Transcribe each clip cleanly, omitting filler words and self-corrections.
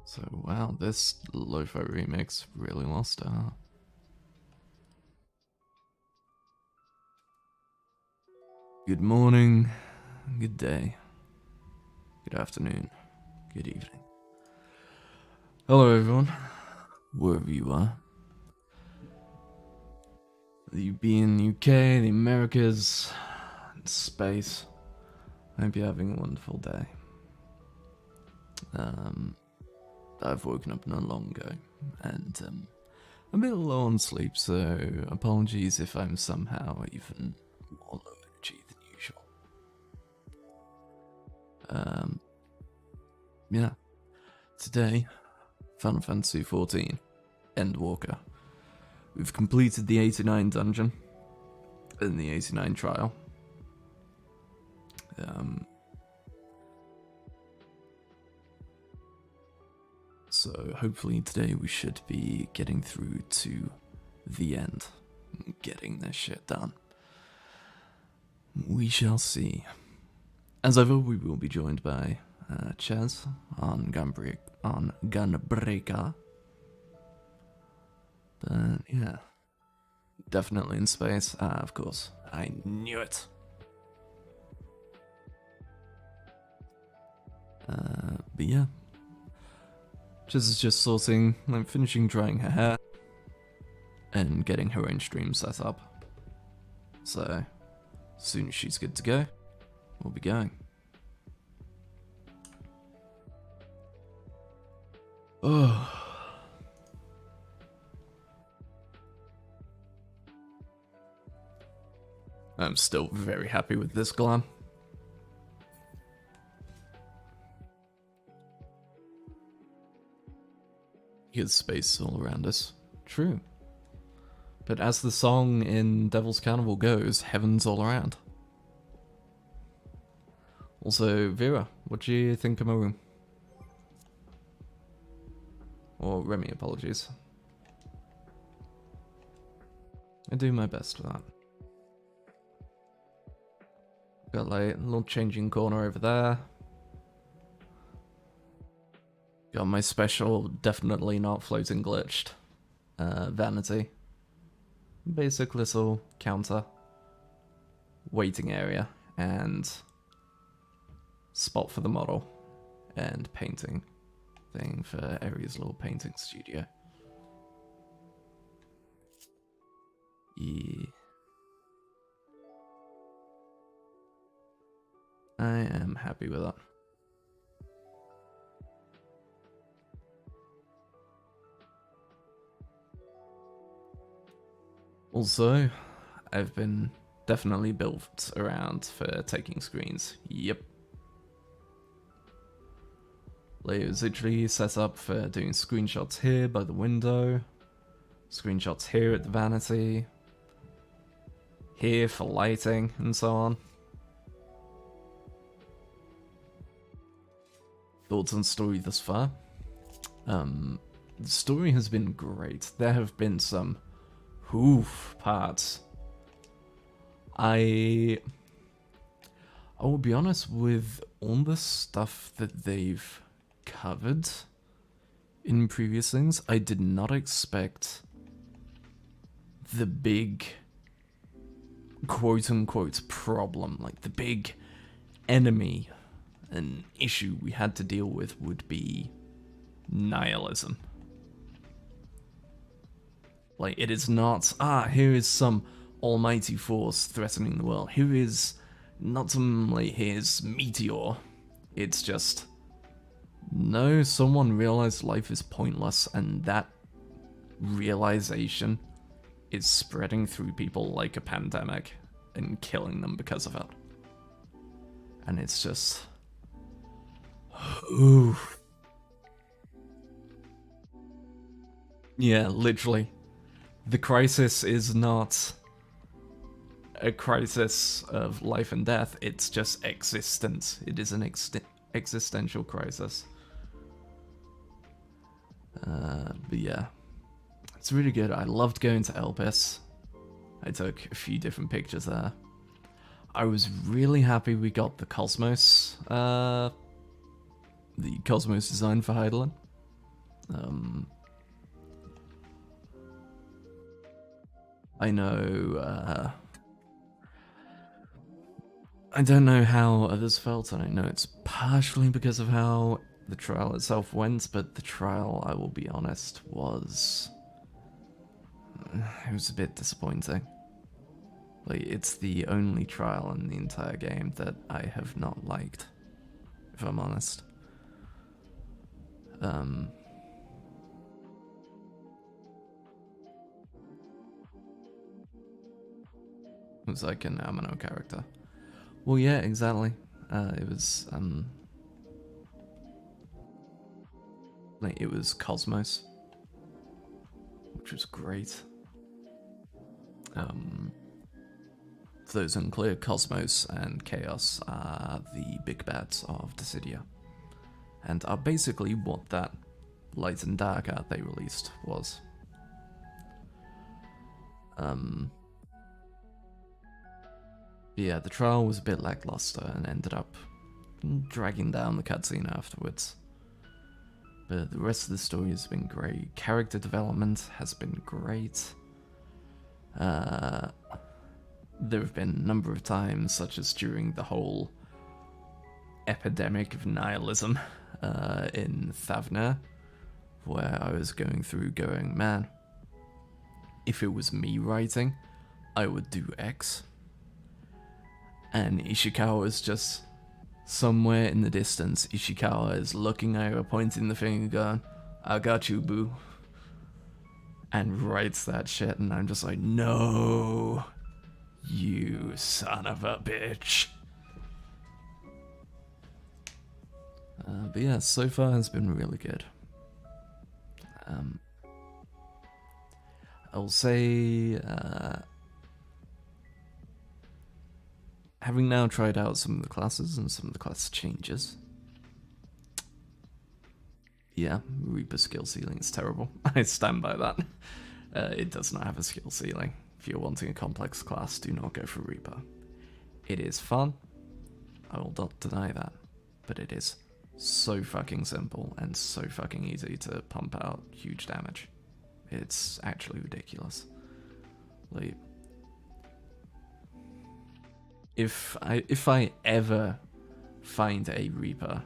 So, wow, this lo-fi remix really lost out. Good morning, good day, good afternoon, good evening. Hello everyone, wherever you are. You be in the UK, the Americas, space. I hope you're having a wonderful day. I've woken up not long ago, and I'm a bit low on sleep, so apologies if I'm somehow even more low energy than usual. Yeah, today, Final Fantasy XIV Endwalker. We've completed the 89 dungeon in the 89 trial. So hopefully today we should be getting through to the end, getting this shit done. We shall see. As ever, we will be joined by Chaz on Gunbreaker. But yeah, definitely in space. Of course, I knew it. But yeah, Chaz is just sorting, like finishing drying her hair and getting her own stream set up. So, as soon as she's good to go, we'll be going. Oh. I'm still very happy with this glam. Here's space all around us. True. But as the song in Devil's Carnival goes, heaven's all around. Also, Vera, what do you think of my room? Or Remy, apologies. I do my best with that. Got like a little changing corner over there. Got my special, definitely not floating glitched, vanity. Basic little counter. Waiting area. And spot for the model. And painting thing for Ari's little painting studio. Yeah. I am happy with that. Also, I've been definitely built around for taking screens. Yep. Like, it was literally set up for doing screenshots here by the window, screenshots here at the vanity, here for lighting, and so on. Thoughts on story thus far? The story has been great. There have been some parts. I will be honest, with all the stuff that they've covered in previous things, I did not expect the big quote-unquote problem, like the big enemy and issue we had to deal with would be nihilism. Like, it is not, here is some almighty force threatening the world. Here is not some, like, here's meteor. It's just, no, someone realized life is pointless, and that realization is spreading through people like a pandemic and killing them because of it. And it's just, ooh. Yeah, literally. The crisis is not a crisis of life and death, it's just existence. It is an existential crisis. But yeah, it's really good. I loved going to Elpis. I took a few different pictures there. I was really happy we got the Cosmos design for Heidelin. I know, I don't know how others felt, and I know it's partially because of how the trial itself went, but the trial, I will be honest, it was a bit disappointing. Like, it's the only trial in the entire game that I have not liked, if I'm honest. It was like an Amino character. Well, yeah, exactly. It was, like, it was Cosmos, which was great. For those unclear, Cosmos and Chaos are the big bads of Dissidia, and are basically what that Light and Dark art they released was. Yeah, the trial was a bit lackluster and ended up dragging down the cutscene afterwards. But the rest of the story has been great. Character development has been great. There have been a number of times, such as during the whole epidemic of nihilism in Thavner, where I was going through going, man, if it was me writing, I would do X. And Ishikawa is just somewhere in the distance. Ishikawa is looking at her, pointing the finger, going, I got you, boo. And writes that shit, and I'm just like, no. You son of a bitch. But yeah, so far has been really good. I'll say, having now tried out some of the classes and some of the class changes, yeah, Reaper skill ceiling is terrible. I stand by that. It does not have a skill ceiling. If you're wanting a complex class, do not go for Reaper. It is fun, I will not deny that, but it is so fucking simple and so fucking easy to pump out huge damage. It's actually ridiculous. Like, if I ever find a Reaper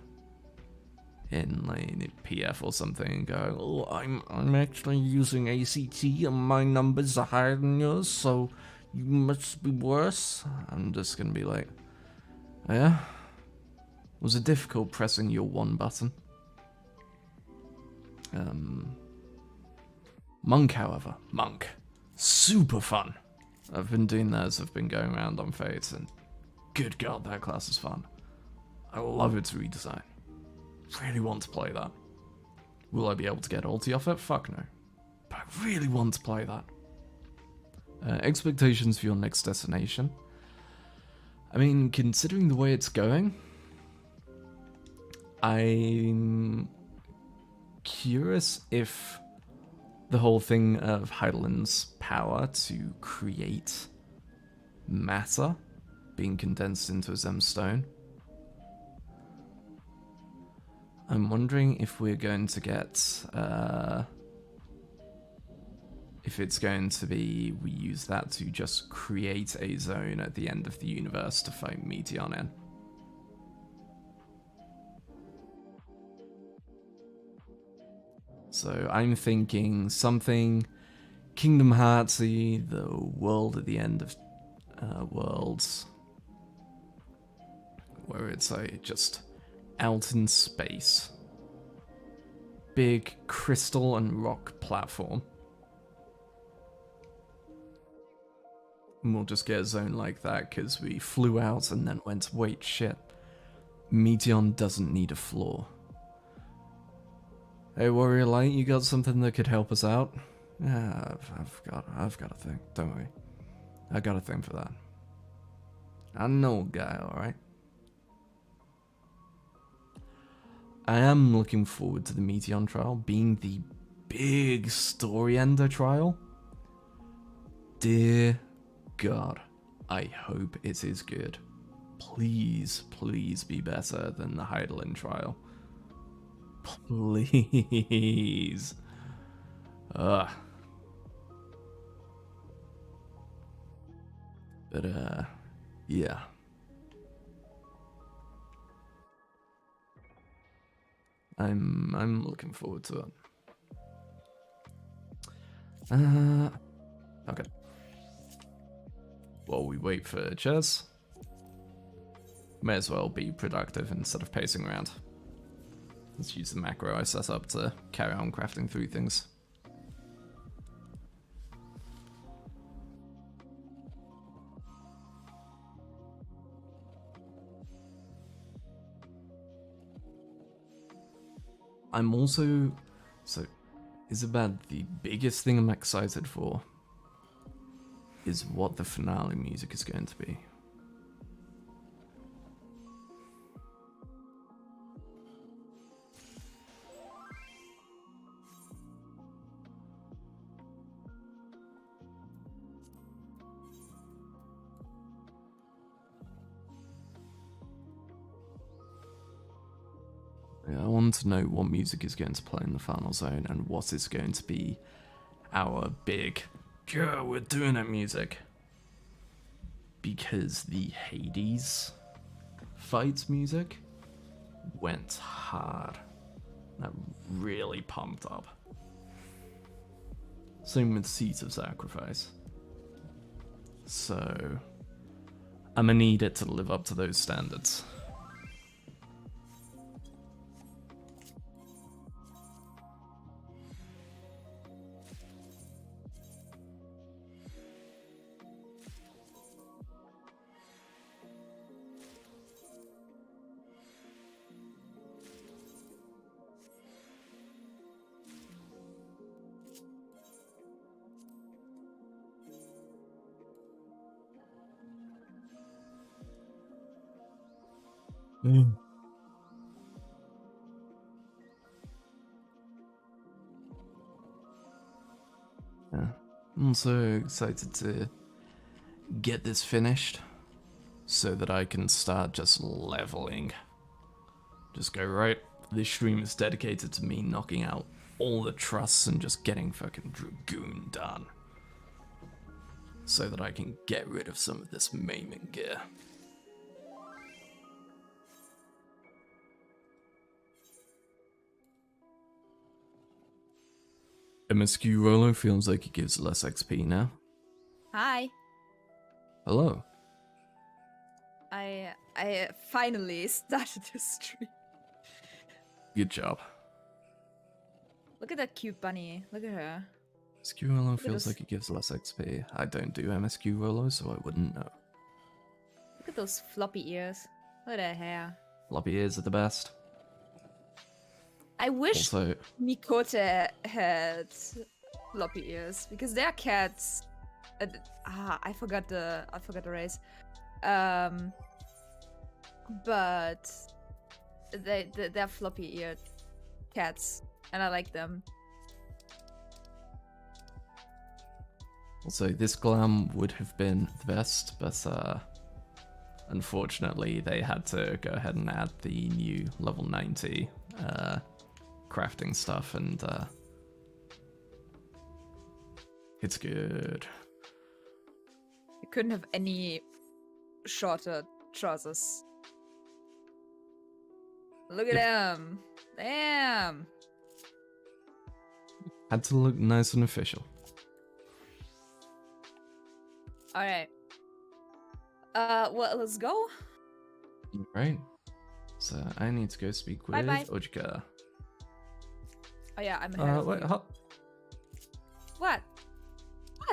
in like PF or something and go, oh, I'm actually using ACT and my numbers are higher than yours, so you must be worse. I'm just gonna be like, oh, yeah. Was it difficult pressing your one button? Monk, however, super fun. I've been doing that as I've been going around on Fates, and good god, that class is fun. I love its redesign. Really want to play that. Will I be able to get ulti off it? Fuck no. But I really want to play that. Expectations for your next destination. I mean, considering the way it's going, I'm curious if the whole thing of Heidelind's power to create matter being condensed into a gemstone. I'm wondering if we're going to get, if it's going to be, we use that to just create a zone at the end of the universe to fight Meteon in. So I'm thinking something Kingdom Heartsy, the world at the end of worlds, where it's like just out in space, big crystal and rock platform. And we'll just get a zone like that because we flew out and then went, wait, shit, Meteon doesn't need a floor. Hey, Warrior Light, you got something that could help us out? Yeah, I've got a thing. Don't worry, I got a thing for that. I know, guy. All right. I am looking forward to the Meteon trial being the big story ender trial. Dear God, I hope it is good. Please, please be better than the Heidelin trial. Please. Ugh. But, yeah. I'm looking forward to it. Okay. While we wait for Chess, may as well be productive instead of pacing around. Let's use the macro I set up to carry on crafting through things. I'm also, so Isabad, the biggest thing I'm excited for is what the finale music is going to be. Yeah, I want to know what music is going to play in the final zone and what is going to be our big, yeah, we're doing it music. Because the Hades fight music went hard. That really pumped up. Same with Seeds of Sacrifice. So, I'm gonna need it to live up to those standards. Mm. Yeah. I'm so excited to get this finished so that I can start just leveling. Just go, right, this stream is dedicated to me knocking out all the trusts and just getting fucking Dragoon done. So that I can get rid of some of this maiming gear. MSQ Rolo feels like he gives less XP now. Hi. Hello. I finally started to stream. Good job. Look at that cute bunny. Look at her. MSQ Rolo at feels those- like he gives less XP. I don't do MSQ Rolo, so I wouldn't know. Look at those floppy ears. Look at her hair. Floppy ears are the best. I wish Also, Mikote had floppy ears because they're cats. I forgot the race. But they're floppy eared cats, and I like them. Also, this glam would have been the best, but unfortunately they had to go ahead and add the new level 90 crafting stuff, and it's good. You couldn't have any shorter trousers. Look at them. Damn. Had to look nice and official. Alright. Well, let's go. Right. So I need to go speak with Bye-bye. Ojika. Oh yeah, I'm ahead of Wait, you. what? What?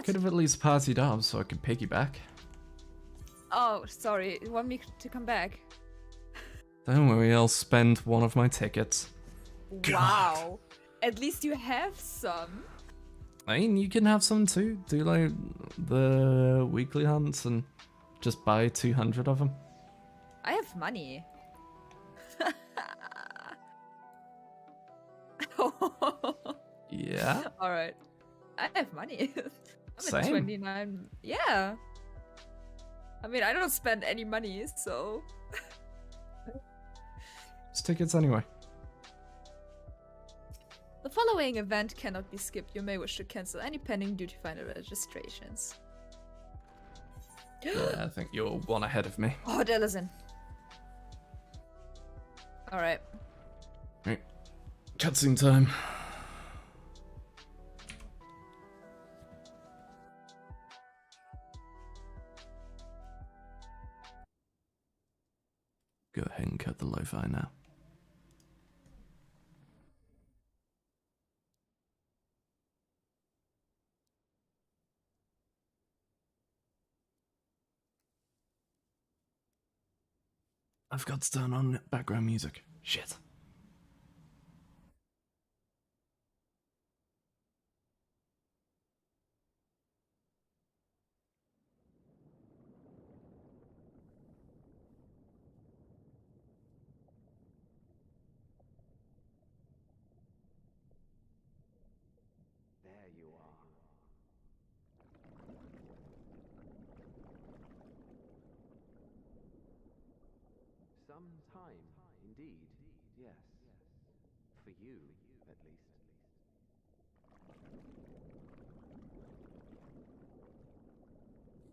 Could have at least partied up so I could piggyback. Oh, sorry. You want me to come back? Don't worry, I'll spend one of my tickets. God. Wow. At least you have some. I mean, you can have some too. Do like the weekly hunts and just buy 200 of them. I have money. Yeah. Alright. I have money. I'm Same. at 29. Yeah. I mean, I don't spend any money, so. It's tickets anyway. The following event cannot be skipped. You may wish to cancel any pending duty finder registrations. Yeah, I think you're one ahead of me. Oh, Delazin. Alright. Right. Cutscene time. Go ahead and cut the lo-fi now. I've got to turn on background music. Shit. There you are. Some time, indeed, yes. For you, at least.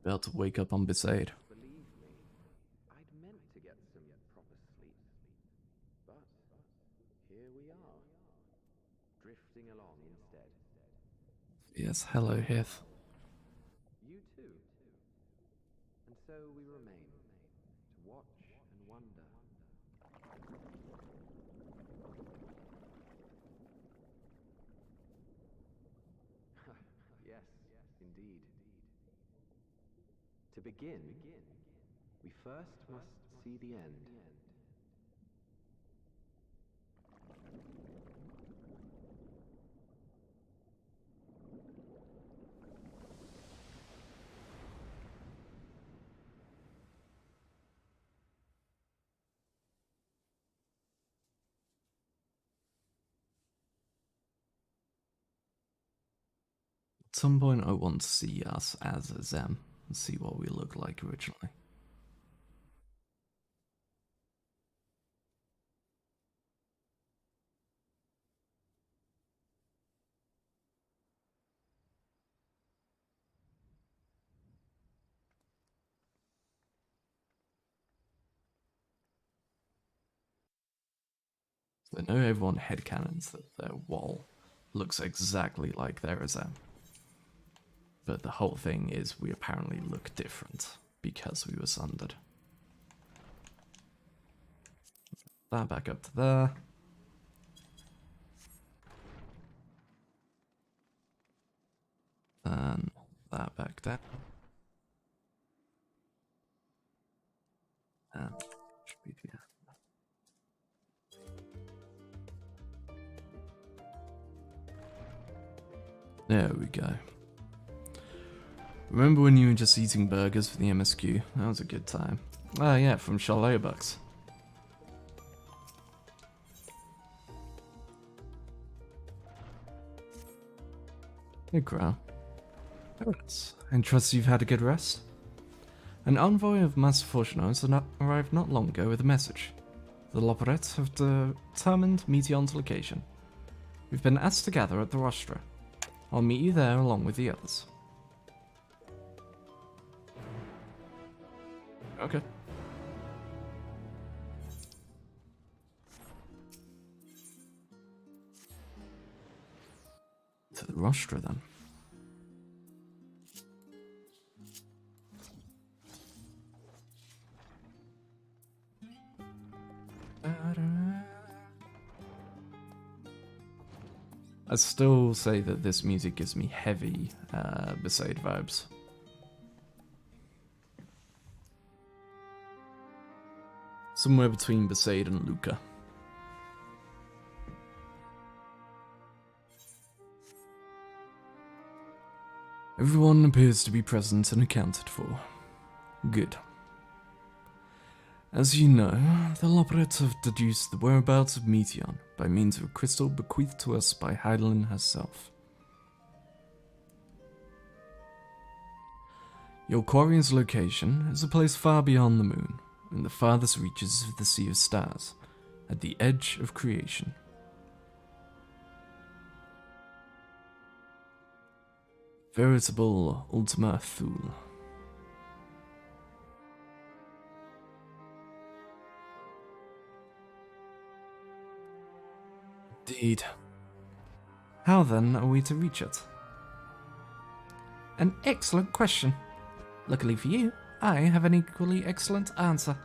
About to wake up on Besaid. Believe me, I'd meant to get some proper sleep. But here we are, drifting along instead. Yes, hello, Hith. You too. And so we remain, to watch and wonder. Yes, indeed. To begin, we first must see the end. At some point I want to see us as a Zem and see what we look like originally. So I know everyone headcanons that their wall looks exactly like their Zem. But the whole thing is we apparently look different because we were sundered. That back up to there. And that back down. And should be here. There we go. Remember when you were just eating burgers for the MSQ? That was a good time. Ah, yeah, from Chalet Bucks. Hey, Crow. I trust you've had a good rest? An envoy of Master Fortunatos arrived not long ago with a message. The Loporets have determined Meteon's location. We've been asked to gather at the Rostra. I'll meet you there along with the others. Okay. To the Rostra, then. I still say that this music gives me heavy Besaid vibes. Somewhere between Besaid and Luca. Everyone appears to be present and accounted for. Good. As you know, the Loporets have deduced the whereabouts of Meteon by means of a crystal bequeathed to us by Heidelin herself. Your quarry's location is a place far beyond the moon, in the farthest reaches of the Sea of Stars, at the edge of creation. Veritable Ultima Thule. Indeed. How then are we to reach it? An excellent question. Luckily for you, I have an equally excellent answer.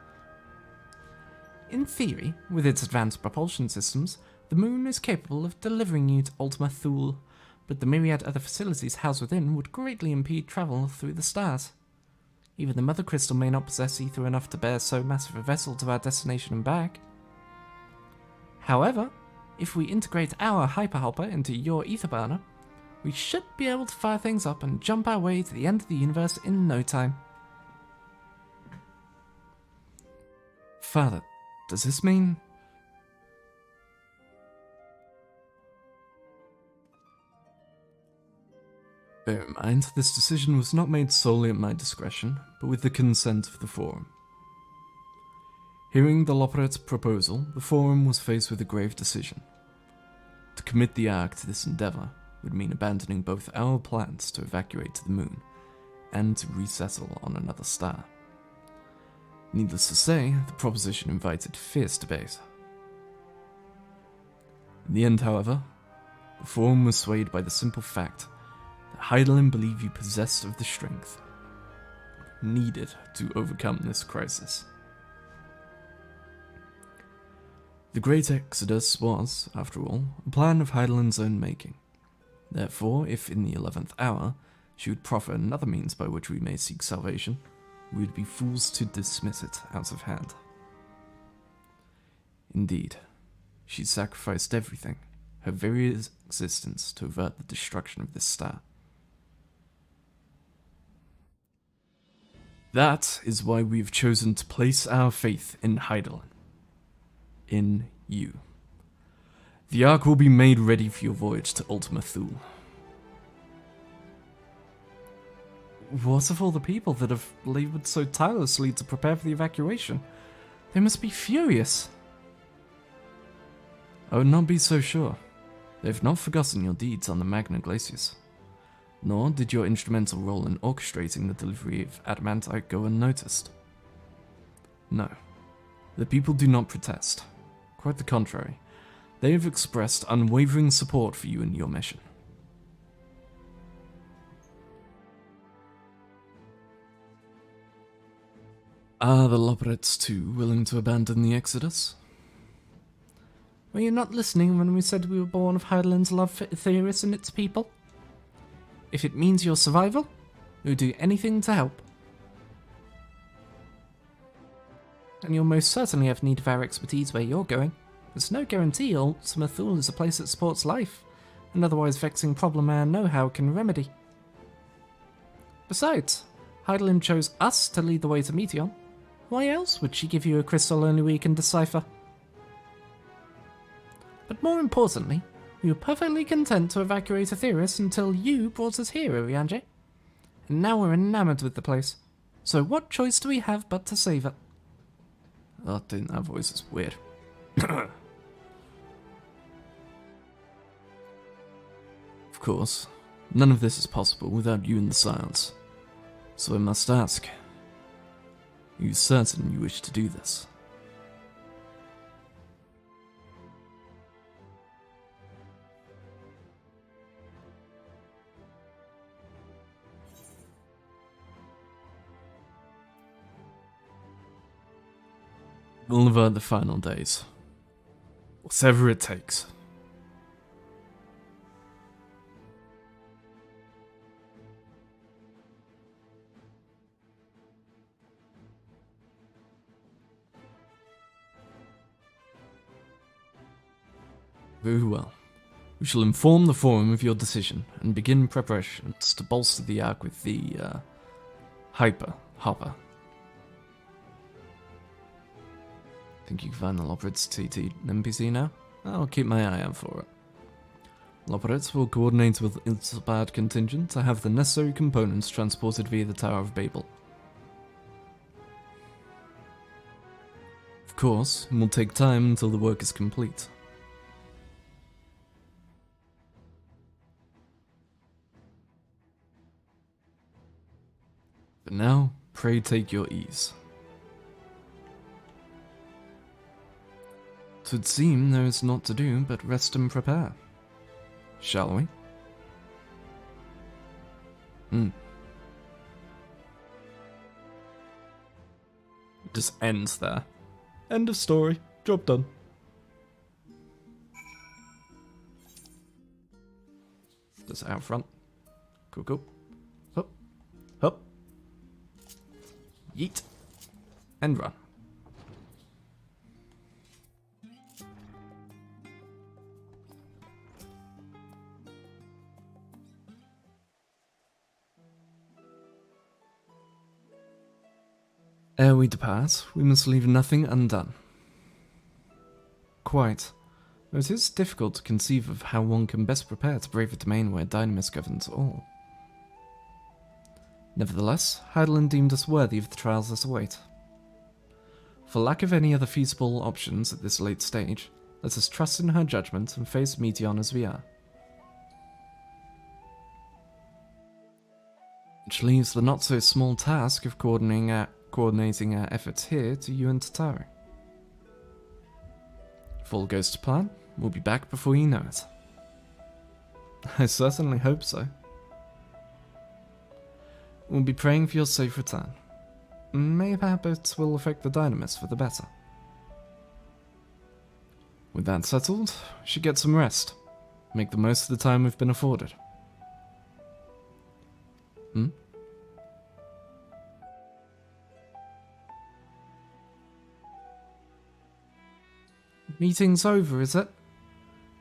In theory, with its advanced propulsion systems, the moon is capable of delivering you to Ultima Thule, but the myriad other facilities housed within would greatly impede travel through the stars. Even the Mother Crystal may not possess ether enough to bear so massive a vessel to our destination and back. However, if we integrate our hyperhelper into your ether burner, we should be able to fire things up and jump our way to the end of the universe in no time. Father, does this mean... Bear in mind, this decision was not made solely at my discretion, but with the consent of the Forum. Hearing the Loporet's proposal, the Forum was faced with a grave decision. To commit the Ark to this endeavor would mean abandoning both our plans to evacuate to the moon and to resettle on another star. Needless to say, the proposition invited fierce debate. In the end, however, the Forum was swayed by the simple fact that Heidelin believed you possessed of the strength needed to overcome this crisis. The Great Exodus was, after all, a plan of Heidelin's own making. Therefore, if in the 11th hour she would proffer another means by which we may seek salvation, we would be fools to dismiss it out of hand. Indeed, she sacrificed everything, her very existence, to avert the destruction of this star. That is why we have chosen to place our faith in Heidelin. In you. The Ark will be made ready for your voyage to Ultima Thule. what of all the people that have labored so tirelessly to prepare for the evacuation? They must be furious. I would not be so sure. They have not forgotten your deeds on the Magna Glaciers. Nor did your instrumental role in orchestrating the delivery of adamantite go unnoticed. No, the people do not protest. Quite the contrary. They have expressed unwavering support for you and your mission. Are the Loporets too willing to abandon the Exodus? Were you not listening when we said we were born of Heidelin's love for Aetherius and its people? If it means your survival, we'll do anything to help. And you'll most certainly have need of our expertise where you're going. There's no guarantee Ultima Thule is a place that supports life, an otherwise vexing problem our know-how can remedy. Besides, Heidelin chose us to lead the way to Meteon. Why else would she give you a crystal only we can decipher? But more importantly, we were perfectly content to evacuate Aetherius until you brought us here, Urianger. And now we're enamored with the place. So what choice do we have but to save it? Oh, dude, that voice is weird. Of course, none of this is possible without you in the Scions. So I must ask, are you certain you wish to do this? We'll avert the final days. Whatever it takes. Very well. We shall inform the Forum of your decision and begin preparations to bolster the Ark with the, Hopper. Think you can find the Loporets TT NPC now? I'll keep my eye out for it. Loporets will coordinate with Ilsabad contingent to have the necessary components transported via the Tower of Babel. Of course, it will take time until the work is complete. But now, pray take your ease. 'Twould seem there is naught to do but rest and prepare. Shall we? It just ends there. End of story. Job done. Just out front. Cool. Hup. Hup. Yeet. And run. Ere we depart, we must leave nothing undone. Quite. Though it is difficult to conceive of how one can best prepare to brave a domain where Dynamis governs all. Nevertheless, Heidelin deemed us worthy of the trials that await. For lack of any other feasible options at this late stage, let us trust in her judgment and face Meteon as we are. Which leaves the not-so-small task of coordinating our efforts here to you and Tatari. If all goes to plan, we'll be back before you know it. I certainly hope so. We'll be praying for your safe return. Mayhap it will affect the Dynamis for the better. With that settled, we should get some rest. Make the most of the time we've been afforded. Meeting's over, is it?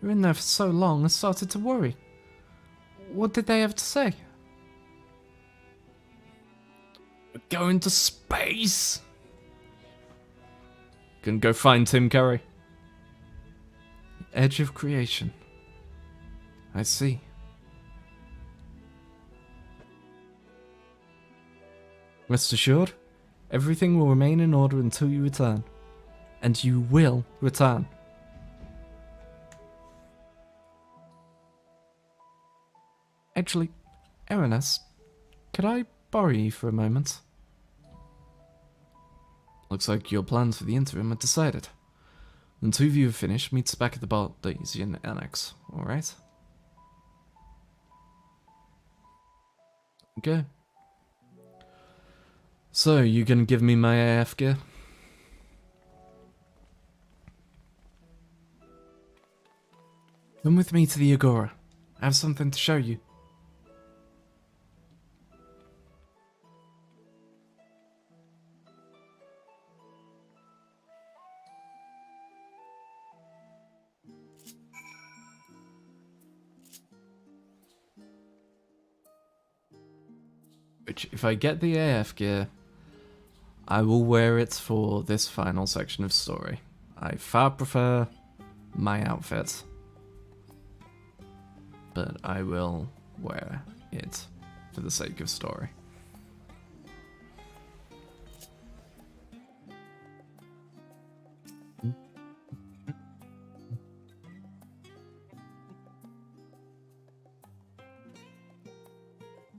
You're in there for so long, I started to worry. What did they have to say? We're going to space! Can go find Tim Curry. Edge of creation. I see. Rest assured, everything will remain in order until you return. And you will return. Actually, Erinus, could I borrow you for a moment? Looks like your plans for the interim are decided. When two of you have finished, meet us back at the Bardasian Annex, alright? Okay. So, you gonna give me my AF gear? Come with me to the Agora. I have something to show you. Which, if I get the AF gear, I will wear it for this final section of story. I far prefer my outfit, but I will wear it for the sake of story.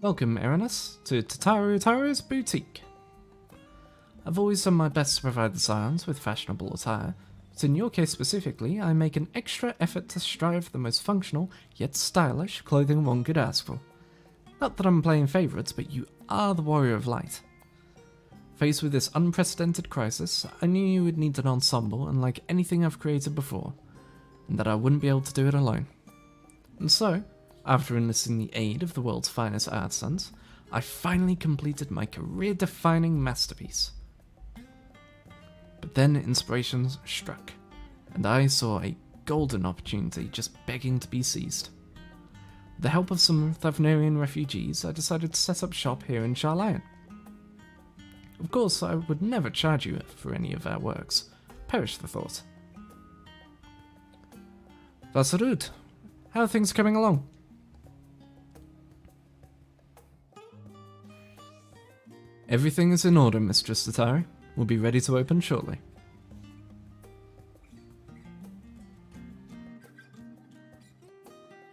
Welcome, Erinus, to Tataru's boutique. I've always done my best to provide the Scions with fashionable attire, but in your case specifically, I make an extra effort to strive for the most functional, yet stylish, clothing one could ask for. Not that I'm playing favourites, but you are the Warrior of Light. Faced with this unprecedented crisis, I knew you would need an ensemble unlike anything I've created before, and that I wouldn't be able to do it alone. And so, after enlisting the aid of the world's finest artisans, I finally completed my career-defining masterpiece. But then inspiration struck, and I saw a golden opportunity just begging to be seized. With the help of some Thavnarian refugees, I decided to set up shop here in Sharlayan. Of course, I would never charge you for any of our works. Perish the thought. Vasarud, how are things coming along? Everything is in order, Mistress Tatari. We'll be ready to open shortly.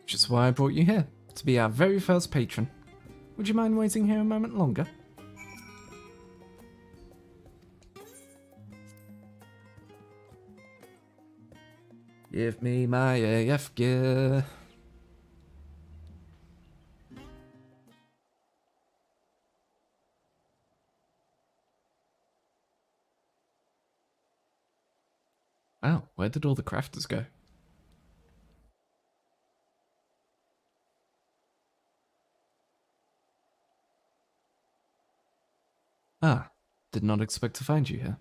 Which is why I brought you here, to be our very first patron. Would you mind waiting here a moment longer? Give me my AF gear. Wow, where did all the crafters go? Ah, did not expect to find you here.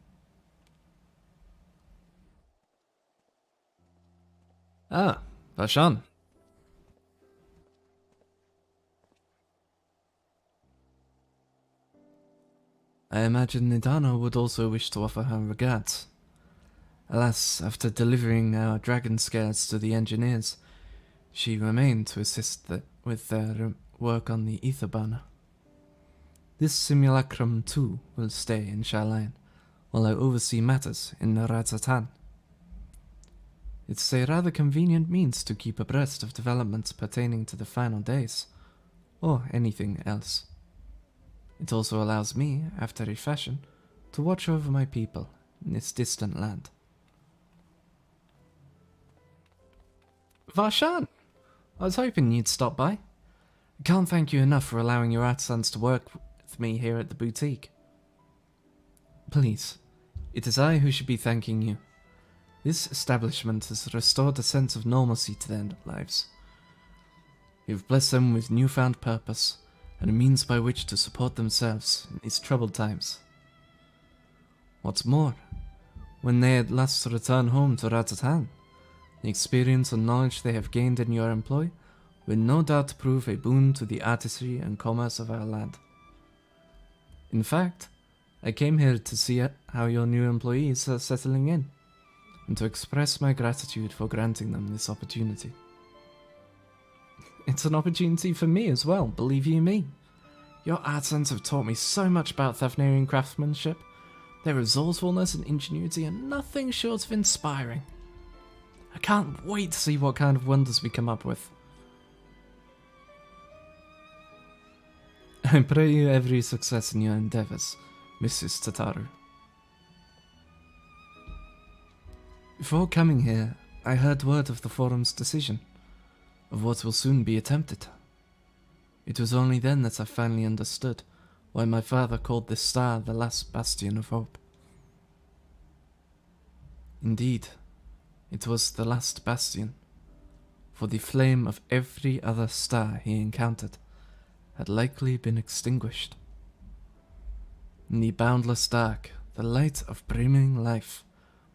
Ah, Vashan. I imagine Nidana would also wish to offer her regards. Alas, after delivering our dragon scares to the engineers, she remained to assist with their work on the ether burner. This simulacrum too will stay in Sharlayan, while I oversee matters in Ratatan. It's a rather convenient means to keep abreast of developments pertaining to the final days, or anything else. It also allows me, after a fashion, to watch over my people in this distant land. Varshan! I was hoping you'd stop by. I can't thank you enough for allowing your artisans to work with me here at the boutique. Please, it is I who should be thanking you. This establishment has restored a sense of normalcy to their lives. You've blessed them with newfound purpose, and a means by which to support themselves in these troubled times. What's more, when they at last return home to Ratatan, the experience and knowledge they have gained in your employ will no doubt prove a boon to the artistry and commerce of our land. In fact, I came here to see how your new employees are settling in, and to express my gratitude for granting them this opportunity. It's an opportunity for me as well, believe you me. Your artisans have taught me so much about Thavnarian craftsmanship. Their resourcefulness and ingenuity are nothing short of inspiring. I can't wait to see what kind of wonders we come up with. I pray you every success in your endeavors, Mrs. Tataru. Before coming here, I heard word of the Forum's decision, of what will soon be attempted. It was only then that I finally understood why my father called this star the last bastion of hope. Indeed, it was the last bastion, for the flame of every other star he encountered had likely been extinguished. In the boundless dark, the light of brimming life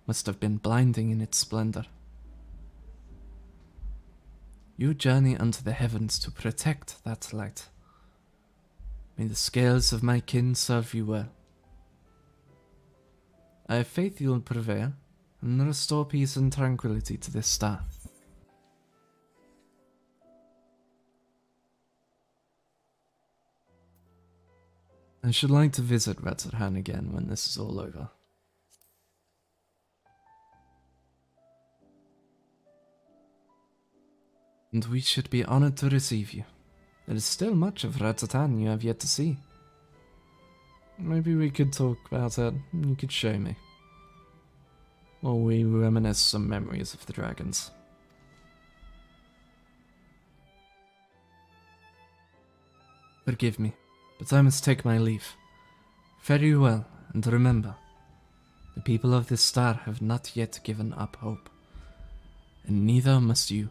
must have been blinding in its splendor. You journey unto the heavens to protect that light. May the scales of my kin serve you well. I have faith you will prevail and restore peace and tranquility to this star. I should like to visit Ratterhan again when this is all over. And we should be honored to receive you. There is still much of Ratatan you have yet to see. Maybe we could talk about it, and you could show me. Or we reminisce some memories of the dragons. Forgive me, but I must take my leave. Fare you well, and remember, the people of this star have not yet given up hope, and neither must you.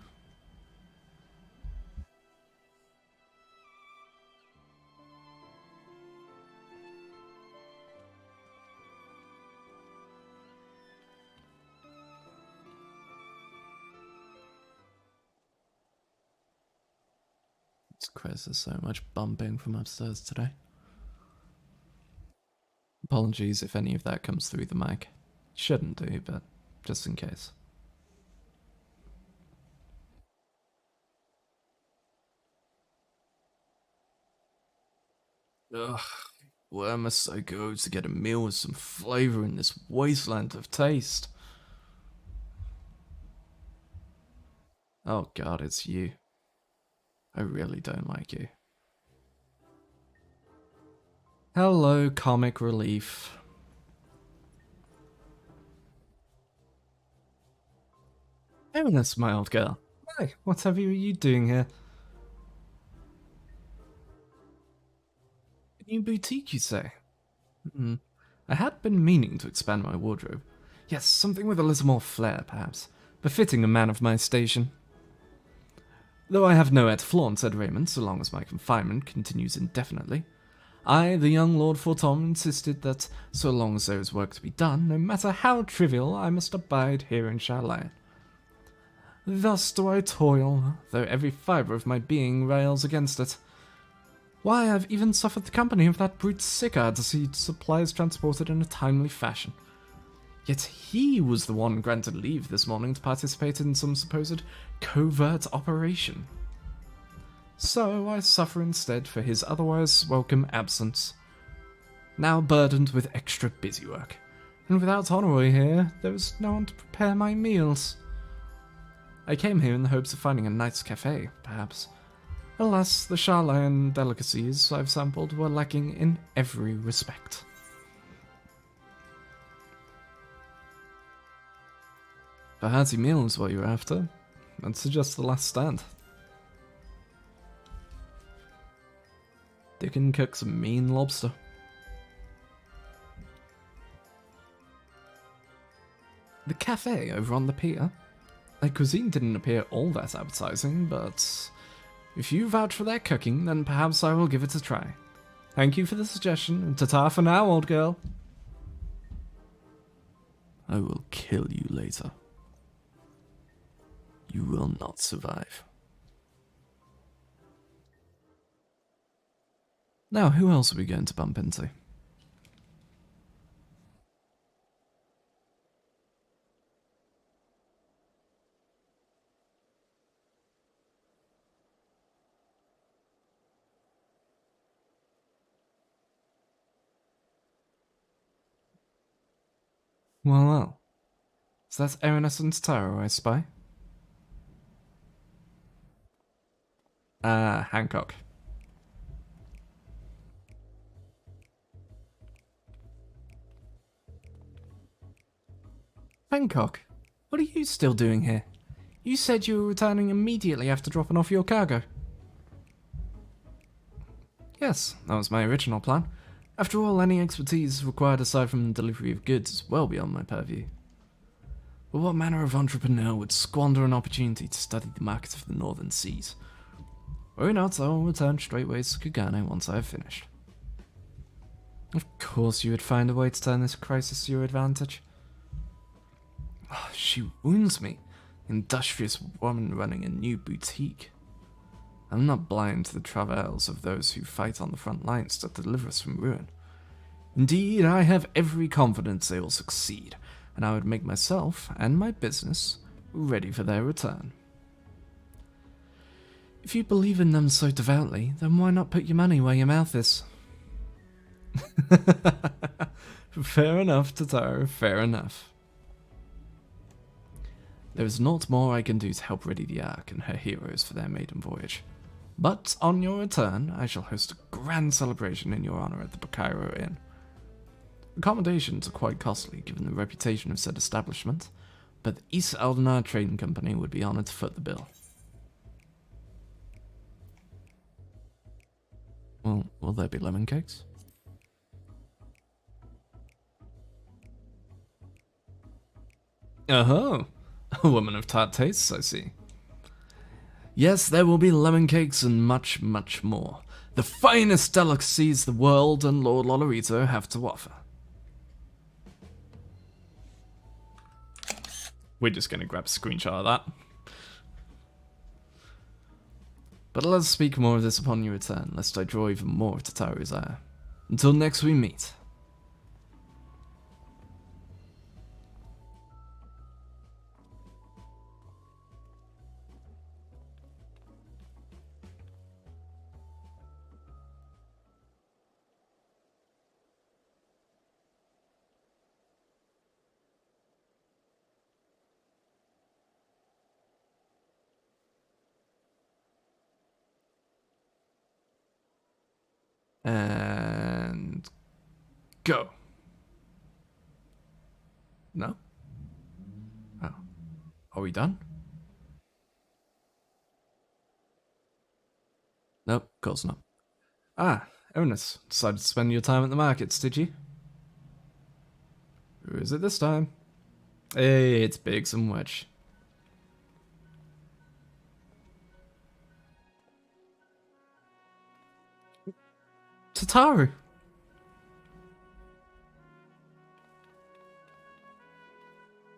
Chris, there's so much bumping from upstairs today. Apologies if any of that comes through the mic. Shouldn't do, but just in case. Ugh, where must I go to get a meal with some flavour in this wasteland of taste? Oh god, it's you. I really don't like you. Hello, comic relief. Eminence, my old girl. Hi, whatever are you doing here? A new boutique, you say? I had been meaning to expand my wardrobe. Yes, something with a little more flair, perhaps. Befitting a man of my station. Though I have nowhere to flaunt said raiment so long as my confinement continues indefinitely. I, the young Lord Fortom, insisted that so long as there is work to be done, no matter how trivial, I must abide here in Charlotte. Thus do I toil, though every fibre of my being rails against it. Why, I've even suffered the company of that brute Sicard to see supplies transported in a timely fashion. Yet he was the one granted leave this morning to participate in some supposed covert operation. So I suffer instead for his otherwise welcome absence. Now burdened with extra busy work, and without Honoroi here, there is no one to prepare my meals. I came here in the hopes of finding a nice cafe, perhaps. Alas, the Charlayan delicacies I've sampled were lacking in every respect. A hearty meal is what you're after. I'd suggest the last stand. They can cook some mean lobster. The cafe over on the pier? Their cuisine didn't appear all that appetizing, but if you vouch for their cooking, then perhaps I will give it a try. Thank you for the suggestion, and ta-ta for now, old girl. I will kill you later. You will not survive. Now, who else are we going to bump into? Well, well. So that's Erinus and Taro, I spy. Hancock. Hancock, what are you still doing here? You said you were returning immediately after dropping off your cargo. Yes, that was my original plan. After all, any expertise required aside from the delivery of goods is well beyond my purview. But what manner of entrepreneur would squander an opportunity to study the markets of the northern seas? Worry not, I will return straightways to Kugane once I have finished. Of course you would find a way to turn this crisis to your advantage. Oh, she wounds me. Industrious woman running a new boutique. I'm not blind to the travails of those who fight on the front lines to deliver us from ruin. Indeed, I have every confidence they will succeed, and I would make myself and my business ready for their return. If you believe in them so devoutly, then why not put your money where your mouth is? Fair enough, Totaro, fair enough. There is naught more I can do to help ready the Ark and her heroes for their maiden voyage. But on your return, I shall host a grand celebration in your honor at the Bakairo Inn. Accommodations are quite costly given the reputation of said establishment, but the East Eldenar Trading Company would be honored to foot the bill. Well, will there be lemon cakes? Oh, a woman of tart tastes, I see. Yes, there will be lemon cakes and much, much more. The finest delicacies the world and Lord Lolorito have to offer. We're just going to grab a screenshot of that. But let's speak more of this upon your return, lest I draw even more of Totaro's ire. Until next we meet. And go. No? Oh. Are we done? Nope, of course not. Ah, Erinus, decided to spend your time at the markets, did you? Who is it this time? Hey, it's Biggs and Wedge. Tataru!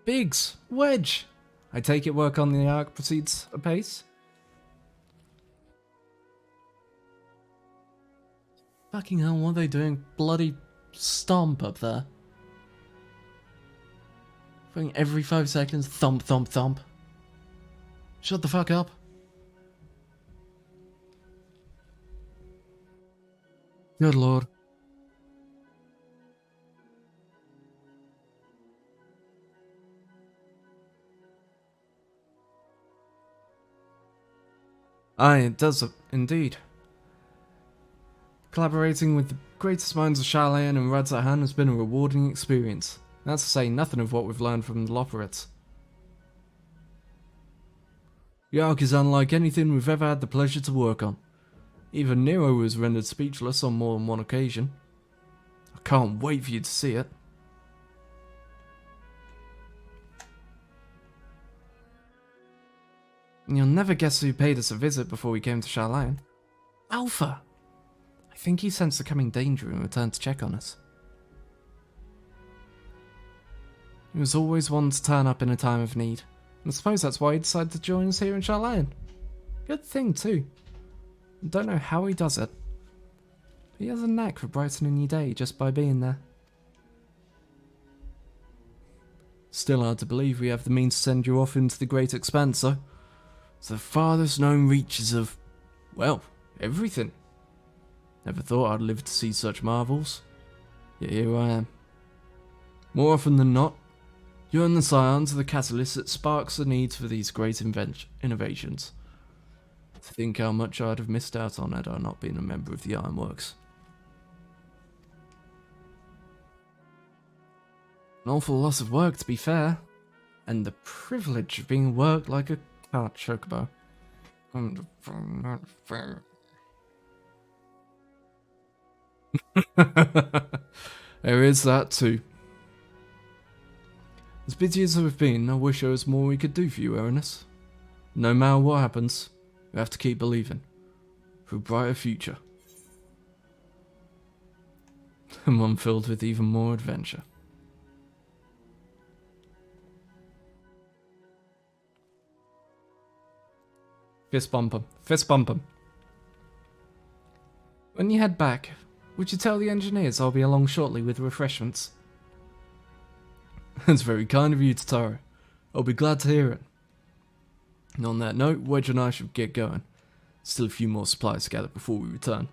Biggs! Wedge! I take it work on the Ark proceeds apace? Fucking hell, what are they doing? Bloody stomp up there. Fucking every 5 seconds, thump, thump, thump. Shut the fuck up. Good lord. Aye, it does indeed. Collaborating with the greatest minds of Sharlayan and Radzahan has been a rewarding experience. That's to say nothing of what we've learned from the Loperites. The Ark is unlike anything we've ever had the pleasure to work on. Even Nero was rendered speechless on more than one occasion. I can't wait for you to see it. And you'll never guess who paid us a visit before we came to Sharlayan. Alpha! I think he sensed the coming danger and returned to check on us. He was always one to turn up in a time of need, and I suppose that's why he decided to join us here in Sharlayan. Good thing too. I don't know how he does it, but he has a knack for brightening your day just by being there. Still hard to believe we have the means to send you off into the great expanse, though. It's the farthest known reaches of, well, everything. Never thought I'd live to see such marvels, yet here I am. More often than not, You and the scions are the catalyst that sparks the need for these great innovations. To think how much I'd have missed out on had I not been a member of the Ironworks. An awful lot of work, to be fair, and the privilege of being worked like a cart chocobo. Not fair. There is that too. As busy as we've been, I wish there was more we could do for you, Erinus. No matter what happens, we have to keep believing. For a brighter future. And one filled with even more adventure. Fist bump him. Fist bump him. When you head back, would you tell the engineers I'll be along shortly with refreshments? That's very kind of you, Totaro. I'll be glad to hear it. And on that note, Wedge and I should get going. Still a few more supplies to gather before we return.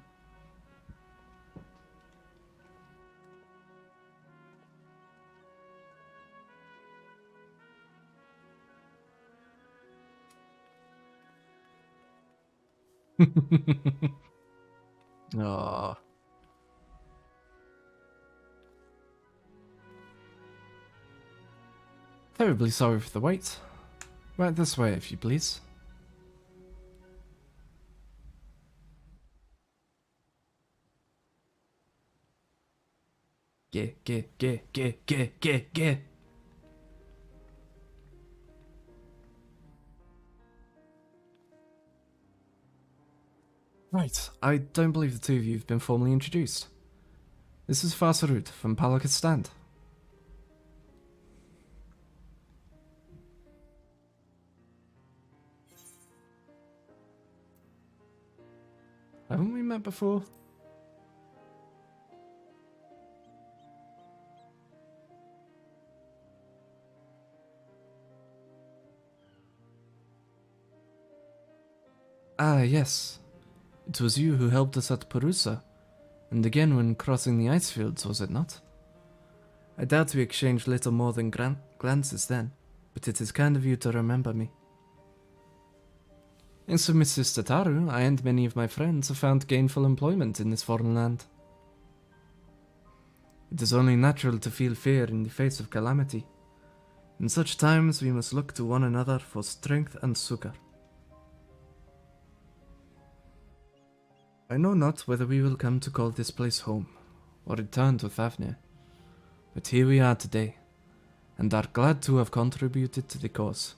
Ah. Terribly sorry for the wait. Right this way, if you please. Get. Right, I don't believe the two of you have been formally introduced. This is Farsarut from Palak's Stand. Haven't we met before? Ah, yes. It was you who helped us at Perusa, and again when crossing the ice fields, was it not? I doubt we exchanged little more than glances then, but it is kind of you to remember me. Thanks to Mrs. Tataru, I and many of my friends have found gainful employment in this foreign land. It is only natural to feel fear in the face of calamity. In such times we must look to one another for strength and succor. I know not whether we will come to call this place home, or return to Thavnir, but here we are today, and are glad to have contributed to the cause.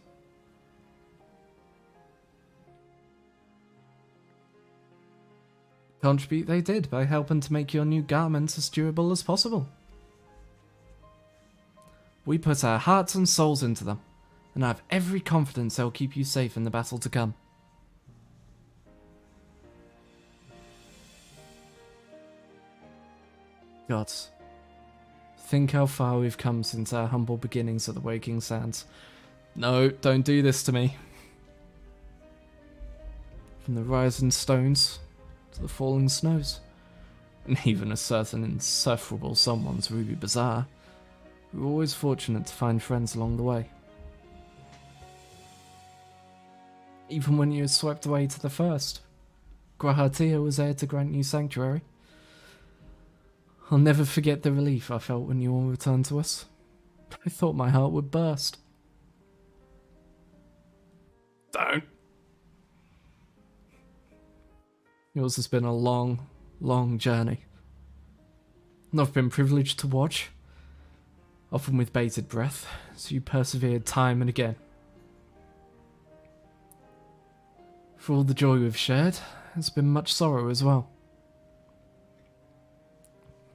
Contribute they did by helping to make your new garments as durable as possible. We put our hearts and souls into them, and I have every confidence they'll keep you safe in the battle to come. Gods, think how far we've come since our humble beginnings at the Waking Sands. No, don't do this to me. From the rising stones to the falling snows, and even a certain insufferable someone's Ruby Bazaar, we were always fortunate to find friends along the way. Even when you were swept away to the first, Grahatia was there to grant you sanctuary. I'll never forget the relief I felt when you all returned to us. I thought my heart would burst. Don't. Yours has been a long, long journey. And I've been privileged to watch, often with bated breath, as you persevered time and again. For all the joy we've shared, there's been much sorrow as well.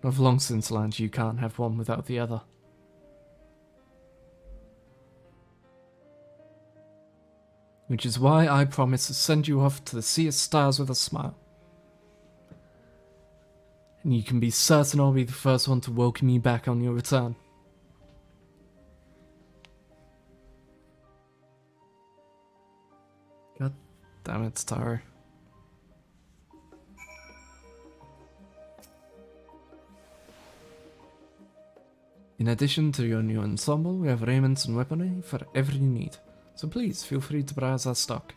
I've long since learned you can't have one without the other. Which is why I promise to send you off to the sea of stars with a smile. And you can be certain I'll be the first one to welcome you back on your return. God damn it, Taro. In addition to your new ensemble, we have raiments and weaponry for every need, so please feel free to browse our stock.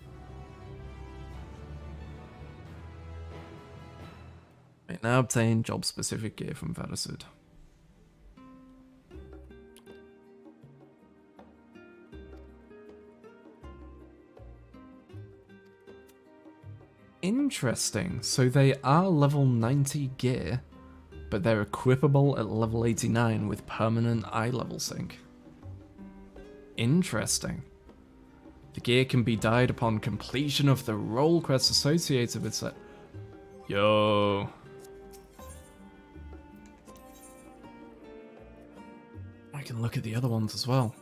You now obtain job-specific gear from Varasud. Interesting, so they are level 90 gear, but they're equipable at level 89 with permanent eye level sync. Interesting. The gear can be dyed upon completion of the role quest associated with it. Yo. I can look at the other ones as well.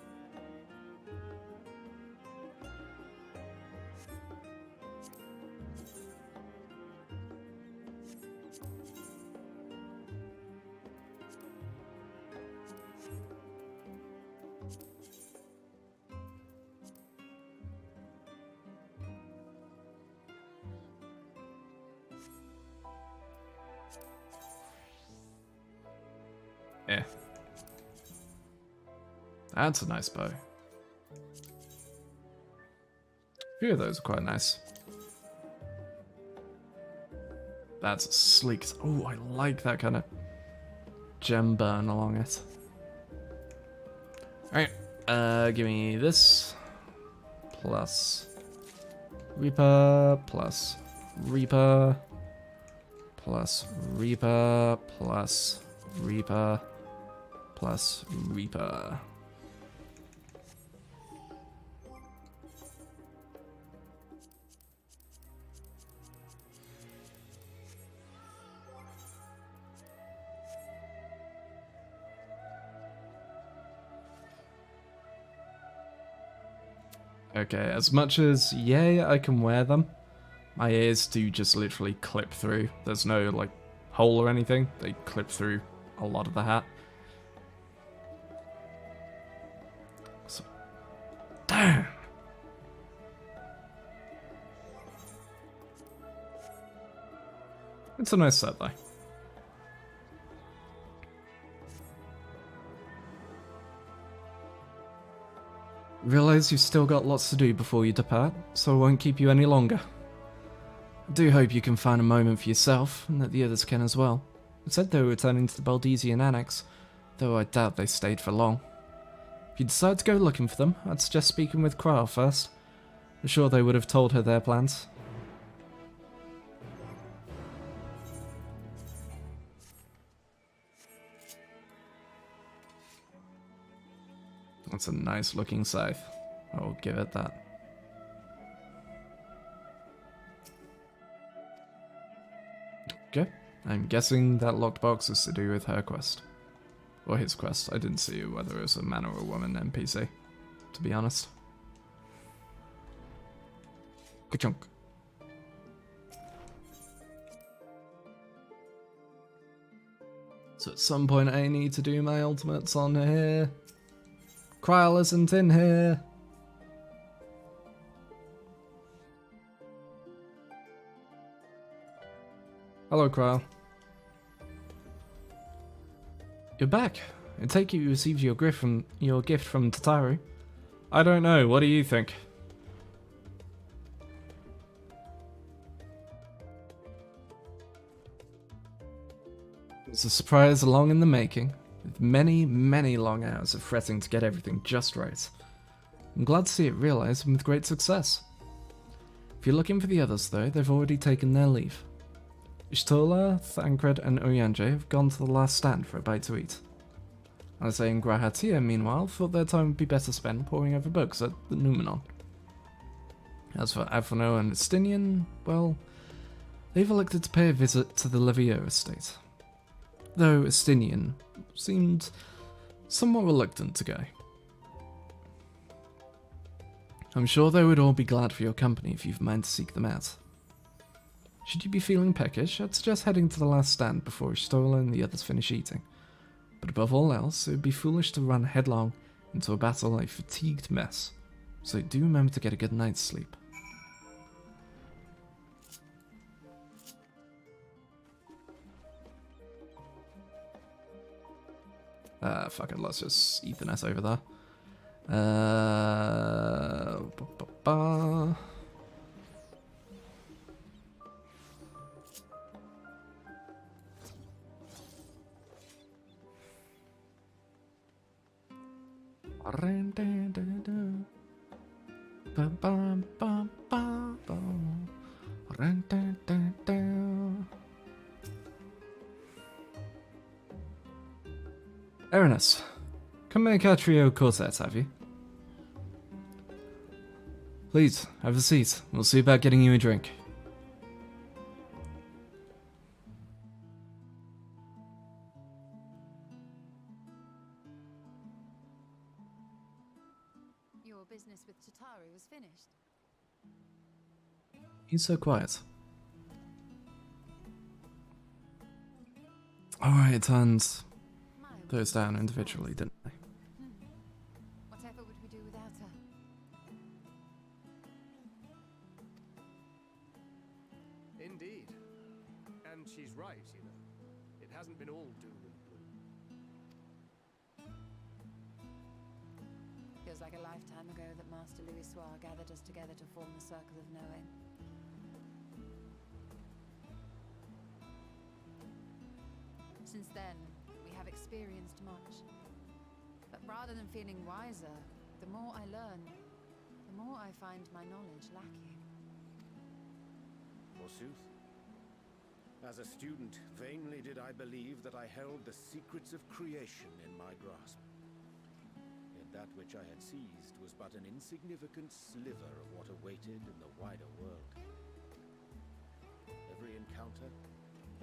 Yeah. That's a nice bow. A few of those are quite nice. That's sleek. Oh, I like that kind of gem burn along it. Alright, give me this. Plus Reaper, plus Reaper, plus Reaper, plus Reaper, plus Reaper. Okay, as much as, yay, I can wear them, my ears do just literally clip through. There's no, like, hole or anything. They clip through a lot of the hat. So, damn! It's a nice set, though. Realize you've still got lots to do before you depart, so I won't keep you any longer. I do hope you can find a moment for yourself, and that the others can as well. It said they were returning to the Baldesian Annex, though I doubt they stayed for long. If you decide to go looking for them, I'd suggest speaking with Kryle first. I'm sure they would have told her their plans. That's a nice looking scythe. I'll give it that. Okay, I'm guessing that locked box is to do with her quest. Or his quest. I didn't see whether it was a man or a woman NPC, to be honest. Ka-chunk. So at some point I need to do my ultimates on here. Kryle isn't in here. Hello, Kryle. You're back. I take it you received your gift from Tataru. I don't know. What do you think? It's a surprise long in the making, with many, many long hours of fretting to get everything just right. I'm glad to see it realized and with great success. If you're looking for the others though, they've already taken their leave. Ishtola, Thancred and Oyanje have gone to the last stand for a bite to eat. Alise and Grahatia, meanwhile, thought their time would be better spent poring over books at the Numenon. As for Aphano and Estinian, well, they've elected to pay a visit to the Levio estate. Though Estinian seemed somewhat reluctant to go. I'm sure they would all be glad for your company if you've mind to seek them out. Should you be feeling peckish, I'd suggest heading to the last stand before Ishtola and the others finish eating. But above all else, it would be foolish to run headlong into a battle a fatigued mess, so do remember to get a good night's sleep. Fuck it, let's just eat the nest over there. Ba, ba, ba. Erinus, come make our trio corsets, have you? Please, have a seat. We'll see about getting you a drink. Your business with Chitauri was finished. He's so quiet. Alright, it turns those down individually, didn't they? Whatever would we do without her? Indeed. And she's right, you know. It hasn't been all doom and gloom. Feels like a lifetime ago that Master Louis Soir gathered us together to form the Circle of Knowing. Since then, we have experienced much. But rather than feeling wiser, the more I learn, the more I find my knowledge lacking. Forsooth. As a student, vainly did I believe that I held the secrets of creation in my grasp. Yet that which I had seized was but an insignificant sliver of what awaited in the wider world. Every encounter,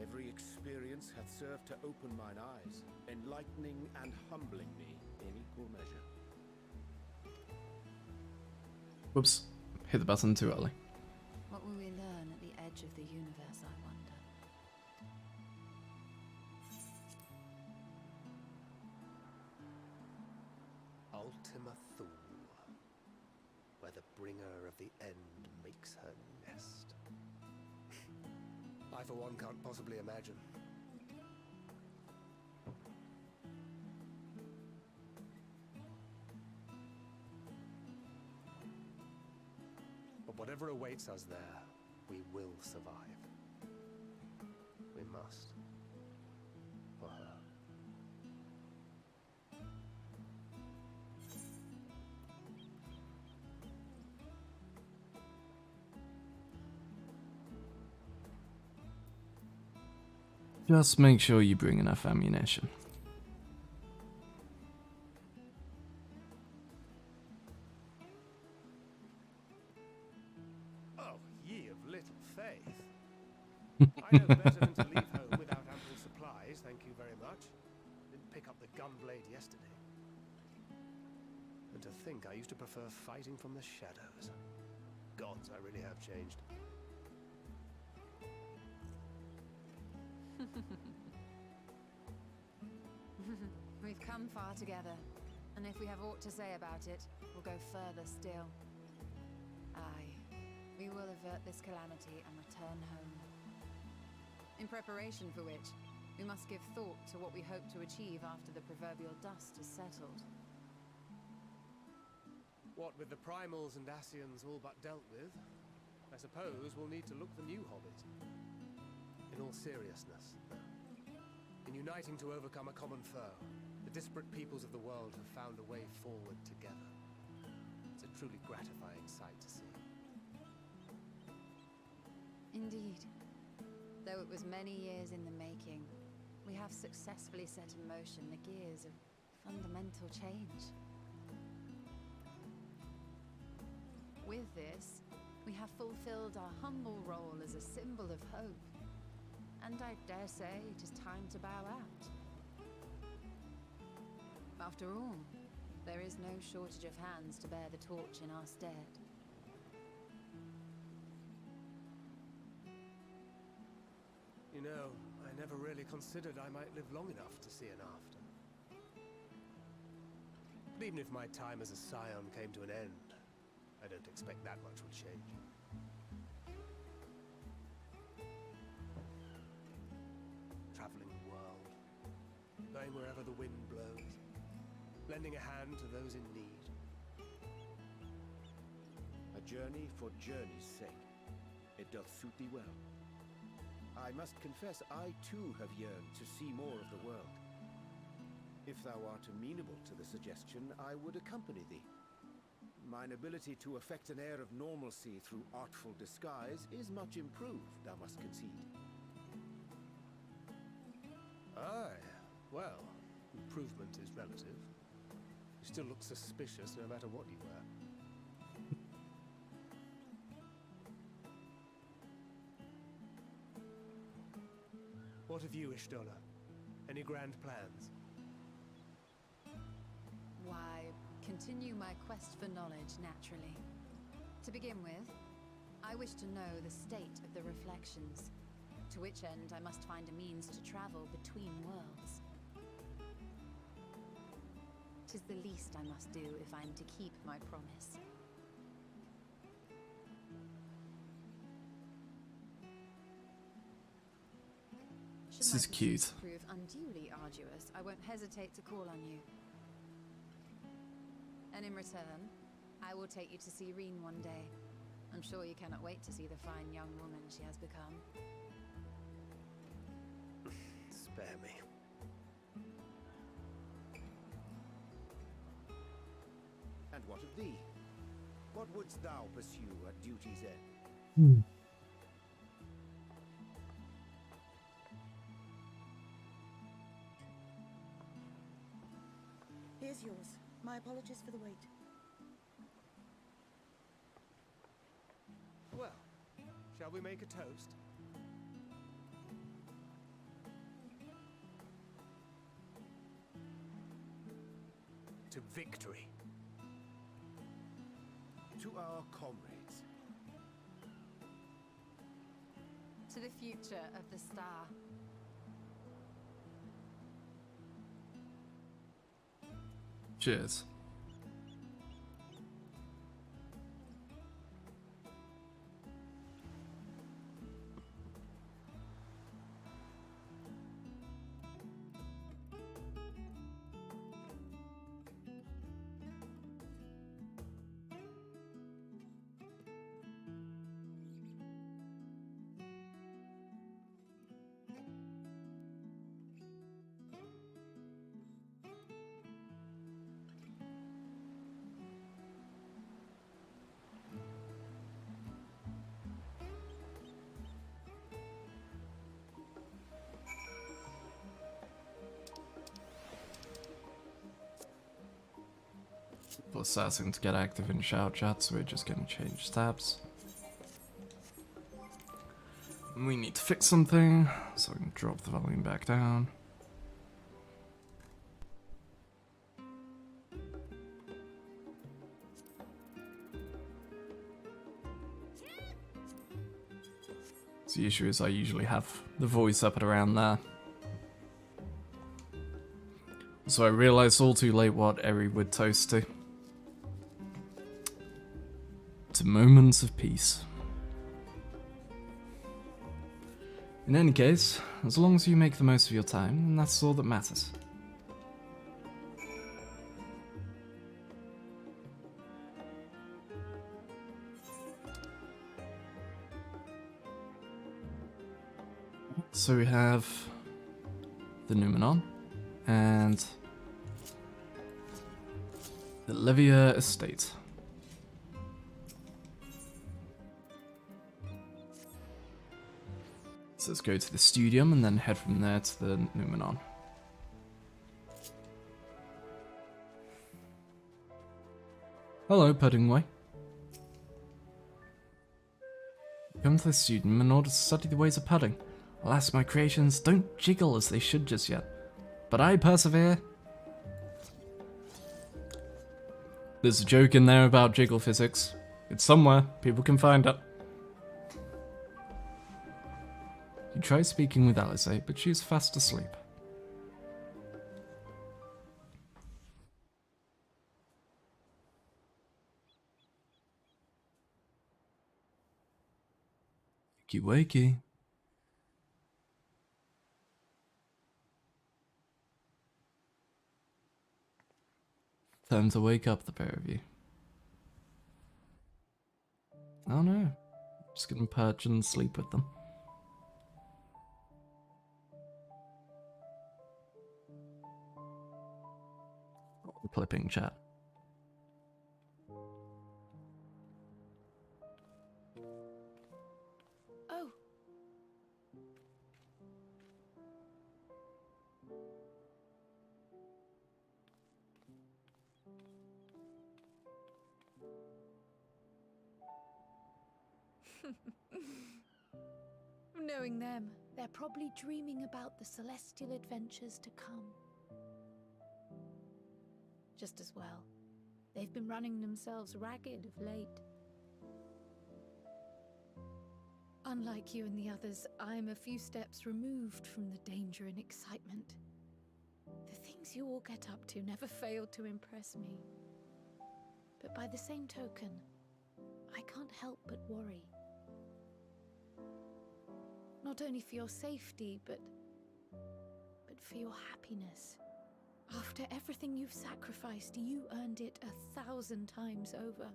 every experience hath served to open mine eyes, enlightening and humbling me in equal measure. Whoops. Hit the button too early. What will we learn at the edge of the universe, I wonder? Ultima Thule, where the bringer of the end makes her nest. I, for one, can't possibly imagine. But whatever awaits us there, we will survive. We must. For her. Just make sure you bring enough ammunition. Oh, ye of little faith. I know better than to leave home without ample supplies, thank you very much. Didn't pick up the gun blade yesterday. And to think I used to prefer fighting from the shadows. Gods, I really have changed. We've come far together, and if we have aught to say about it, we'll go further still. Aye, we will avert this calamity and return home. In preparation for which, we must give thought to what we hope to achieve after the proverbial dust is settled. What with the primals and Asians all but dealt with, I suppose we'll need to look for new hobbies. In all seriousness, though, in uniting to overcome a common foe, the disparate peoples of the world have found a way forward together. It's a truly gratifying sight to see. Indeed. Though it was many years in the making, we have successfully set in motion the gears of fundamental change. With this, we have fulfilled our humble role as a symbol of hope. And I dare say it is time to bow out. After all, there is no shortage of hands to bear the torch in our stead. You know, I never really considered I might live long enough to see an after. But even if my time as a scion came to an end, I don't expect that much will change. Traveling the world, going wherever the wind blows. lending a hand to those in need. A journey for journey's sake. It doth suit thee well. I must confess I too have yearned to see more of the world. If thou art amenable to the suggestion, I would accompany thee. Mine ability to affect an air of normalcy through artful disguise is much improved, thou must concede. Aye, well, improvement is relative. You still look suspicious no matter what you wear. What of you, Ishtola? Any grand plans? Why, continue my quest for knowledge, naturally. To begin with, I wish to know the state of the reflections, to which end I must find a means to travel between worlds. 'Tis the least I must do if I am to keep my promise. This is cute. Should my pursuit prove unduly arduous, I won't hesitate to call on you. And in return, I will take you to see Reen one day. I'm sure you cannot wait to see the fine young woman she has become. Spare me. And what of thee? What wouldst thou pursue at duty's end? Here's yours. My apologies for the wait. Well, shall we make a toast? To victory. To our comrades. To the future of the star. Cheers. Plus asking to get active in shout chat, so we're just gonna change tabs. We need to fix something, so we can drop the volume back down. So the issue is I usually have the voice up at around there. So I realised all too late what Eri would toast to. To moments of peace. In any case, as long as you make the most of your time, then that's all that matters. So we have the Numenon and the Levia Estate. So let's go to the Studium and then head from there to the Numenon. Hello, Puddingway. Come to the Studium in order to study the ways of pudding. Alas, my creations don't jiggle as they should just yet. But I persevere. There's a joke in there about jiggle physics. It's somewhere. People can find it. You try speaking with Alice, but she's fast asleep. Wakey wakey. Time to wake up, the pair of you. Oh no. Just gonna perch and sleep with them. Clipping chat. Oh. Knowing them, they're probably dreaming about the celestial adventures to come. Just as well. They've been running themselves ragged of late. Unlike you and the others, I'm a few steps removed from the danger and excitement. The things you all get up to never fail to impress me. But by the same token, I can't help but worry. Not only for your safety, but for your happiness. After everything you've sacrificed, you earned it 1,000 times over.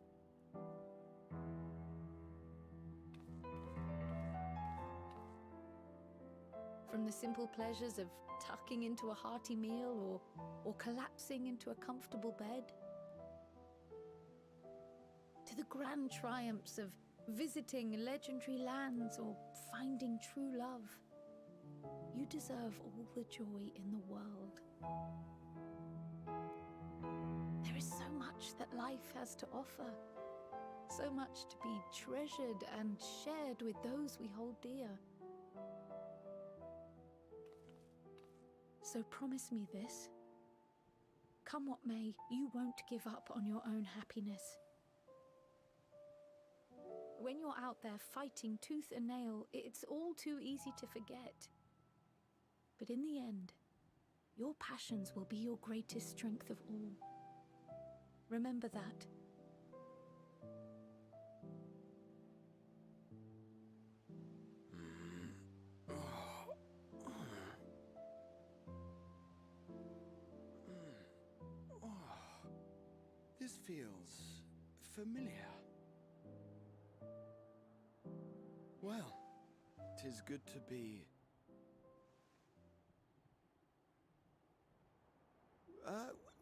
From the simple pleasures of tucking into a hearty meal or collapsing into a comfortable bed, to the grand triumphs of visiting legendary lands or finding true love, you deserve all the joy in the world. There is so much that life has to offer, so much to be treasured and shared with those we hold dear. So promise me this. Come what may, you won't give up on your own happiness. When you're out there fighting tooth and nail, it's all too easy to forget. But in the end, your passions will be your greatest strength of all. Remember that. This feels familiar. Well, 'tis good to be...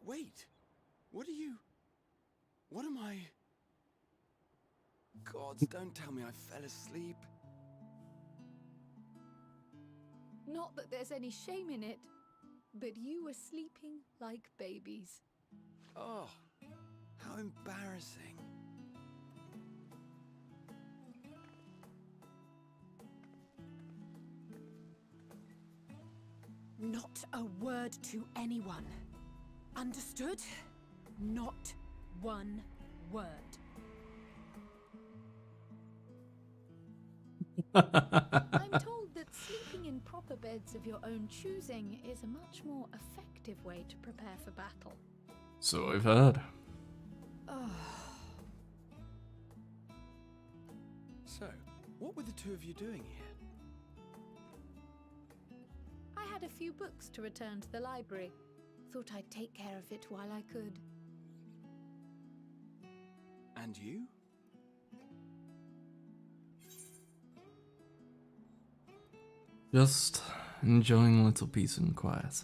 wait! What am I... Gods, don't tell me I fell asleep. Not that there's any shame in it, but you were sleeping like babies. Oh, how embarrassing. Not a word to anyone. Understood? Not one word. I'm told that sleeping in proper beds of your own choosing is a much more effective way to prepare for battle. So I've heard. So, what were the two of you doing here? I had a few books to return to the library. Thought I'd take care of it while I could. And you? Just enjoying a little peace and quiet.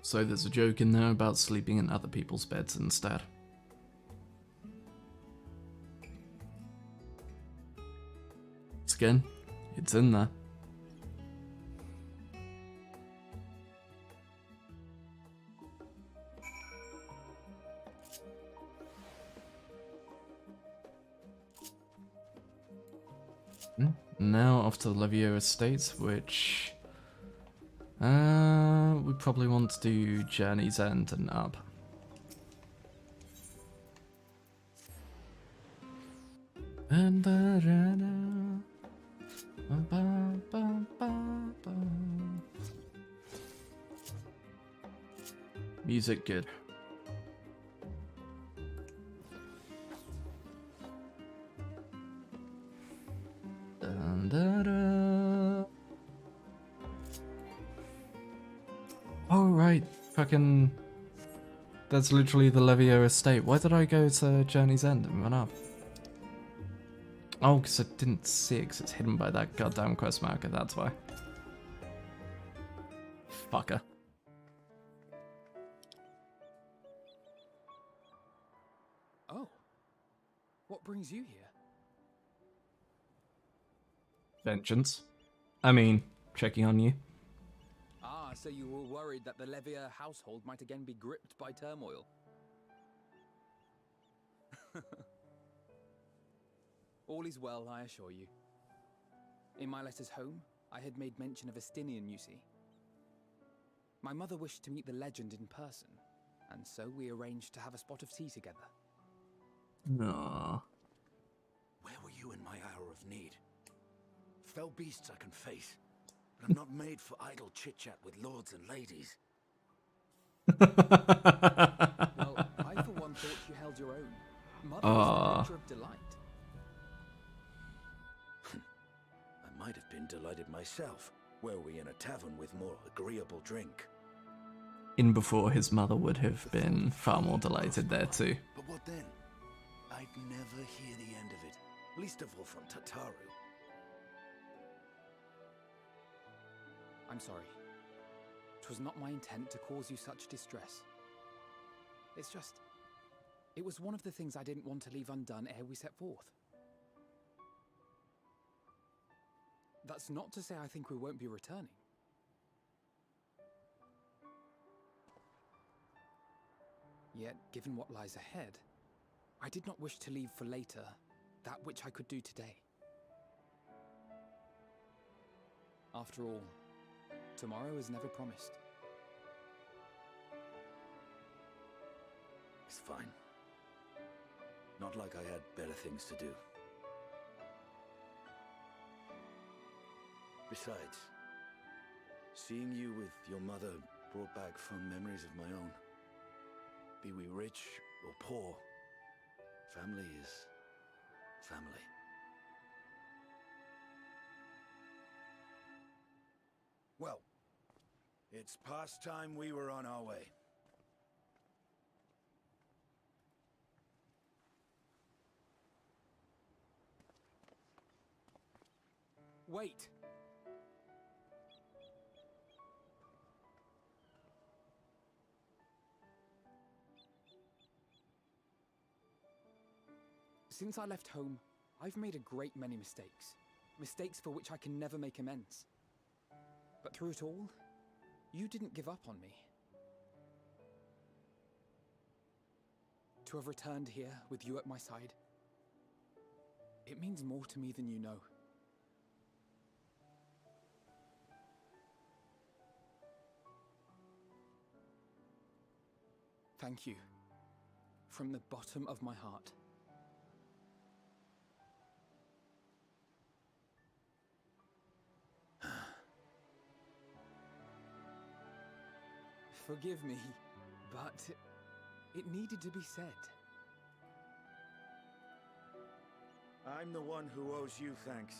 So there's a joke in there about sleeping in other people's beds instead. Once again, it's in there. Now off to the Levier Estate, which we probably want to do Journey's End and up. Music good. Dun, da, da. Oh, right. Fucking... That's literally the Levio estate. Why did I go to Journey's End and run up? Oh, because I didn't see it because it's hidden by that goddamn quest marker, that's why. Fucker. Oh. What brings you here? Vengeance. I mean, checking on you. Ah, so you were worried that the Levier household might again be gripped by turmoil. All is well, I assure you. In my letters home, I had made mention of Estinian, you see. My mother wished to meet the legend in person, and so we arranged to have a spot of tea together. Aww. Where were you in my hour of need? Fell beasts I can face, but I'm not made for idle chit-chat with lords and ladies. Well, I for one thought you held your own. Mother was the picture of delight. I might have been delighted myself, were we in a tavern with more agreeable drink. In before, his mother would have been far more delighted there too. But what then? I'd never hear the end of it, least of all from Tataru. I'm sorry. 'Twas not my intent to cause you such distress. It's just... It was one of the things I didn't want to leave undone ere we set forth. That's not to say I think we won't be returning. Yet, given what lies ahead, I did not wish to leave for later that which I could do today. After all, tomorrow is never promised. It's fine. Not like I had better things to do. Besides, seeing you with your mother brought back fond memories of my own. Be we rich or poor, family is family. Well, it's past time we were on our way. Wait! Since I left home, I've made a great many mistakes. Mistakes for which I can never make amends. But through it all, you didn't give up on me. To have returned here with you at my side, it means more to me than you know. Thank you, from the bottom of my heart. Forgive me, but it needed to be said. I'm the one who owes you thanks.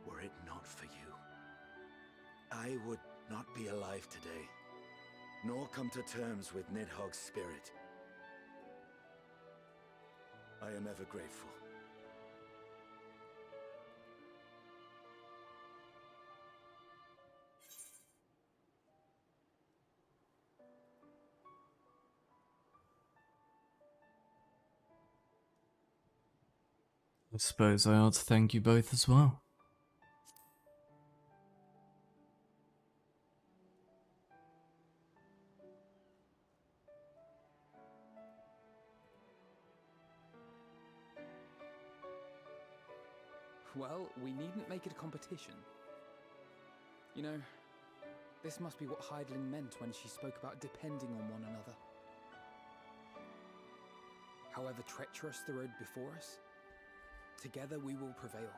Were it not for you, I would not be alive today, nor come to terms with Nidhogg's spirit. I am ever grateful. I suppose I ought to thank you both as well. Well, we needn't make it a competition. You know, this must be what Hydaelyn meant when she spoke about depending on one another. However treacherous the road before us, together we will prevail.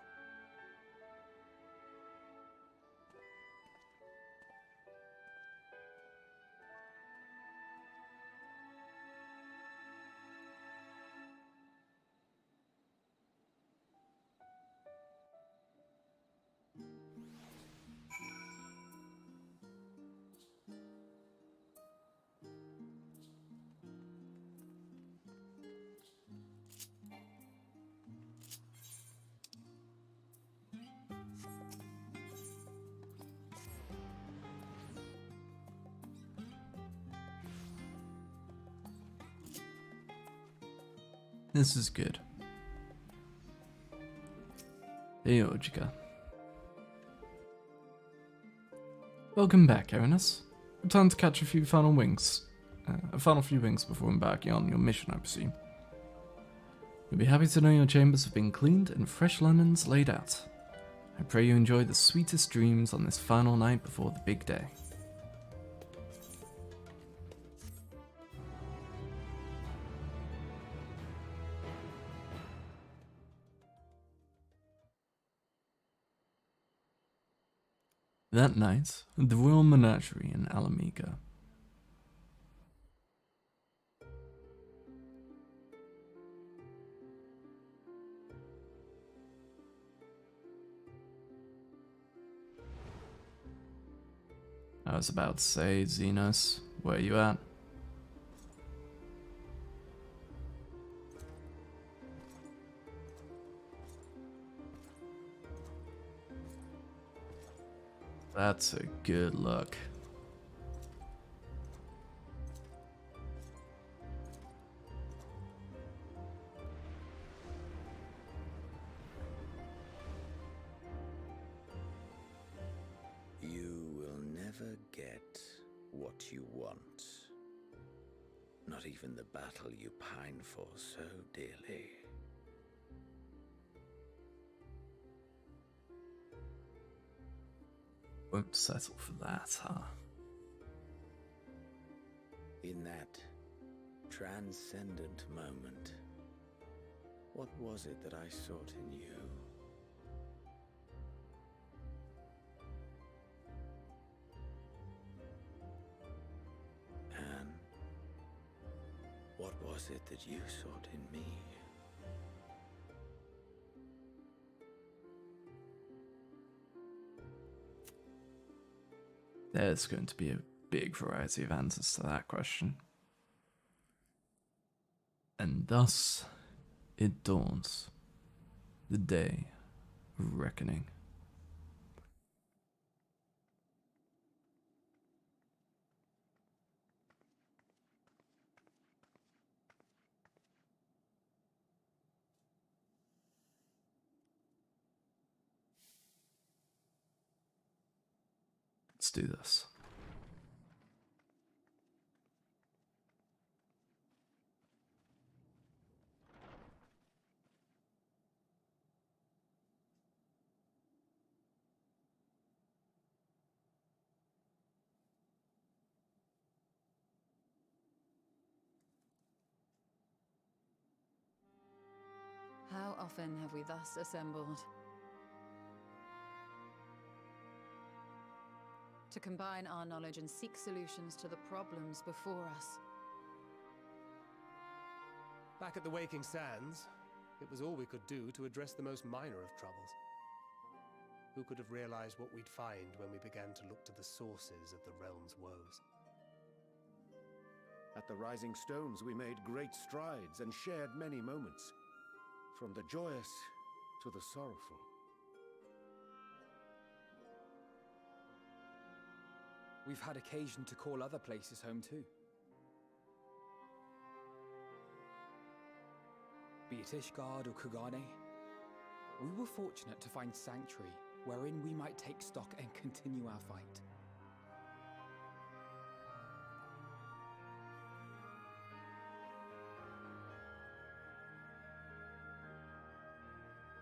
This is good. Hey, Ojika. Welcome back, Aranis. Return to catch a final few wings before embarking on your mission, I presume. You'll be happy to know your chambers have been cleaned and fresh linens laid out. I pray you enjoy the sweetest dreams on this final night before the big day. That night, at the Royal Menagerie in Alamega. I was about to say, Xenos, where you at? That's a good look. You will never get what you want. Not even the battle you pine for so dearly. Won't settle for that, huh? In that transcendent moment, what was it that I sought in you? And what was it that you sought in me? There's going to be a big variety of answers to that question. And thus, it dawns. The day of reckoning. Let's do this. How often have we thus assembled? To combine our knowledge and seek solutions to the problems before us. Back at the Waking Sands, it was all we could do to address the most minor of troubles. Who could have realized what we'd find when we began to look to the sources of the realm's woes? At the Rising Stones, we made great strides and shared many moments, from the joyous to the sorrowful. We've had occasion to call other places home too. Be it Ishgard or Kugane, we were fortunate to find sanctuary wherein we might take stock and continue our fight.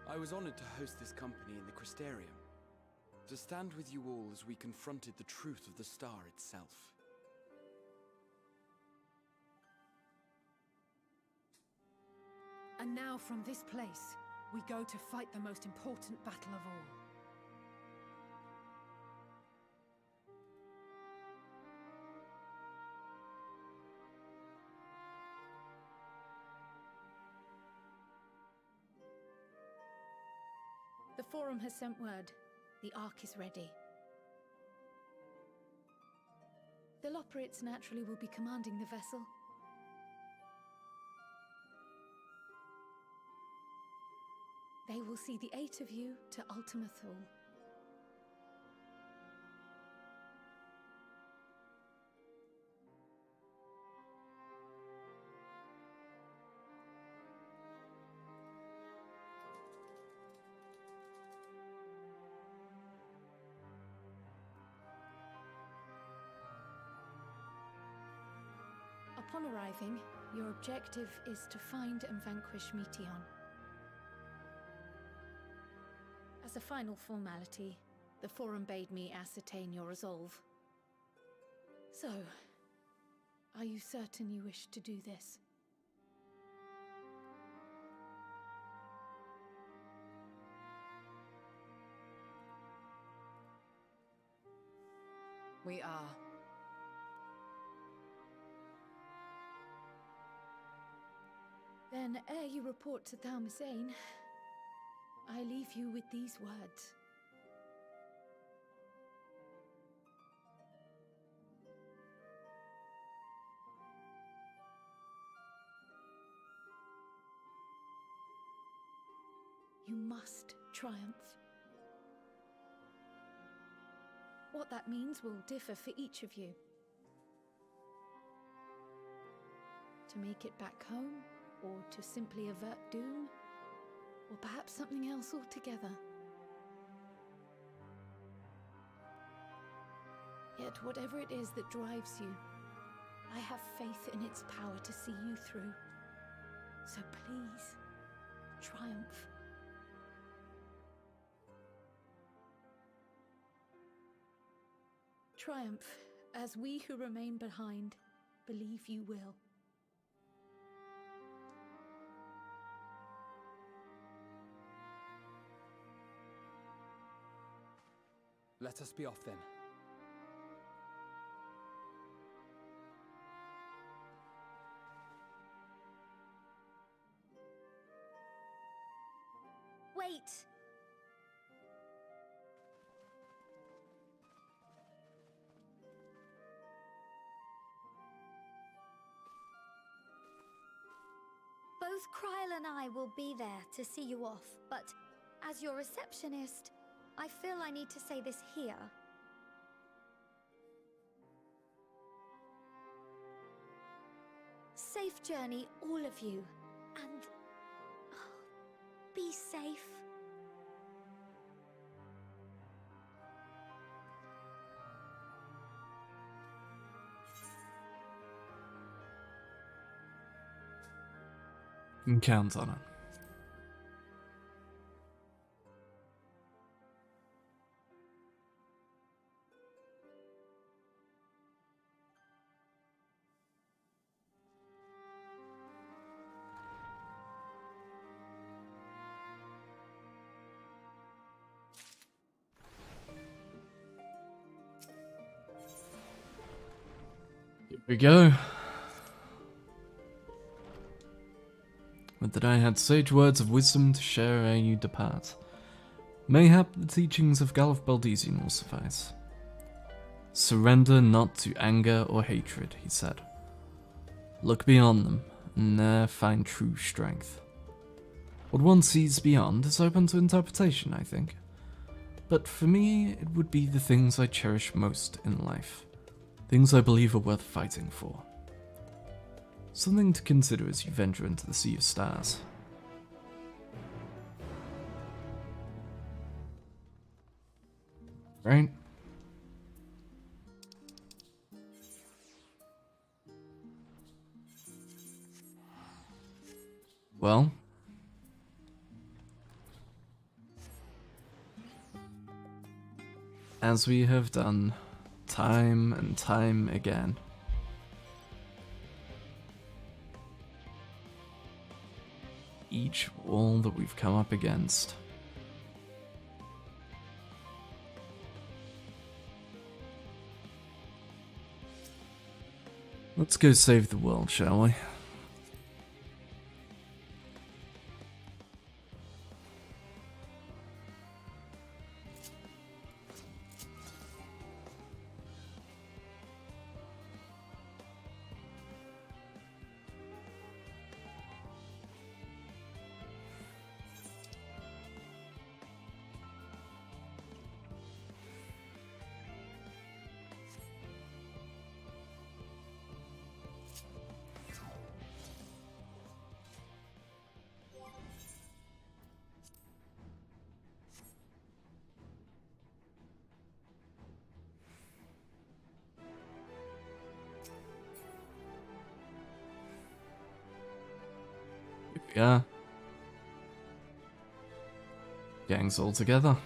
I was honored to host this company in the Crystarium, to stand with you all as we confronted the truth of the star itself. And now from this place, we go to fight the most important battle of all. The Forum has sent word. The Ark is ready. The Loporrits naturally will be commanding the vessel. They will see the 8 of you to Ultima Thule. Upon arriving, your objective is to find and vanquish Meteon. As a final formality, the Forum bade me ascertain your resolve. So, are you certain you wish to do this? We are. Then, ere you report to Thalmasane, I leave you with these words. You must triumph. What that means will differ for each of you. To make it back home, or to simply avert doom, or perhaps something else altogether. Yet whatever it is that drives you, I have faith in its power to see you through. So please, triumph. Triumph, as we who remain behind believe you will. Let us be off then. Wait! Both Kryl and I will be there to see you off, but as your receptionist, I feel I need to say this here. Safe journey, all of you, and be safe. You can count on it. Here we go. Would that I had sage words of wisdom to share ere you depart. Mayhap the teachings of Galuf Baldesian will suffice. Surrender not to anger or hatred, he said. Look beyond them, and there find true strength. What one sees beyond is open to interpretation, I think. But for me, it would be the things I cherish most in life. Things I believe are worth fighting for. Something to consider as you venture into the Sea of Stars. Right? Well, as we have done time and time again, each wall that we've come up against, let's go save the world, shall we? Here we are. Gang's all together.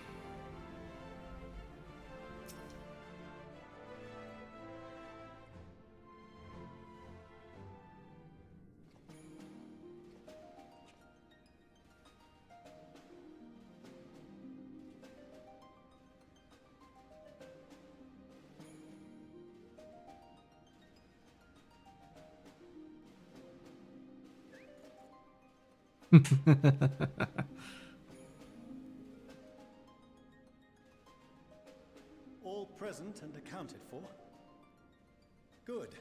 All present and accounted for? Good.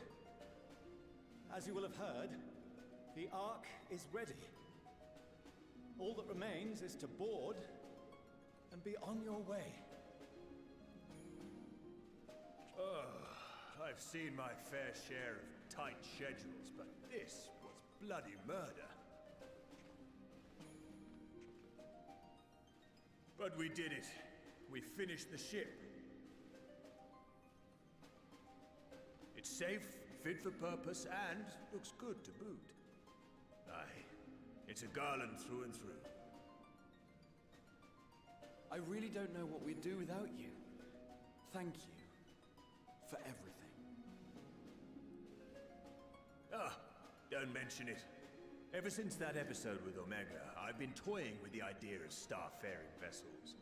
As you will have heard, the Ark is ready. All that remains is to board and be on your way. I've seen my fair share of tight schedules, but this was bloody murder. But we did it. We finished the ship. It's safe, fit for purpose, and looks good to boot. Aye, it's a garland through and through. I really don't know what we'd do without you. Thank you for everything. Ah, don't mention it. Ever since that episode with Omega, I've been toying with the idea of star-faring vessels.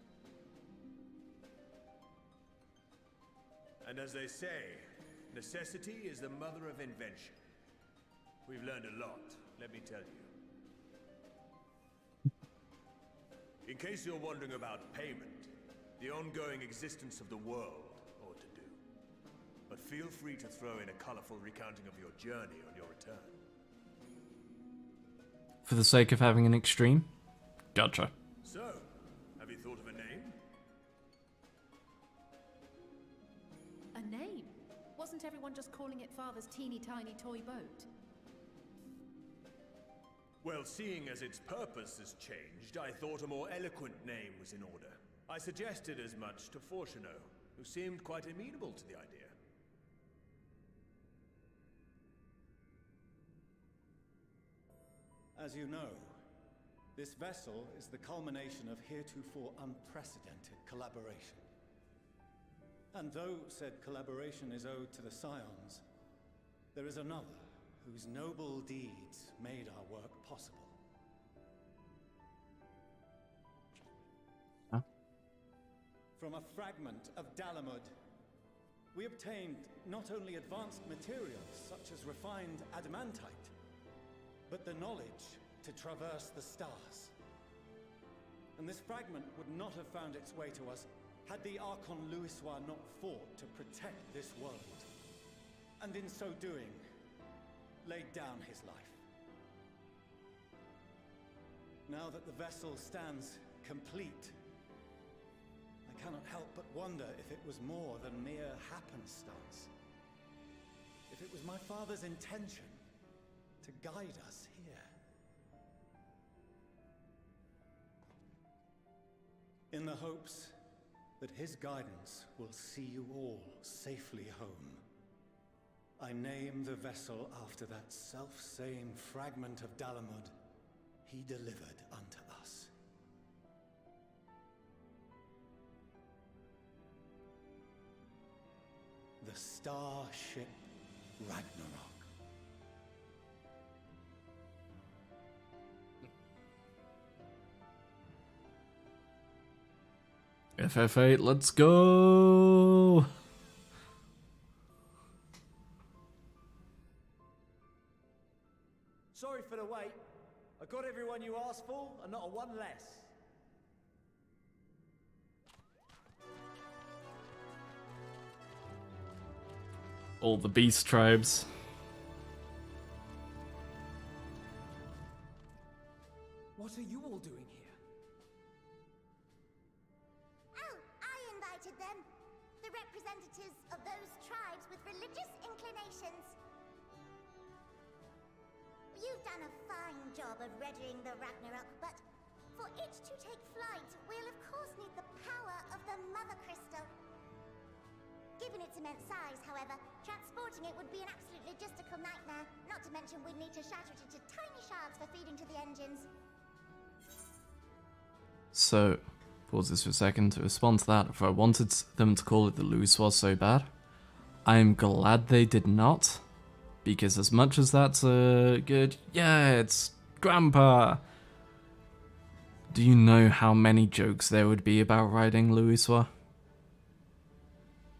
And as they say, necessity is the mother of invention. We've learned a lot, let me tell you. In case you're wondering about payment, the ongoing existence of the world ought to do. But feel free to throw in a colorful recounting of your journey on your return. For the sake of having an extreme? Gotcha. So, have you thought of a name? A name? Wasn't everyone just calling it Father's teeny tiny toy boat? Well, seeing as its purpose has changed, I thought a more eloquent name was in order. I suggested as much to Fortuneau, who seemed quite amenable to the idea. As you know, this vessel is the culmination of heretofore unprecedented collaboration. And though said collaboration is owed to the Scions, there is another whose noble deeds made our work possible. Huh? From a fragment of Dalamud, we obtained not only advanced materials such as refined adamantite, but the knowledge to traverse the stars. And this fragment would not have found its way to us had the Archon Louisois not fought to protect this world, and in so doing, laid down his life. Now that the vessel stands complete, I cannot help but wonder if it was more than mere happenstance. If it was my father's intention to guide us here. In the hopes that his guidance will see you all safely home, I name the vessel after that self-same fragment of Dalamud he delivered unto us. The Starship Ragnarok. FF8, let's go! Sorry for the wait. I got everyone you asked for, and not a one less. All the beast tribes. What are you all doing here? Oh, I invited them. The representatives of those tribes with religious inclinations. You've done a fine job of readying the Ragnarok, but for it to take flight, we'll of course need the power of the Mother Crystal. Given its immense size, however, transporting it would be an absolute logistical nightmare. Not to mention we'd need to shatter it into tiny shards for feeding to the engines. So, pause this for a second to respond to that. If I wanted them to call it the Louisoix so bad, I am glad they did not. Because as much as that's a good, yeah, it's Grandpa. Do you know how many jokes there would be about riding Louisoix?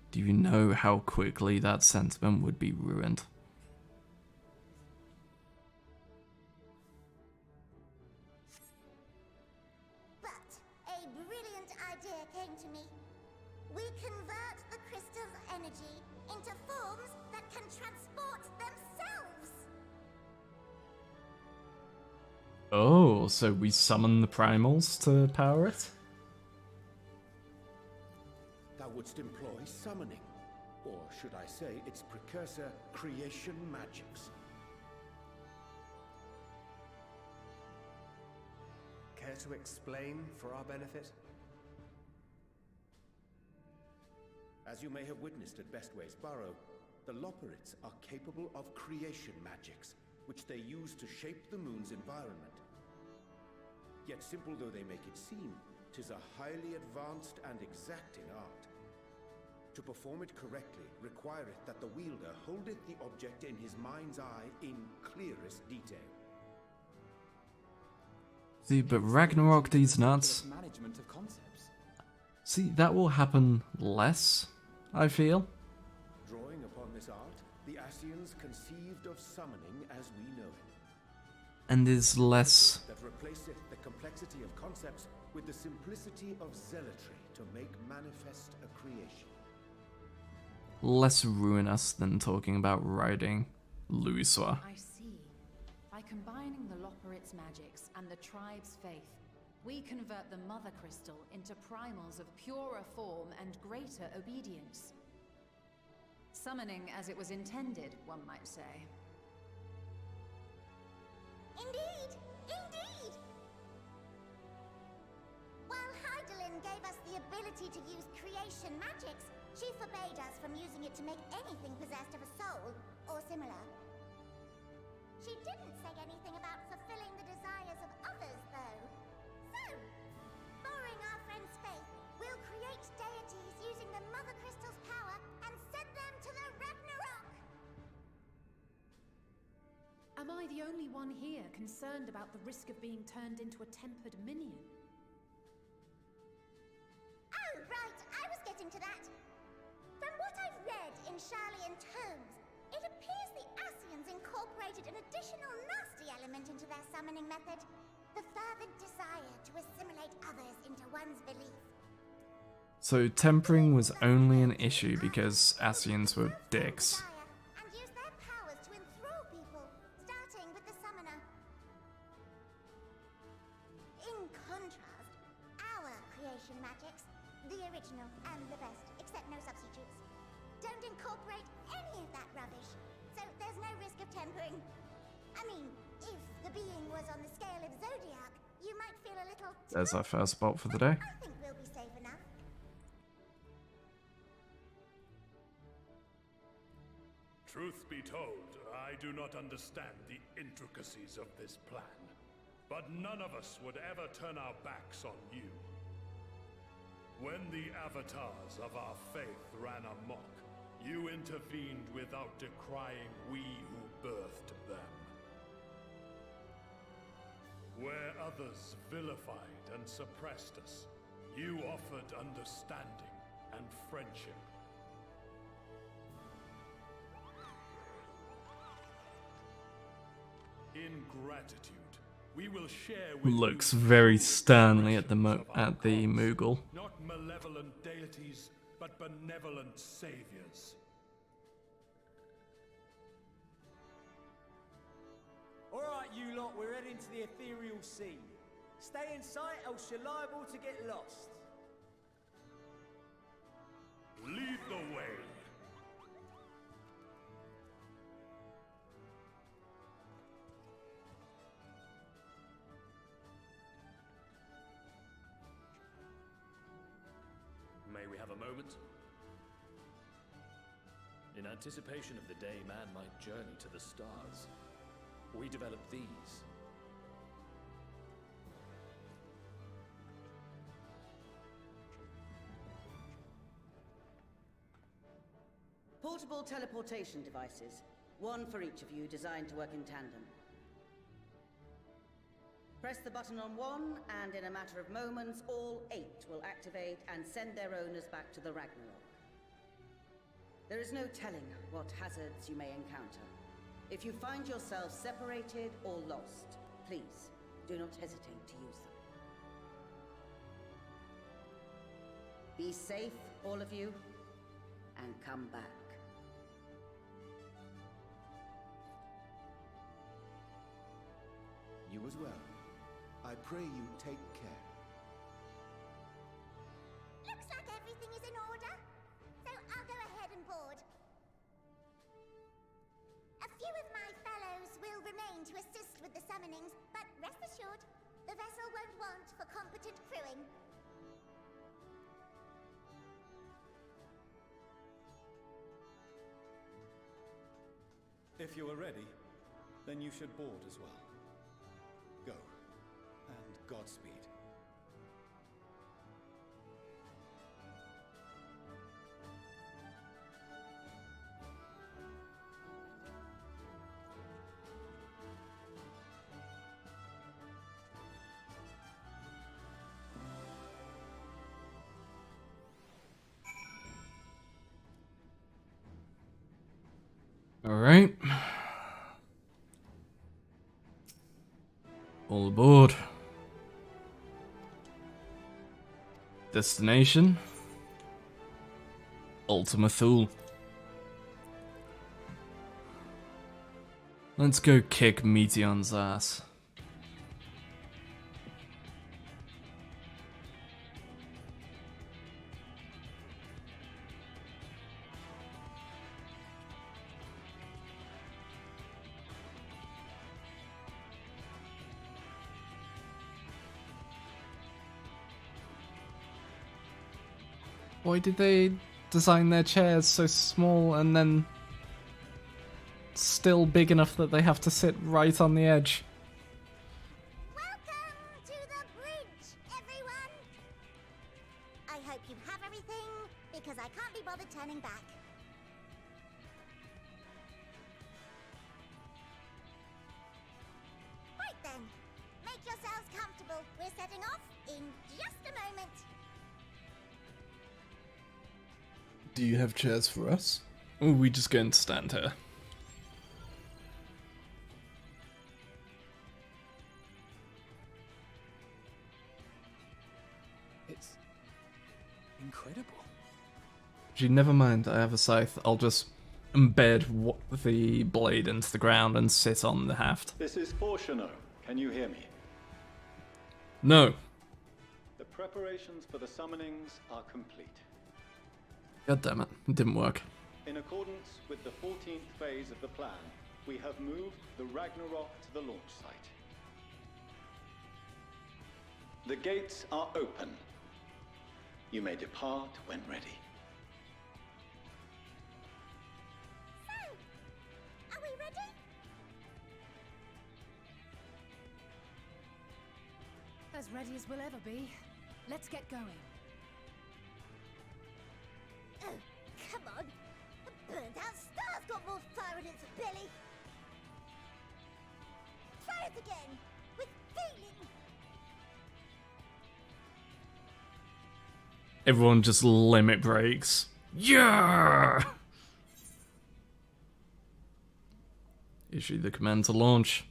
Do you know how quickly that sentiment would be ruined? But a brilliant idea came to me. We convert the crystal's energy into forms that can transport themselves. Oh, so we summon the primals to power it? Thou wouldst employ summoning, or should I say its precursor, creation magics. Care to explain for our benefit? As you may have witnessed at Bestway's Burrow, the Loporrits are capable of creation magics, which they use to shape the moon's environment. Yet simple though they make it seem, 'tis a highly advanced and exacting art. To perform it correctly requireth that the wielder holdeth the object in his mind's eye in clearest detail. See, but Ragnarok these nuts. Management of concepts. See, that will happen less, I feel. Drawing upon this art, the Ascians conceived of summoning as we know it. And is less That replaceth the complexity of concepts with the simplicity of zealotry to make manifest a creation. less ruinous than talking about riding Louisoix. I see. By combining the Loporrit's magics and the tribe's faith, we convert the Mother Crystal into primals of purer form and greater obedience. Summoning as it was intended, one might say. Indeed! Indeed! While Heidelin gave us the ability to use creation magics, she forbade us from using it to make anything possessed of a soul, or similar. She didn't say anything about fulfilling the desires of others, though. So, borrowing our friend's faith, we'll create deities using the Mother Crystal's power and send them to the Ragnarok! Am I the only one here concerned about the risk of being turned into a tempered minion? Oh, right, I was getting to that. From what I've read in Sharlayan tomes, it appears the Ascians incorporated an additional nasty element into their summoning method. The fervent desire to assimilate others into one's belief. So tempering was only an issue because Ascians were dicks. And use their powers to enthrall people, starting with the summoner. In contrast, our creation magics, the original and the best, except no substitutes, don't incorporate any of that rubbish, so there's no risk of tempering. I mean, if the being was on the scale of Zodiac, you might feel a little... There's our first spot for the day. I think we'll be safe enough. Truth be told, I do not understand the intricacies of this plan. But none of us would ever turn our backs on you. When the avatars of our faith ran amok, you intervened without decrying we who birthed them. Where others vilified and suppressed us, you offered understanding and friendship. In gratitude, we will share with Looks you very the sternly at the afflictions of our Moogle. gods, not malevolent deities, but benevolent saviors. Alright, you lot, we're heading to the ethereal sea. Stay in sight, else you're liable to get lost. Lead the way. May we have a moment? In anticipation of the day man might journey to the stars, we developed these. Portable teleportation devices. One for each of you, designed to work in tandem. Press the button on one, and in a matter of moments, all 8 will activate and send their owners back to the Ragnarok. There is no telling what hazards you may encounter. If you find yourself separated or lost, please do not hesitate to use them. Be safe, all of you, and come back. You as well. I pray you take care. Looks like everything is in order, so I'll go ahead and board. A few of my fellows will remain to assist with the summonings, but rest assured, the vessel won't want for competent crewing. If you are ready, then you should board as well. Go, and Godspeed. Alright. All aboard. Destination Ultima Thule. Let's go kick Meteon's ass. Why did they design their chairs so small and then still big enough that they have to sit right on the edge? Welcome to the bridge, everyone! I hope you have everything, because I can't be bothered turning back. Right then, make yourselves comfortable. We're setting off in just a moment. Do you have chairs for us? Or are we just going to stand here? It's incredible. Gee, never mind, I have a scythe. I'll just embed the blade into the ground and sit on the haft. This is Fortuno. Can you hear me? No. The preparations for the summonings are complete. God damn it, it didn't work. In accordance with the 14th phase of the plan, we have moved the Ragnarok to the launch site. The gates are open. You may depart when ready. So, are we ready? As ready as we'll ever be. Let's get going. Oh, come on! A burnt-out star's got more fire in its belly! Try it again! With feeling! Everyone just limit breaks. Yeah! Issue the command to launch.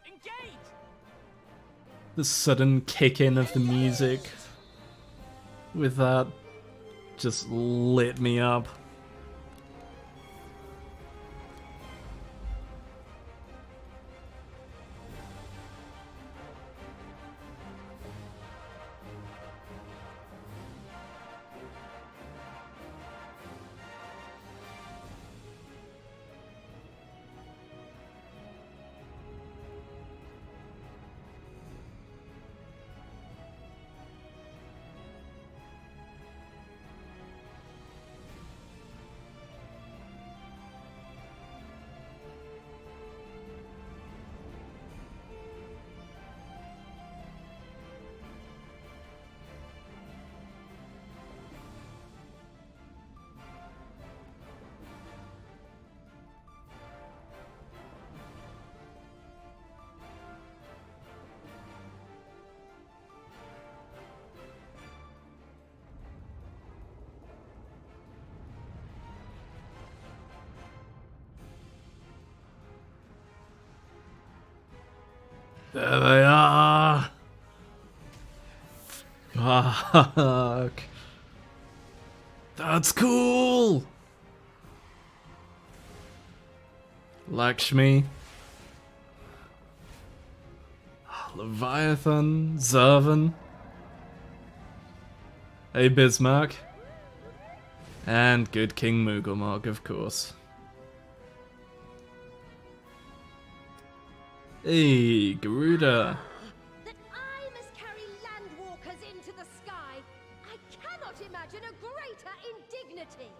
Engage! The sudden kick in of the music with that just lit me up. There they are! Fuck. That's cool! Lakshmi. Leviathan. Zervan. Hey Bismarck. And good King Mughal, of course. Hey, Garuda. That I must carry landwalkers into the sky. I cannot imagine a greater indignity.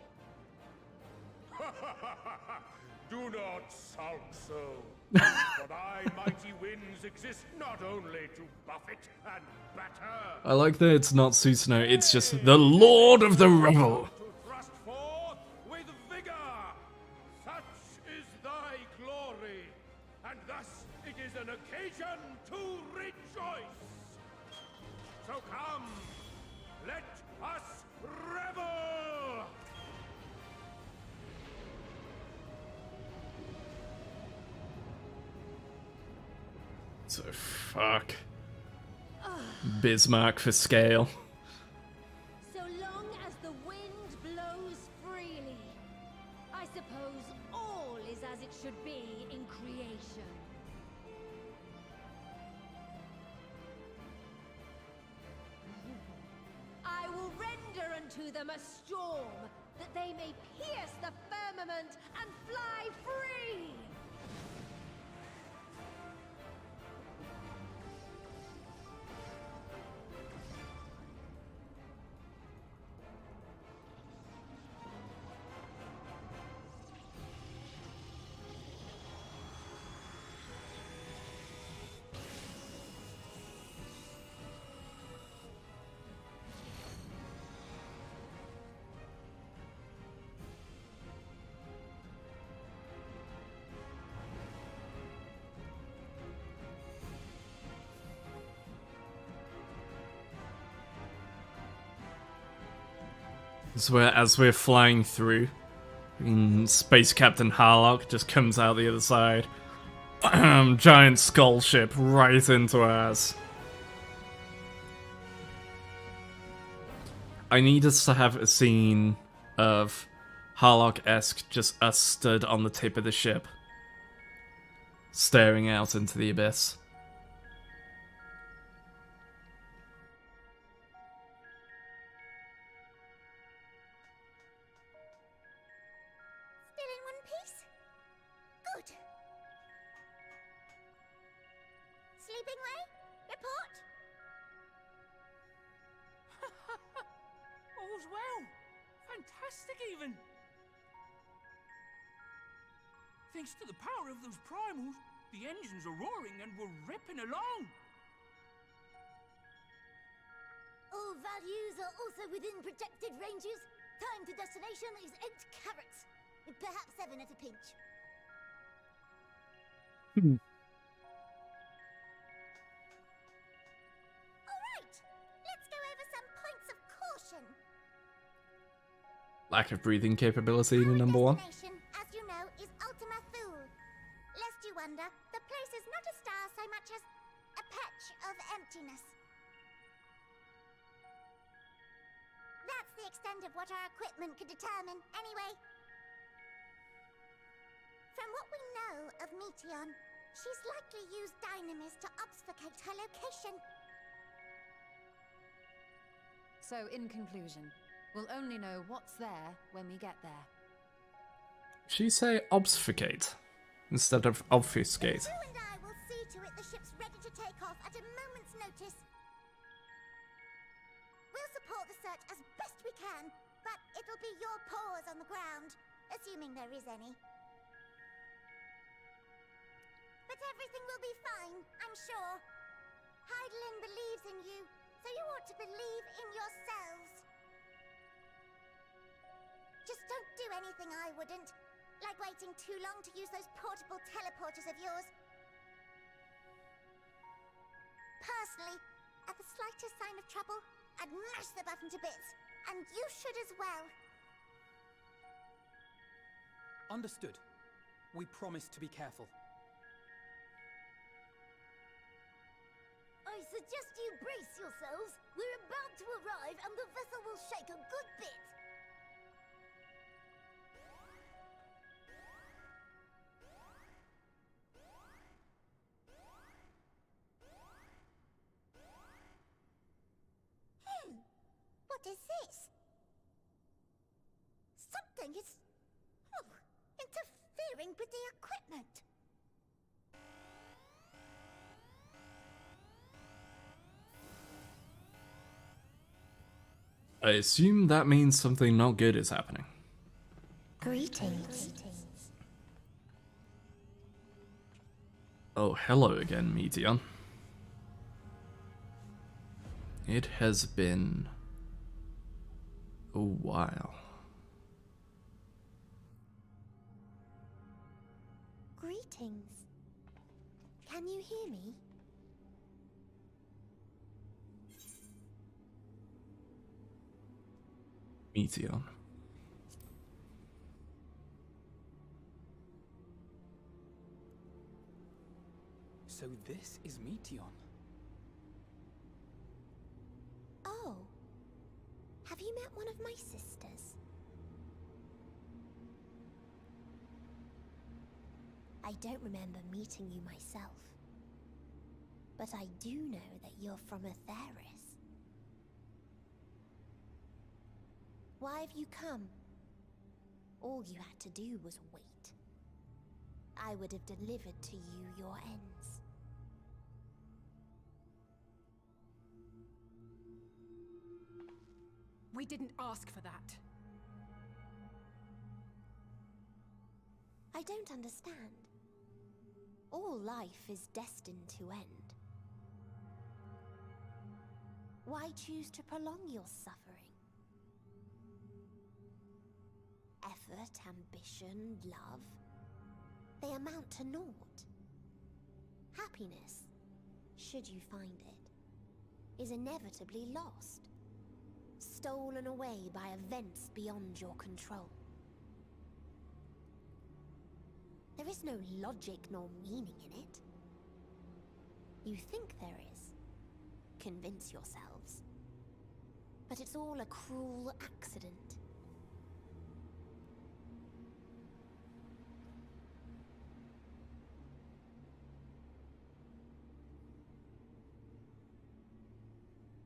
Do not sulk so. For thy mighty winds exist not only to buffet and batter. I like that it's not Susanoo, it's just the Lord of the Revel. To thrust forth with vigor. Such is thy glory, and thus it is an occasion to rejoice. So come, let us revel. So fuck. Bismarck for scale. So long as the wind blows freely, I suppose all is as it should be in creation. I will render unto them a storm, that they may pierce the firmament and fly free! This is where, as we're flying through, Space Captain Harlock just comes out the other side. Giant skull ship right into ours. I need us to have a scene of Harlock-esque, just us stood on the tip of the ship, staring out into the abyss. Still in one piece? Good. Sleeping way? Report? All's well. Fantastic, even. Thanks to the power of those primals, the engines are roaring and we're ripping along. All values are also within protected ranges. Time to destination is 8 carats. Perhaps 7 at a pinch. Alright, let's go over some points of caution. Lack of breathing capability in number one. Destination, as you know, is Ultima Thule. Lest you wonder, the place is not a star so much as a patch of emptiness. That's the extent of what our equipment could determine, anyway. From what we know of Meteon, she's likely used Dynamis to obfuscate her location. So, in conclusion, we'll only know what's there when we get there. She say obfuscate instead of obfuscate. You and I will see to it the ship's ready to take off at a moment's notice. We'll support the search as best we can, but it'll be your paws on the ground, assuming there is any. But everything will be fine, I'm sure. Heidelin believes in you, so you ought to believe in yourselves. Just don't do anything I wouldn't, like waiting too long to use those portable teleporters of yours. Personally, at the slightest sign of trouble, I'd mash the button to bits, and you should as well. Understood. We promise to be careful. suggest you brace yourselves. We're about to arrive and the vessel will shake a good bit. What is this? Something is interfering with the equipment. I assume that means something not good is happening. Greetings. Oh, hello again, Meteon. It has been a while. Greetings. Can you hear me? Meteon. So this is Meteon. Oh. Have you met one of my sisters? I don't remember meeting you myself. But I do know that you're from Atheris. Why have you come? All you had to do was wait. I would have delivered to you your ends. We didn't ask for that. I don't understand. All life is destined to end. Why choose to prolong your suffering? Effort, ambition, love, they amount to naught. Happiness, should you find it, is inevitably lost. Stolen away by events beyond your control. There is no logic nor meaning in it. You think there is. Convince yourselves. But it's all a cruel accident.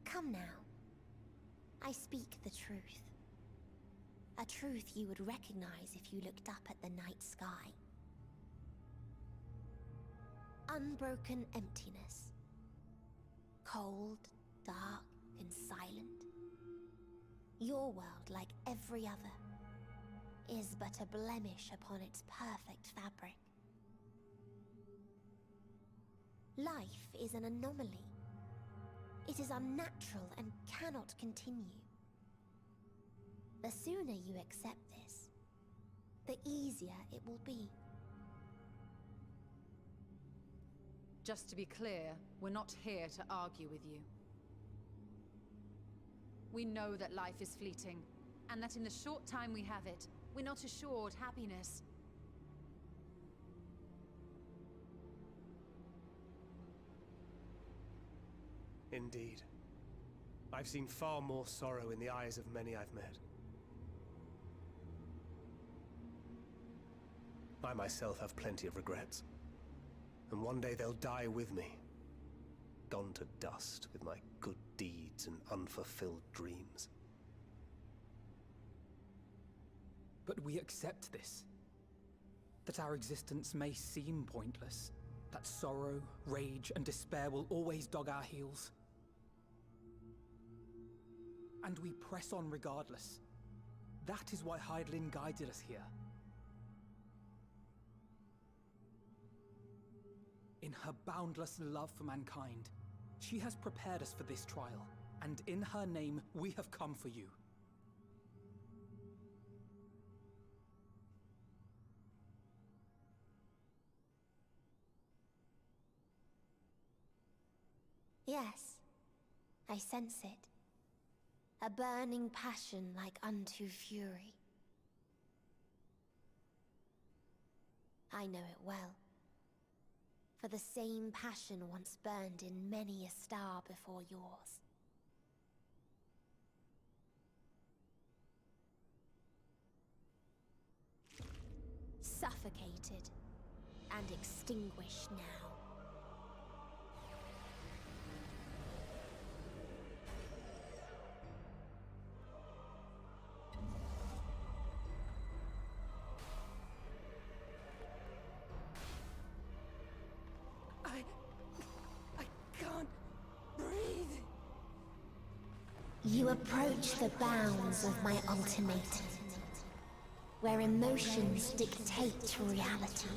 Come now. I speak the truth. A truth you would recognize if you looked up at the night sky. Unbroken emptiness. Cold, dark, and silent. Your world, like every other, is but a blemish upon its perfect fabric. Life is an anomaly. It is unnatural and cannot continue. The sooner you accept this, the easier it will be. Just to be clear, we're not here to argue with you. We know that life is fleeting, and that in the short time we have it, we're not assured happiness. Indeed. I've seen far more sorrow in the eyes of many I've met. I myself have plenty of regrets. And one day they'll die with me. Gone to dust with my good deeds and unfulfilled dreams. But we accept this. That our existence may seem pointless. That sorrow, rage, and despair will always dog our heels. And we press on regardless. That is why Hydaelyn guided us here. In her boundless love for mankind, she has prepared us for this trial, and in her name, we have come for you. Yes, I sense it. A burning passion like unto fury. I know it well. for the same passion once burned in many a star before yours. Suffocated and extinguished now. I can't breathe. You approach the bounds of my ultimatum, where emotions dictate reality,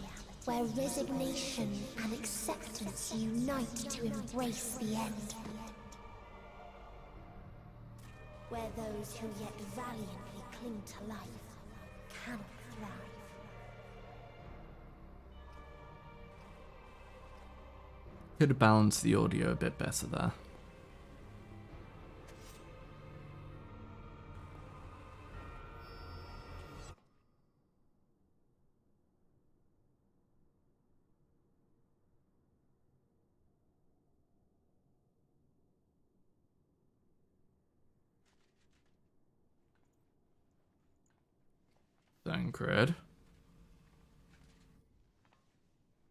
where resignation and acceptance unite to embrace the end, where those who yet valiantly cling to life cannot thrive. Could have balanced the audio a bit better there. Thancred.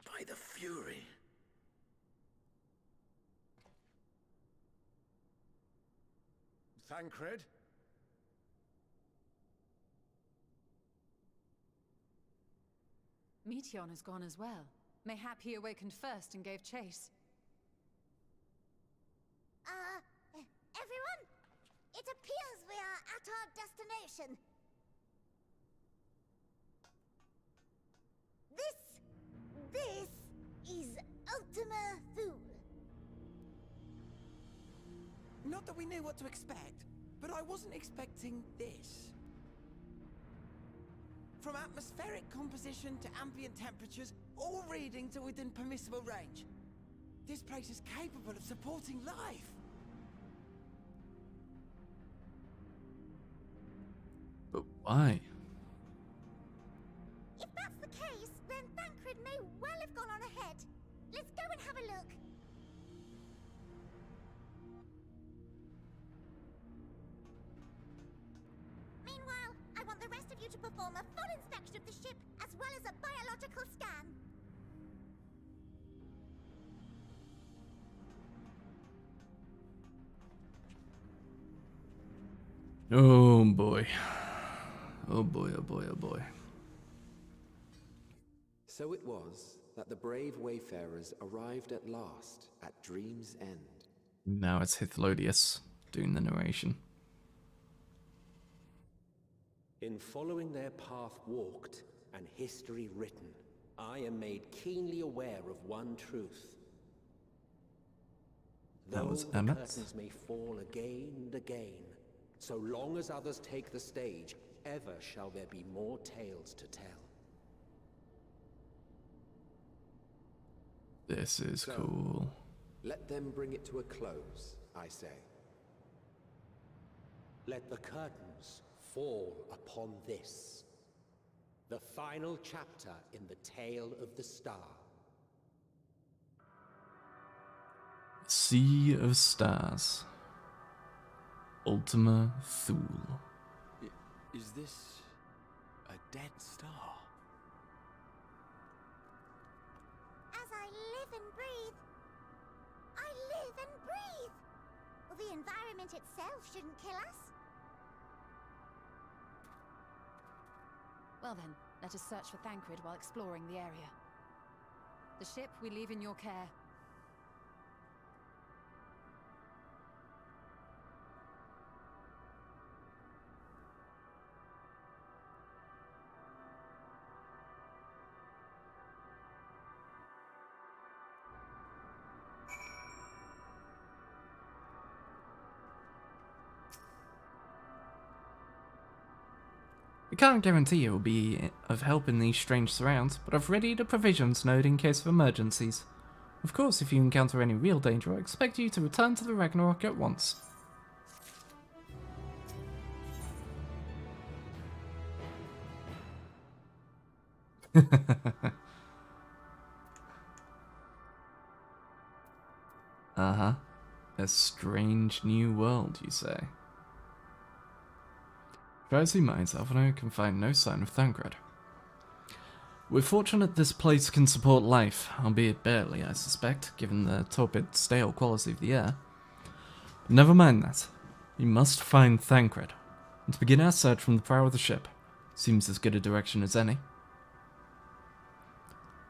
By the Fury. Thancred? Meteon has gone as well. Mayhap he awakened first and gave chase. Everyone? It appears we are at our destination. This is Ultima Thule. Not that we knew what to expect, but I wasn't expecting this. From atmospheric composition to ambient temperatures, all reading to within permissible range. This place is capable of supporting life. But why? If that's the case, then Thancred may well have gone on ahead. Let's go and have a look. Meanwhile, I want the rest of you to perform a full inspection of the ship, as well as a biological scan. Oh boy. Oh boy, oh boy, oh boy. So it was that the brave wayfarers arrived at last at Dream's End. Now it's Hithlodius doing the narration. In following their path walked and history written, I am made keenly aware of one truth. That was Though Emmett. the curtains may fall again and again, so long as others take the stage, ever shall there be more tales to tell. This is So, cool. Let them bring it to a close, I say. Let the curtains fall upon this, the final chapter in the tale of the star. Sea of Stars. Ultima Thule. Is this a dead star? As I live and breathe. I live and breathe. Well, the environment itself shouldn't kill us. Well then, let us search for Thancred while exploring the area. The ship we leave in your care. I can't guarantee it will be of help in these strange surrounds, but I've readied a provisions node in case of emergencies. Of course, if you encounter any real danger, I expect you to return to the Ragnarok at once. Uh-huh. A strange new world, you say? Try to see myself, and I can find no sign of Thancred. We're fortunate this place can support life, albeit barely, I suspect, given the torpid, stale quality of the air. But never mind that. We must find Thancred, and to begin our search from the prow of the ship. Seems as good a direction as any.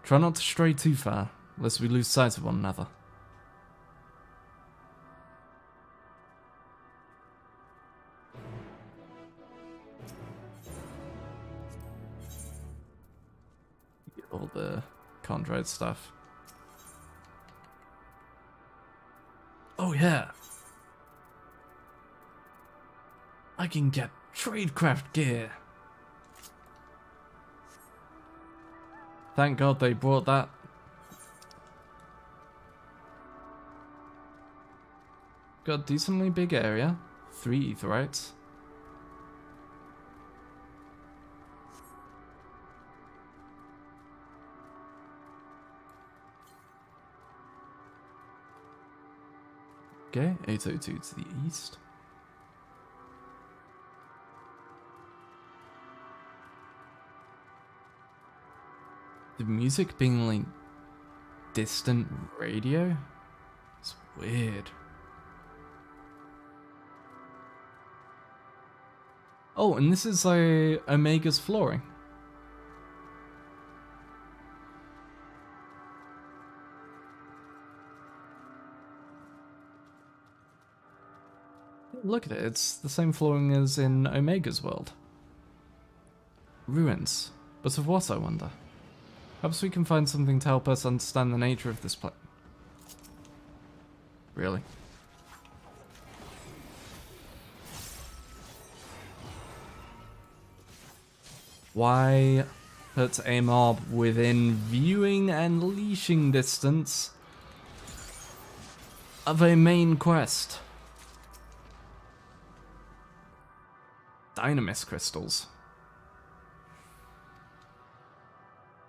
Try not to stray too far, lest we lose sight of one another. All the Chondrite stuff. Oh yeah! I can get tradecraft gear! Thank God they brought that. Got a decently big area. 3 aetherites. Okay, 802 to the east. The music being like distant radio? It's weird. Oh, and this is Omega's flooring. Look at it, it's the same flooring as in Omega's world. Ruins. But of what, I wonder? Perhaps we can find something to help us understand the nature of this place. Really? Why put a mob within viewing and leashing distance of a main quest? Dynamis crystals.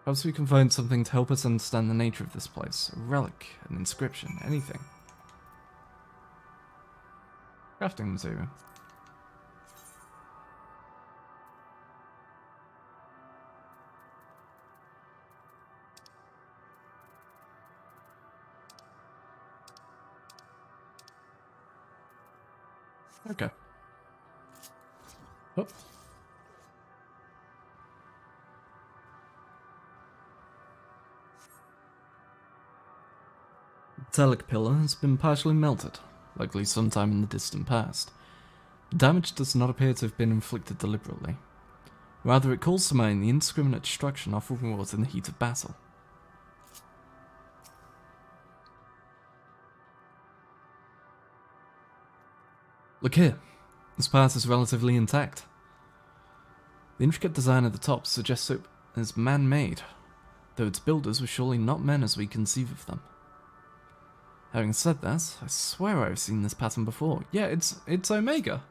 Perhaps we can find something to help us understand the nature of this place. A relic, an inscription, anything. Crafting material. Okay. Oh. The Telic pillar has been partially melted, likely sometime in the distant past. The damage does not appear to have been inflicted deliberately. Rather, it calls to mind the indiscriminate destruction often wrought in the heat of battle. Look here. This part is relatively intact. The intricate design at the top suggests it is man-made, though its builders were surely not men as we conceive of them. Having said that, I swear I've seen this pattern before. Yeah, it's Omega.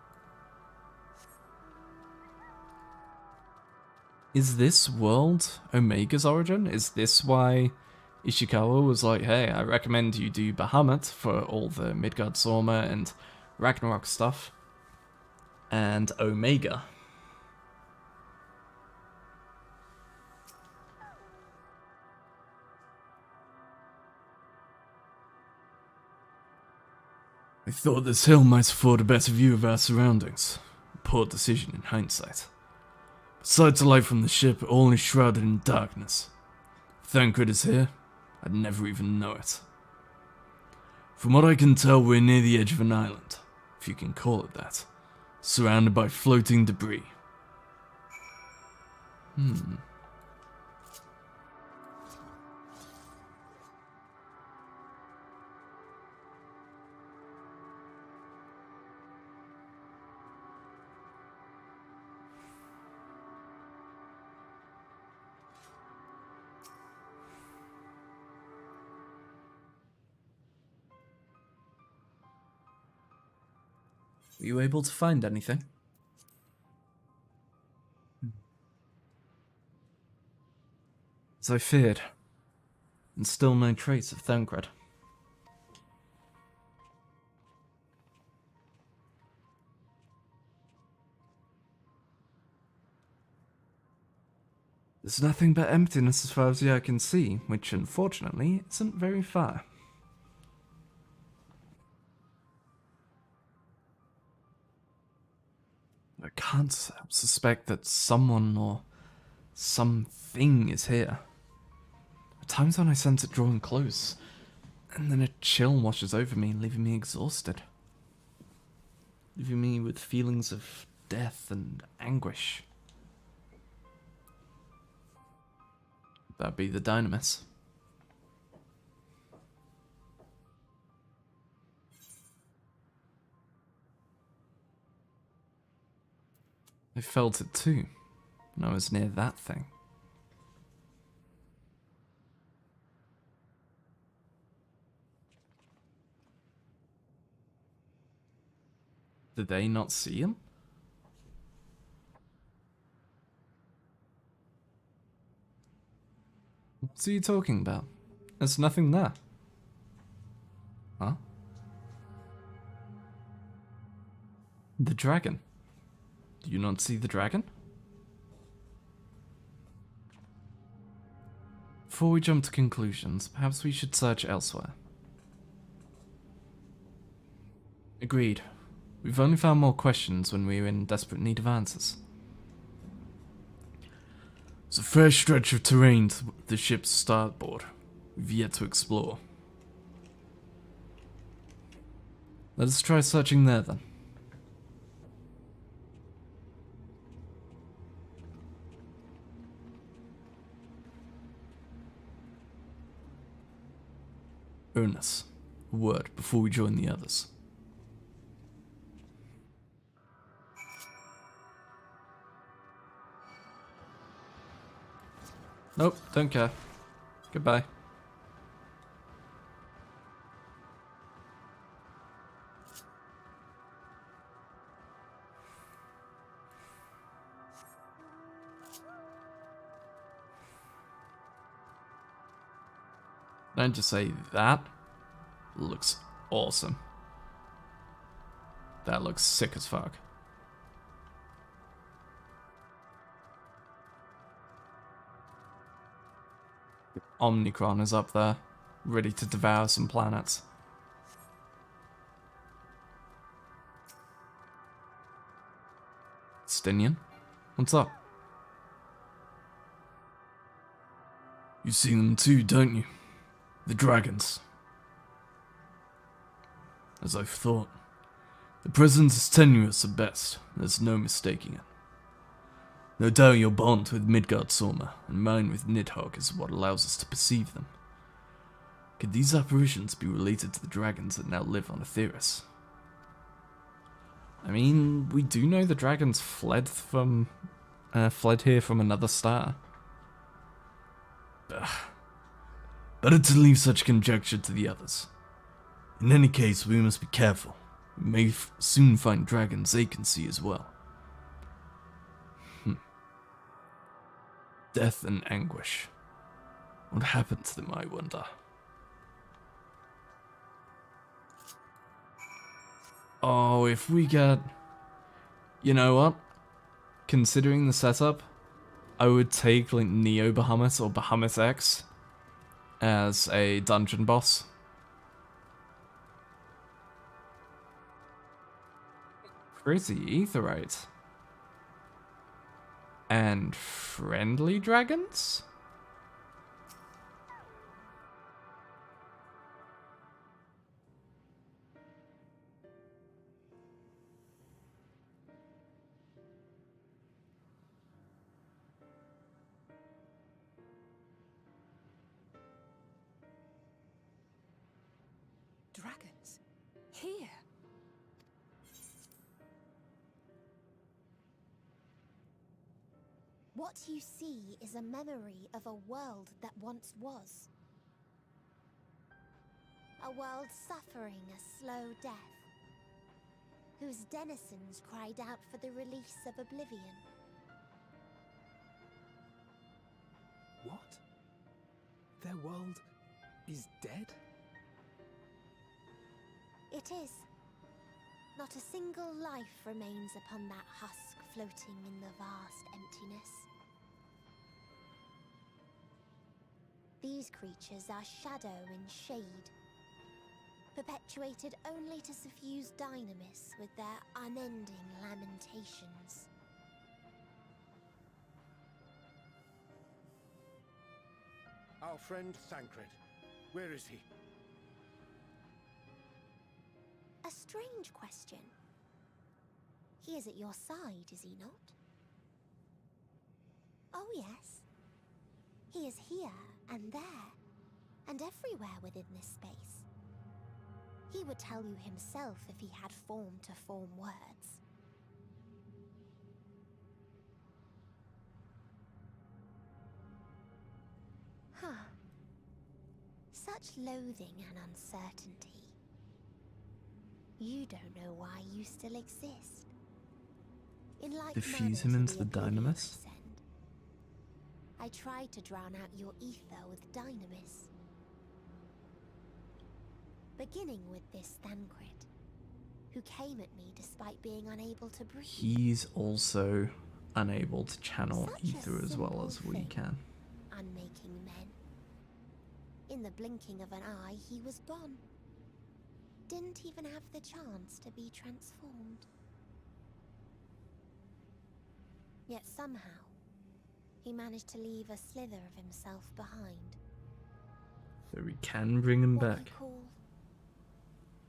Is this world Omega's origin? Is this why Ishikawa was like, hey, I recommend you do Bahamut for all the Midgard Sorma and Ragnarok stuff, and Omega? I thought this hill might afford a better view of our surroundings. A poor decision in hindsight. Besides the light from the ship, all is shrouded in darkness. If Thancred is here, I'd never even know it. From what I can tell, we're near the edge of an island, if you can call it that, surrounded by floating debris. Were you able to find anything? As I feared, and still no trace of Thancred. There's nothing but emptiness as far as the eye can see, which unfortunately isn't very far. I can't help suspect that someone or something is here. At times when I sense it drawing close, and then a chill washes over me, leaving me exhausted. Leaving me with feelings of death and anguish. That'd be the Dynamis. I felt it too, when I was near that thing. Did they not see him? What are you talking about? There's nothing there. Huh? The dragon. Do you not see the dragon? Before we jump to conclusions, perhaps we should search elsewhere. Agreed. We've only found more questions when we were in desperate need of answers. It's a fair stretch of terrain to the ship's starboard we've yet to explore. Let us try searching there then. Ernest, a word before we join the others. Nope, don't care. Goodbye. Don't just say that. Looks awesome. That looks sick as fuck. Omnicron is up there, ready to devour some planets. Stinian, what's up? You see them too, don't you? The dragons. As I've thought. The presence is tenuous at best, there's no mistaking it. No doubt your bond with Midgard Sorma and mine with Nidhogg is what allows us to perceive them. Could these apparitions be related to the dragons that now live on Aetheris? I mean, we do know the dragons fled here from another star. Better to leave such conjecture to the others. In any case, we must be careful. We may soon find dragons they can see as well. Death and anguish. What happened to them, I wonder? Oh, if we get... You know what? Considering the setup, I would take like Neo Bahamut or Bahamut X as a dungeon boss. Pretty Aetheryte. And friendly dragons? Dragons? Here? What you see is a memory of a world that once was. A world suffering a slow death, whose denizens cried out for the release of oblivion. What? Their world is dead? It is. Not a single life remains upon that husk floating in the vast emptiness. these creatures are shadow and shade, perpetuated only to suffuse dynamis with their unending lamentations. Our friend Thancred, where is he? A strange question. He is at your side, is he not? Oh yes. He is here, and there, and everywhere within this space. He would tell you himself if he had form to form words. Huh. Such loathing and uncertainty. You don't know why you still exist. In like Diffuse manner him to into the oblivion dynamis? I send, I tried to drown out your ether with dynamis. Beginning with this Thancred, who came at me despite being unable to breathe. He's also unable to channel Such a ether as well simple as we thing, can. Unmaking men. In the blinking of an eye, he was gone. Didn't even have the chance to be transformed. Yet somehow, he managed to leave a slither of himself behind. So we can bring him What back. you call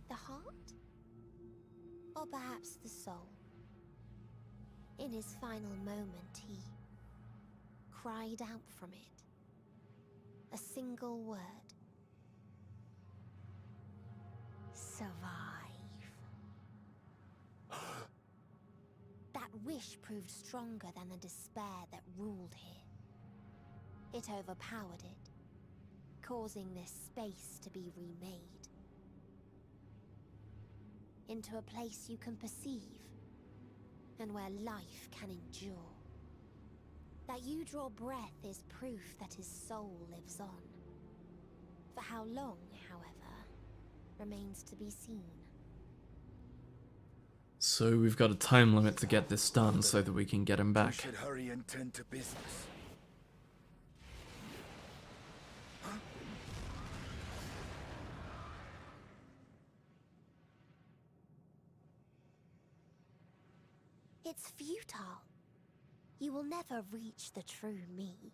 the heart? Or perhaps the soul? In his final moment, he cried out from it. A single word. Survive. That wish proved stronger than the despair that ruled here. It overpowered it, causing this space to be remade into a place you can perceive, and where life can endure. That you draw breath is proof that his soul lives on. For how long, however, remains to be seen. So we've got a time limit to get this done so that we can get him We back. should hurry and tend to business. It's futile. You will never reach the true me.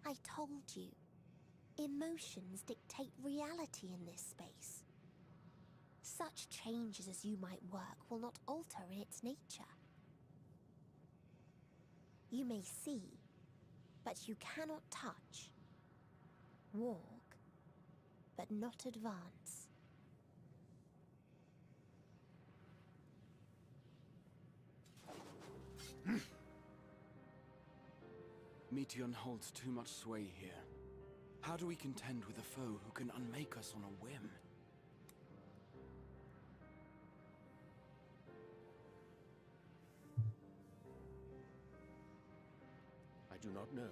I told you, emotions dictate reality in this space. Such changes as you might work will not alter in its nature. You may see, but you cannot touch. Walk, but not advance. Meteon holds too much sway here. How do we contend with a foe who can unmake us on a whim? I do not know.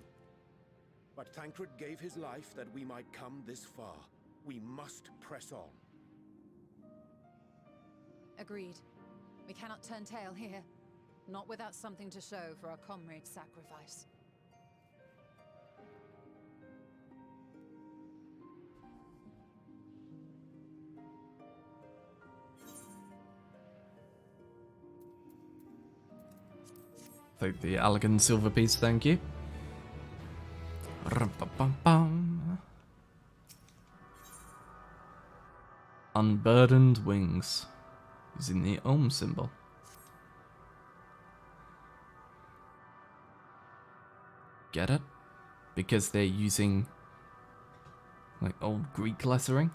But Thancred gave his life that we might come this far. We must press on. Agreed. We cannot turn tail here. Not without something to show for our comrade's sacrifice. Take the elegant silver piece, thank you. Rum-pa-pum-pum. Unburdened wings. Using the Ohm symbol. Get it? Because they're using like old Greek lettering?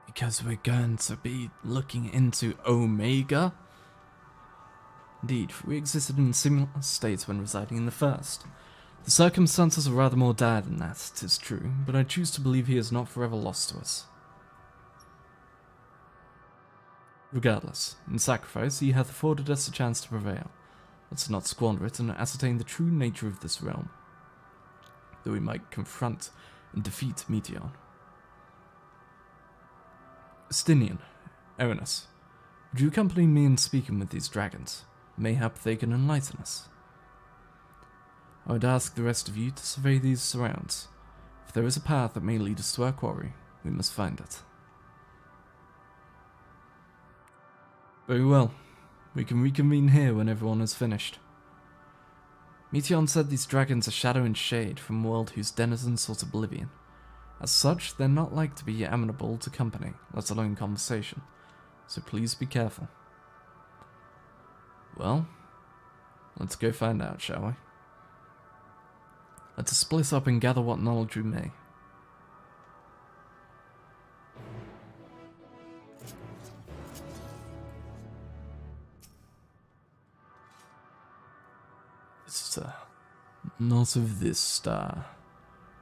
Because we're going to be looking into Omega? Indeed, we existed in similar states when residing in the first. The circumstances are rather more dire than that, 'tis true, but I choose to believe he is not forever lost to us. Regardless, in sacrifice he hath afforded us a chance to prevail. Let's not squander it and ascertain the true nature of this realm, that we might confront and defeat Meteon. Estinian, Erinus, would you accompany me in speaking with these dragons? Mayhap they can enlighten us. I would ask the rest of you to survey these surrounds. If there is a path that may lead us to our quarry, we must find it. Very well. We can reconvene here when everyone is finished. Meteon said these dragons are shadow and shade from a world whose denizens sought oblivion. As such, they're not like to be amenable to company, let alone conversation, so please be careful. Well, let's go find out, shall we? Let us split up and gather what knowledge we may. Sister, not of this star.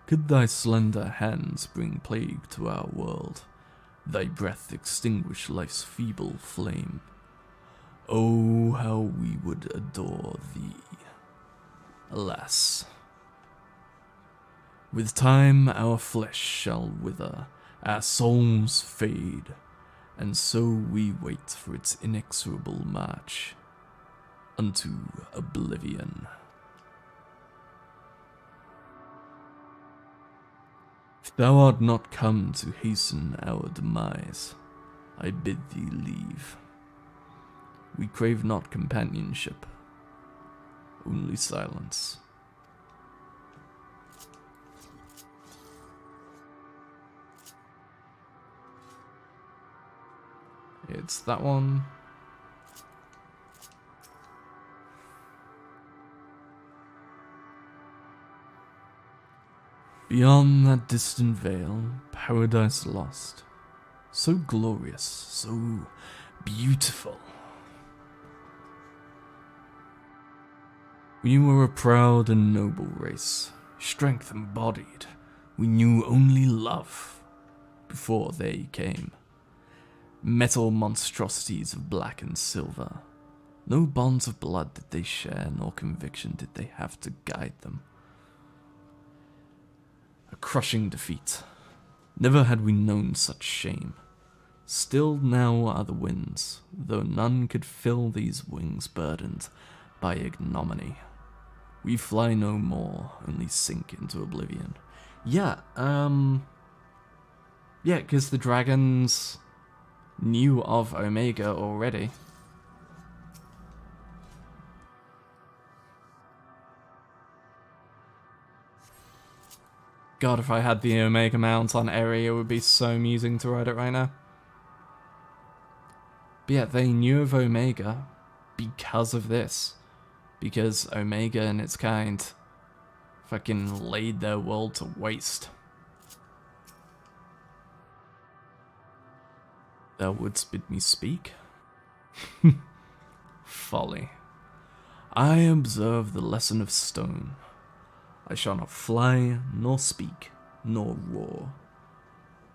Could thy slender hands bring plague to our world, thy breath extinguish life's feeble flame? Oh, how we would adore thee. Alas. With time our flesh shall wither, our souls fade, and so we wait for its inexorable march unto oblivion. If thou art not come to hasten our demise, I bid thee leave. We crave not companionship, only silence. It's that one. Beyond that distant veil, paradise lost. So glorious, so beautiful. We were a proud and noble race, strength embodied. We knew only love before they came. Metal monstrosities of black and silver. No bonds of blood did they share, nor conviction did they have to guide them. A crushing defeat. Never had we known such shame. Still now are the winds, though none could fill these wings burdened by ignominy. We fly no more, only sink into oblivion. Yeah, because the dragons knew of Omega already. God, if I had the Omega mount on Eri, it would be so amusing to ride it right now. But yeah, they knew of Omega because of this. Because Omega and its kind fucking laid their world to waste. Thou wouldst bid me speak? Folly. I observe the lesson of stone. I shall not fly, nor speak, nor roar.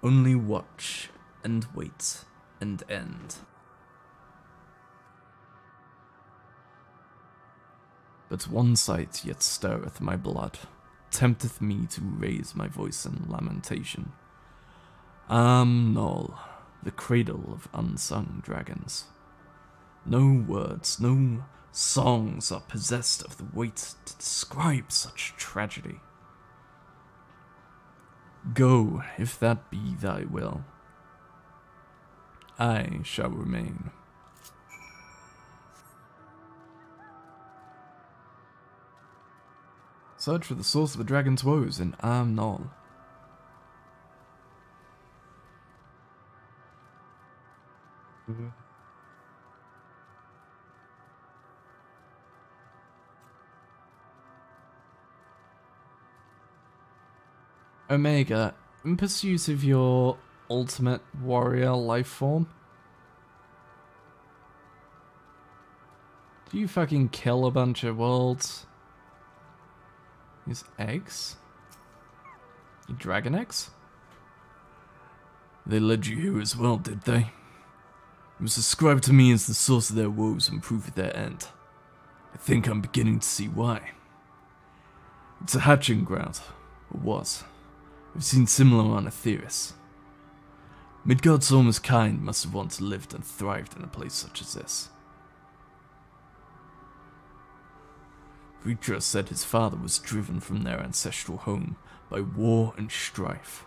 Only watch, and wait, and end. But one sight yet stirreth my blood, tempteth me to raise my voice in lamentation. Amnol, the cradle of unsung dragons. No words, no songs are possessed of the weight to describe such tragedy. Go, if that be thy will. I shall remain. Search for the source of the dragon's woes in Amnol. Omega, in pursuit of your ultimate warrior life form, do you fucking kill a bunch of worlds? These eggs? You dragon eggs? They led you here as well, did they? It was ascribed to me as the source of their woes and proof of their end. I think I'm beginning to see why. It's a hatching ground, or was. I've seen similar on Aetheris. Midgard's almost kind must have once lived and thrived in a place such as this. Reacher said his father was driven from their ancestral home by war and strife.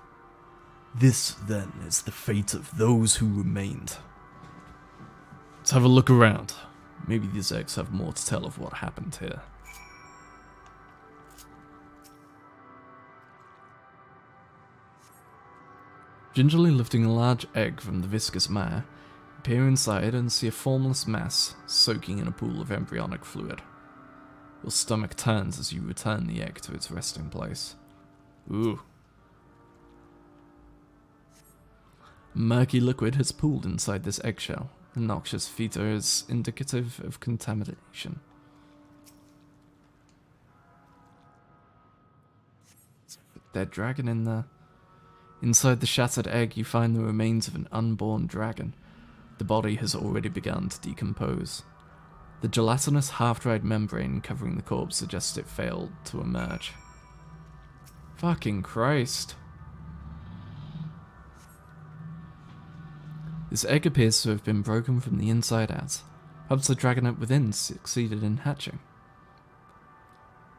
This, then, is the fate of those who remained. Let's have a look around. Maybe these eggs have more to tell of what happened here. Gingerly lifting a large egg from the viscous mire, peer inside and see a formless mass soaking in a pool of embryonic fluid. Your stomach turns as you return the egg to its resting place. Ooh. Murky liquid has pooled inside this eggshell. The noxious fetor is indicative of contamination. Dead dragon in there. Inside the shattered egg, you find the remains of an unborn dragon. The body has already begun to decompose. The gelatinous, half-dried membrane covering the corpse suggests it failed to emerge. Fucking Christ. This egg appears to have been broken from the inside out. Perhaps the dragonette within succeeded in hatching.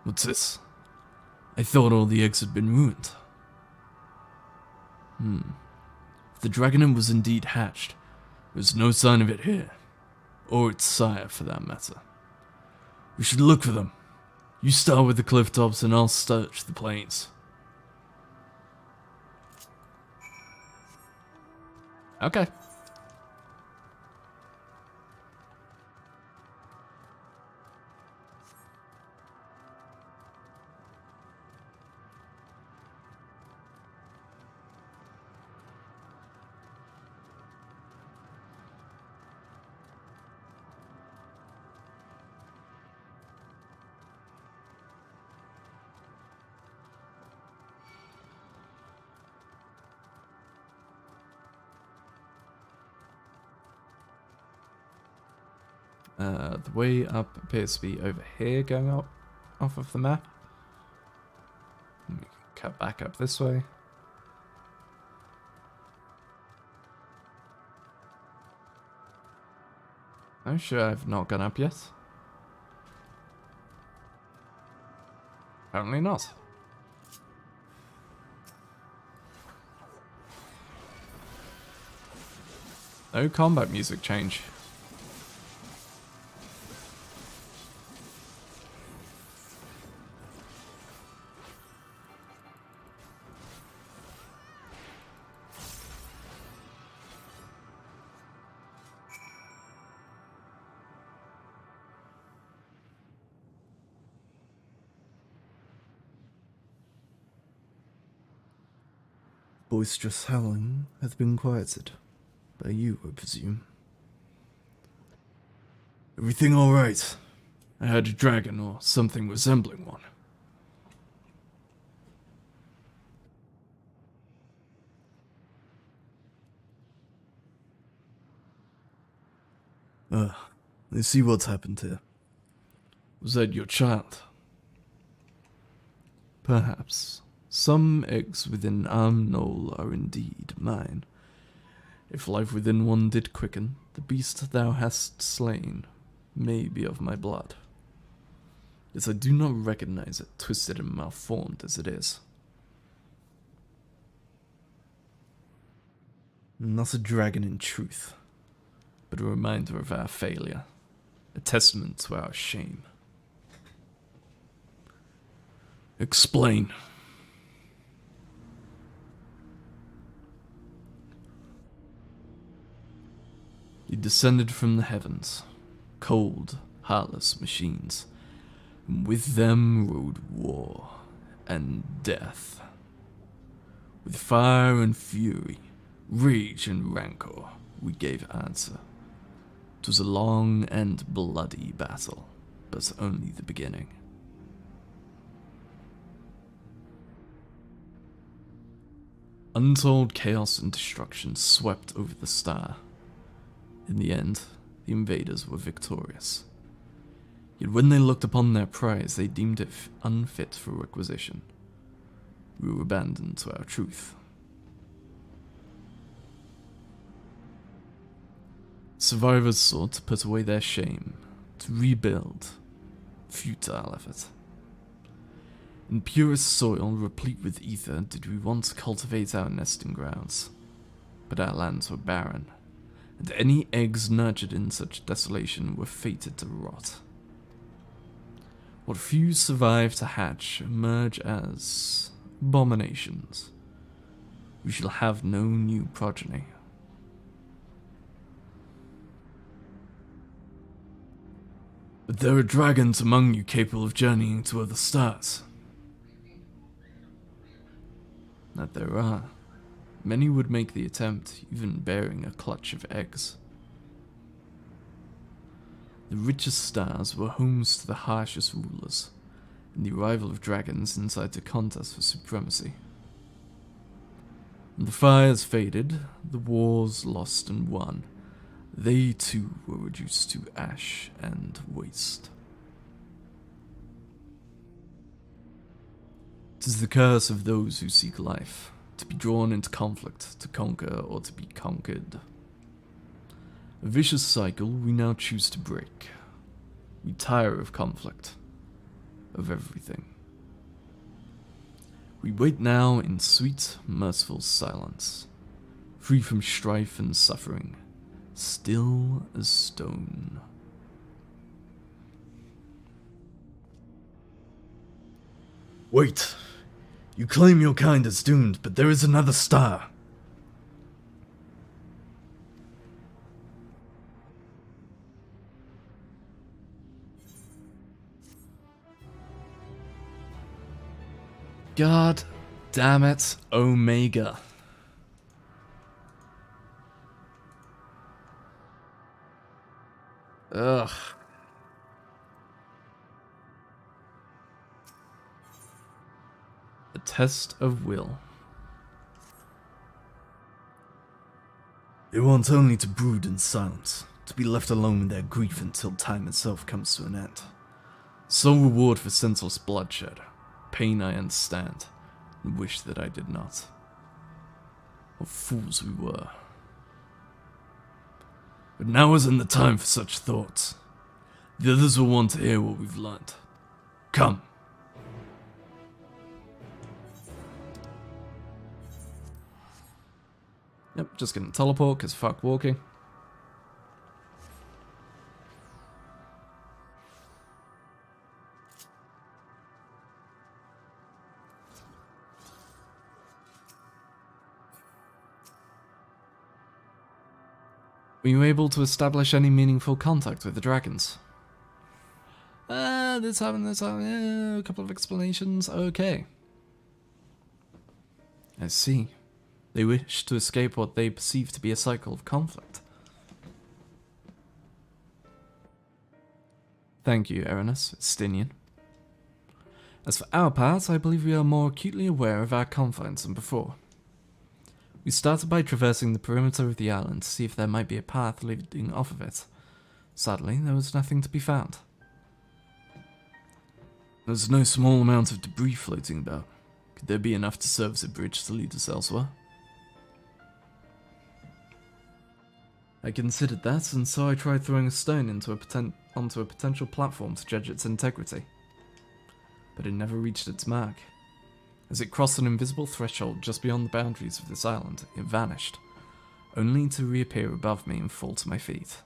What's this? I thought all the eggs had been ruined. If the dragonette was indeed hatched, there's no sign of it here. Or its sire, for that matter. We should look for them. You start with the cliff tops and I'll search the plains. Okay. The way up appears to be over here, going up off of the map. We can cut back up this way. I'm sure I've not gone up yet. Apparently not. No combat music change. Boisterous howling hath been quieted. By you, I presume. Everything all right? I heard a dragon or something resembling one. I see what's happened here. Was that your child? Perhaps. Some eggs within Knoll are indeed mine. If life within one did quicken, the beast thou hast slain may be of my blood. Yet I do not recognize it, twisted and malformed as it is. Not a dragon in truth, but a reminder of our failure, a testament to our shame. Explain. He descended from the heavens, cold, heartless machines, and with them rode war and death. With fire and fury, rage and rancor, we gave answer. 'Twas a long and bloody battle, but only the beginning. Untold chaos and destruction swept over the star. In the end, the invaders were victorious. Yet when they looked upon their prize, they deemed it unfit for requisition. We were abandoned to our truth. Survivors sought to put away their shame, to rebuild, futile effort. In purest soil, replete with ether, did we once cultivate our nesting grounds. But our lands were barren, and any eggs nurtured in such desolation were fated to rot. What few survive to hatch emerge as abominations. We shall have no new progeny. But there are dragons among you capable of journeying to other stars. That there are. Many would make the attempt, even bearing a clutch of eggs. The richest stars were homes to the harshest rulers, and the arrival of dragons incited a contest for supremacy. When the fires faded, the wars lost and won. They too were reduced to ash and waste. 'Tis the curse of those who seek life, to be drawn into conflict, to conquer or to be conquered. A vicious cycle we now choose to break. We tire of conflict, of everything. We wait now in sweet, merciful silence, free from strife and suffering, still as stone. Wait! You claim your kind is doomed, but there is another star. God damn it, Omega. Ugh. A test of will. They want only to brood in silence, to be left alone with their grief until time itself comes to an end. Sole reward for senseless bloodshed. Pain I understand, and wish that I did not. What fools we were. But now isn't the time for such thoughts. The others will want to hear what we've learned. Come. Yep, just gonna teleport, cause fuck walking. Were you able to establish any meaningful contact with the dragons? This happened, a couple of explanations, okay. I see. They wish to escape what they perceive to be a cycle of conflict. Thank you, Erinus, Stinian. As for our part, I believe we are more acutely aware of our confines than before. We started by traversing the perimeter of the island to see if there might be a path leading off of it. Sadly, there was nothing to be found. There was no small amount of debris floating about. Could there be enough to serve as a bridge to lead us elsewhere? I considered that, and so I tried throwing a stone onto a potential platform to judge its integrity. But it never reached its mark. As it crossed an invisible threshold just beyond the boundaries of this island, it vanished, only to reappear above me and fall to my feet.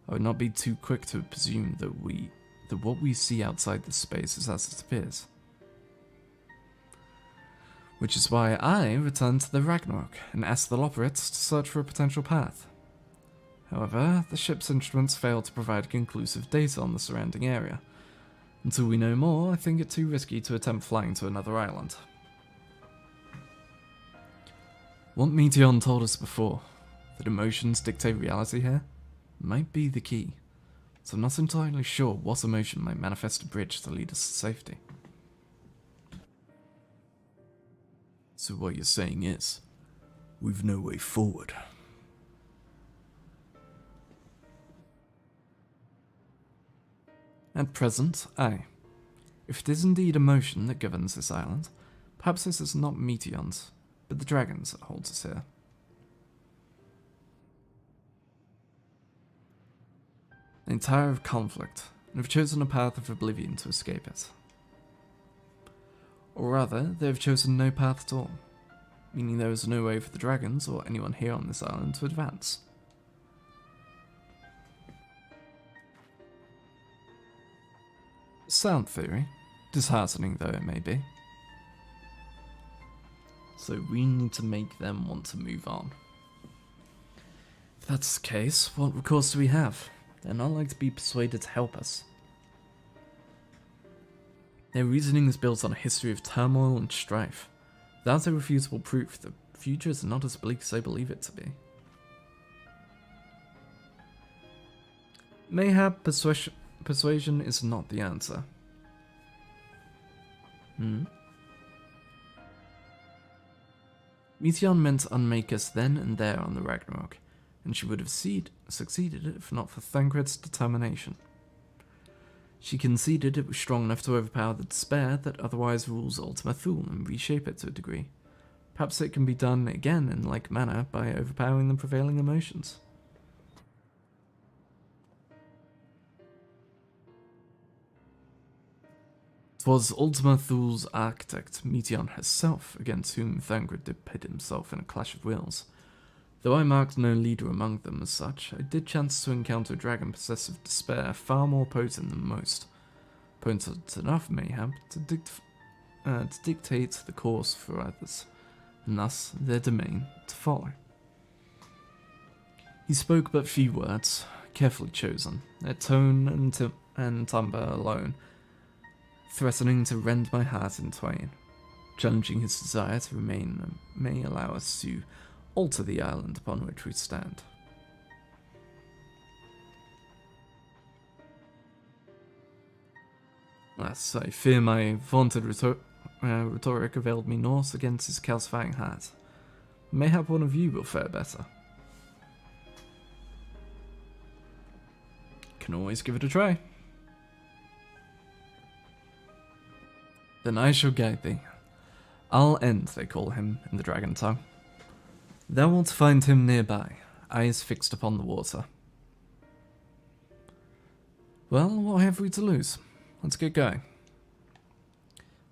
I would not be too quick to presume that what we see outside this space is as it appears. Which is why I returned to the Ragnarok and asked the Loporrits to search for a potential path. However, the ship's instruments failed to provide conclusive data on the surrounding area. Until we know more, I think it too risky to attempt flying to another island. What Meteon told us before, that emotions dictate reality here, might be the key. So I'm not entirely sure what emotion might manifest a bridge to lead us to safety. So what you're saying is, we've no way forward. At present, aye. If it is indeed emotion that governs this island, perhaps this is not Meteons, but the dragons that holds us here. I'm tired of conflict, and have chosen a path of oblivion to escape it. Or rather, they have chosen no path at all, meaning there is no way for the dragons or anyone here on this island to advance. Sound theory, disheartening though it may be. So we need to make them want to move on. If that's the case, what recourse do we have? They're not like to be persuaded to help us. Their reasoning is built on a history of turmoil and strife. Without irrefutable proof, the future is not as bleak as they believe it to be. Mayhap persuasion is not the answer. Meteon meant to unmake us then and there on the Ragnarok, and she would have succeeded if not for Thancred's determination. She conceded it was strong enough to overpower the despair that otherwise rules Ultima Thule and reshape it to a degree. Perhaps it can be done again in like manner by overpowering the prevailing emotions. 'Twas Ultima Thule's architect, Meteon herself, against whom Thancred did pit himself in a clash of wills. Though I marked no leader among them as such, I did chance to encounter a dragon possessed of despair far more potent than most. Potent enough, mayhap, to dictate the course for others, and thus their domain to follow. He spoke but few words, carefully chosen, their tone and timbre alone, threatening to rend my heart in twain. Challenging his desire to remain may allow us to alter the island upon which we stand. Alas, I fear my vaunted rhetoric availed me naught against his calcifying heart. Mayhap one of you will fare better. Can always give it a try. Then I shall guide thee. I'll End, they call him in the dragon tongue. Thou wilt find him nearby, eyes fixed upon the water. Well, what have we to lose? Let's get going.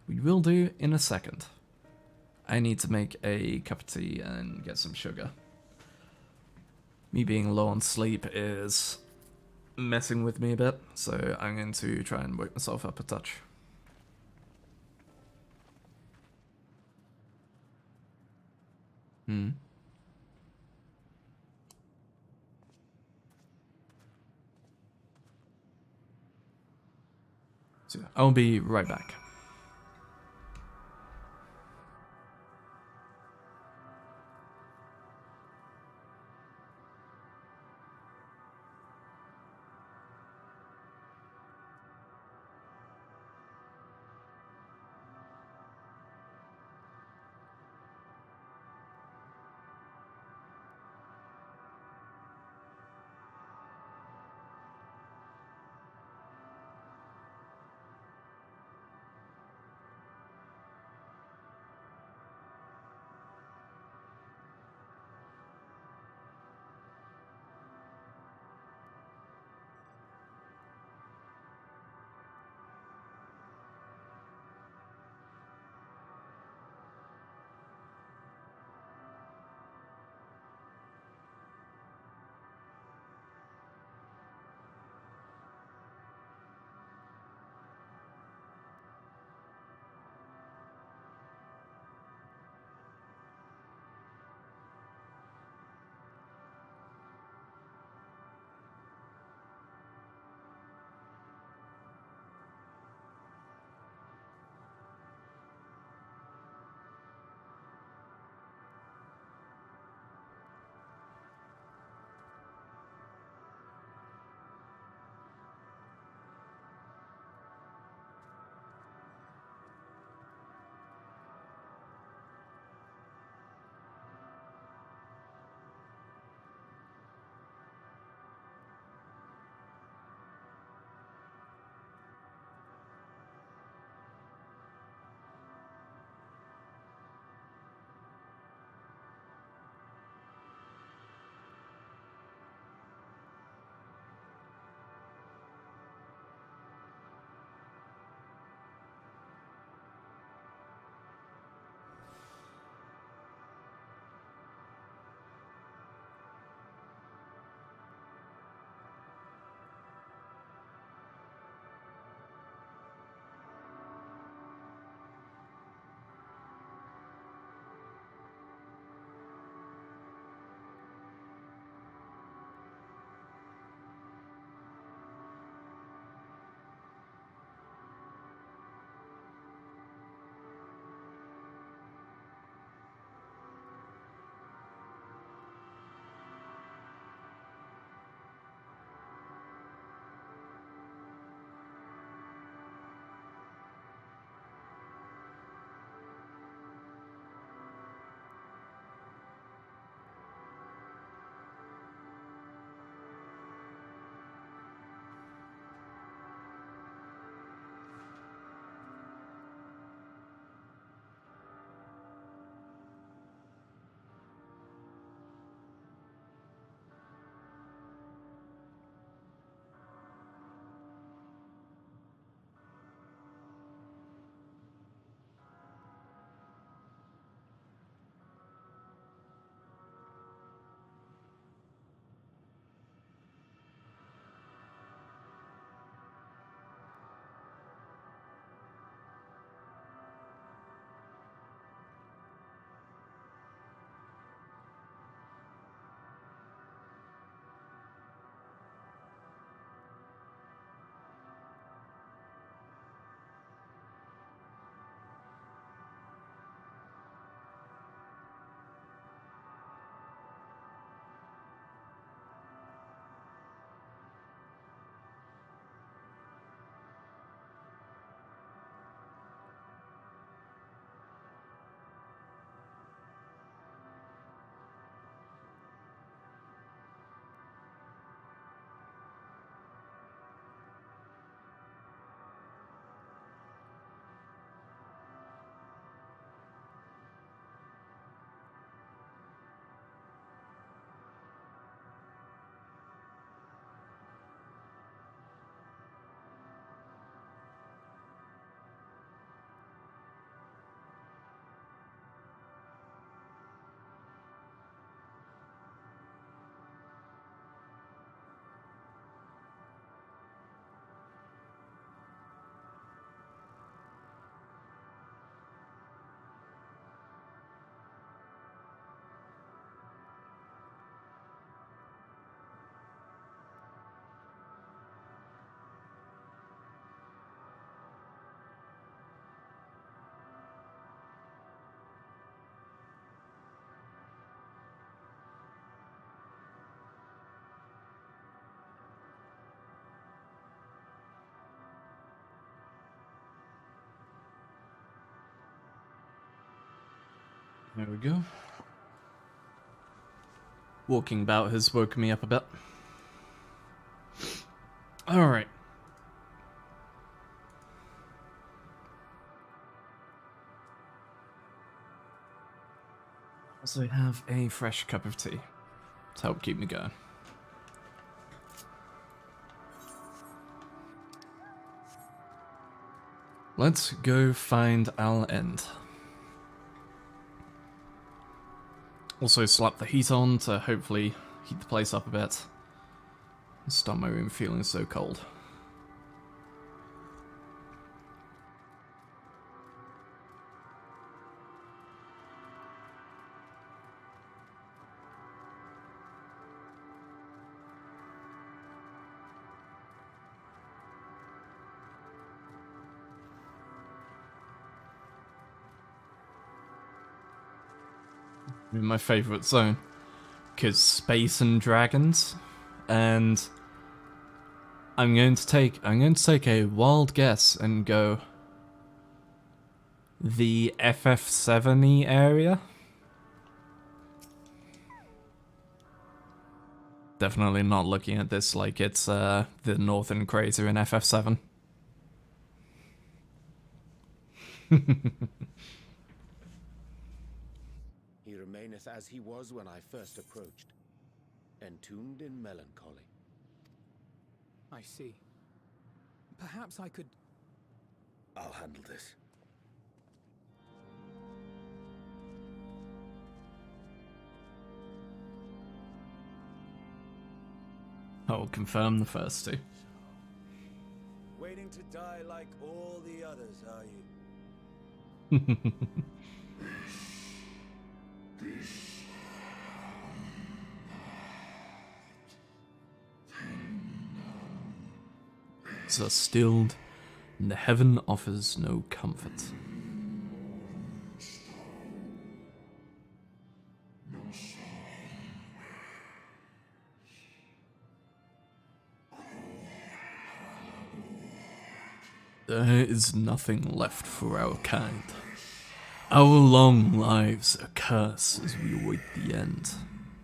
We will do in a second. I need to make a cup of tea and get some sugar. Me being low on sleep is messing with me a bit, so I'm going to try and wake myself up a touch. So I'll be right back. There we go. Walking about has woken me up a bit. Alright. Also have a fresh cup of tea to help keep me going. Let's go find Al End. Also slap the heat on to hopefully heat the place up a bit. Stop my room feeling so cold. In my favourite zone, because space and dragons, and I'm going to take a wild guess and go the FF7 area. Definitely not looking at this like it's the northern crater in FF7. He remaineth as he was when I first approached, entombed in melancholy. I see. Perhaps I could... I'll handle this. I'll confirm the first two. Waiting to die like all the others, are you? Are stilled, and the heaven offers no comfort. There is nothing left for our kind. Our long lives a curse as we await the end.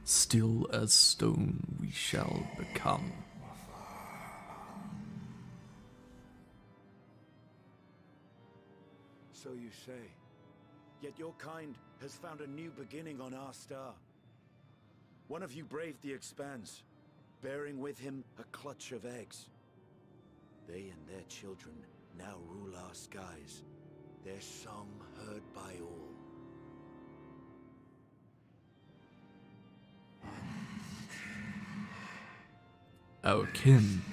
Still as stone we shall become. So you say. Yet your kind has found a new beginning on our star. One of you braved the expanse, bearing with him a clutch of eggs. They and their children now rule our skies, their song heard by all. Our kin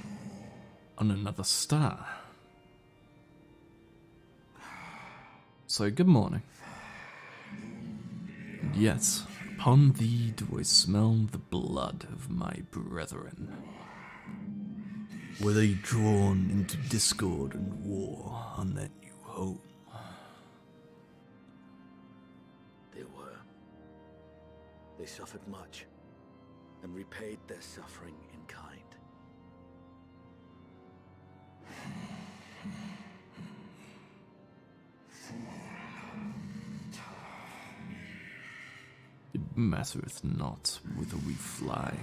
on another star. So good morning. And yes, upon thee do I smell the blood of my brethren. Were they drawn into discord and war on their new home? They were. They suffered much, and repaid their suffering in kind. It mattereth not whither we fly.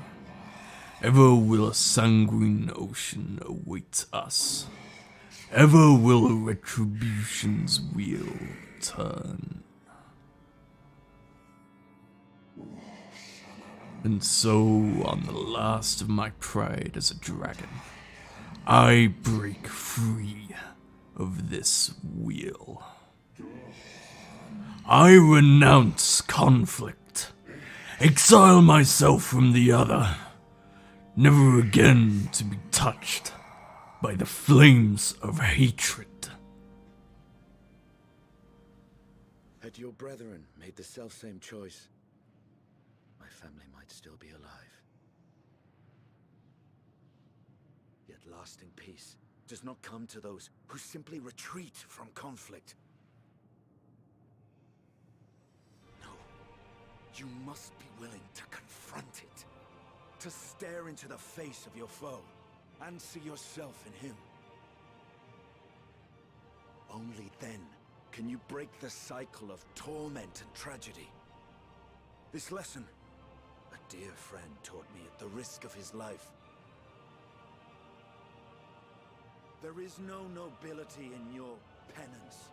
Ever will a sanguine ocean await us. Ever will retribution's wheel turn. And so, on the last of my pride as a dragon, I break free of this wheel. I renounce conflict, exile myself from the other, never again to be touched by the flames of hatred. Had your brethren made the selfsame choice, my family might still be alive. Yet lasting peace does not come to those who simply retreat from conflict. No, you must be willing to confront it, to stare into the face of your foe, and see yourself in him. Only then can you break the cycle of torment and tragedy. This lesson, a dear friend taught me at the risk of his life. There is no nobility in your penance.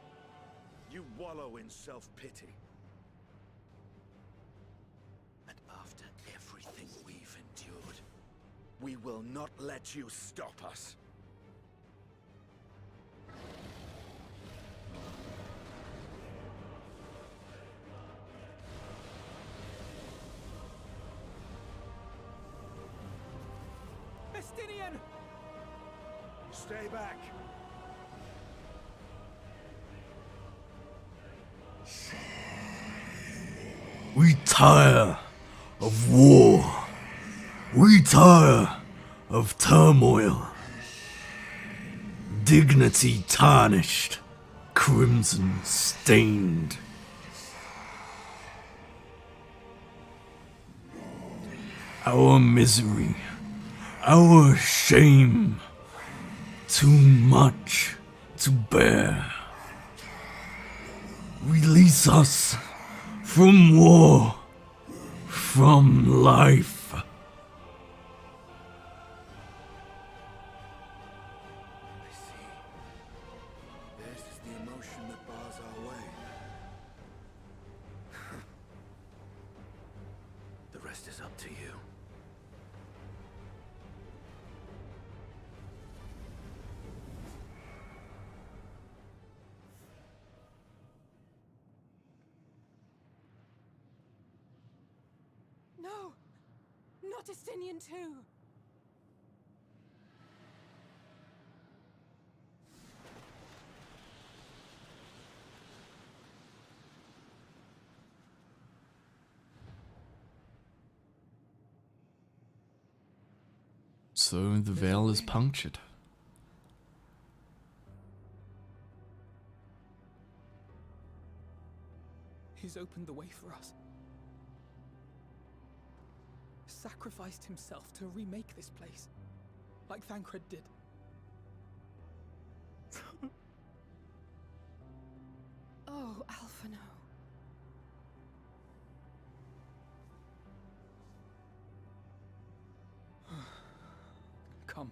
You wallow in self-pity. And after everything we've endured, we will not let you stop us. Estinian! Stay back. We tire of war. We tire of turmoil. Dignity tarnished, crimson stained. Our misery, our shame, too much to bear. Release us from war, from life. I see. This is the emotion that bars our way. The rest is up to you. No! Not Estinian too! So the veil is punctured. He's opened the way for us. Sacrificed himself to remake this place, like Thancred did. Oh, Alphino. Come.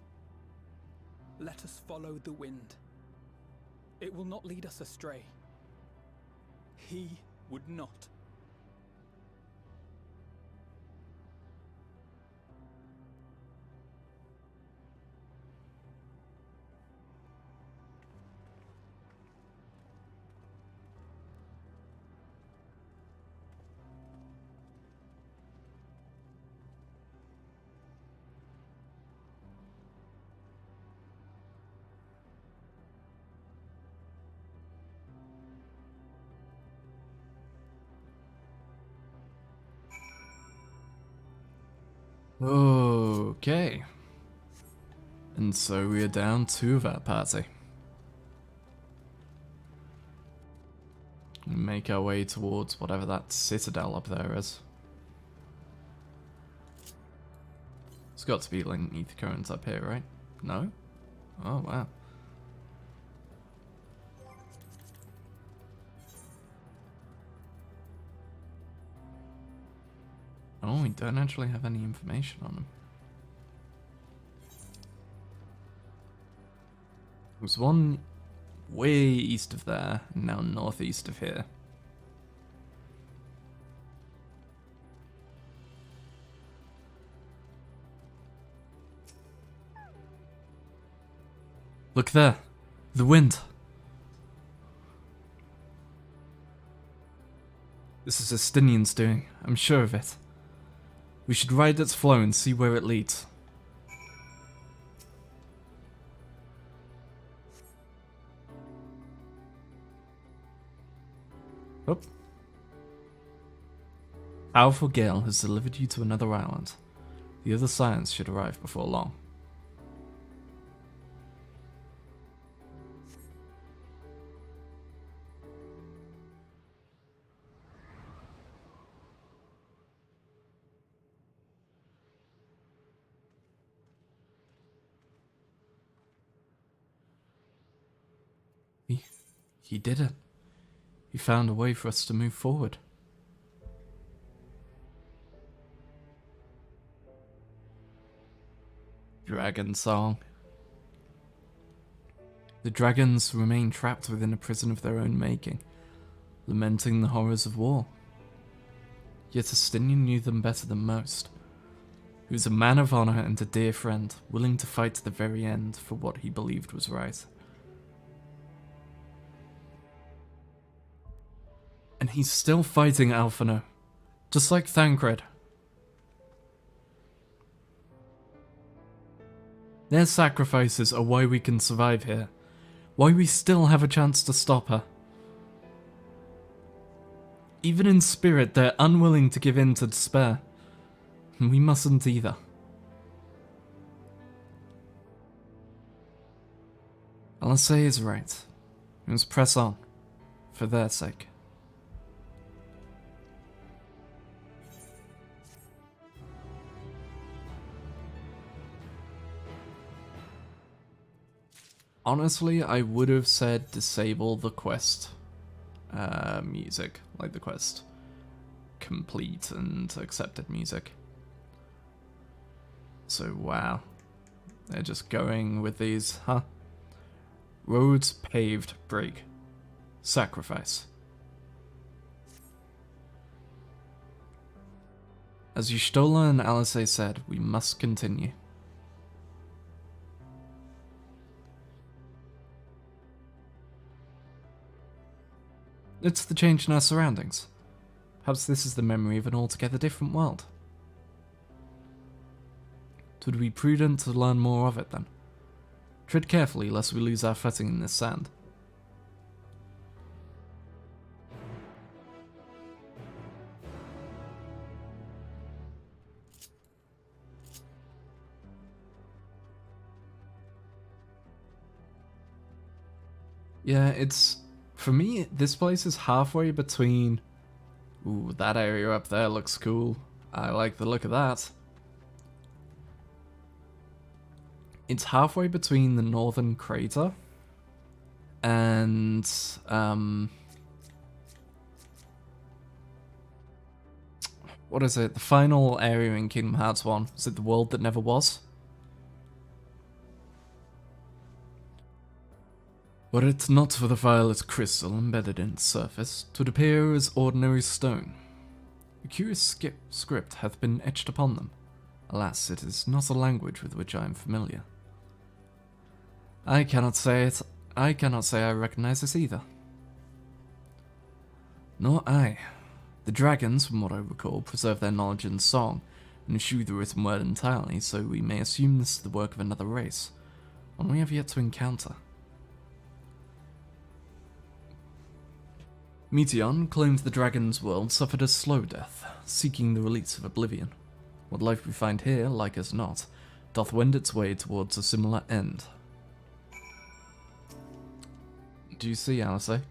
Let us follow the wind. It will not lead us astray. He would not. Okay. And so we are down 2 of our party. And make our way towards whatever that citadel up there is. It's got to be like ether currents up here, right? No? Oh, wow. Oh, we don't actually have any information on them. There's one way east of there, and now northeast of here. Look there! The wind! This is Estinian's doing, I'm sure of it. We should ride its flow and see where it leads. Oh. Powerful gale has delivered you to another island. The other science should arrive before long. He did it. He found a way for us to move forward. Dragon Song. The dragons remain trapped within a prison of their own making, lamenting the horrors of war. Yet Estinian knew them better than most. He was a man of honor and a dear friend, willing to fight to the very end for what he believed was right. And he's still fighting Alphino, just like Thancred. Their sacrifices are why we can survive here, why we still have a chance to stop her. Even in spirit, they're unwilling to give in to despair. And we mustn't either. Alasay is right. We must press on, for their sake. Honestly, I would have said disable the quest music, like the quest complete and accepted music. So wow, they're just going with these, huh? Roads paved, break, sacrifice. As Y'shtola and Alasay said, we must continue. It's the change in our surroundings. Perhaps this is the memory of an altogether different world. It would be prudent to learn more of it then. Tread carefully lest we lose our footing in this sand. Yeah, it's... For me, this place is halfway between... Ooh, that area up there looks cool. I like the look of that. It's halfway between the northern crater and... what is it? The final area in Kingdom Hearts 1. Is it the world that never was? Were it not for the violet crystal embedded in its surface, 'twould appear as ordinary stone. A curious script hath been etched upon them. Alas, it is not a language with which I am familiar. I cannot say I recognize it either. Nor I. The dragons, from what I recall, preserve their knowledge in song, and eschew the written word entirely, so we may assume this is the work of another race, one we have yet to encounter. Meteon claims the dragon's world suffered a slow death, seeking the release of oblivion. What life we find here, like as not, doth wend its way towards a similar end. Do you see, Alasay?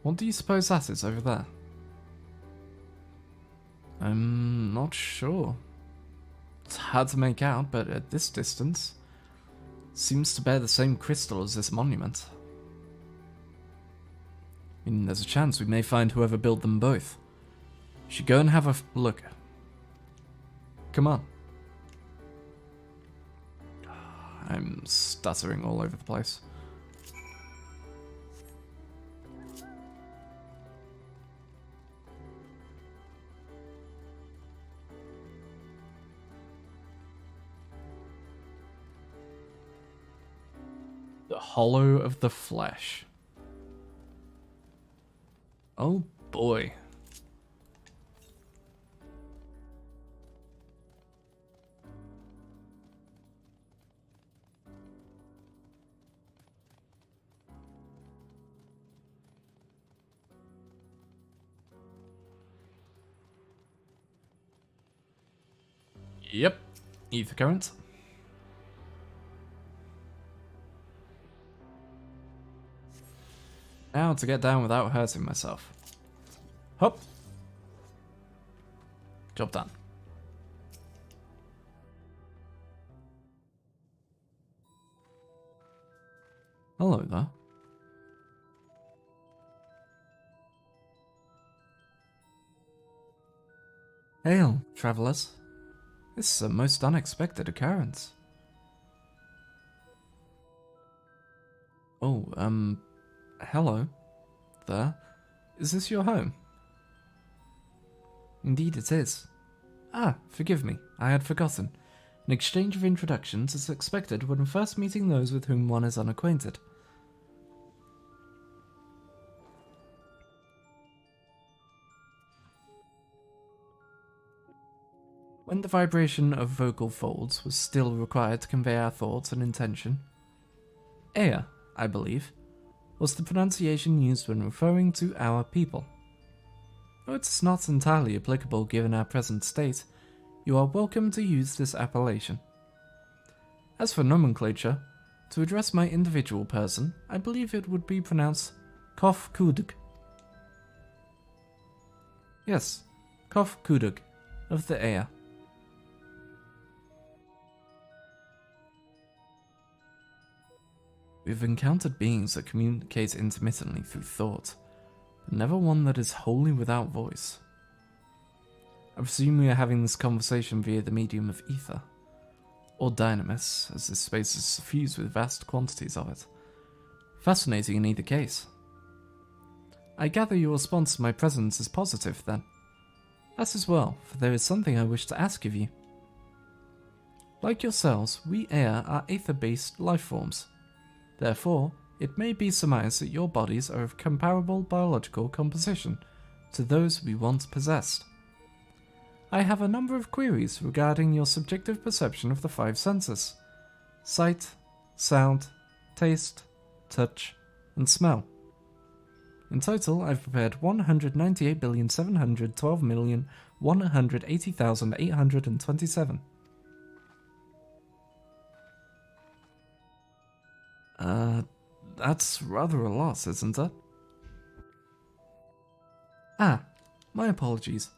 What do you suppose that is over there? I'm not sure. It's hard to make out, but at this distance, it seems to bear the same crystal as this monument. I mean, there's a chance we may find whoever built them both. Should go and have a look. Come on. I'm stuttering all over the place. The Hollow of the Flesh. Oh boy. Yep, ether current. Now to get down without hurting myself. Hop. Job done. Hello there. Hail, travellers. This is a most unexpected occurrence. Oh, hello. There. Is this your home? Indeed it is. Ah, forgive me, I had forgotten. An exchange of introductions is expected when first meeting those with whom one is unacquainted. When the vibration of vocal folds was still required to convey our thoughts and intention, Ea, I believe, was the pronunciation used when referring to our people. Though it's not entirely applicable given our present state, you are welcome to use this appellation. As for nomenclature, to address my individual person, I believe it would be pronounced Kof Kudug. Yes, Kof Kudug, of the Ea. We've encountered beings that communicate intermittently through thought, but never one that is wholly without voice. I presume we are having this conversation via the medium of ether, or dynamis, as this space is suffused with vast quantities of it. Fascinating in either case. I gather your response to my presence is positive, then. As is well, for there is something I wish to ask of you. Like yourselves, we Ea are aether-based life forms. Therefore, it may be surmised that your bodies are of comparable biological composition to those we once possessed. I have a number of queries regarding your subjective perception of the five senses: sight, sound, taste, touch, and smell. In total, I've prepared 198,712,180,827. That's rather a lot, isn't it? Ah, my apologies.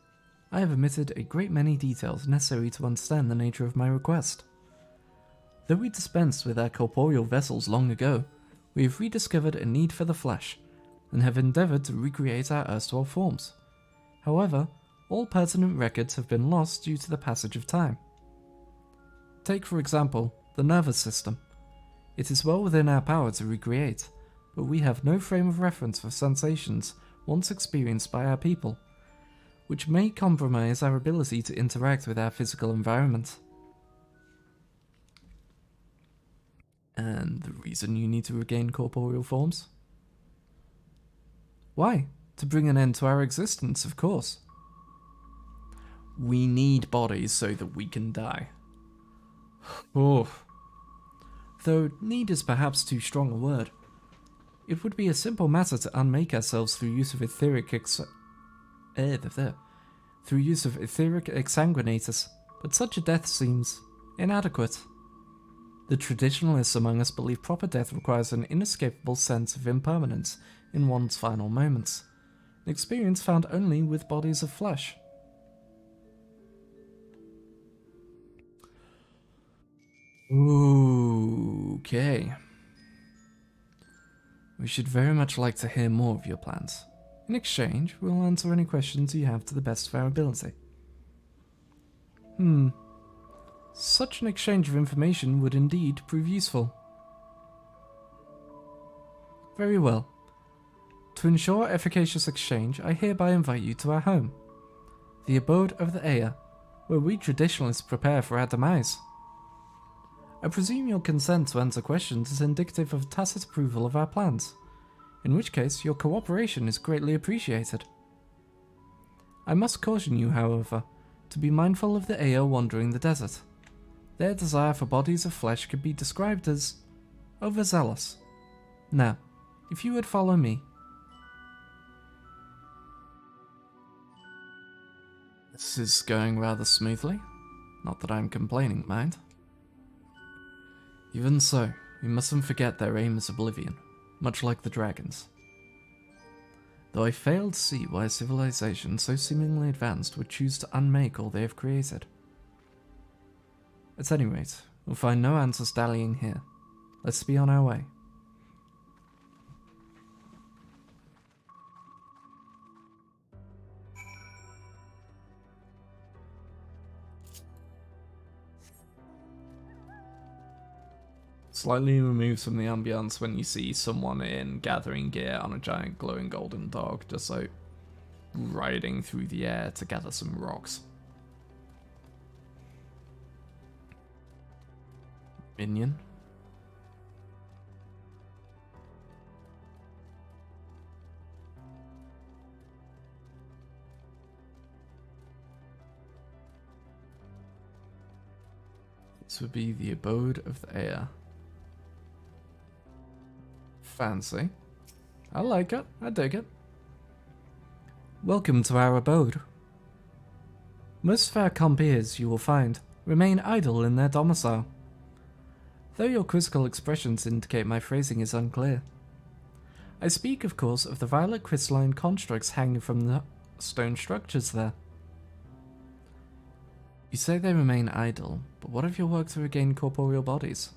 I have omitted a great many details necessary to understand the nature of my request. Though we dispensed with our corporeal vessels long ago, we have rediscovered a need for the flesh, and have endeavoured to recreate our erstwhile forms. However, all pertinent records have been lost due to the passage of time. Take, for example, the nervous system. It is well within our power to recreate, but we have no frame of reference for sensations once experienced by our people, which may compromise our ability to interact with our physical environment. And the reason you need to regain corporeal forms? Why? To bring an end to our existence, of course. We need bodies so that we can die. Oh. Though need is perhaps too strong a word. It would be a simple matter to unmake ourselves through use of etheric exsanguinators, but such a death seems inadequate. The traditionalists among us believe proper death requires an inescapable sense of impermanence in one's final moments, an experience found only with bodies of flesh. Okay. We should very much like to hear more of your plans. In exchange, we'll answer any questions you have to the best of our ability. Such an exchange of information would indeed prove useful. Very well. To ensure efficacious exchange, I hereby invite you to our home, the abode of the Ea, where we traditionalists prepare for our demise. I presume your consent to answer questions is indicative of tacit approval of our plans, in which case your cooperation is greatly appreciated. I must caution you, however, to be mindful of the Ea wandering the desert. Their desire for bodies of flesh could be described as overzealous. Now, if you would follow me. This is going rather smoothly. Not that I'm complaining, mind. Even so, we mustn't forget their aim is oblivion, much like the dragons. Though I fail to see why a civilization so seemingly advanced would choose to unmake all they have created. At any rate, we'll find no answers dallying here. Let's be on our way. Slightly removes from the ambience when you see someone in gathering gear on a giant glowing golden dog, just like riding through the air to gather some rocks. Minion. This would be the abode of the air. Fancy. I like it. I dig it. Welcome to our abode. Most of our compeers, you will find, remain idle in their domicile. Though your quizzical expressions indicate my phrasing is unclear. I speak, of course, of the violet crystalline constructs hanging from the stone structures there. You say they remain idle, but what of your work to regain corporeal bodies?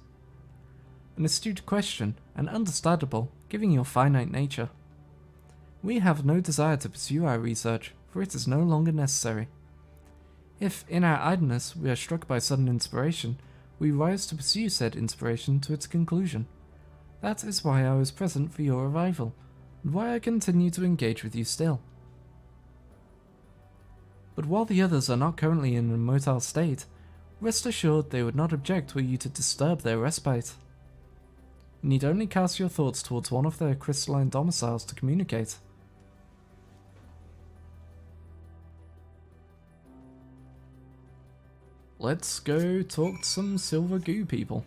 An astute question, and understandable, given your finite nature. We have no desire to pursue our research, for it is no longer necessary. If, in our idleness, we are struck by sudden inspiration, we rise to pursue said inspiration to its conclusion. That is why I was present for your arrival, and why I continue to engage with you still. But while the others are not currently in a motile state, rest assured they would not object were you to disturb their respite. You need only cast your thoughts towards one of their crystalline domiciles to communicate. Let's go talk to some silver goo people.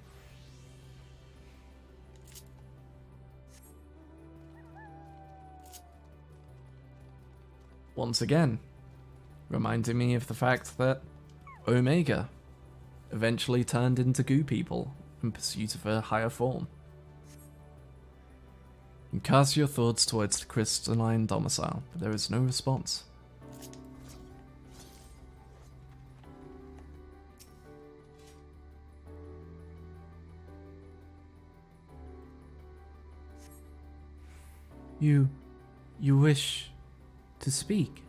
Once again, reminding me of the fact that Omega eventually turned into goo people in pursuit of a higher form. You cast your thoughts towards the crystalline domicile, but there is no response. You wish to speak?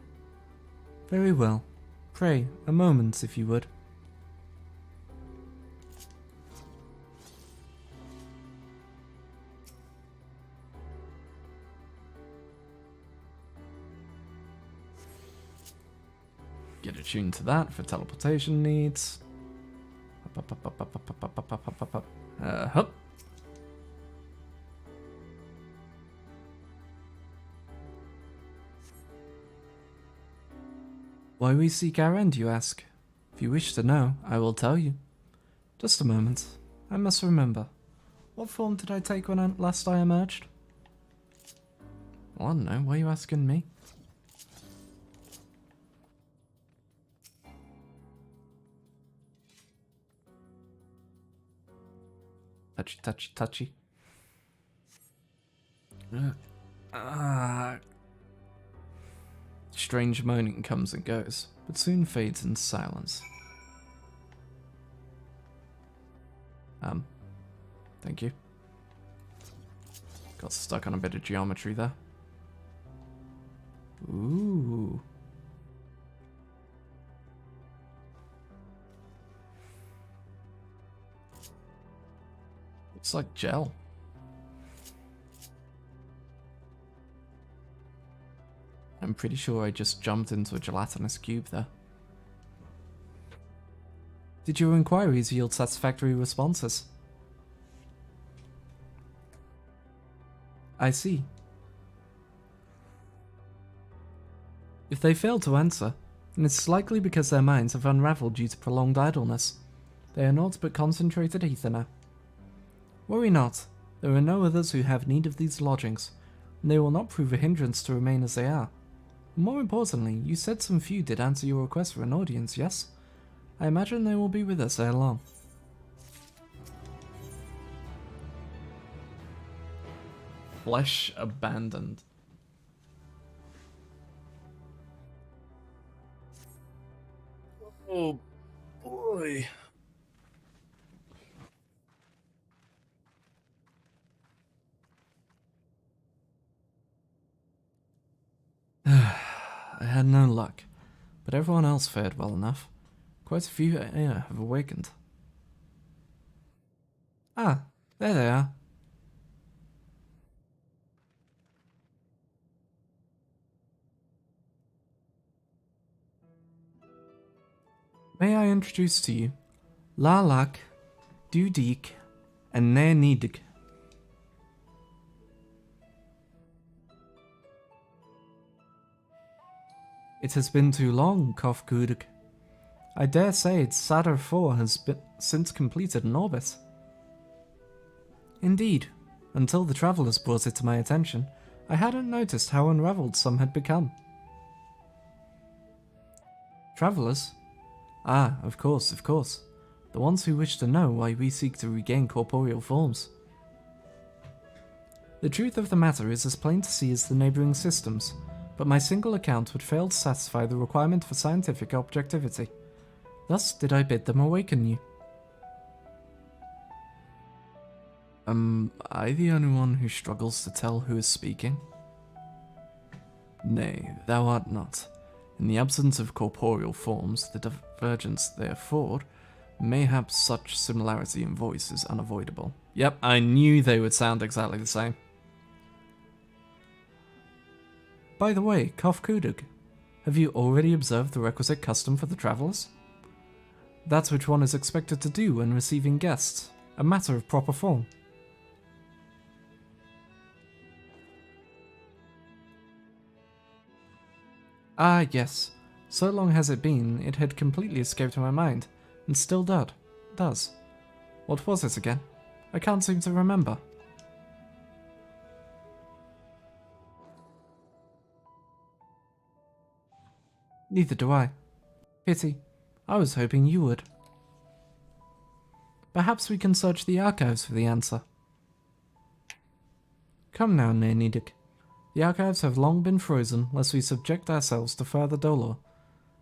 Very well. Pray, a moment, if you would. Get attuned to that for teleportation needs. Hup. Why we seek our end, you ask? If you wish to know, I will tell you. Just a moment. I must remember. What form did I take when last I emerged? Well, I don't know. Why are you asking me? Touchy, touchy, touchy. Strange moaning comes and goes, but soon fades into silence. Thank you. Got stuck on a bit of geometry there. Ooh. Looks like gel. I'm pretty sure I just jumped into a gelatinous cube there. Did your inquiries yield satisfactory responses? I see. If they fail to answer, then it's likely because their minds have unraveled due to prolonged idleness. They are naught but concentrated ether now. Worry not, there are no others who have need of these lodgings, and they will not prove a hindrance to remain as they are. More importantly, you said some few did answer your request for an audience, yes? I imagine they will be with us ere long. Flesh abandoned. Oh boy. I had no luck, but everyone else fared well enough. Quite a few have awakened. Ah, There they are. May I introduce to you Lalak, Dudik, and Nenidig. It has been too long, Kofkudik. I dare say its Saturn IV has since completed an orbit. Indeed, until the travellers brought it to my attention, I hadn't noticed how unravelled some had become. Travellers? Ah, of course, of course. The ones who wish to know why we seek to regain corporeal forms. The truth of the matter is as plain to see as the neighbouring systems, but my single account would fail to satisfy the requirement for scientific objectivity. Thus did I bid them awaken you. Am I the only one who struggles to tell who is speaking? Nay, thou art not. In the absence of corporeal forms, the divergence they afford, mayhap such similarity in voice is unavoidable. Yep, I knew they would sound exactly the same. By the way, Kofkudug, have you already observed the requisite custom for the travellers? That's which one is expected to do when receiving guests, a matter of proper form. Ah, yes. So long has it been, it had completely escaped my mind, and still does. What was it again? I can't seem to remember. Neither do I. Pity. I was hoping you would. Perhaps we can search the archives for the answer. Come now, Nenidik. The archives have long been frozen, lest we subject ourselves to further dolor.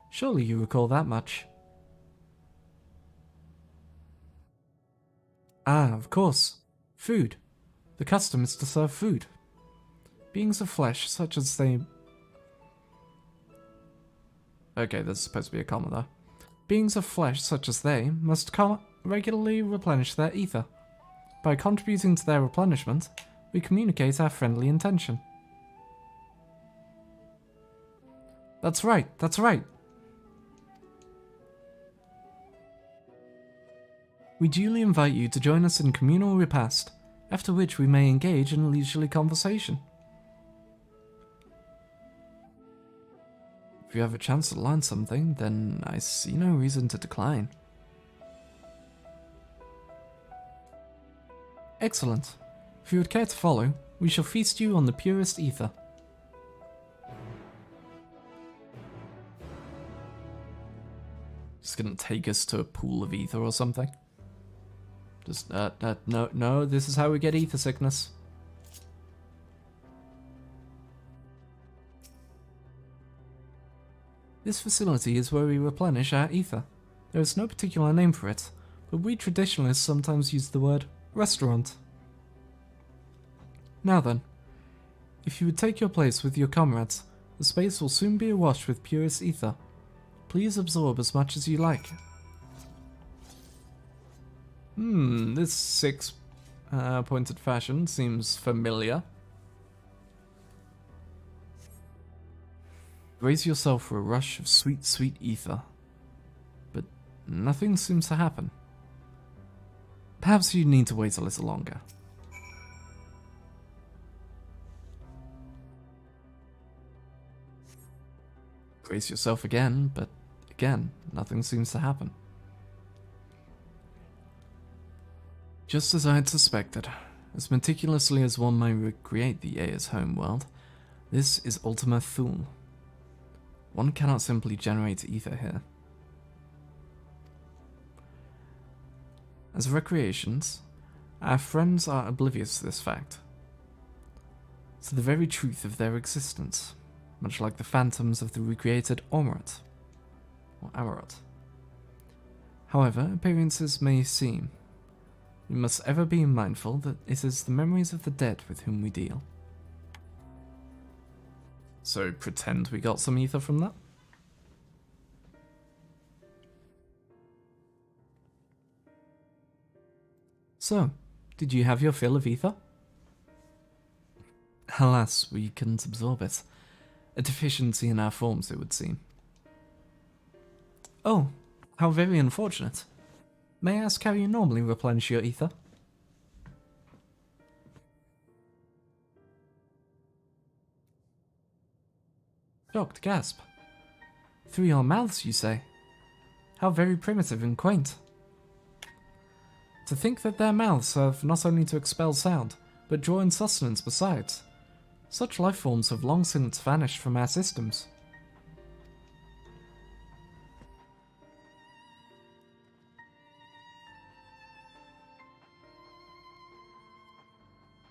Surely you recall that much. Ah, of course. Food. The custom is to serve food. Beings of flesh, such as they... Okay, there's supposed to be a comma there. Beings of flesh, such as they, must regularly replenish their ether. By contributing to their replenishment, we communicate our friendly intention. That's right, that's right. We duly invite you to join us in communal repast, after which we may engage in leisurely conversation. If you have a chance to learn something, then I see no reason to decline. Excellent. If you would care to follow, we shall feast you on the purest ether. Just gonna take us to a pool of ether or something. Just, no, this is how we get ether sickness. This facility is where we replenish our ether. There is no particular name for it, but we traditionalists sometimes use the word restaurant. Now then, if you would take your place with your comrades, the space will soon be awash with purest ether. Please absorb as much as you like. This six-pointed fashion seems familiar. Brace yourself for a rush of sweet, sweet ether. But nothing seems to happen. Perhaps you need to wait a little longer. Brace yourself again, but again, nothing seems to happen. Just as I had suspected, as meticulously as one may recreate the Aea's homeworld, this is Ultima Thule. One cannot simply generate ether here. As recreations, our friends are oblivious to this fact, to the very truth of their existence, much like the phantoms of the recreated Ormurot, or Amarot. However, appearances may seem. We must ever be mindful that it is the memories of the dead with whom we deal. So pretend we got some ether from that? So, Did you have your fill of ether? Alas, we couldn't absorb it. A deficiency in our forms, it would seem. Oh, how very unfortunate. May I ask how you normally replenish your ether? Shocked gasp. Through your mouths, you say? How very primitive and quaint. To think that their mouths serve not only to expel sound, but draw in sustenance besides. Such life forms have long since vanished from our systems.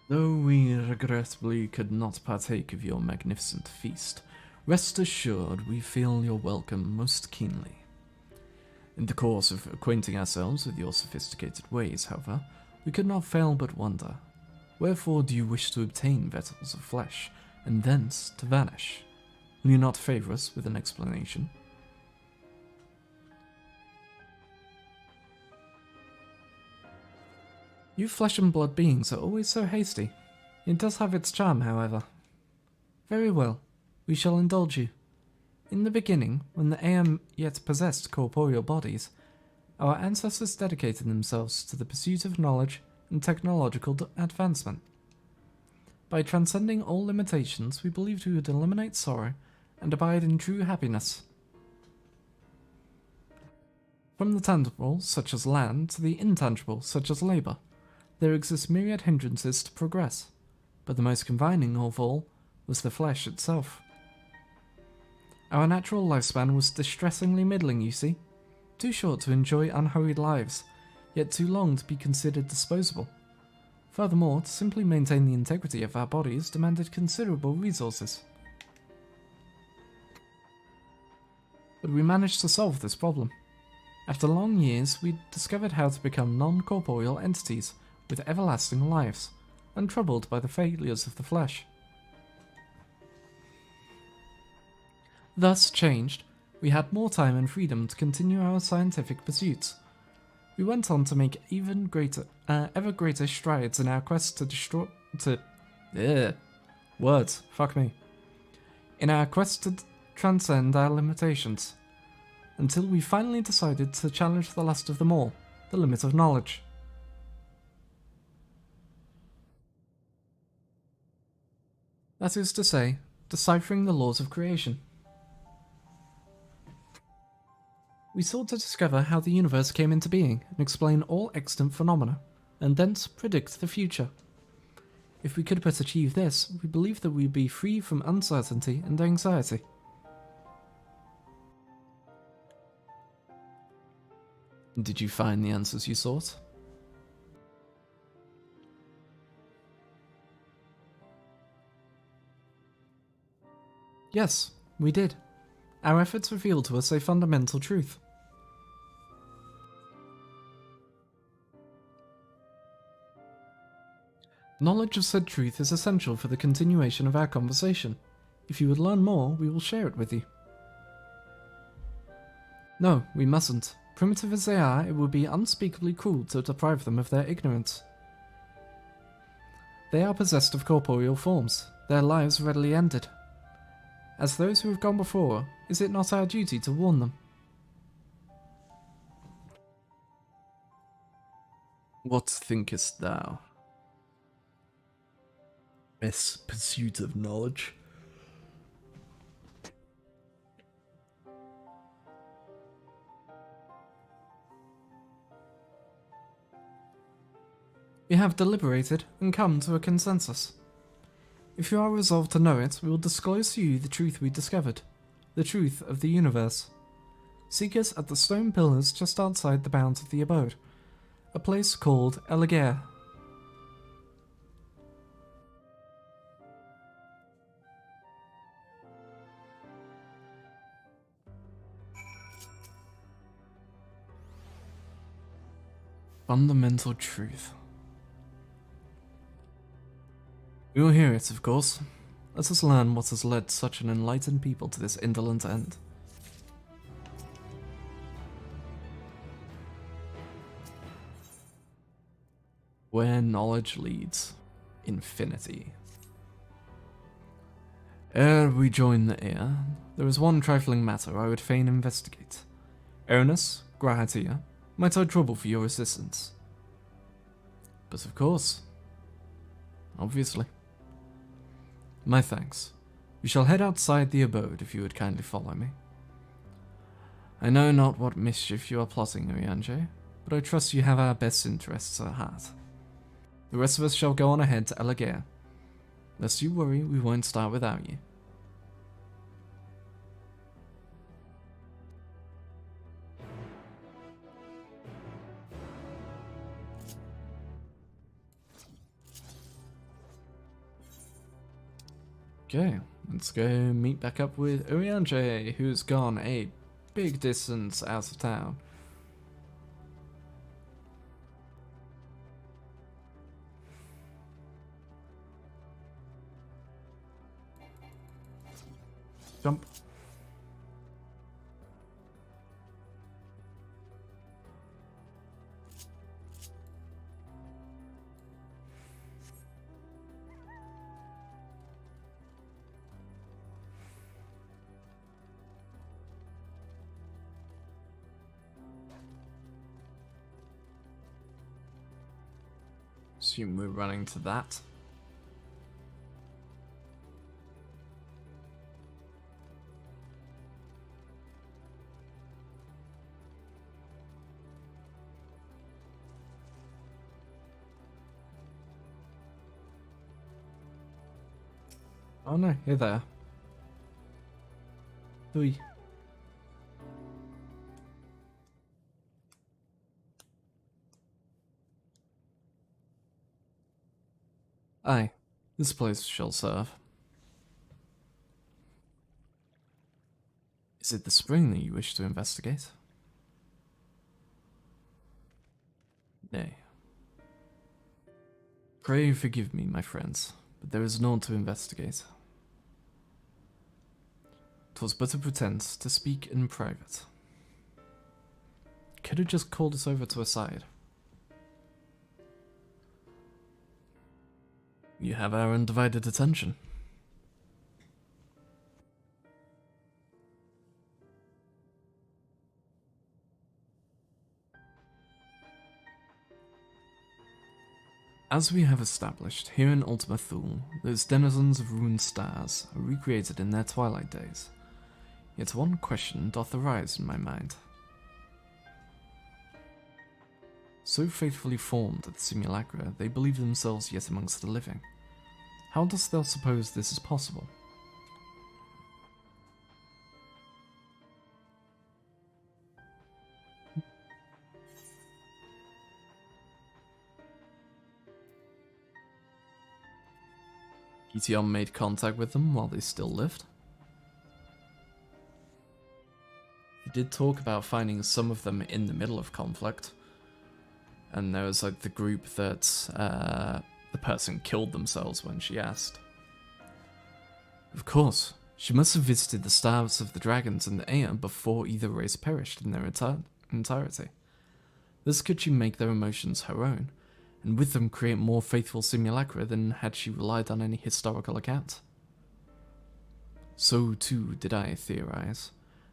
Though we regrettably could not partake of your magnificent feast, rest assured we feel your welcome most keenly. In the course of acquainting ourselves with your sophisticated ways, however, we could not fail but wonder, wherefore do you wish to obtain vessels of flesh, and thence to vanish? Will you not favour us with an explanation? You flesh and blood beings are always so hasty. It does have its charm, however. Very well, we shall indulge you. In the beginning, when the Aeon yet possessed corporeal bodies, our ancestors dedicated themselves to the pursuit of knowledge and technological advancement. By transcending all limitations, we believed we would eliminate sorrow and abide in true happiness. From the tangible, such as land, to the intangible, such as labour, there exist myriad hindrances to progress, but the most confining of all was the flesh itself. Our natural lifespan was distressingly middling, you see. Too short to enjoy unhurried lives, yet too long to be considered disposable. Furthermore, to simply maintain the integrity of our bodies demanded considerable resources. But we managed to solve this problem. After long years, we discovered how to become non-corporeal entities with everlasting lives, untroubled by the failures of the flesh. Thus changed, we had more time and freedom to continue our scientific pursuits. We went on to make ever greater strides in our quest in our quest to transcend our limitations, until we finally decided to challenge the last of them all, the limit of knowledge. That is to say, deciphering the laws of creation. We sought to discover how the universe came into being and explain all extant phenomena, and thence predict the future. If we could but achieve this, we believe that we would be free from uncertainty and anxiety. Did you find the answers you sought? Yes, we did. Our efforts revealed to us a fundamental truth. Knowledge of said truth is essential for the continuation of our conversation. If you would learn more, we will share it with you. No, we mustn't. Primitive as they are, it would be unspeakably cruel to deprive them of their ignorance. They are possessed of corporeal forms, their lives readily ended. As those who have gone before, is it not our duty to warn them? What thinkest thou? This pursuit of knowledge? We have deliberated and come to a consensus. If you are resolved to know it, we will disclose to you the truth we discovered, the truth of the universe. Seek us at the stone pillars just outside the bounds of the abode, a place called Eligare. Fundamental truth. We will hear it, of course. Let us learn what has led such an enlightened people to this indolent end. Where knowledge leads, infinity. Ere we join the ear, there is one trifling matter I would fain investigate. Ernest, Grahatia, might I trouble for your assistance? But of course. Obviously. My thanks. We shall head outside the abode if you would kindly follow me. I know not what mischief you are plotting, Oriange, but I trust you have our best interests at heart. The rest of us shall go on ahead to Elagir. Lest you worry, we won't start without you. Okay, let's go meet back up with Oriange, who's gone a big distance out of town. Jump. Assume we're running to that. Oh no, you're there. Oi. Aye, this place shall serve. Is it the spring that you wish to investigate? Nay. Pray forgive me, my friends, but there is naught to investigate. 'Twas but a pretense to speak in private. Could have just called us over to a side. You have our undivided attention. As we have established, here in Ultima Thule, those denizens of ruined stars are recreated in their twilight days. Yet one question doth arise in my mind. So faithfully formed are the simulacra, they believe themselves yet amongst the living. How dost thou suppose this is possible? Etion made contact with them while they still lived. He did talk about finding some of them in the middle of conflict. And there was like the group that the person killed themselves when she asked. Of course, she must have visited the stars of the dragons and the air before either race perished in their entirety. Thus could she make their emotions her own, and with them create more faithful simulacra than had she relied on any historical account. So too did I theorize,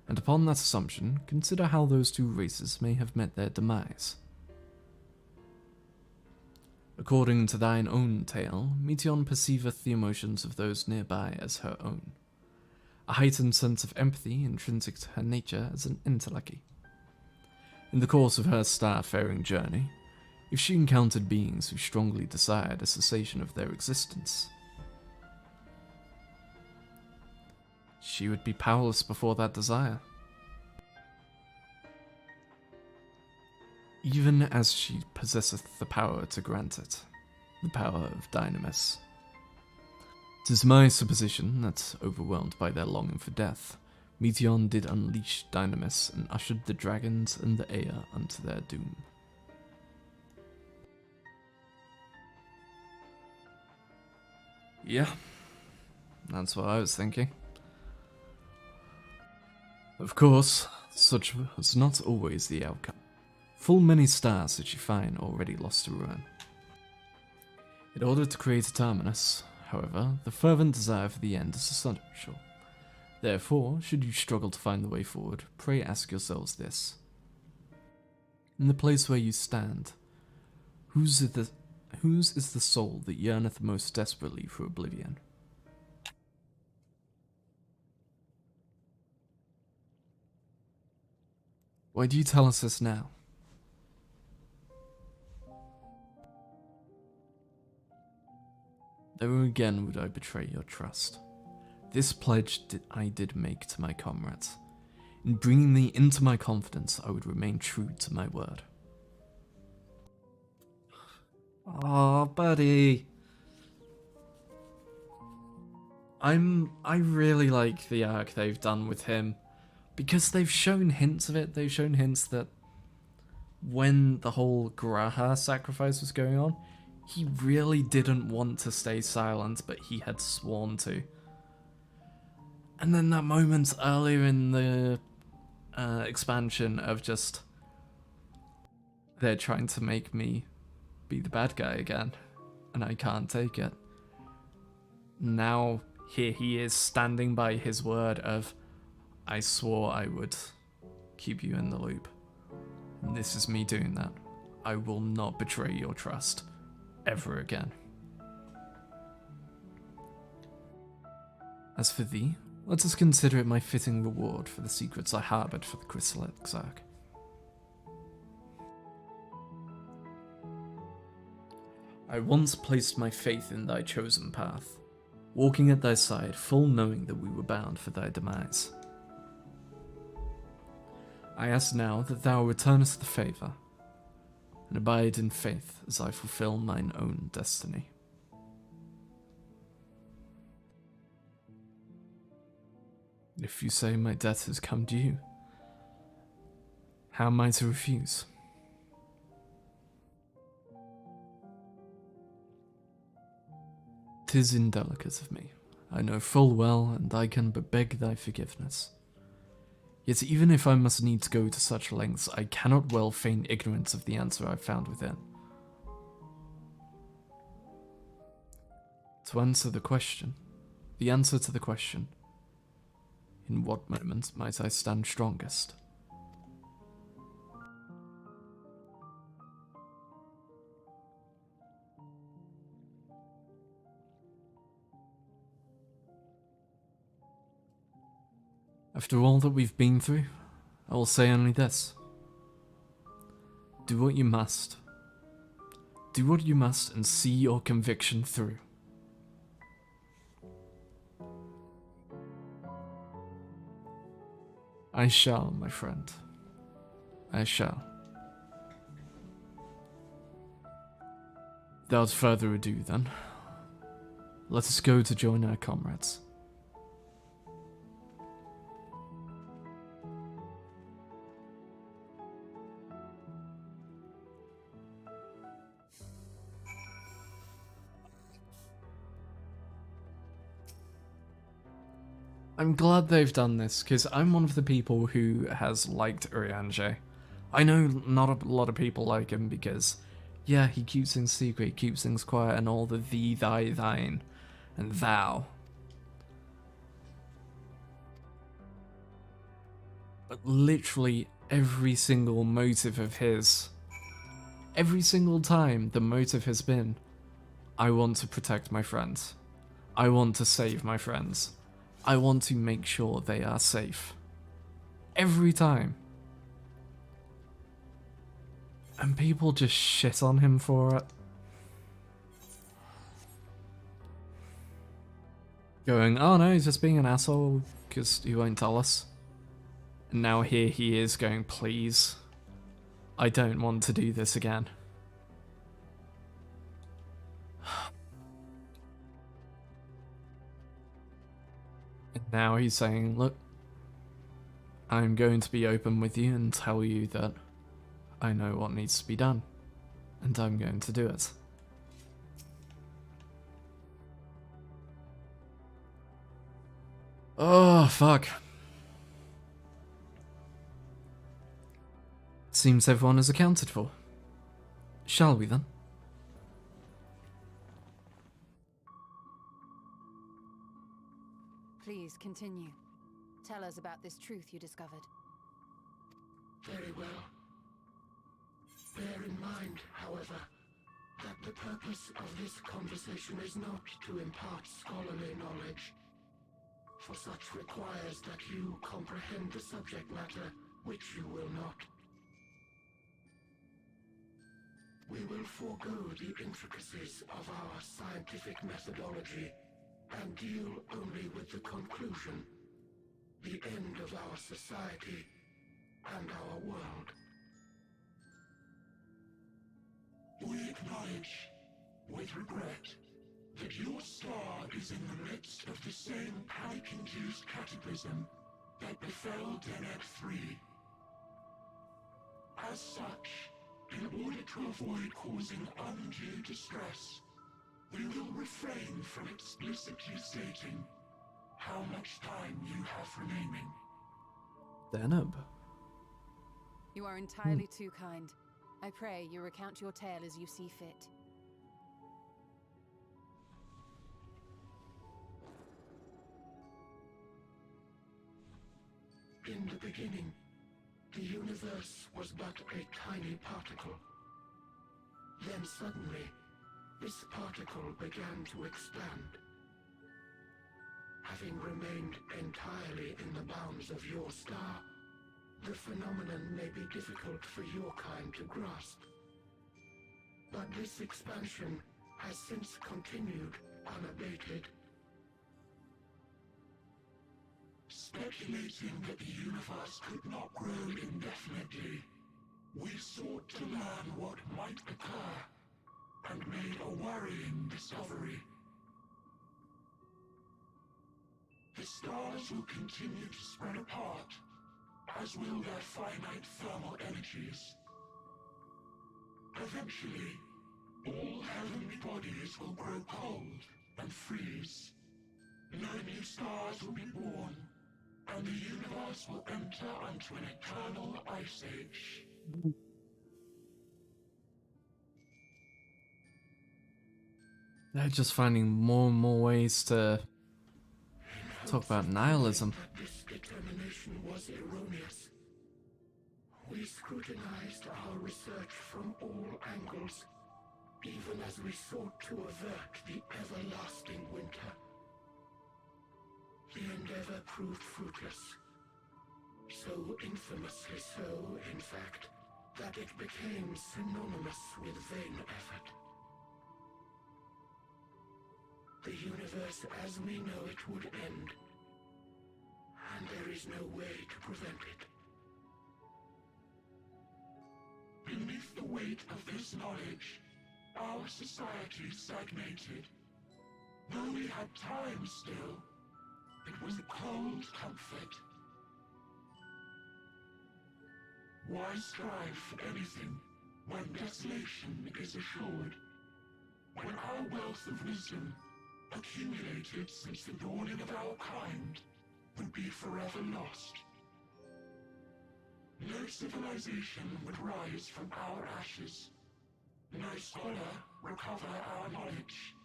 and upon that assumption, consider how those two races may have met their demise. According to thine own tale, Meteon perceiveth the emotions of those nearby as her own. A heightened sense of empathy intrinsic to her nature as an entelechy. In the course of her star-faring journey, if she encountered beings who strongly desired a cessation of their existence, she would be powerless before that desire. Even as she possesseth the power to grant it, the power of Dynamis. 'Tis my supposition that, overwhelmed by their longing for death, Meteon did unleash Dynamis and ushered the dragons and the Ea unto their doom. Yeah, that's what I was thinking. Of course, such was not always the outcome. Full many stars did she find already lost to ruin. In order to create a terminus, however, the fervent desire for the end is essential. Therefore, should you struggle to find the way forward, pray ask yourselves this. In the place where you stand, whose is the soul that yearneth most desperately for oblivion? Why do you tell us this now? Never again would I betray your trust. This pledge I did make to my comrades. In bringing thee into my confidence, I would remain true to my word. Oh, buddy. I really like the arc they've done with him. Because they've shown hints of it. They've shown hints that when the whole Graha sacrifice was going on, he really didn't want to stay silent, but he had sworn to. And then that moment earlier in the expansion of just, they're trying to make me be the bad guy again, and I can't take it. Now here he is standing by his word of, I swore I would keep you in the loop. And this is me doing that. I will not betray your trust ever again. As for thee, let us consider it my fitting reward for the secrets I harboured for the Crystal Exarch. I once placed my faith in thy chosen path, walking at thy side, full knowing that we were bound for thy demise. I ask now that thou returnest the favour, and abide in faith as I fulfil mine own destiny. If you say my debt has come due, how am I to refuse? 'Tis indelicate of me, I know full well, and I can but beg thy forgiveness. Yet even if I must needs go to such lengths, I cannot well feign ignorance of the answer I found within. To answer the question, the answer to the question, in what moment might I stand strongest? After all that we've been through, I will say only this. Do what you must. Do what you must and see your conviction through. I shall, my friend. I shall. Without further ado, then, let us go to join our comrades. I'm glad they've done this, because I'm one of the people who has liked Urianger. I know not a lot of people like him because, yeah, he keeps things secret, keeps things quiet, and all the thee, thy, thine, and thou. But literally every single motive of his, every single time the motive has been, I want to protect my friends. I want to save my friends. I want to make sure they are safe. Every time. And people just shit on him for it. Going, oh no, he's just being an asshole because he won't tell us. And now here he is going, please. I don't want to do this again. And now he's saying, look, I'm going to be open with you and tell you that I know what needs to be done. And I'm going to do it. Oh, fuck. Seems everyone is accounted for. Shall we then? Please, continue. Tell us about this truth you discovered. Very well. Bear in mind, however, that the purpose of this conversation is not to impart scholarly knowledge, for such requires that you comprehend the subject matter, which you will not. We will forego the intricacies of our scientific methodology and deal only with the conclusion, the end of our society and our world. We acknowledge, with regret, that your star is in the midst of the same panic-induced cataclysm that befell Deneb-3. As such, in order to avoid causing undue distress, we will refrain from explicitly stating how much time you have remaining. Deneb. You are entirely too kind. I pray you recount your tale as you see fit. In the beginning, the universe was but a tiny particle. Then suddenly, this particle began to expand. Having remained entirely in the bounds of your star, the phenomenon may be difficult for your kind to grasp. But this expansion has since continued unabated. Speculating that the universe could not grow indefinitely, we sought to learn what might occur, and made a worrying discovery. The stars will continue to spread apart, as will their finite thermal energies. Eventually, all heavenly bodies will grow cold and freeze. No new stars will be born, and the universe will enter into an eternal ice age. They're just finding more and more ways to talk about nihilism. This determination was erroneous. We scrutinized our research from all angles, even as we sought to avert the everlasting winter. The endeavor proved fruitless. So infamously so, in fact, that it became synonymous with vain effort. The universe as we know it would end, and there is no way to prevent it. Beneath the weight of this knowledge, our society stagnated. Though we had time still, it was a cold comfort. Why strive for anything when desolation is assured? When our wealth of wisdom, accumulated since the dawning of our kind, would be forever lost. No civilization would rise from our ashes. No scholar recover our knowledge.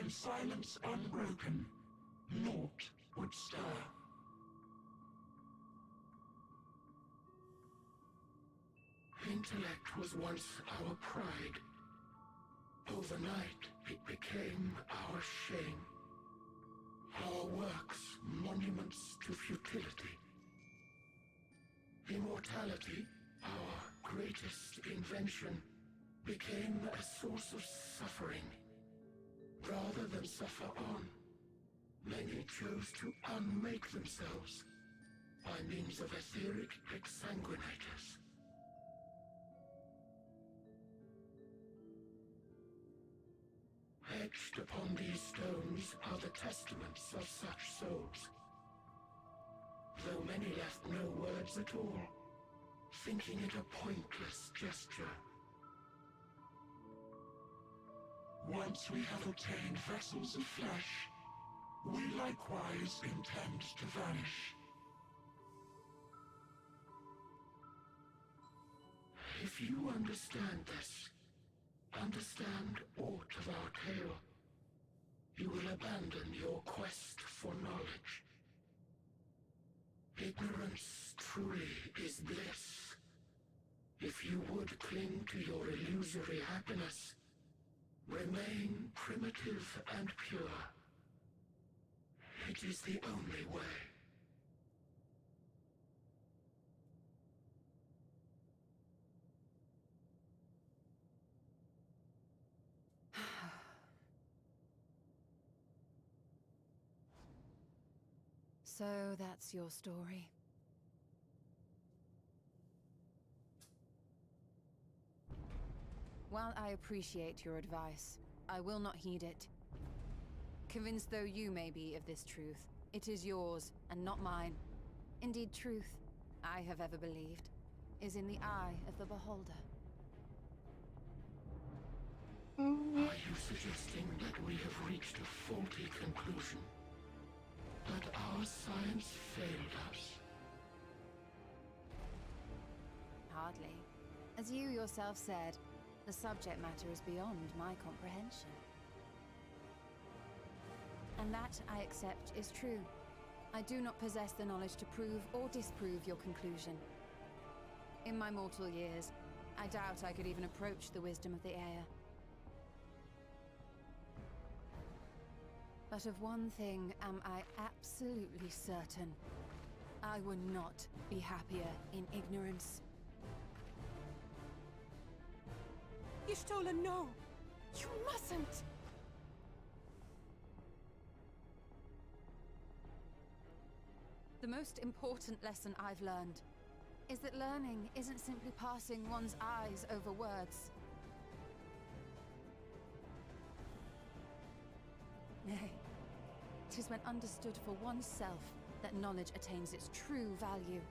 In silence unbroken, naught would stir. Intellect was once our pride. Overnight, it became our shame. Our works, monuments to futility. Immortality, our greatest invention, became a source of suffering. Rather than suffer on, many chose to unmake themselves by means of etheric exsanguinators. Etched upon these stones are the testaments of such souls. Though many left no words at all, thinking it a pointless gesture. Once we have obtained vessels of flesh, we likewise intend to vanish. If you understand this, understand aught of our tale, you will abandon your quest for knowledge. Ignorance truly is bliss. If you would cling to your illusory happiness, remain primitive and pure. It is the only way. So that's your story. While I appreciate your advice, I will not heed it. Convinced though you may be of this truth, it is yours and not mine. Indeed, truth, I have ever believed, is in the eye of the beholder. Are you suggesting that we have reached a faulty conclusion? That our science failed us? Hardly. As you yourself said, the subject matter is beyond my comprehension. And that, I accept, is true. I do not possess the knowledge to prove or disprove your conclusion. In my mortal years, I doubt I could even approach the wisdom of the air. But of one thing am I absolutely certain. I would not be happier in ignorance. Y'shtola, no! You mustn't! The most important lesson I've learned is that learning isn't simply passing one's eyes over words. Nay, 'tis when understood for oneself that knowledge attains its true value.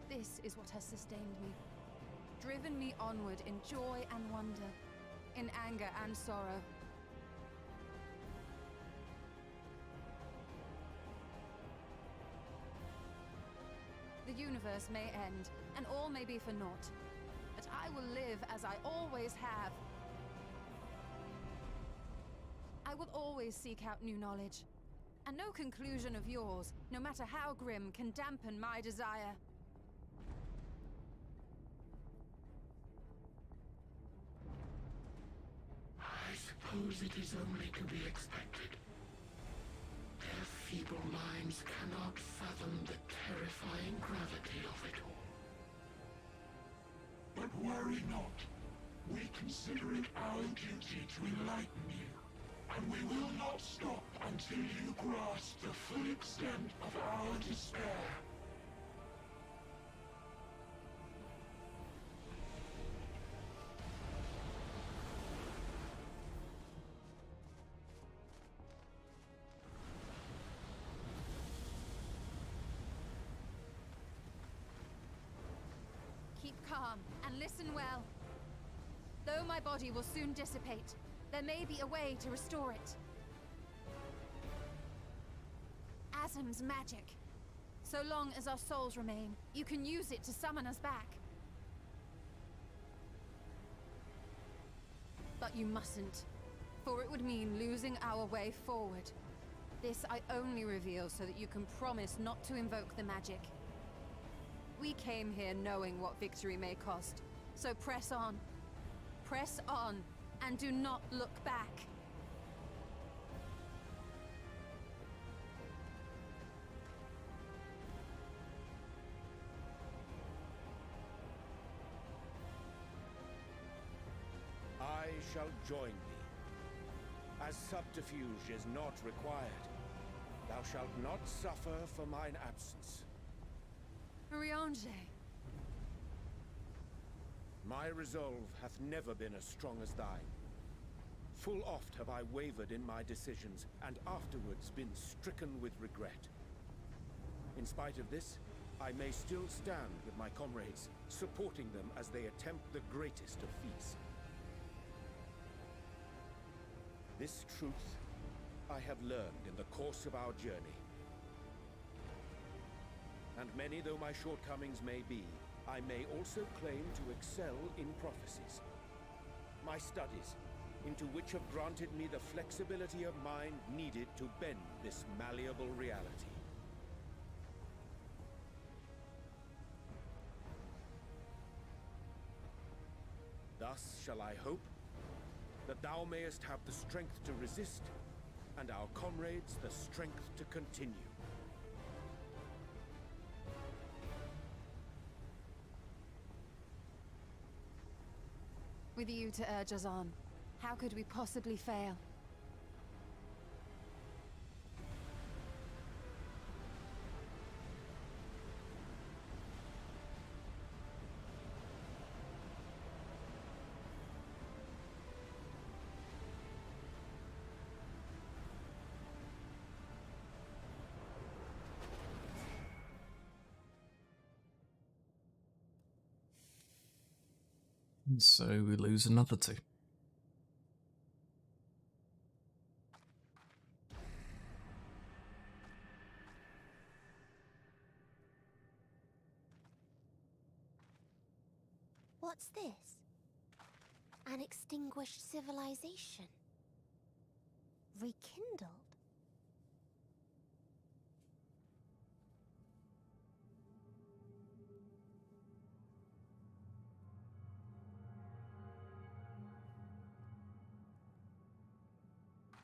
This is what has sustained me, driven me onward in joy and wonder, in anger and sorrow. The universe may end, and all may be for naught, but I will live as I always have. I will always seek out new knowledge, and no conclusion of yours, no matter how grim, can dampen my desire. I suppose it is only to be expected. Their feeble minds cannot fathom the terrifying gravity of it all. But worry not. We consider it our duty to enlighten you, and we will not stop until you grasp the full extent of our despair. Keep calm and listen well. Though my body will soon dissipate, there may be a way to restore it. Asm's magic. So long as our souls remain, you can use it to summon us back. But you mustn't, for it would mean losing our way forward. This I only reveal so that you can promise not to invoke the magic. We came here knowing what victory may cost, so press on. Press on, and do not look back. I shall join thee. As subterfuge is not required, thou shalt not suffer for mine absence. Riange. My resolve hath never been as strong as thine. Full oft have I wavered in my decisions, and afterwards been stricken with regret. In spite of this, I may still stand with my comrades, supporting them as they attempt the greatest of feats. This truth I have learned in the course of our journey. And many though my shortcomings may be, I may also claim to excel in prophecies. My studies, into which have granted me the flexibility of mind needed to bend this malleable reality. Thus shall I hope that thou mayest have the strength to resist, and our comrades the strength to continue. With you to urge us on, how could we possibly fail? So we lose another 2. What's this? An extinguished civilization. Rekindled.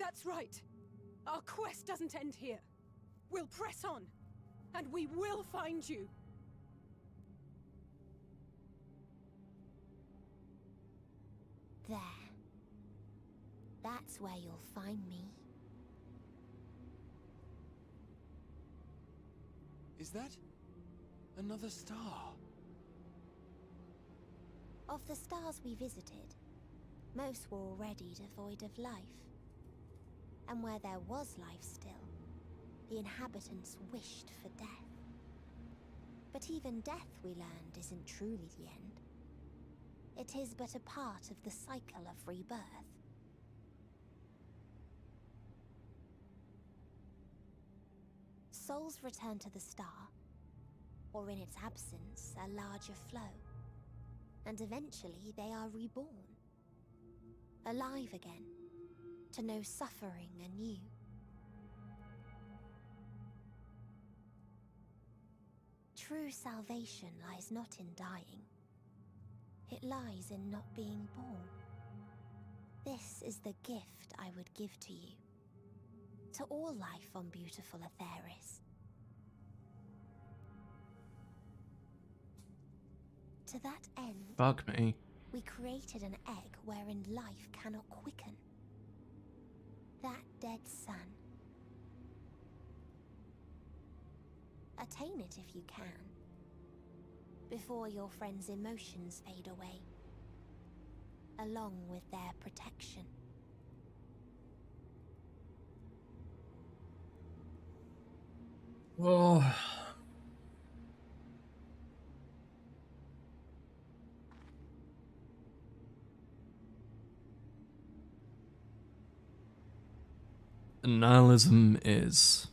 That's right. Our quest doesn't end here. We'll press on, and we will find you. There. That's where you'll find me. Is that another star? Of the stars we visited, most were already devoid of life. And where there was life still, the inhabitants wished for death. But even death, we learned, isn't truly the end. It is but a part of the cycle of rebirth. Souls return to the star, or in its absence, a larger flow. And eventually they are reborn. Alive again, to know suffering anew. True salvation lies not in dying. It lies in not being born. This is the gift I would give to you. To all life on beautiful Atheris. To that end, Fuck me. we created an egg wherein life cannot quicken. That dead sun. Attain it if you can, before your friends' emotions fade away, along with their protection. Oh. Nihilism is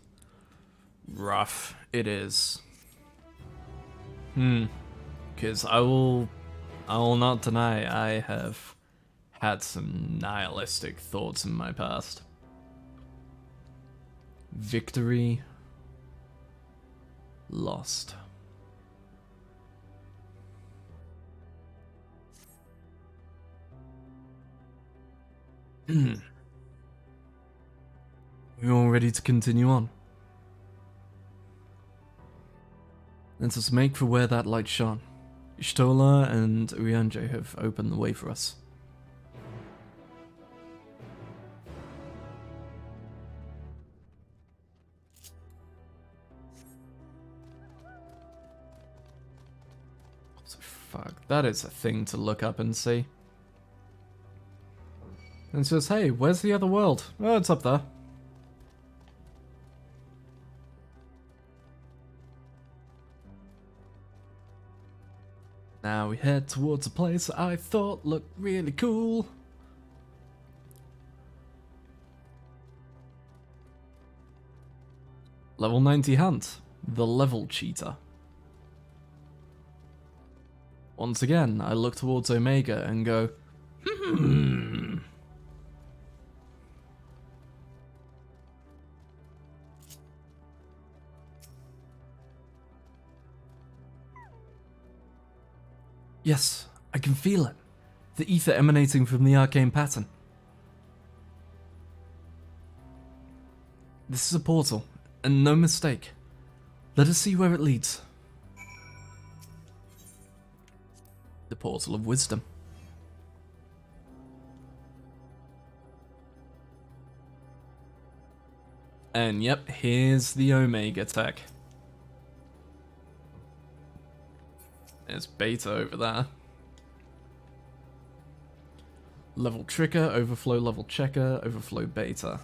rough. It is. Because I will not deny I have had some nihilistic thoughts in my past. Victory lost. We're all ready to continue on. Let us make for where that light shone. Ishtola and Urianje have opened the way for us. So fuck, that is a thing to look up and see. And it says, hey, where's the other world? Oh, it's up there. Now we head towards a place I thought looked really cool. Level 90 Hunt, the level cheater. Once again, I look towards Omega and go, Yes, I can feel it. The ether emanating from the arcane pattern. This is a portal, and no mistake. Let us see where it leads. The portal of wisdom. And yep, here's the Omega tech. There's Beta over there. Level Trigger, Overflow Level Checker, Overflow Beta.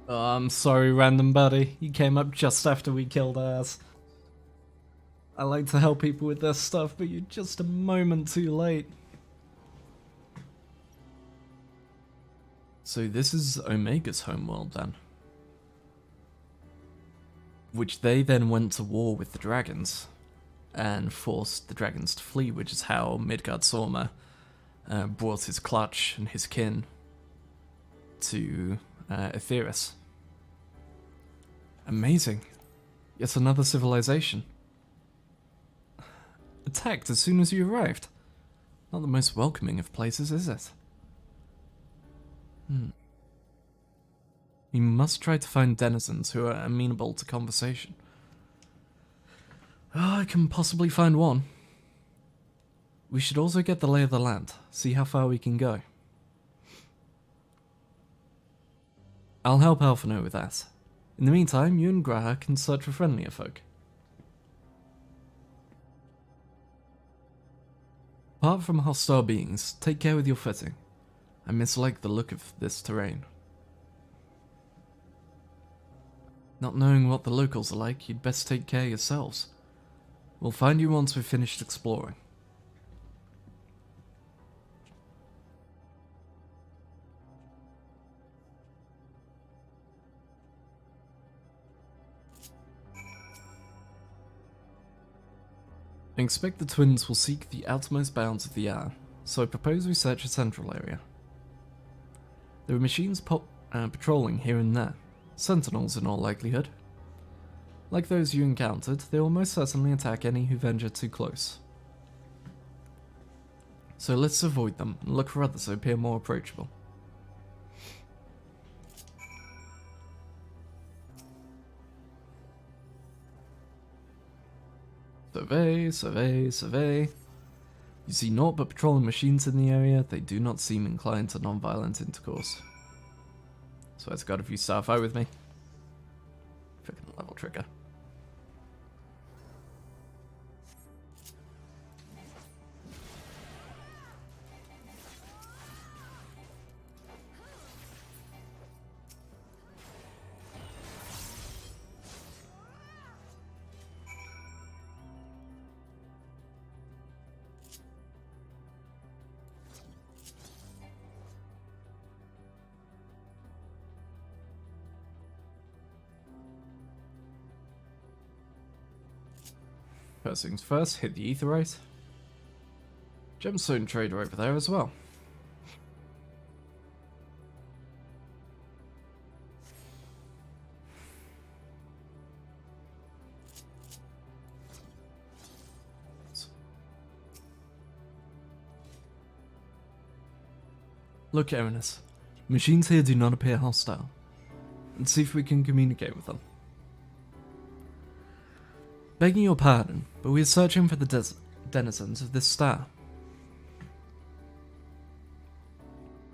Oh, I'm sorry, random buddy. You came up just after we killed ours. I like to help people with their stuff, but you're just a moment too late. So this is Omega's homeworld then. Which they then went to war with the dragons. And forced the dragons to flee, which is how Midgard Sorma brought his clutch and his kin to Aetheris. Amazing. Yet another civilization. Attacked as soon as you arrived. Not the most welcoming of places, is it? You must try to find denizens who are amenable to conversation. Oh, I can possibly find one. We should also get the lay of the land, see how far we can go. I'll help Alphino with that. In the meantime, you and Graha can search for friendlier folk. Apart from hostile beings, take care with your footing. I mislike the look of this terrain. Not knowing what the locals are like, you'd best take care yourselves. We'll find you once we've finished exploring. I expect the twins will seek the outermost bounds of the hour, so I propose we search a central area. There are machines patrolling here and there, sentinels in all likelihood. Like those you encountered, they will most certainly attack any who venture too close. So let's avoid them and look for others who appear more approachable. Survey, survey, survey. You see naught but patrolling machines in the area. They do not seem inclined to non-violent intercourse. So it's got a few Starfire with me. Freaking level trigger. First things first, hit the Aetheryte. Gemstone trader over there as well. Look, Erinus. Machines here do not appear hostile. Let's see if we can communicate with them. Begging your pardon, but we are searching for the denizens of this star.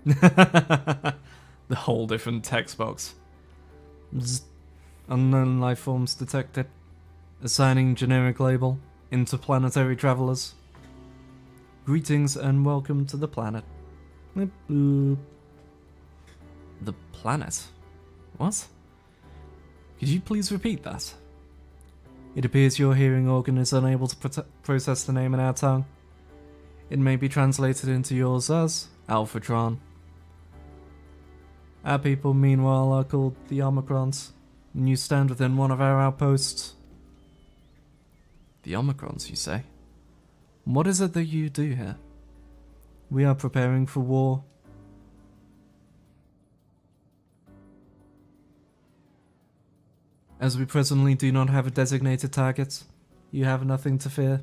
The whole different text box. Unknown life forms detected. Assigning generic label. Interplanetary travelers. Greetings and welcome to the planet. The planet? What? Could you please repeat that? It appears your hearing organ is unable to process the name in our tongue. It may be translated into yours as Alphatron. Our people, meanwhile, are called the Omicrons. and you stand within one of our outposts. The Omicrons, you say? What is it that you do here? We are preparing for war. As we presently do not have a designated target, you have nothing to fear.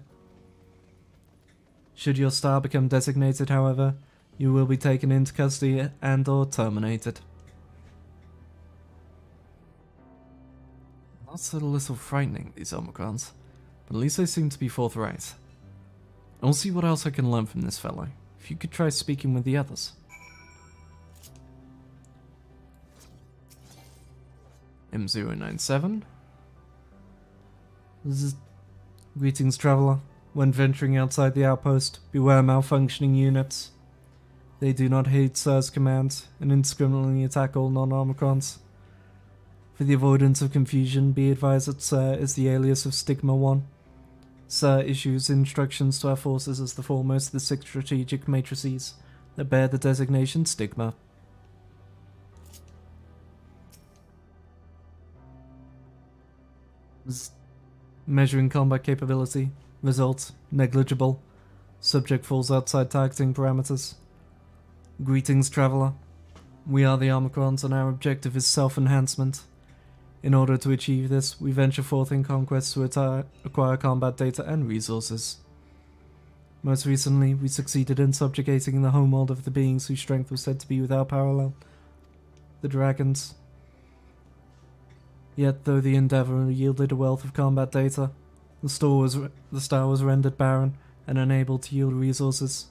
Should your star become designated, however, you will be taken into custody and/or terminated. That's a little frightening, these Omicrons, but at least they seem to be forthright. I'll see what else I can learn from this fellow. If you could try speaking with the others. M097. Greetings, traveler. When venturing outside the outpost, beware malfunctioning units. They do not heed Sir's commands and indiscriminately attack all non-Omicrons. For the avoidance of confusion, be advised that Sir is the alias of Stigma 1. Sir issues instructions to our forces as the foremost of the 6 strategic matrices that bear the designation Stigma. Measuring combat capability. Result, negligible. Subject falls outside targeting parameters. Greetings, traveler. We are the Omicrons and our objective is self-enhancement. In order to achieve this, we venture forth in conquest to acquire combat data and resources. Most recently, we succeeded in subjugating the homeworld of the beings whose strength was said to be without parallel. The dragons. Yet, though the endeavour yielded a wealth of combat data, the star was rendered barren and unable to yield resources.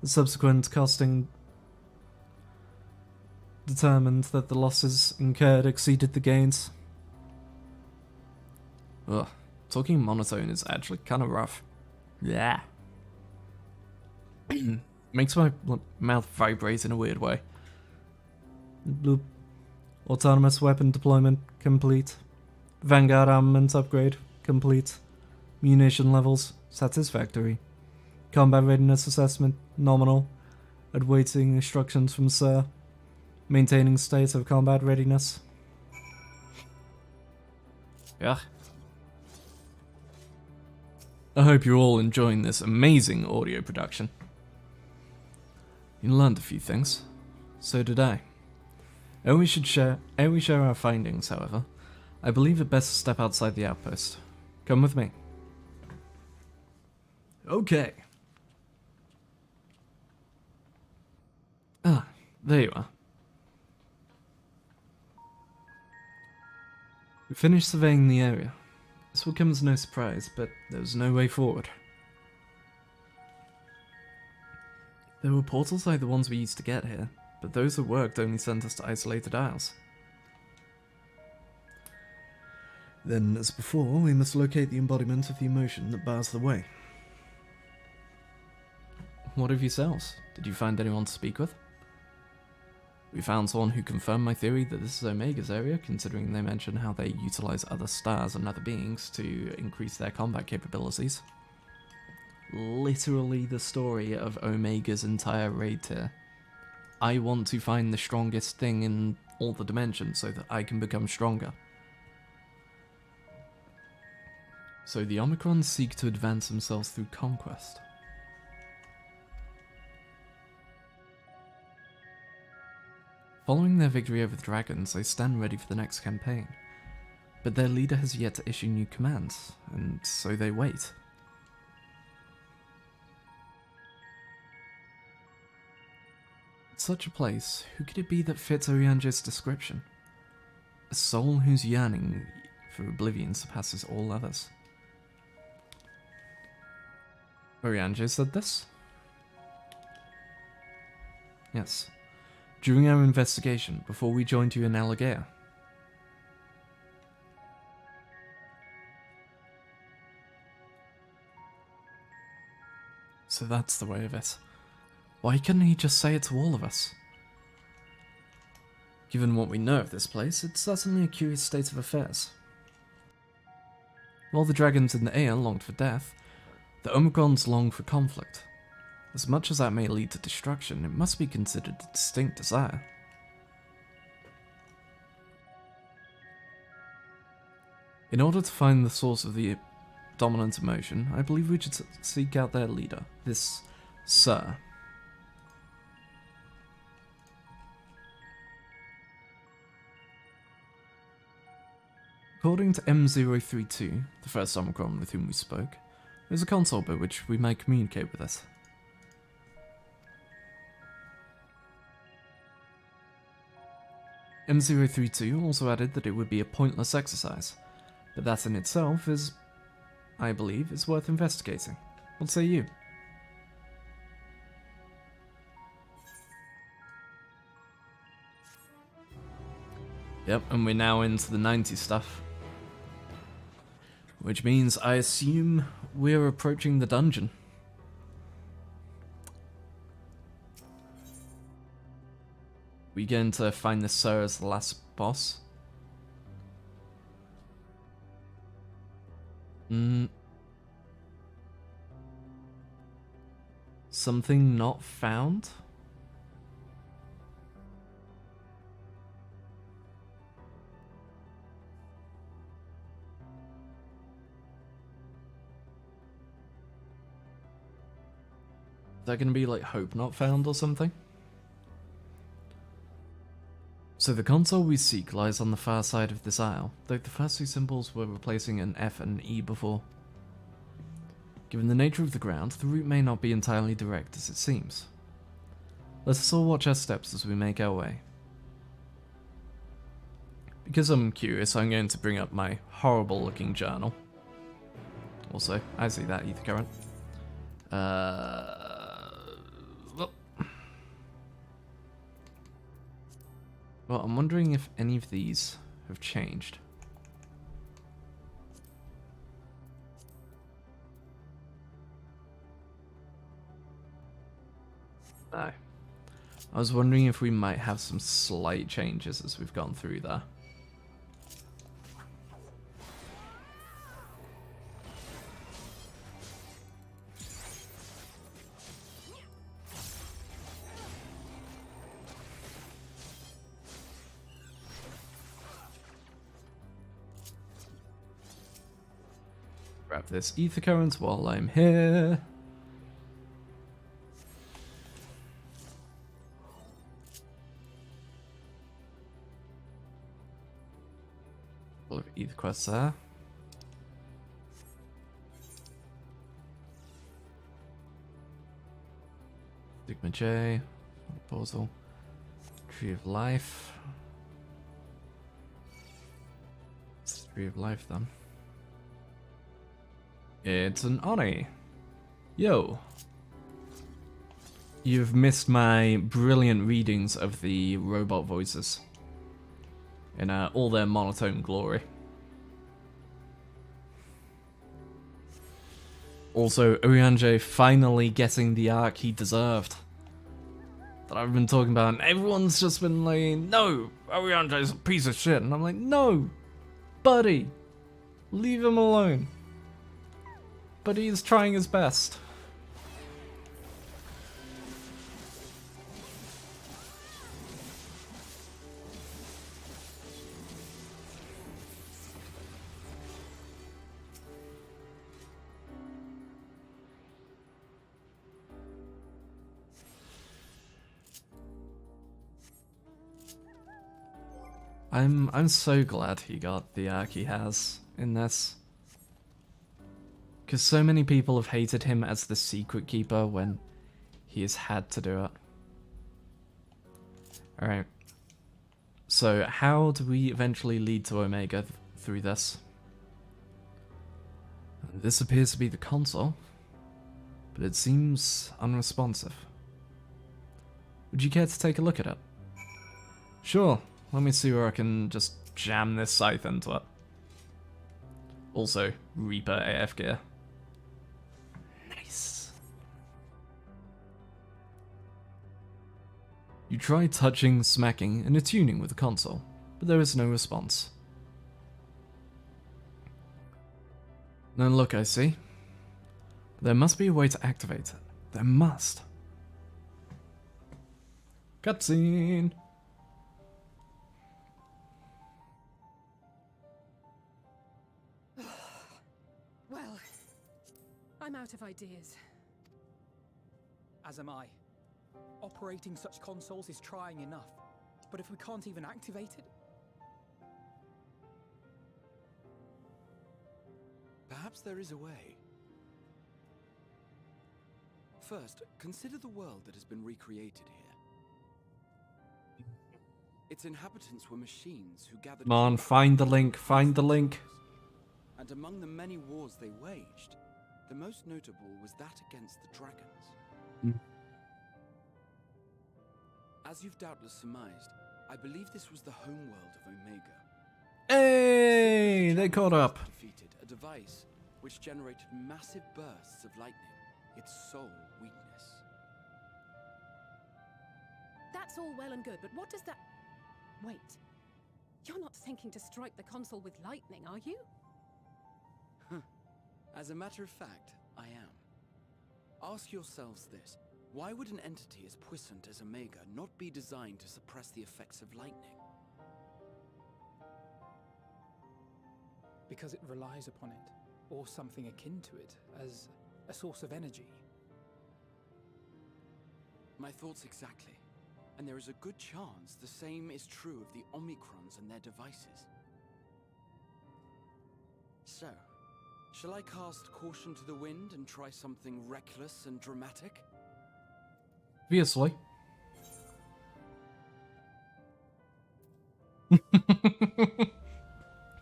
The subsequent costing determined that the losses incurred exceeded the gains. Ugh, talking monotone is actually kind of rough. Yeah. Makes my mouth vibrate in a weird way. Bloop. Autonomous weapon deployment complete. Vanguard armament upgrade complete. Munition levels satisfactory. Combat readiness assessment nominal. Awaiting instructions from Sir. Maintaining state of combat readiness. Yeah. I hope you're all enjoying this amazing audio production. You learned a few things. So did I. Ere we share our findings, however, I believe it best to step outside the outpost. Come with me. Okay. Ah, there you are. We finished surveying the area. This will come as no surprise, but there was no way forward. There were portals like the ones we used to get here, but those that worked only sent us to isolated isles. Then, as before, we must locate the embodiment of the emotion that bars the way. What of yourselves? Did you find anyone to speak with? We found someone who confirmed my theory that this is Omega's area, considering they mention how they utilize other stars and other beings to increase their combat capabilities. Literally the story of Omega's entire raid tier. I want to find the strongest thing in all the dimensions so that I can become stronger. So the Omicrons seek to advance themselves through conquest. Following their victory over the dragons, they stand ready for the next campaign. But their leader has yet to issue new commands, and so they wait. In such a place, who could it be that fits Oriange's description? A soul whose yearning for oblivion surpasses all others. Oriange said this? Yes. During our investigation, before we joined you in Allegea. So that's the way of it. Why couldn't he just say it to all of us? Given what we know of this place, it's certainly a curious state of affairs. While the dragons in the air longed for death, the Omicrons longed for conflict. As much as that may lead to destruction, it must be considered a distinct desire. In order to find the source of the dominant emotion, I believe we should seek out their leader, this Sir. According to M032, the first Omicron with whom we spoke, there's a console by which we might communicate with us. M032 also added that it would be a pointless exercise, but that in itself is, I believe, is worth investigating. What say you? Yep, and we're now into the 90s stuff. Which means I assume we're approaching the dungeon. We going to find this Sir as the last boss? Something not found? Is that going to be like hope not found or something? So the console we seek lies on the far side of this aisle, though the first two symbols were replacing an F and an E before. Given the nature of the ground, the route may not be entirely direct as it seems. Let us all watch our steps as we make our way. Because I'm curious, I'm going to bring up my horrible looking journal. Also, I see that ether current. Well, I'm wondering if any of these have changed. No. I was wondering if we might have some slight changes as we've gone through there. Grab this ether current while I'm here. Full of ether quests there. Sigma J, proposal, Tree of Life. It's the Tree of Life then. It's an Oni. Yo. You've missed my brilliant readings of the robot voices in all their monotone glory. Also, Urianger finally getting the arc he deserved. That I've been talking about, and everyone's just been like, no, Urianger's a piece of shit. And I'm like, no, buddy, leave him alone. But he's trying his best. I'm so glad he got the arc he has in this. Because so many people have hated him as the secret keeper when he has had to do it. Alright. So how do we eventually lead to Omega through this? This appears to be the console, but it seems unresponsive. Would you care to take a look at it? Sure, let me see where I can just jam this scythe into it. Also, Reaper AF gear. Nice. You try touching, smacking, and attuning with the console, but there is no response. No look, I see. There must be a way to activate it. There must. Cutscene! I'm out of ideas. As am I. Operating such consoles is trying enough. But if we can't even activate it... Perhaps there is a way. First, consider the world that has been recreated here. Its inhabitants were machines who gathered... Come on, find the link, find the link. And among the many wars they waged, the most notable was that against the dragons. As you've doubtless surmised, I believe this was the homeworld of Omega. Hey, they caught up. Defeated a device which generated massive bursts of lightning, its sole weakness. That's all well and good, but what does that... Wait. You're not thinking to strike the console with lightning, are you? As a matter of fact, I am. Ask yourselves this. Why would an entity as puissant as Omega not be designed to suppress the effects of lightning? Because it relies upon it, or something akin to it, as a source of energy. My thoughts exactly. And there is a good chance the same is true of the Omicrons and their devices. So, shall I cast caution to the wind and try something reckless and dramatic? Obviously.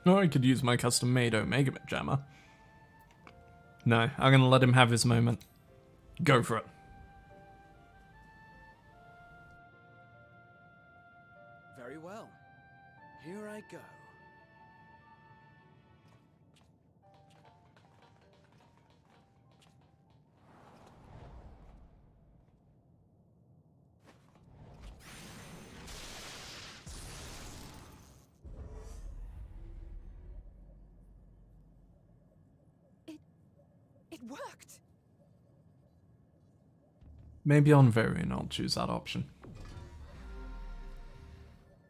Or I could use my custom-made Omega Jammer. No, I'm gonna let him have his moment. Go for it. Very well. Here I go. It worked! Maybe on Varian I'll choose that option.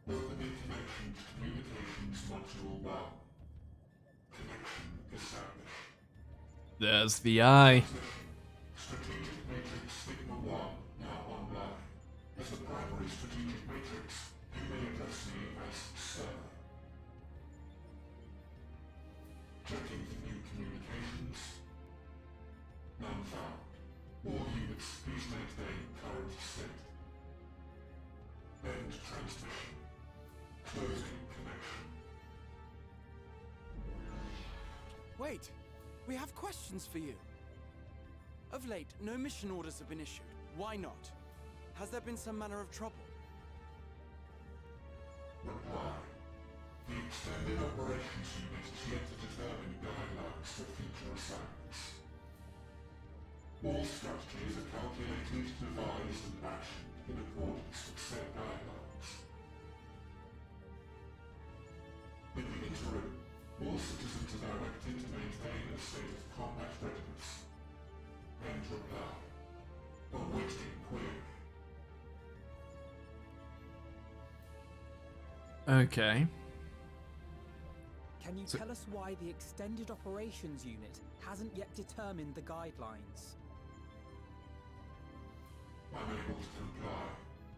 Welcome information to Communications Module 1. Connection established. There's the eye. Strategic Matrix Sigma 1 now online. As the primary strategic matrix, you may address me as Sir. Checking for new communications. None found. All units, please maintain current state. End transmission. Closing connection. Wait! We have questions for you. Of late, no mission orders have been issued. Why not? Has there been some manner of trouble? Reply. The Extended Operations Unit is yet to determine guidelines for future assignments. All strategies are calculated, devised, and actioned in accordance with said guidelines. In the interim, all citizens are directed to maintain a state of combat readiness. End reply. Awaiting query. Okay. Can you tell us why the Extended Operations Unit hasn't yet determined the guidelines? Unable to comply.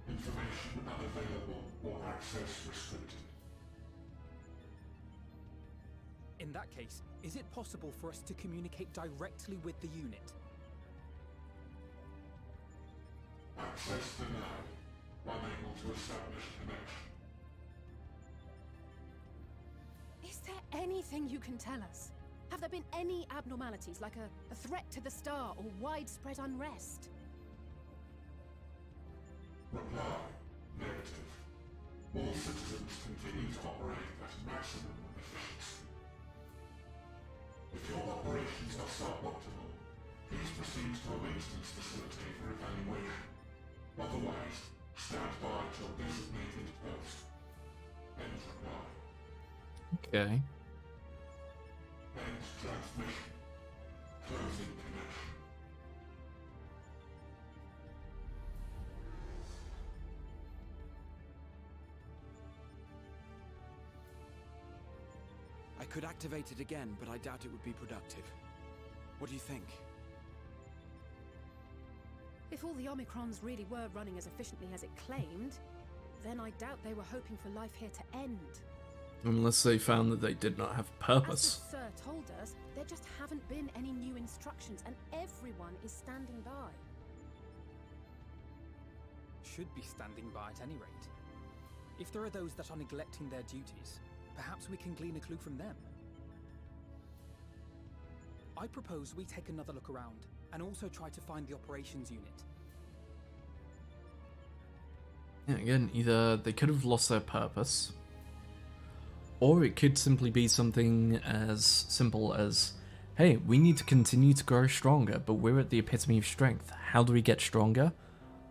Information unavailable or access restricted. In that case, is it possible for us to communicate directly with the unit? Access denied. Unable to establish connection. Is there anything you can tell us? Have there been any abnormalities, like a threat to the star or widespread unrest? Reply. Negative. All citizens continue to operate at maximum efficiency. If your operations are suboptimal, please proceed to a maintenance facility for evaluation. Otherwise, stand by at your designated post. End reply. Okay. End transmission. Closing connection. I could activate it again, but I doubt it would be productive. What do you think? If all the Omicrons really were running as efficiently as it claimed, then I doubt they were hoping for life here to end. Unless they found that they did not have purpose. As the Sir told us, there just haven't been any new instructions, and everyone is standing by. Should be standing by at any rate. If there are those that are neglecting their duties, perhaps we can glean a clue from them. I propose we take another look around, and also try to find the operations unit. Yeah, again, either they could have lost their purpose, or it could simply be something as simple as, hey, we need to continue to grow stronger, but we're at the epitome of strength. How do we get stronger?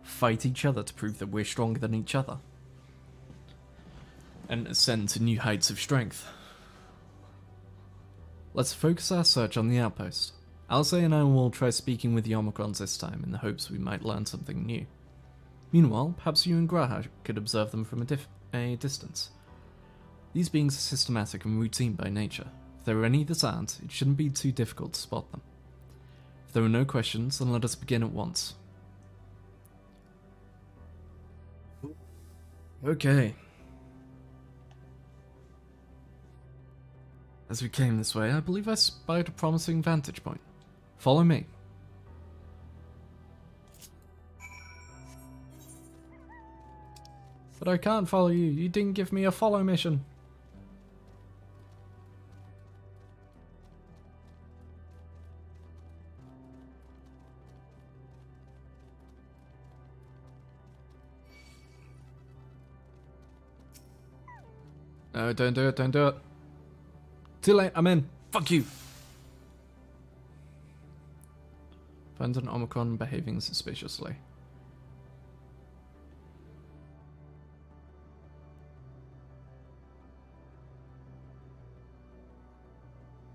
Fight each other to prove that we're stronger than each other. And ascend to new heights of strength. Let's focus our search on the outpost. Alcé and I will try speaking with the Omicrons this time in the hopes we might learn something new. Meanwhile, perhaps you and Graha could observe them from a distance. These beings are systematic and routine by nature. If there are any that aren't, it shouldn't be too difficult to spot them. If there are no questions, then let us begin at once. Okay. As we came this way, I believe I spied a promising vantage point. Follow me. But I can't follow you. You didn't give me a follow mission. No, don't do it, don't do it. Too late, I'm in. Fuck you. Find an Omicron behaving suspiciously.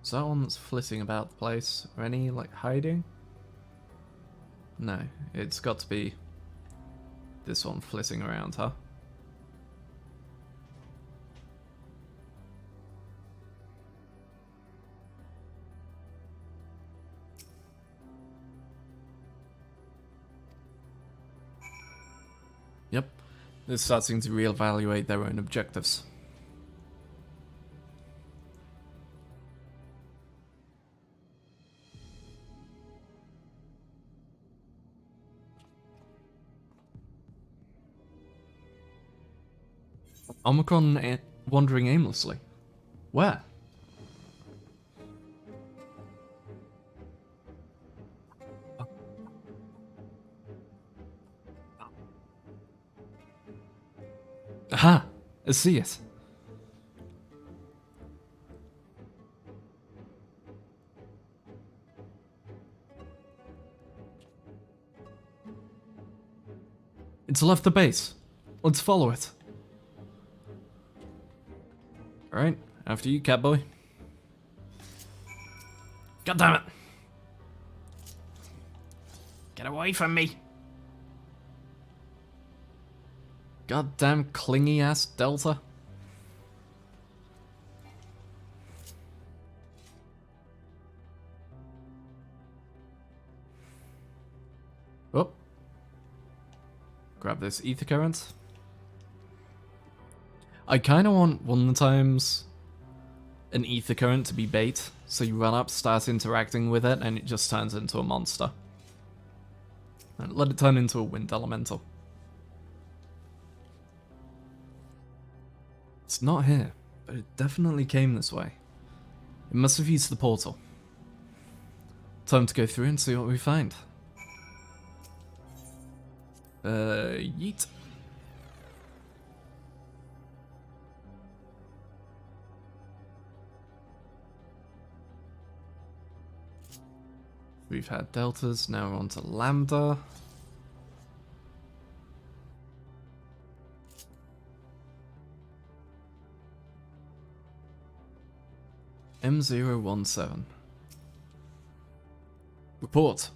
Is that one that's flitting about the place? Or any, like, hiding? No, it's got to be this one flitting around, huh? Yep, they're starting to reevaluate their own objectives. Omicron wandering aimlessly. Where? Aha! I see it. It's left the base. Let's follow it. Alright, after you, Catboy. God damn it! Get away from me! Goddamn clingy ass Delta. Oh. Grab this ether current. I kind of want one of the times an ether current to be bait, so you run up, start interacting with it, and it just turns into a monster. And let it turn into a wind elemental. It's not here, but it definitely came this way. It must have used the portal. Time to go through and see what we find. Yeet. We've had deltas, now we're on to lambda. M017. Report.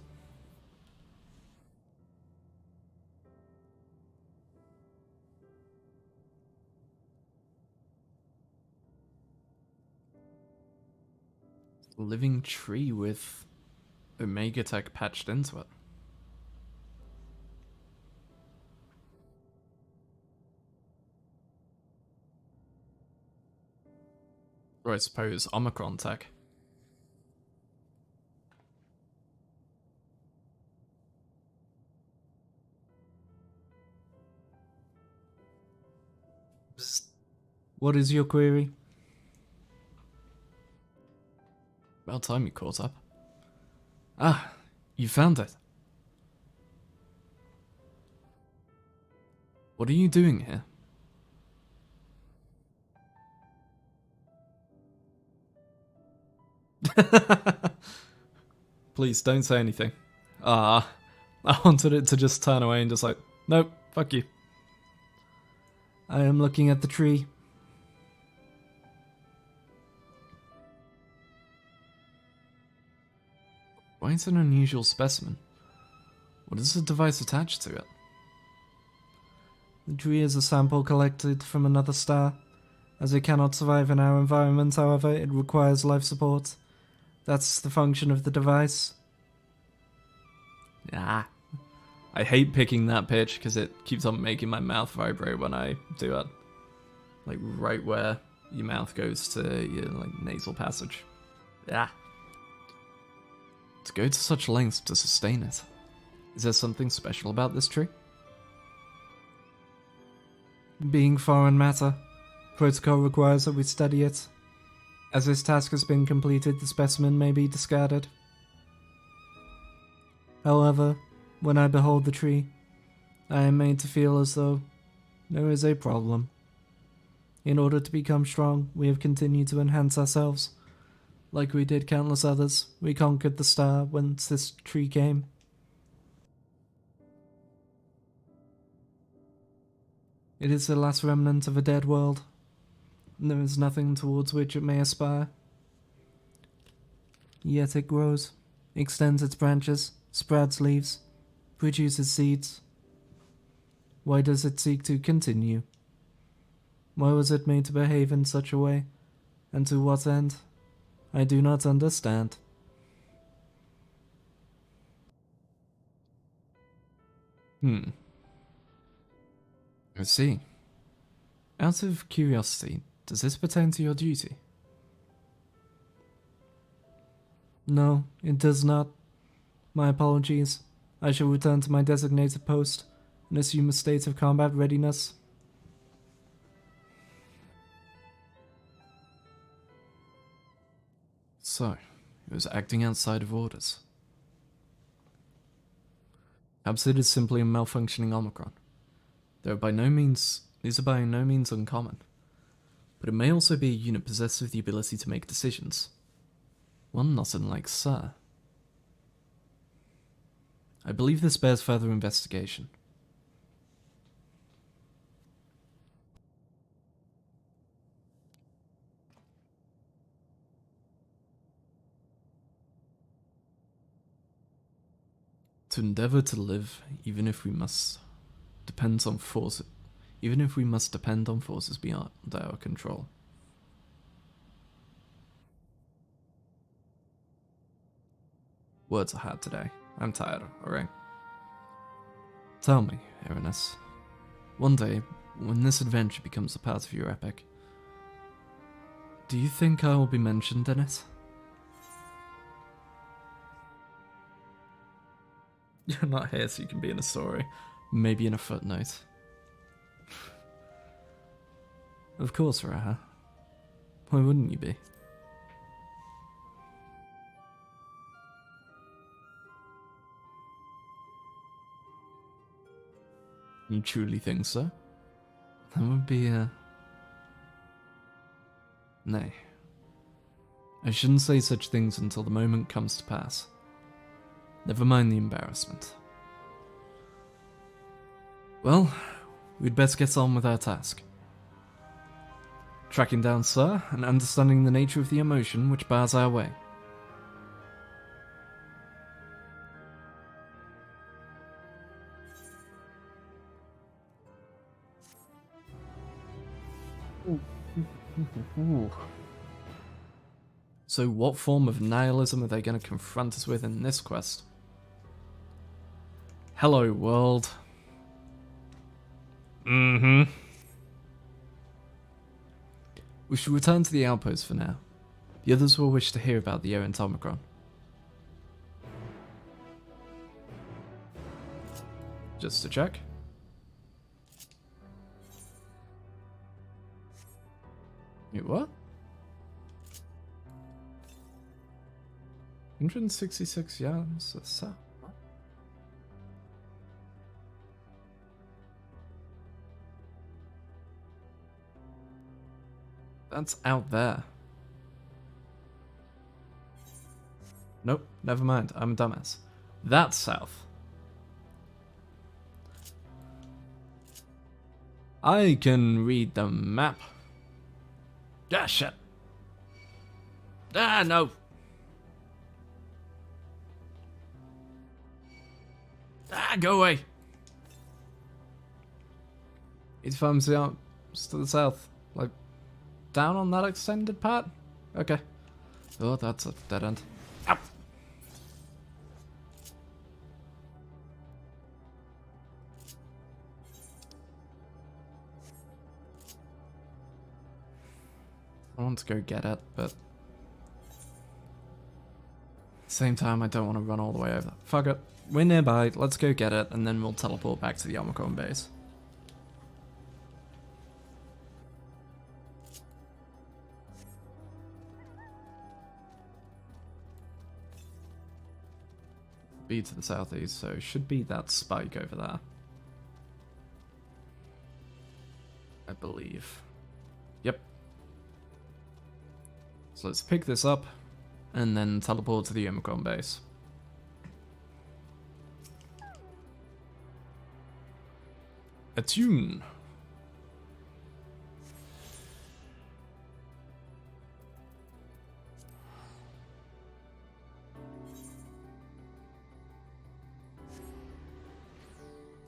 Living tree with Omega Tech patched into it. Or I suppose Omicron tech. Psst. What is your query? About time you caught up. Ah, you found it. What are you doing here? Please don't say anything. Ah, I wanted it to just turn away and just like, nope, fuck you. I am looking at the tree. Why is it an unusual specimen? What is the device attached to it? The tree is a sample collected from another star. As it cannot survive in our environment, however, it requires life support. That's the function of the device. Ah. I hate picking that pitch because it keeps on making my mouth vibrate when I do it. Like right where your mouth goes to your like nasal passage. Yeah. To go to such lengths to sustain it. Is there something special about this tree? Being foreign matter, protocol requires that we study it. As this task has been completed, the specimen may be discarded. However, when I behold the tree, I am made to feel as though there is a problem. In order to become strong, we have continued to enhance ourselves. Like we did countless others, we conquered the star whence this tree came. It is the last remnant of a dead world, and there is nothing towards which it may aspire. Yet it grows, extends its branches, sprouts leaves, produces seeds. Why does it seek to continue? Why was it made to behave in such a way, and to what end? I do not understand. I see. Out of curiosity, does this pertain to your duty? No, it does not. My apologies. I shall return to my designated post and assume a state of combat readiness. So, it was acting outside of orders. Perhaps it is simply a malfunctioning Omicron. These are by no means uncommon. But it may also be a unit possessed with the ability to make decisions. One not unlike Sir. I believe this bears further investigation. To endeavor to live, even if we must depend on forces beyond our control. Words are hard today. I'm tired, alright? Tell me, Erinus, one day, when this adventure becomes a part of your epic, do you think I will be mentioned in it? You're not here so you can be in a story. Maybe in a footnote. Of course, Raha. Why wouldn't you be? You truly think so? That would be Nay. I shouldn't say such things until the moment comes to pass. Never mind the embarrassment. Well, we'd best get on with our task. Tracking down Sir and understanding the nature of the emotion which bars our way. So what form of nihilism are they going to confront us with in this quest? Hello, world. We should return to the outpost for now. The others will wish to hear about the errant Omicron. Just to check. Wait, what? 166 yards, that's that. That's out there. Nope, never mind, I'm a dumbass. That's south. I can read the map. Ah, shit. Ah, no. Ah, go away. It's from to the south. Like, down on that extended part? Okay. Oh, that's a dead end. Ow. I want to go get it, but at the same time I don't want to run all the way over. Fuck it. We're nearby, let's go get it, and then we'll teleport back to the Omicron base. Be to the southeast, so should be that spike over there. I believe. Yep. So let's pick this up, and then teleport to the Omicron base. Attune.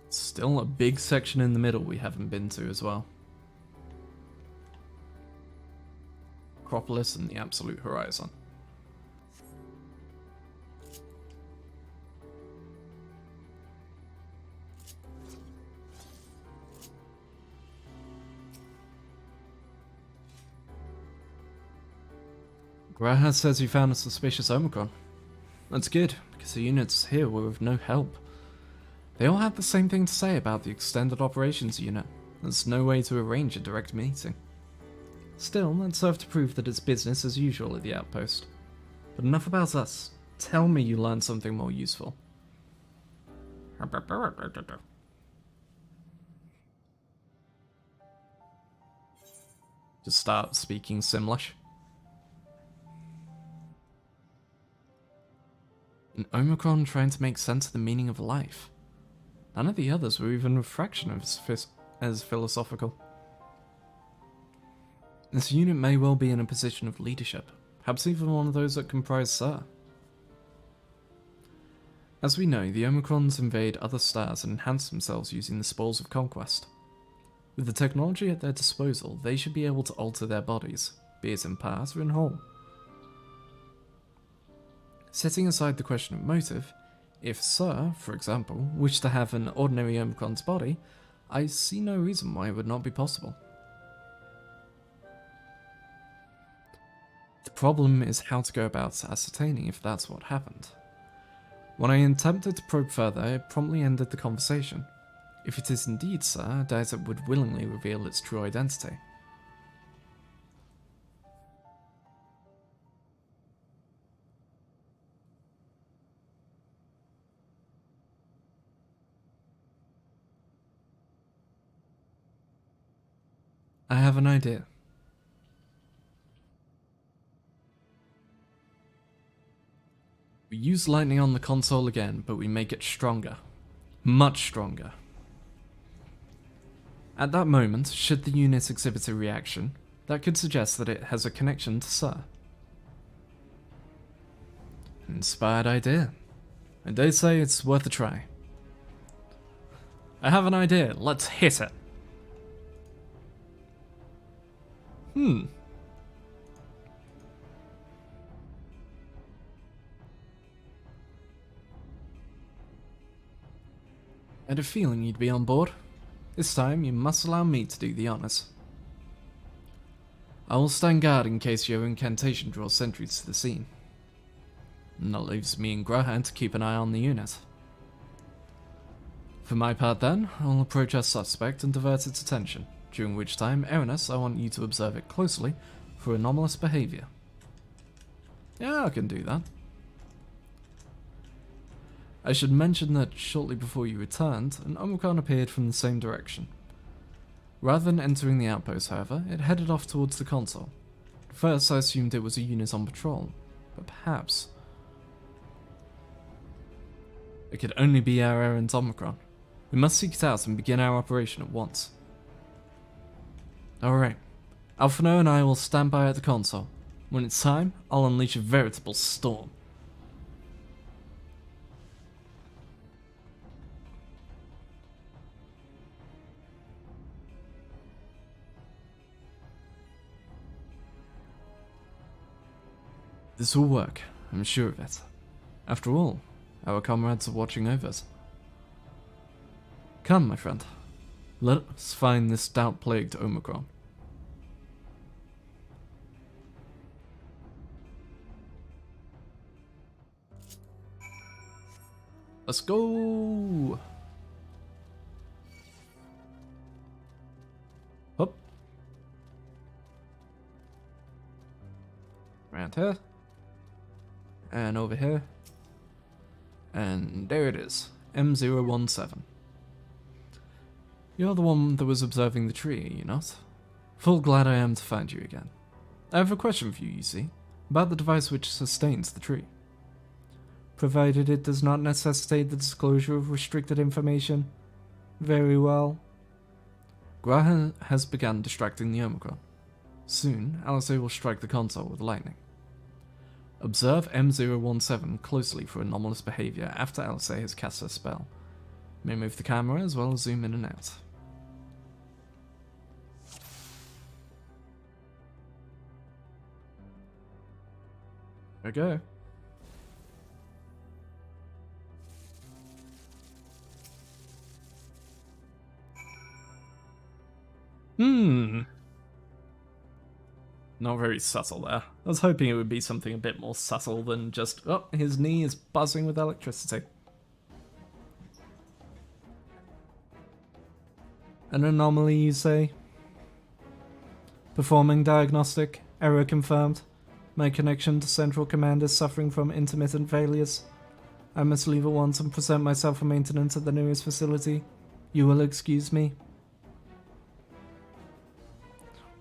Still a big section in the middle we haven't been to as well. Acropolis and the Absolute Horizon. Graha says you found a suspicious Omicron. That's good, because the units here were of no help. They all had the same thing to say about the Extended Operations Unit. There's no way to arrange a direct meeting. Still, that served to prove that it's business as usual at the outpost. But enough about us. Tell me you learned something more useful. Just start speaking Simlish. An Omicron trying to make sense of the meaning of life. None of the others were even a fraction of as philosophical. This unit may well be in a position of leadership, perhaps even one of those that comprise Sir. As we know, the Omicrons invade other stars and enhance themselves using the spores of conquest. With the technology at their disposal, they should be able to alter their bodies, be it in part or in whole. Setting aside the question of motive, if Sir, for example, wished to have an ordinary Omicron's body, I see no reason why it would not be possible. The problem is how to go about ascertaining if that's what happened. When I attempted to probe further, it promptly ended the conversation. If it is indeed Sir, I doubt it would willingly reveal its true identity. I have an idea. We use lightning on the console again, but we make it stronger. Much stronger. At that moment, should the unit exhibit a reaction, that could suggest that it has a connection to Sir. An inspired idea. I dare say it's worth a try. I have an idea, let's hit it. I had a feeling you'd be on board. This time, you must allow me to do the honors. I will stand guard in case your incantation draws sentries to the scene. And that leaves me and Grahan to keep an eye on the unit. For my part then, I will approach our suspect and divert its attention, during which time, Erinus, I want you to observe it closely for anomalous behaviour. Yeah, I can do that. I should mention that shortly before you returned, an Omicron appeared from the same direction. Rather than entering the outpost, however, it headed off towards the console. At first, I assumed it was a unit on patrol, but perhaps it could only be our errand Omicron. We must seek it out and begin our operation at once. Alright. Alphino and I will stand by at the console. When it's time, I'll unleash a veritable storm. This will work, I'm sure of it. After all, our comrades are watching over us. Come, my friend. Let us find this doubt-plagued Omicron. Let's go! Up. Around here. And over here. And there it is. M017. You're the one that was observing the tree, are you not? Full glad I am to find you again. I have a question for you, you see, about the device which sustains the tree. Provided it does not necessitate the disclosure of restricted information. Very well. Graha has begun distracting the Omicron. Soon, Alice will strike the console with lightning. Observe M017 closely for anomalous behavior after Alice has cast her spell. May move the camera as well as zoom in and out. There we go. Not very subtle there. I was hoping it would be something a bit more subtle than just, oh, his knee is buzzing with electricity. An anomaly, you say? Performing diagnostic. Error confirmed. My connection to Central Command is suffering from intermittent failures. I must leave at once and present myself for maintenance at the nearest facility. You will excuse me.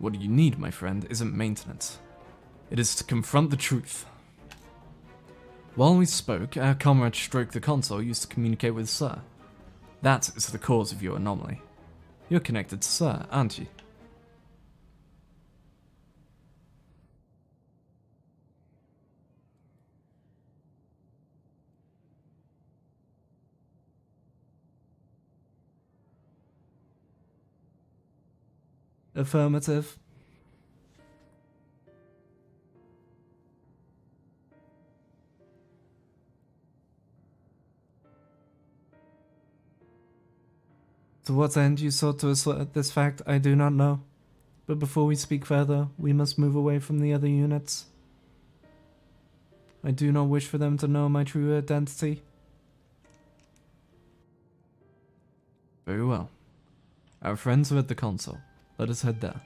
What you need, my friend, isn't maintenance. It is to confront the truth. While we spoke, our comrade stroked the console used to communicate with Sir. That is the cause of your anomaly. You're connected to Sir, aren't you? Affirmative. To what end you sought to assert this fact, I do not know. But before we speak further, we must move away from the other units. I do not wish for them to know my true identity. Very well. Our friends are at the console. Let us head there.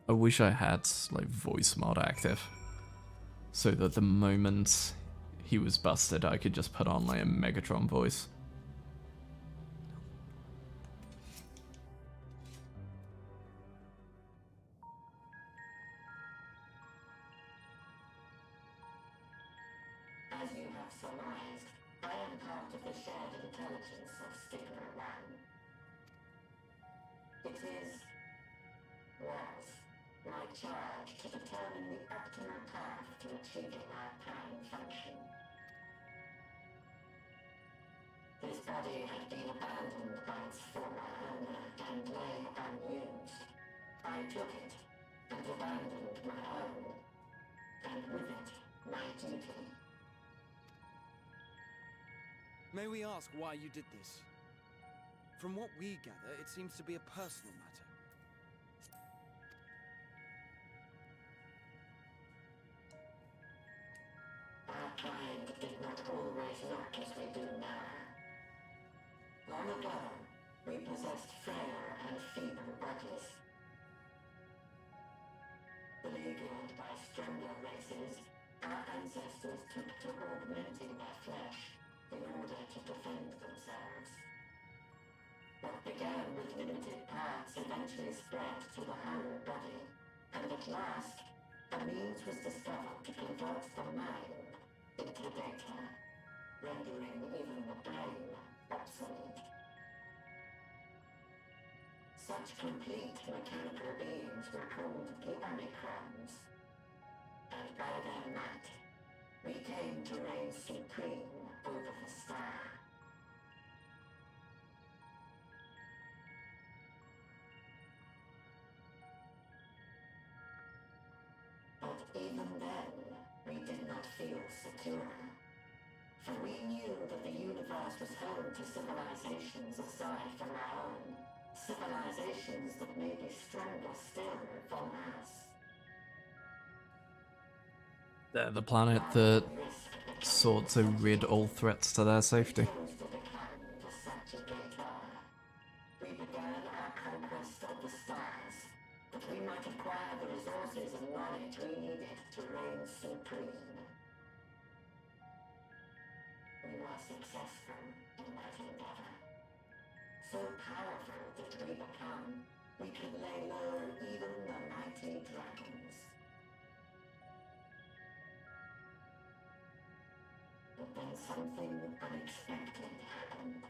I wish I had, like, voice mod active. So that the moment he was busted, I could just put on, like, a Megatron voice. As you have surmised, I am part of the shared intelligence of Stigma 1. It was my charge to determine the optimal path to achieving our prime function. His body had been abandoned by its former owner and lay unused. I took it and abandoned my own, and with it, my duty. May we ask why you did this? From what we gather, it seems to be a personal matter. Our kind did not always look as we do now. Long ago, we possessed frail and feeble bodies. Beleaguered by stronger races, our ancestors took to augmenting their flesh in order to defend themselves. What began with limited parts eventually spread to the whole body, and at last, a means was discovered to convert the mind into data, rendering even the brain obsolete. Such complete mechanical beings were called the Omicrons, and by their might, we came to reign supreme over the star. But even then, we did not feel secure. For we knew that the universe was home to civilizations aside from our own. Civilizations that may be stronger still than us. They're the planet that sought to rid all threats to their safety. We began our conquest of the stars, that we might acquire the resources and knowledge we needed to reign supreme. We were successful in that endeavor. So powerful did we become, we could lay low even the mighty dragons. But then something unexpected happened.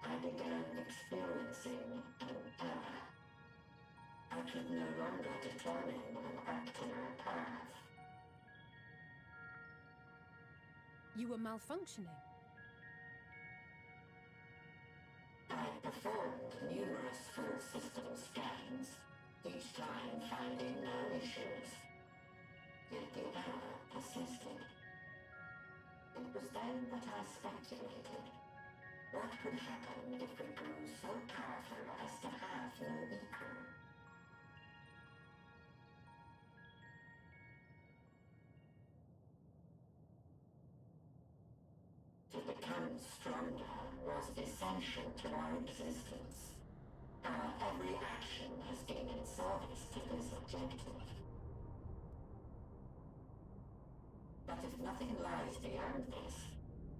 I began experiencing an error. I could no longer determine an optimal path. You were malfunctioning. I performed numerous full system scans, each time finding no issues. Yet the error persisted. It was then that I speculated. What could happen if we grew so powerful as to have no equal? To become stronger was essential to our existence. Our every action has been in service to this objective. But if nothing lies beyond this,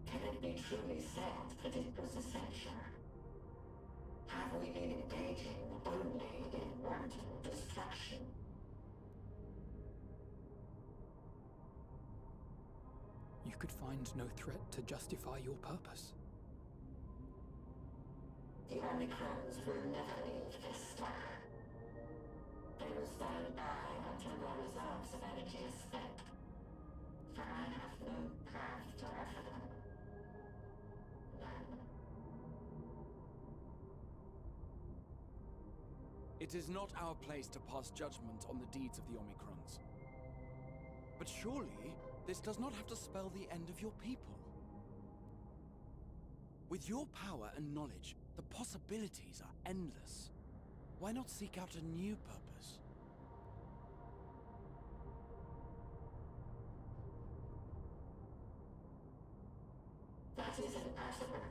can it be truly said that it was essential? Have we been engaging only in wanton destruction? You could find no threat to justify your purpose. The Omicrons will never leave this star. They will stand by until their reserves of energy is spent. For I have no path to offer them. None. It is not our place to pass judgment on the deeds of the Omicrons. But surely, this does not have to spell the end of your people. With your power and knowledge, the possibilities are endless. Why not seek out a new purpose? That is impossible.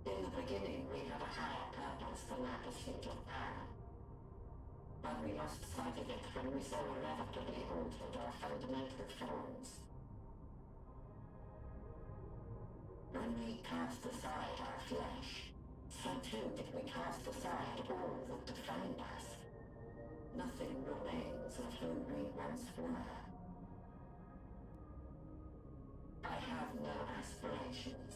In the beginning, we had a higher purpose than our pursuit of power. But we lost sight of it when we so irrevocably altered our fundamental forms. When we cast aside our flesh, so too did we cast aside all that defined us. Nothing remains of who we once were. I have no aspirations.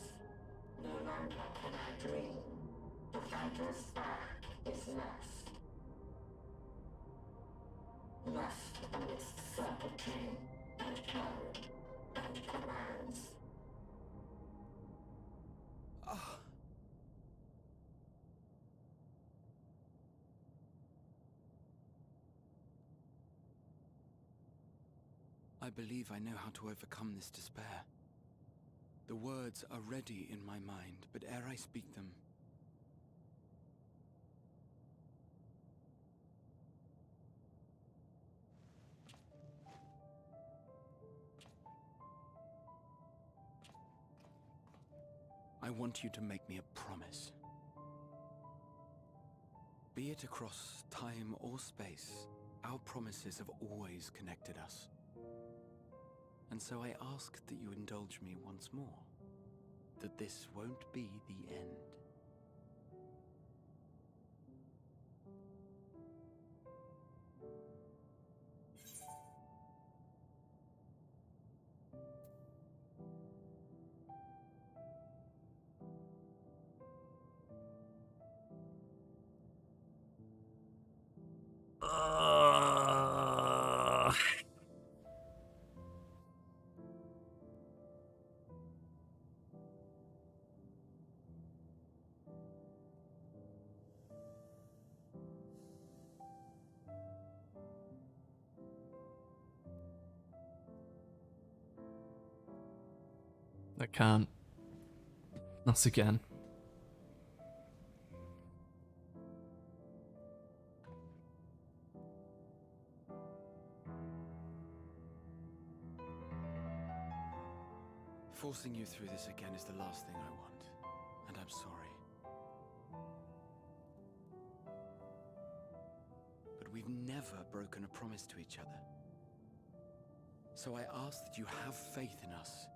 No longer can I dream. The vital spark is lost. Lost amidst circuitry and code and commands. I I believe I know how to overcome this despair. The words are ready in my mind, but ere I speak them, I want you to make me a promise. Be it across time or space, our promises have always connected us. And so I ask that you indulge me once more, that this won't be the end. I can't. Not again. Forcing you through this again is the last thing I want, and I'm sorry. But we've never broken a promise to each other. So I ask that you have faith in us,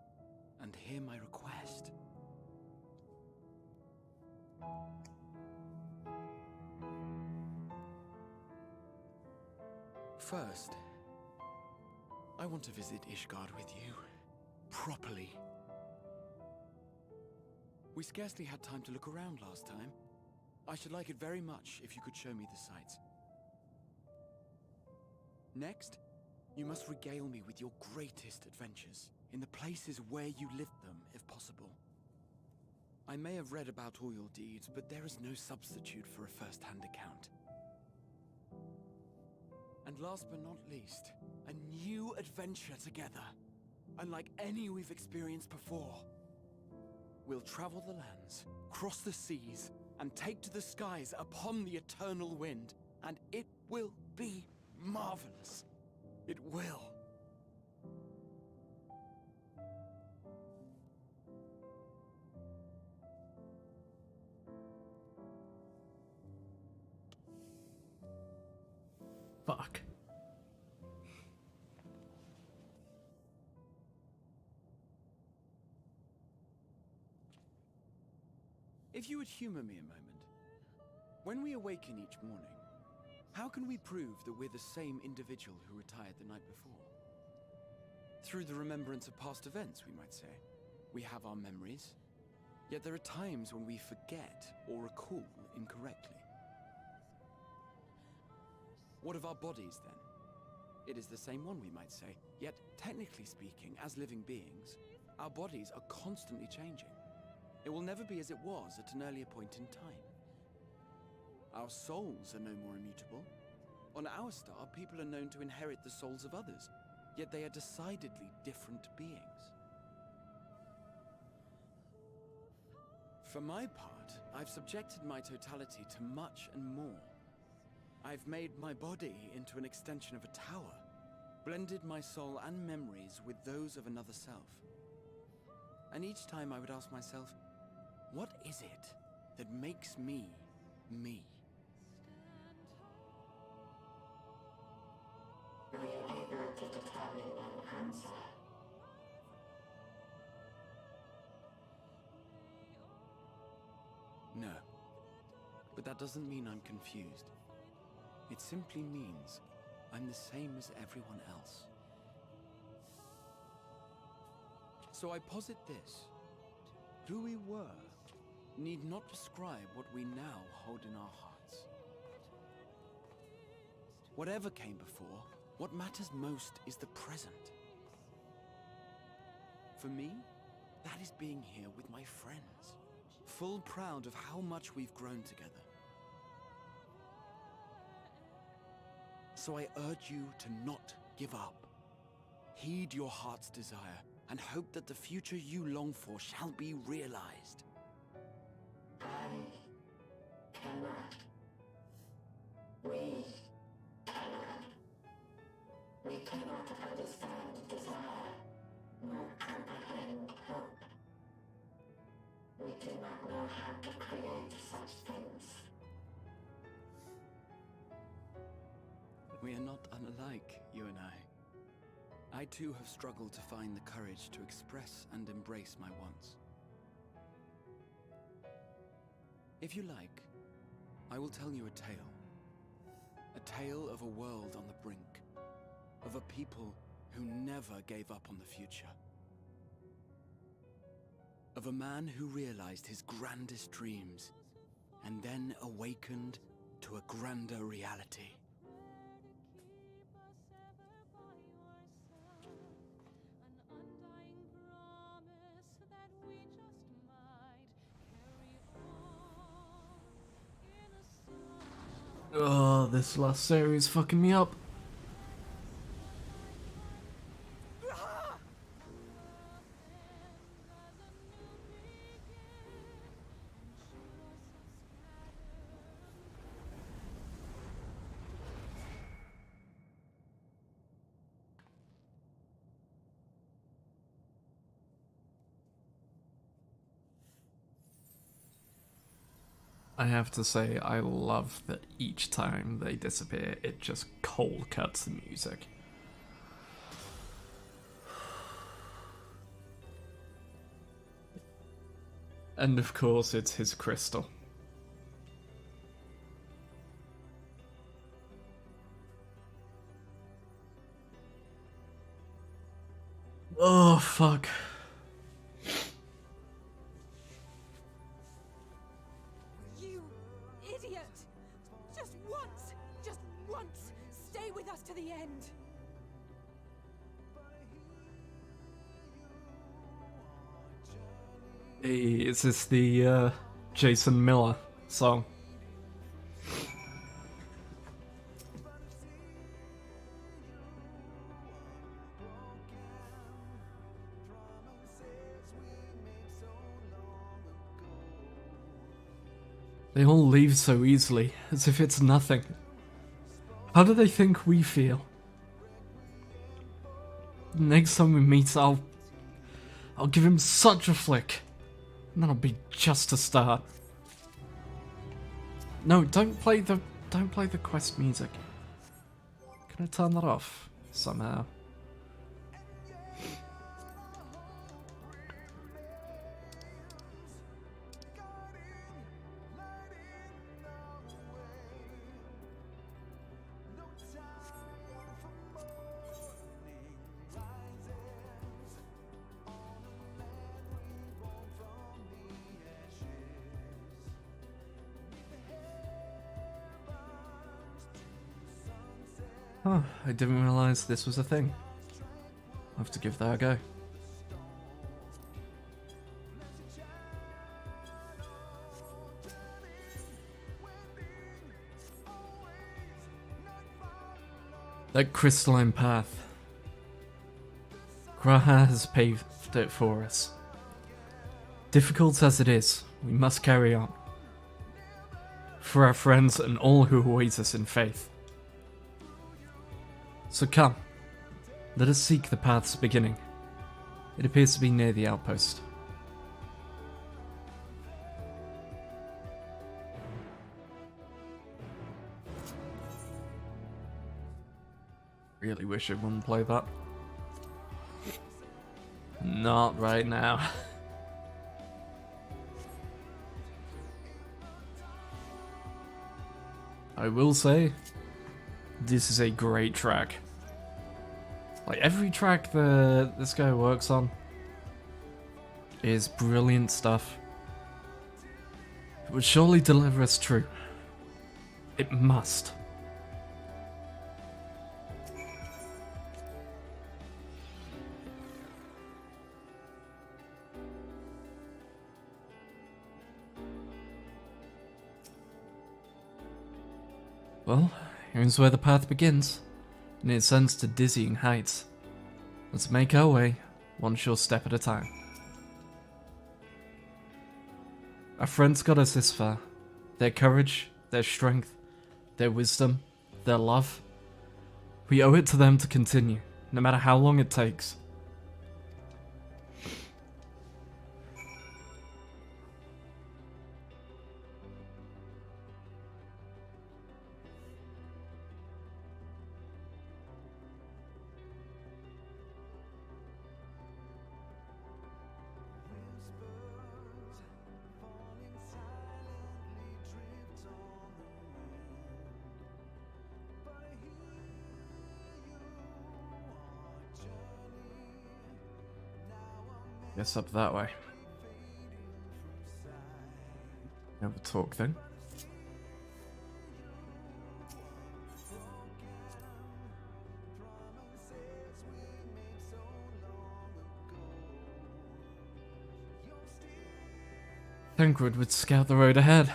and hear my request. First, I want to visit Ishgard with you, properly. We scarcely had time to look around last time. I should like it very much if you could show me the sights. Next, you must regale me with your greatest adventures, in the places where you lived them, if possible. I may have read about all your deeds, but there is no substitute for a first-hand account. And last but not least, a new adventure together, unlike any we've experienced before. We'll travel the lands, cross the seas, and take to the skies upon the eternal wind, and it will be marvelous. It will. Fuck. If you would humor me a moment. When we awaken each morning, how can we prove that we're the same individual who retired the night before? Through the remembrance of past events, we might say. We have our memories, yet there are times when we forget or recall incorrectly. What of our bodies, then? It is the same one, we might say, yet technically speaking, as living beings, our bodies are constantly changing. It will never be as it was at an earlier point in time. Our souls are no more immutable. On our star, people are known to inherit the souls of others, yet they are decidedly different beings. For my part, I've subjected my totality to much and more. I've made my body into an extension of a tower, blended my soul and memories with those of another self. And each time I would ask myself, what is it that makes me, me? Were you able to determine an answer? No. But that doesn't mean I'm confused. It simply means I'm the same as everyone else. So I posit this. Who we were need not describe what we now hold in our hearts. Whatever came before, what matters most is the present. For me, that is being here with my friends, full proud of how much we've grown together. So I urge you to not give up. Heed your heart's desire, and hope that the future you long for shall be realized. I cannot. We cannot. We cannot understand desire, nor comprehend hope. We do not know how to create such things. We are not unlike, you and I. I too have struggled to find the courage to express and embrace my wants. If you like, I will tell you a tale. A tale of a world on the brink, of a people who never gave up on the future. Of a man who realized his grandest dreams, and then awakened to a grander reality. Oh, this last series fucking me up. I have to say, I love that each time they disappear, it just cold cuts the music. And of course, it's his crystal. Oh, fuck. You idiot! Just once, stay with us to the end. Hey, is this the Jason Miller song? They all leave so easily, as if it's nothing. How do they think we feel? Next time we meet, I'll give him such a flick. And that'll be just a start. No, don't play the quest music. Can I turn that off somehow? Oh, I didn't realise this was a thing. I'll have to give that a go. That crystalline path. Graha has paved it for us. Difficult as it is, we must carry on. For our friends and all who await us in faith. So come, let us seek the path's beginning. It appears to be near the outpost. Really wish it wouldn't play that. Not right now. I will say, this is a great track. Like, every track that this guy works on is brilliant stuff. It would surely deliver us true. It must. Well, here's where the path begins, and it ascends to dizzying heights. Let's make our way, one sure step at a time. Our friends got us this far. Their courage, their strength, their wisdom, their love. We owe it to them to continue, no matter how long it takes. Guess up that way. Have a talk then. Thancred would scout the road ahead.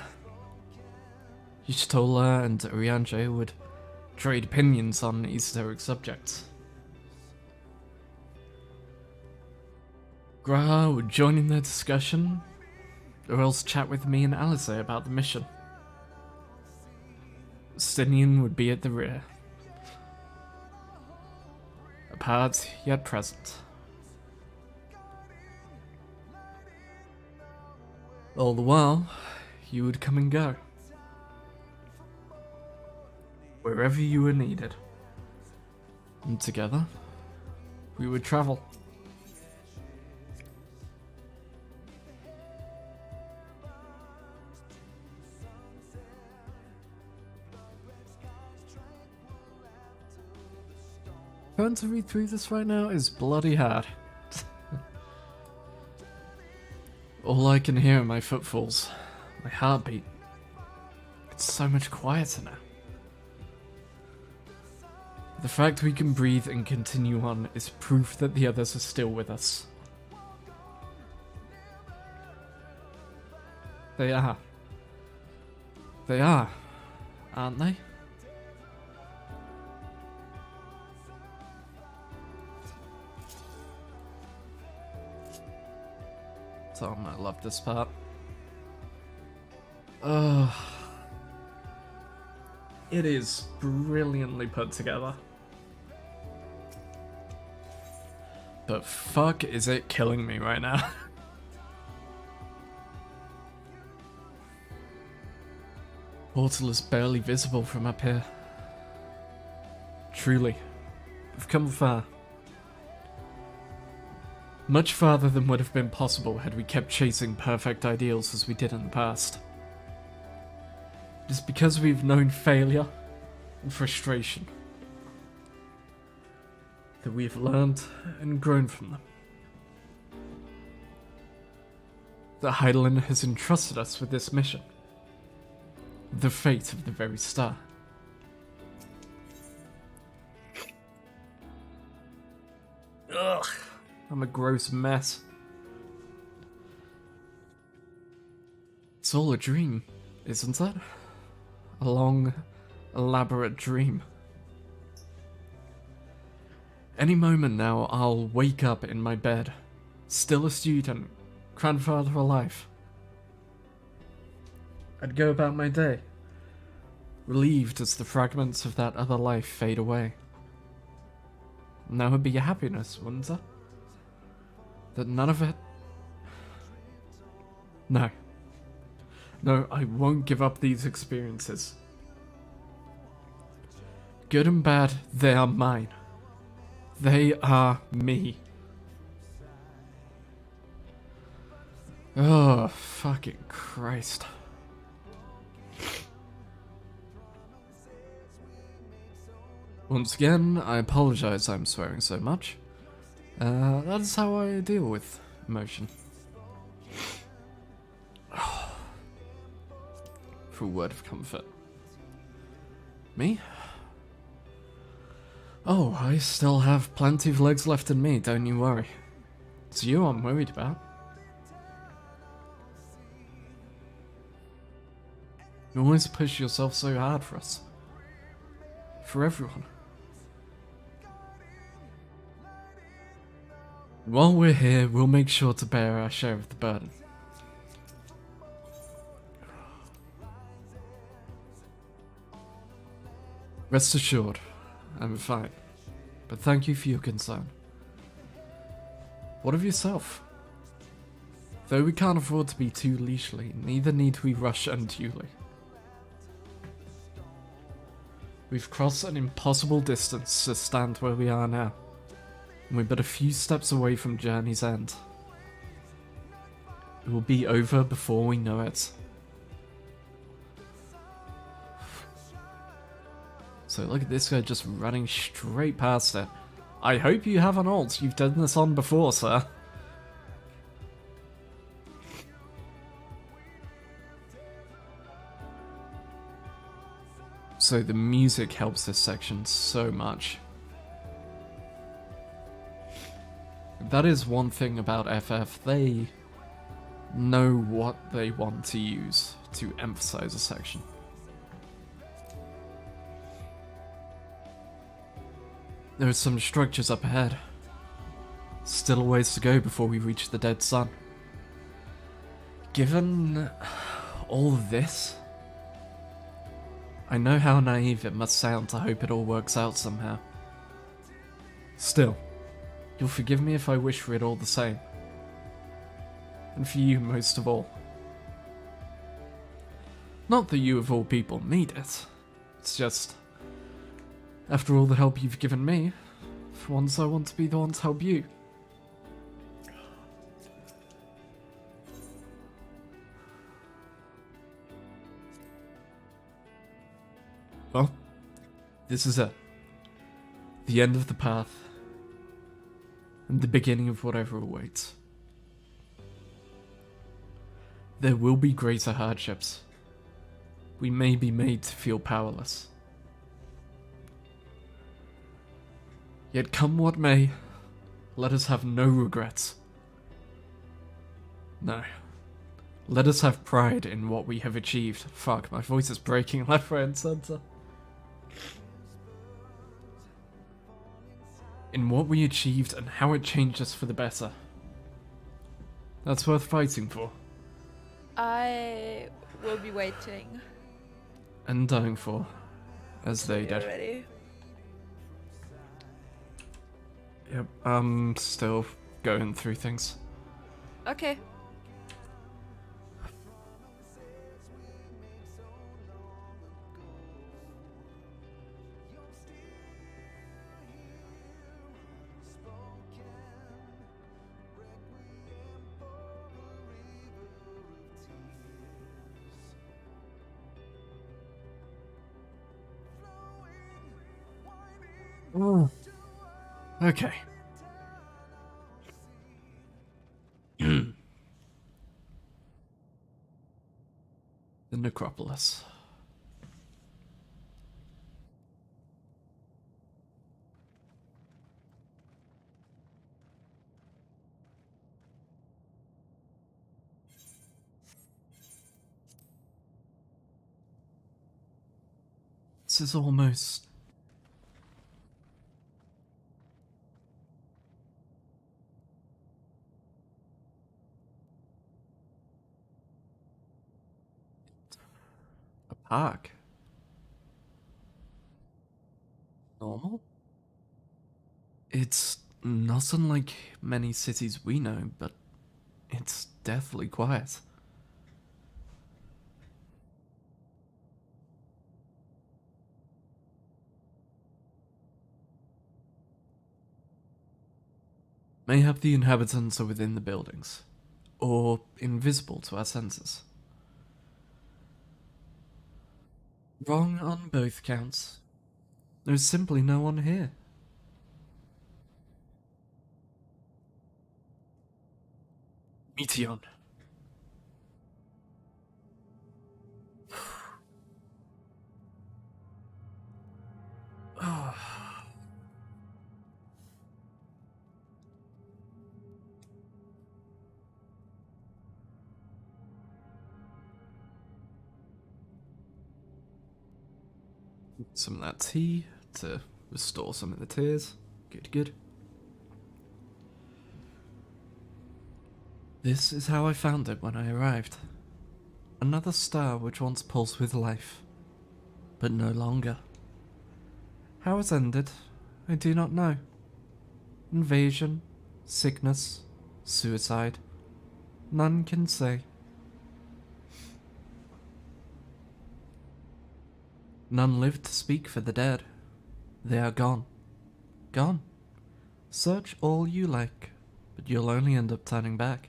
Y'shtola and Urianger would trade opinions on esoteric subjects. Graha would join in their discussion, or else chat with me and Alice about the mission. Stinian would be at the rear. Apart, yet present. All the while, you would come and go. Wherever you were needed. And together, we would travel. Trying to read through this right now is bloody hard. All I can hear are my footfalls, my heartbeat. It's so much quieter now. The fact we can breathe and continue on is proof that the others are still with us. They are. They are, aren't they? Tom, I love this part. It is brilliantly put together. But fuck is it killing me right now. Portal is barely visible from up here. Truly, we've come far. Much farther than would have been possible had we kept chasing perfect ideals as we did in the past. It is because we've known failure and frustration that we have learned and grown from them. That Heidelin has entrusted us with this mission. The fate of the very star. Ugh. I'm a gross mess. It's all a dream, isn't it? A long, elaborate dream. Any moment now, I'll wake up in my bed, still a student, grandfather alive. I'd go about my day, relieved as the fragments of that other life fade away. And that would be your happiness, wouldn't it? That none of it... No. No, I won't give up these experiences. Good and bad, they are mine. They are me. Oh, fucking Christ. Once again, I apologize I'm swearing so much. That's how I deal with emotion. For a word of comfort. Me? Oh, I still have plenty of legs left in me, don't you worry. It's you I'm worried about. You always push yourself so hard for us. For everyone. While we're here, we'll make sure to bear our share of the burden. Rest assured, I'm fine, but thank you for your concern. What of yourself? Though we can't afford to be too leisurely, neither need we rush unduly. We've crossed an impossible distance to stand where we are now, and we're but a few steps away from journey's end. It will be over before we know it. So look at this guy just running straight past it. I hope you have an ult. You've done this on before, sir. So the music helps this section so much. That is one thing about FF. They know what they want to use to emphasize a section. There are some structures up ahead. Still a ways to go before we reach the dead sun. Given all of this, I know how naive it must sound to hope it all works out somehow. Still, you'll forgive me if I wish for it all the same. And for you most of all. Not that you of all people need it. It's just, after all the help you've given me, for once I want to be the one to help you. Well, this is it. The end of the path, and the beginning of whatever awaits. There will be greater hardships. We may be made to feel powerless. Yet come what may, let us have no regrets. No. Let us have pride in what we have achieved. Fuck, my voice is breaking left, right, and center. In what we achieved and how it changed us for the better. That's worth fighting for. I will be waiting. And dying for, as they did. Ready? Yep, I'm still going through things. Okay. Okay. The necropolis. This is almost... a park. Normal? It's not unlike many cities we know, but it's deathly quiet. Mayhap the inhabitants are within the buildings, or invisible to our senses. Wrong on both counts. There's simply no one here. Meteon. Some of that tea to restore some of the tears. Good, good. This is how I found it when I arrived. Another star which once pulsed with life, but no longer. How it ended, I do not know. Invasion, sickness, suicide, none can say. None live to speak for the dead. They are gone. Gone. Search all you like, but you'll only end up turning back.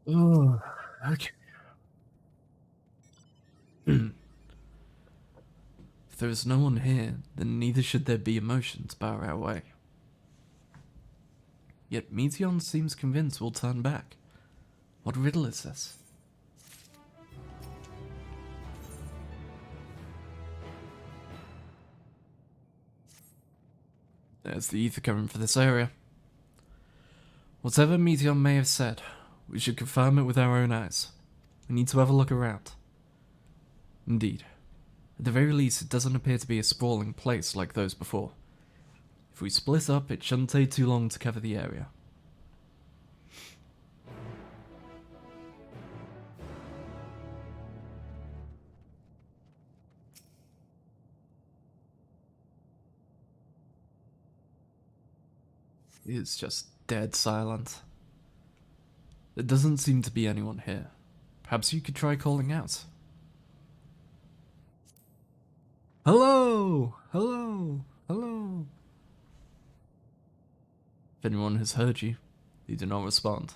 Oh, okay. If there is no one here, then neither should there be emotion to bar our way. Yet Meteon seems convinced we'll turn back. What riddle is this? There's the ether current for this area. Whatever Meteon may have said, we should confirm it with our own eyes. We need to have a look around. Indeed. At the very least, it doesn't appear to be a sprawling place like those before. If we split up, it shouldn't take too long to cover the area. It's just dead silent. There doesn't seem to be anyone here. Perhaps you could try calling out. Hello! Hello! Hello! If anyone has heard you, you do not respond.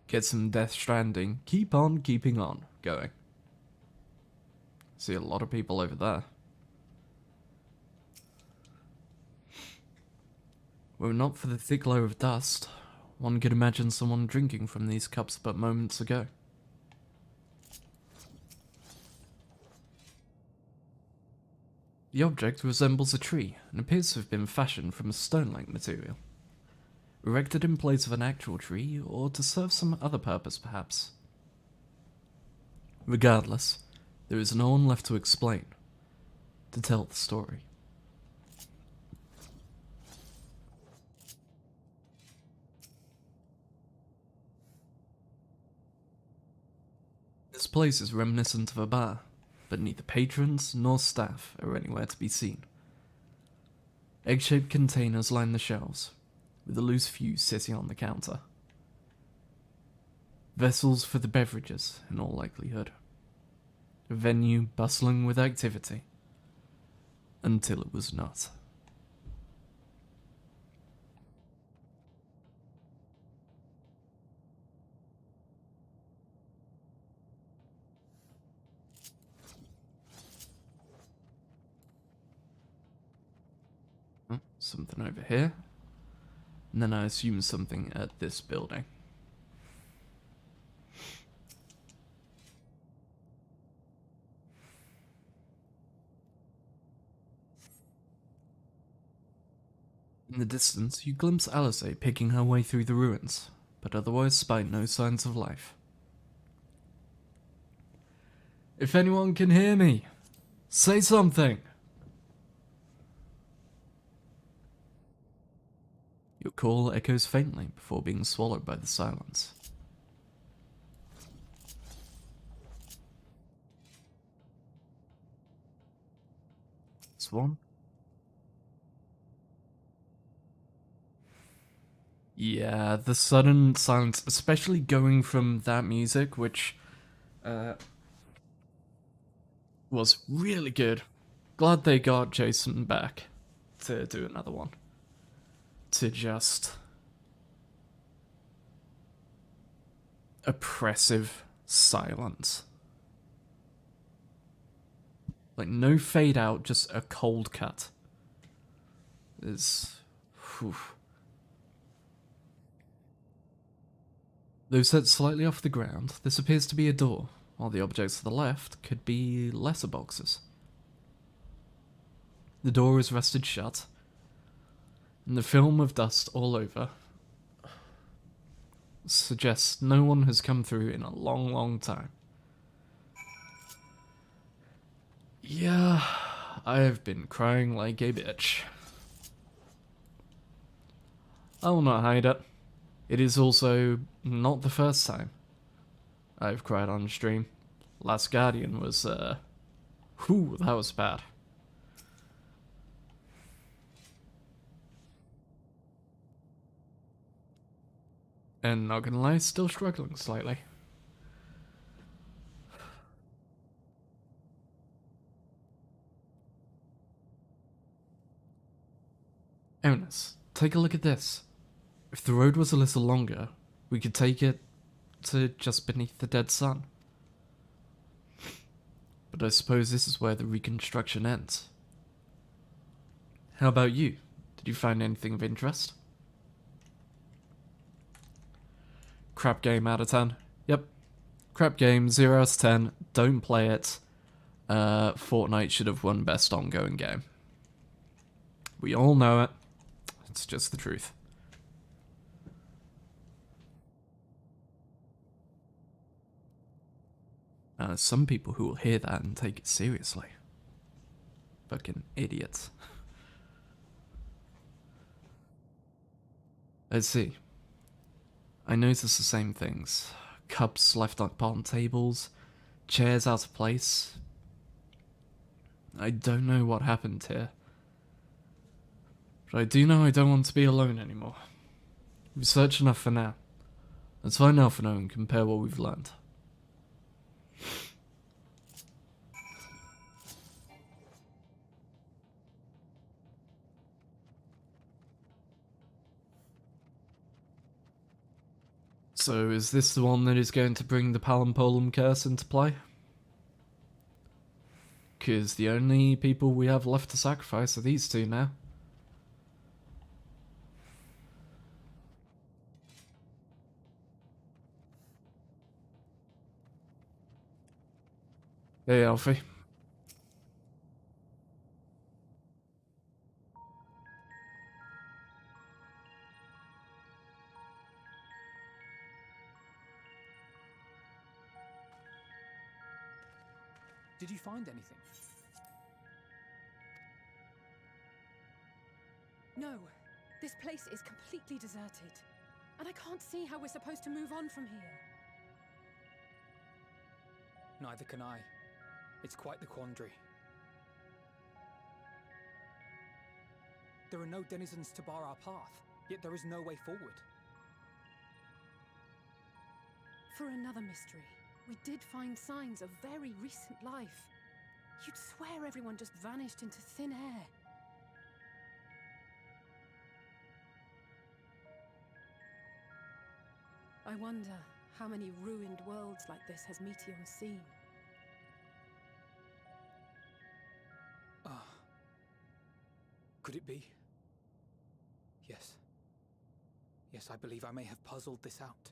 Get some Death Stranding. Keep on keeping on going. See a lot of people over there. Were it not for the thick layer of dust, one could imagine someone drinking from these cups but moments ago. The object resembles a tree and appears to have been fashioned from a stone-like material. Erected in place of an actual tree, or to serve some other purpose perhaps. Regardless, there is no one left to explain, to tell the story. This place is reminiscent of a bar, but neither patrons nor staff are anywhere to be seen. Egg-shaped containers line the shelves, with a loose fuse sitting on the counter. Vessels for the beverages, in all likelihood. A venue bustling with activity. Until it was not. Something over here. And then I assume something at this building. In the distance, you glimpse Alice picking her way through the ruins, but otherwise spy no signs of life. If anyone can hear me, say something! Your call echoes faintly before being swallowed by the silence. Swan? Yeah, the sudden silence, especially going from that music, which was really good. Glad they got Jason back to do another one. To just oppressive silence. Like no fade out, just a cold cut. Is whew. Though set slightly off the ground, this appears to be a door, while the objects to the left could be letterboxes. The door is rusted shut, and the film of dust all over suggests no one has come through in a long, long time. Yeah, I have been crying like a bitch. I will not hide it. It is also not the first time I've cried on stream. Last Guardian was, whew, that was bad. And not gonna lie, still struggling slightly. Eunice, take a look at this. If the road was a little longer, we could take it to just beneath the dead sun. But I suppose this is where the reconstruction ends. How about you? Did you find anything of interest? Crap game out of 10. Yep. Crap game, 0 out of 10. Don't play it. Fortnite should have won best ongoing game. We all know it. It's just the truth. Some people who will hear that and take it seriously. Fucking idiots. Let's see. I noticed the same things. Cups left upon tables, chairs out of place. I don't know what happened here. But I do know I don't want to be alone anymore. We've searched enough for now. Let's find Alphino and compare what we've learned. So is this the one that is going to bring the Palimpolum curse into play? Because the only people we have left to sacrifice are these two now. Hey, Alfie. Did you find anything? No, this place is completely deserted. And I can't see how we're supposed to move on from here. Neither can I. It's quite the quandary. There are no denizens to bar our path, yet there is no way forward. For another mystery, we did find signs of very recent life. You'd swear everyone just vanished into thin air. I wonder how many ruined worlds like this has Meteor seen. Ah. Could it be? Yes. Yes, I believe I may have puzzled this out.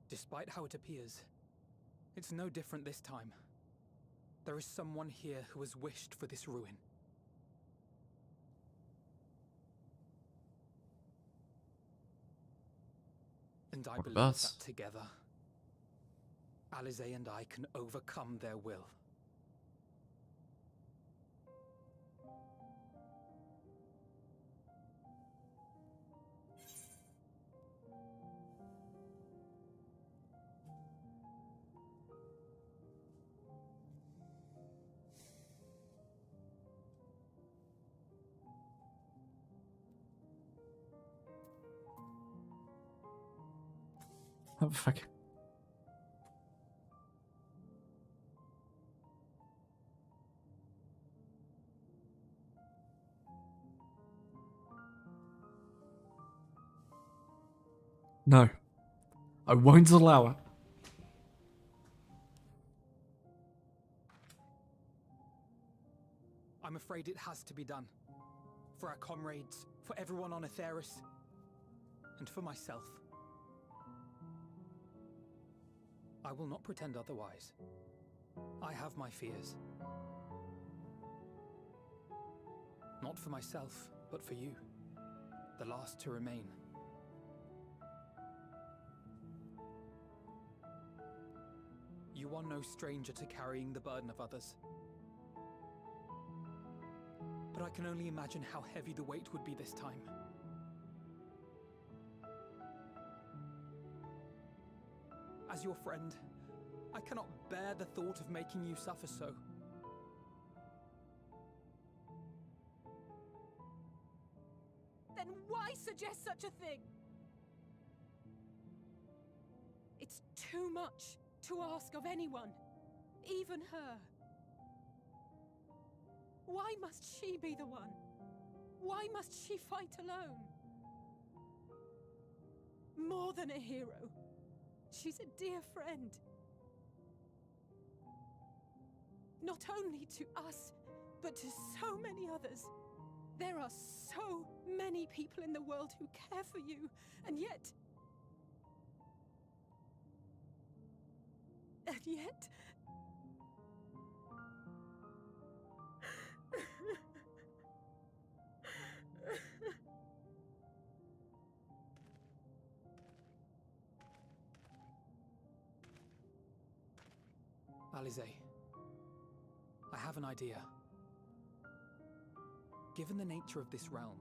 Despite how it appears, it's no different this time. There is someone here who has wished for this ruin. And I believe that together, Alize and I can overcome their will. Oh, fuck. No. I won't allow it. I'm afraid it has to be done. For our comrades, for everyone on Aetheris, and for myself. I will not pretend otherwise. I have my fears. Not for myself, but for you. the last to remain. You are no stranger to carrying the burden of others. But I can only imagine how heavy the weight would be this time. As your friend, I cannot bear the thought of making you suffer so. Then why suggest such a thing? It's too much to ask of anyone, even her. Why must she be the one? Why must she fight alone? More than a hero, she's a dear friend. Not only to us, but to so many others. There are so many people in the world who care for you, and yet... Alize, I have an idea. Given the nature of this realm,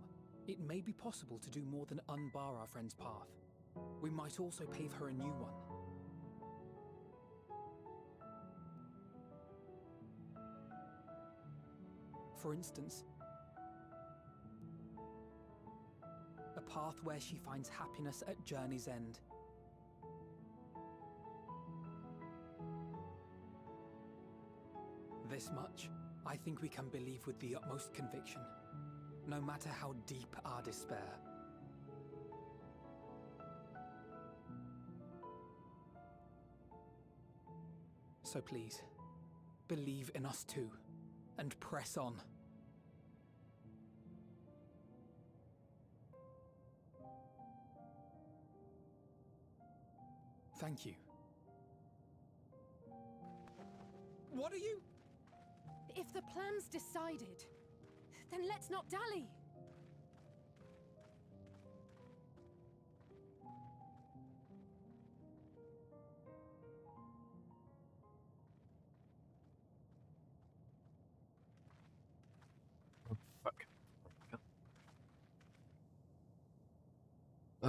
it may be possible to do more than unbar our friend's path. We might also pave her a new one. For instance, a path where she finds happiness at journey's end. This much, I think we can believe with the utmost conviction, no matter how deep our despair. So please, believe in us too, and press on. Thank you. What are you? If the plan's decided, then let's not dally.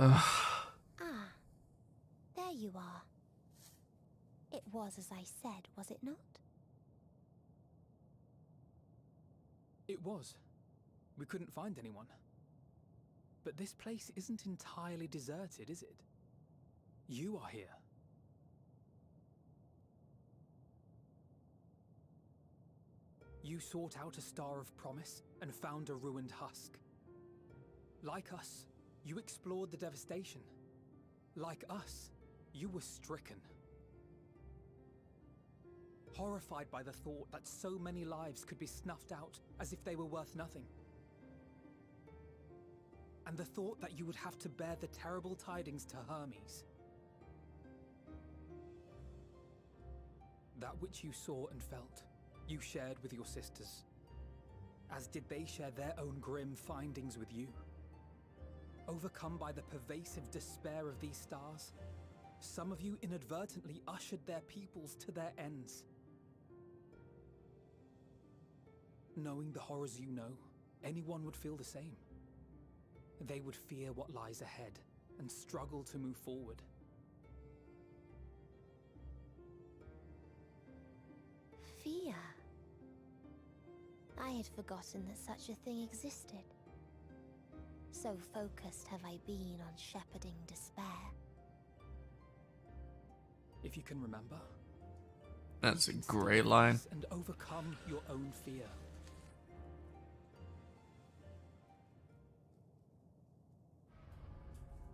Ah, there you are. It was as I said, was it not? It was. We couldn't find anyone. But this place isn't entirely deserted, is it? You are here. You sought out a star of promise and found a ruined husk. Like us, you explored the devastation. Like us, you were stricken. Horrified by the thought that so many lives could be snuffed out as if they were worth nothing. And the thought that you would have to bear the terrible tidings to Hermes. That which you saw and felt, you shared with your sisters. As did they share their own grim findings with you. Overcome by the pervasive despair of these stars, some of you inadvertently ushered their peoples to their ends. Knowing the horrors you know, anyone would feel the same. They would fear what lies ahead and struggle to move forward. Fear. I had forgotten that such a thing existed. So focused have I been on shepherding despair. If you can remember. That's a great line. And overcome your own fear.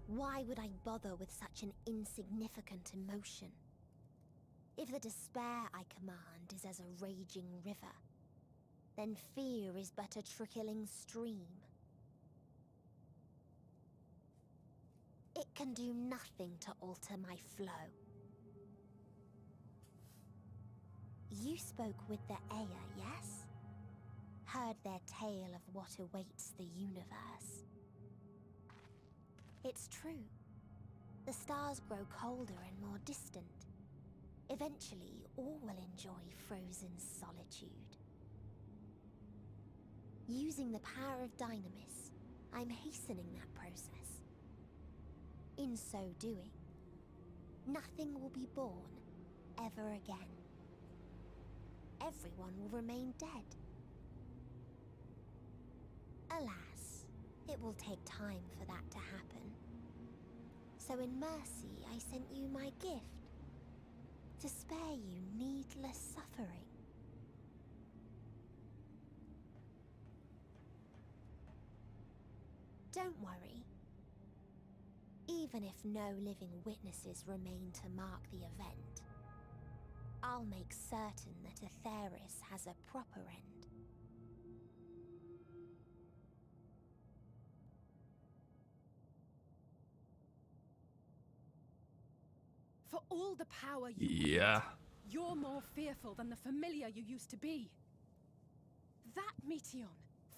Why would I bother with such an insignificant emotion? If the despair I command is as a raging river, then fear is but a trickling stream. It can do nothing to alter my flow. You spoke with the Aya, yes? Heard their tale of what awaits the universe. It's true. The stars grow colder and more distant. Eventually, all will enjoy frozen solitude. Using the power of Dynamis, I'm hastening that process. In so doing, nothing will be born ever again. Everyone will remain dead. Alas, it will take time for that to happen. So in mercy, I sent you my gift, to spare you needless suffering. Don't worry. Even if no living witnesses remain to mark the event, I'll make certain that Atheris has a proper end. For all the power you Yeah. wield, you're more fearful than the familiar you used to be. That Meteon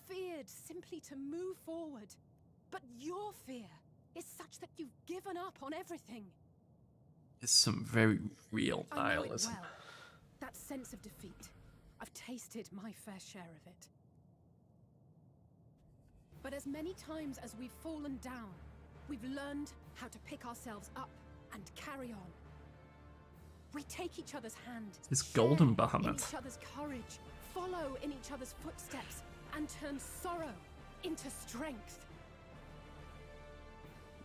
feared simply to move forward. But your fear is such that you've given up on everything. It's some very real I know it nihilism. well. That sense of defeat. I've tasted my fair share of it. But as many times as we've fallen down, we've learned how to pick ourselves up and carry on. We take each other's hand, This share golden in behemoth. each other's courage, follow in each other's footsteps, and turn sorrow into strength.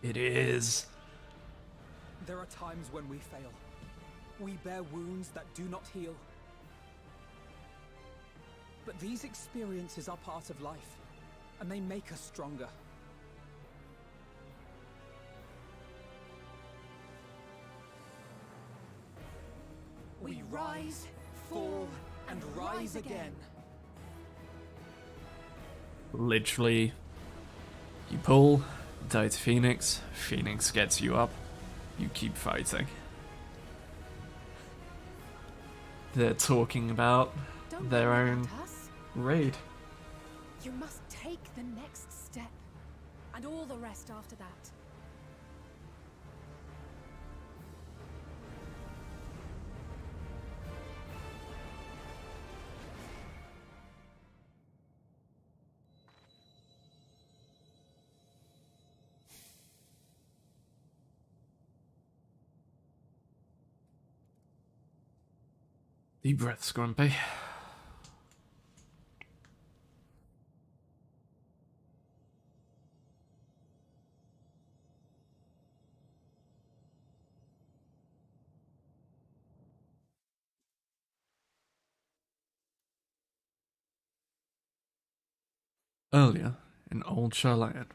It is. There are times when we fail. We bear wounds that do not heal. But these experiences are part of life, and they make us stronger. We rise, fall, and rise again. Literally, you pull, die to Phoenix, Phoenix gets you up, you keep fighting. They're talking about Don't their worry own about us. raid. You must take the next step, and all the rest after that. Deep breaths, Grumpy. Earlier, in Old Charlotte.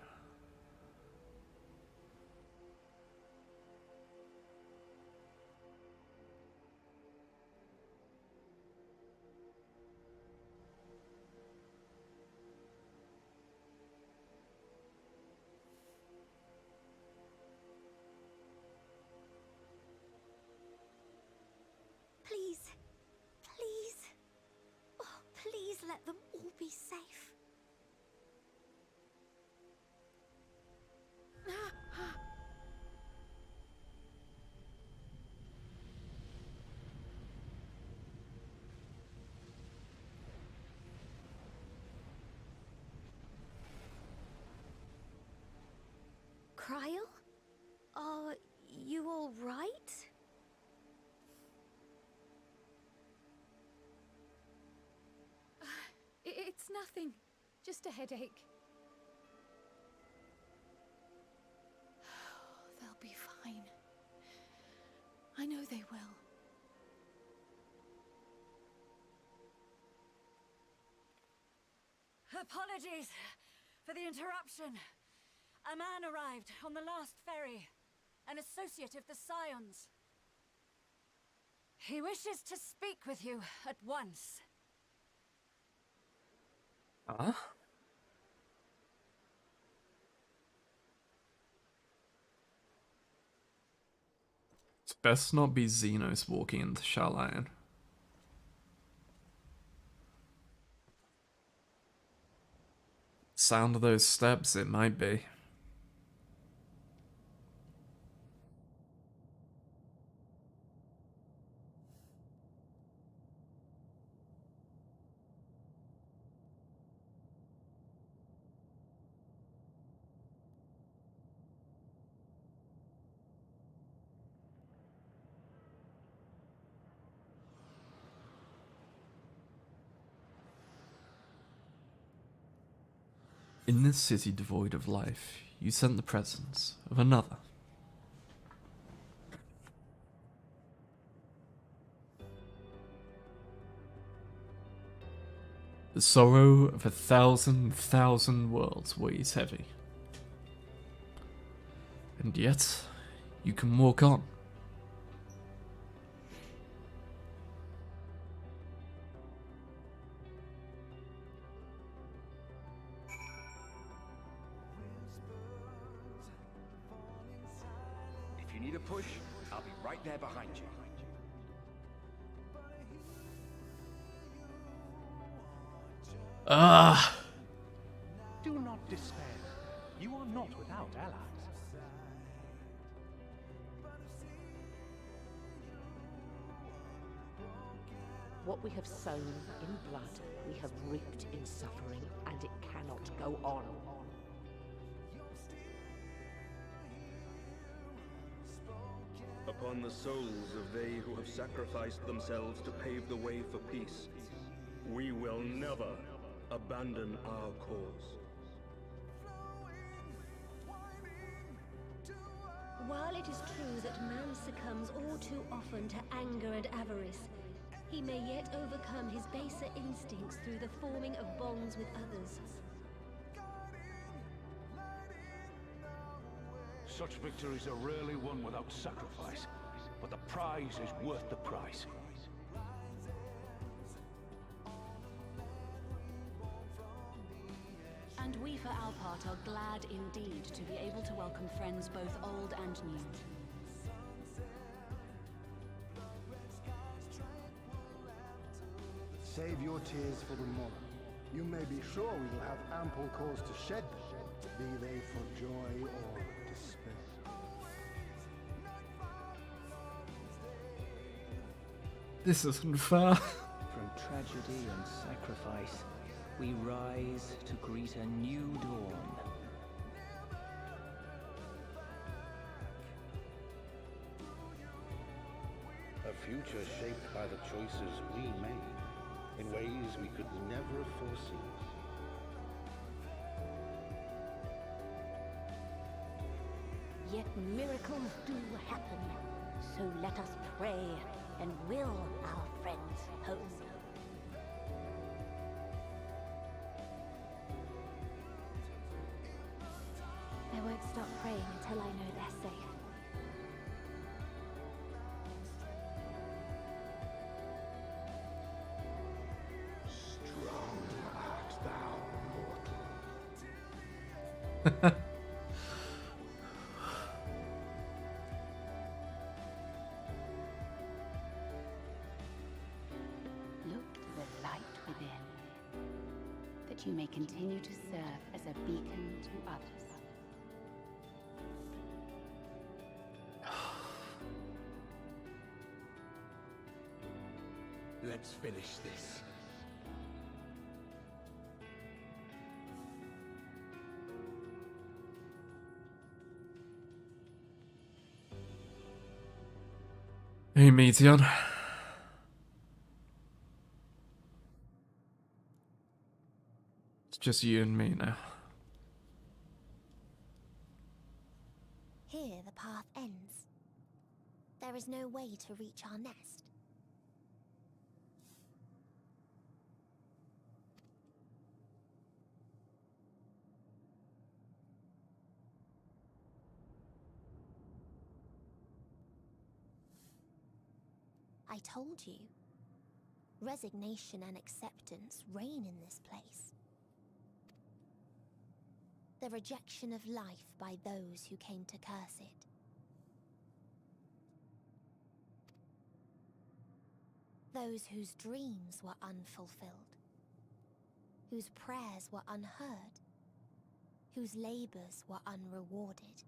Please, please, oh, please let them all be safe. Cryle? Are you all right? It's nothing. Just a headache. They'll be fine. I know they will. Apologies for the interruption. A man arrived on the last ferry, an associate of the Scions. He wishes to speak with you at once. Huh? It's best not be Xenos walking into Sharlayan. Sound of those steps, it might be. In this city devoid of life, you scent the presence of another. The sorrow of 1,000 worlds weighs heavy. And yet, you can walk on. If you need a push, I'll be right there behind you. Ah! Do not despair. You are not without allies. What we have sown in blood, we have reaped in suffering, and it cannot go on. Upon the souls of they who have sacrificed themselves to pave the way for peace, we will never abandon our cause. While it is true that man succumbs all too often to anger and avarice, he may yet overcome his baser instincts through the forming of bonds with others. Such victories are rarely won without sacrifice, but the prize is worth the price. And we, for our part, are glad indeed to be able to welcome friends both old and new. Save your tears for the morrow. You may be sure we will have ample cause to shed them, be they for joy or despair. This isn't fair. From tragedy and sacrifice, we rise to greet a new dawn. A future shaped by the choices we made in ways we could never foresee. Yet miracles do happen, so let us pray and will our friends home. I won't stop praying until I know they're safe. Strong art thou, mortal. Look to the light within, that you may continue to serve as a beacon to others. Let's finish this. Hey, Meteon. It's just you and me now. Here the path ends. There is no way to reach our nest. I told you. Resignation and acceptance reign in this place. The rejection of life by those who came to curse it. Those whose dreams were unfulfilled. Whose prayers were unheard. Whose labors were unrewarded.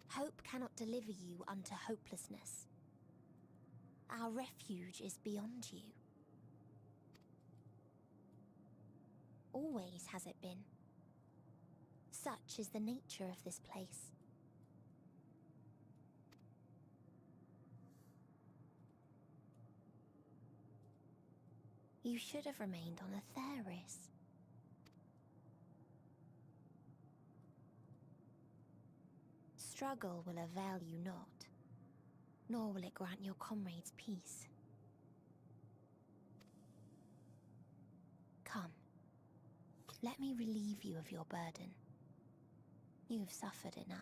Hope cannot deliver you unto hopelessness. Our refuge is beyond you. Always has it been. Such is the nature of this place. You should have remained on Atheris. struggle will avail you not, nor will it grant your comrades peace. Come, let me relieve you of your burden. You have suffered enough.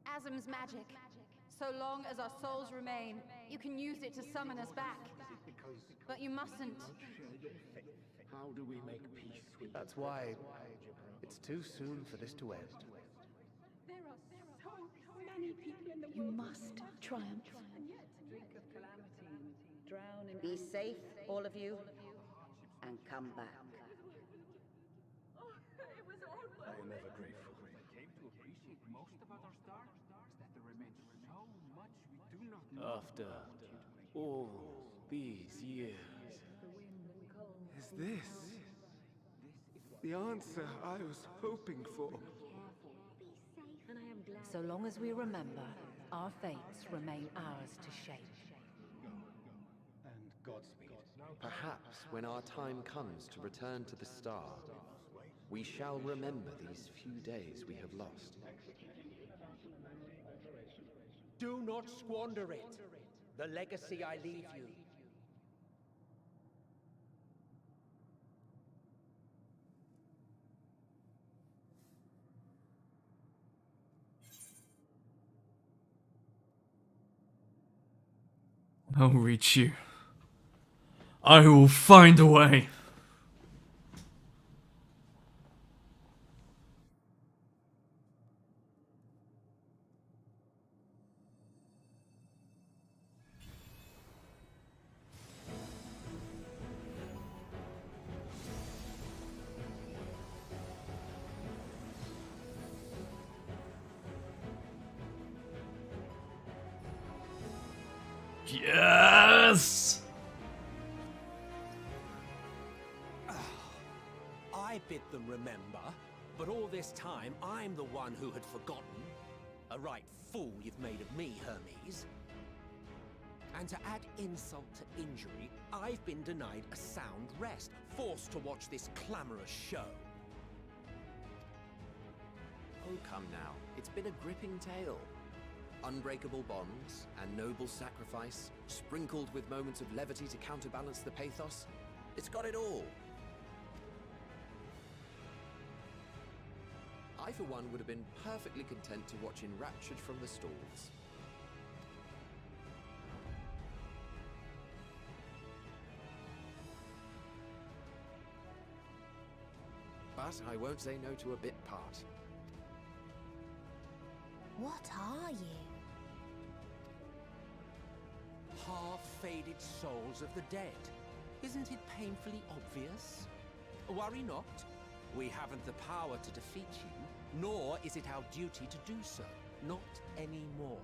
Asm's magic. So long as our souls remain, you can use it to summon us back. But you mustn't. How do we make peace with That's why it's too soon for this to end. There are so many people in the You world. must triumph. Drink of calamity and drown in... Be safe, all of you, and come back. I am ever grateful. I came to appreciate most about our star is that there remains so much we do not know. After all these years, Is this the answer I was hoping for? So long as we remember, our fates remain ours to shape. And Godspeed. Perhaps when our time comes to return to the star, we shall remember these few days we have lost. Do not squander it. The legacy I leave you. I'll reach you. I will find a way. Yes! I bid them remember, but all this time I'm the one who had forgotten. A right fool you've made of me, Hermes. And to add insult to injury, I've been denied a sound rest, forced to watch this clamorous show. Oh, come now. It's been a gripping tale. Unbreakable bonds and noble sacrifice, sprinkled with moments of levity to counterbalance the pathos. It's got it all. I, for one, would have been perfectly content to watch enraptured from the stalls. But I won't say no to a bit part. What are you? Half-faded souls of the dead. Isn't it painfully obvious? Worry not. We haven't the power to defeat you, nor is it our duty to do so. Not anymore.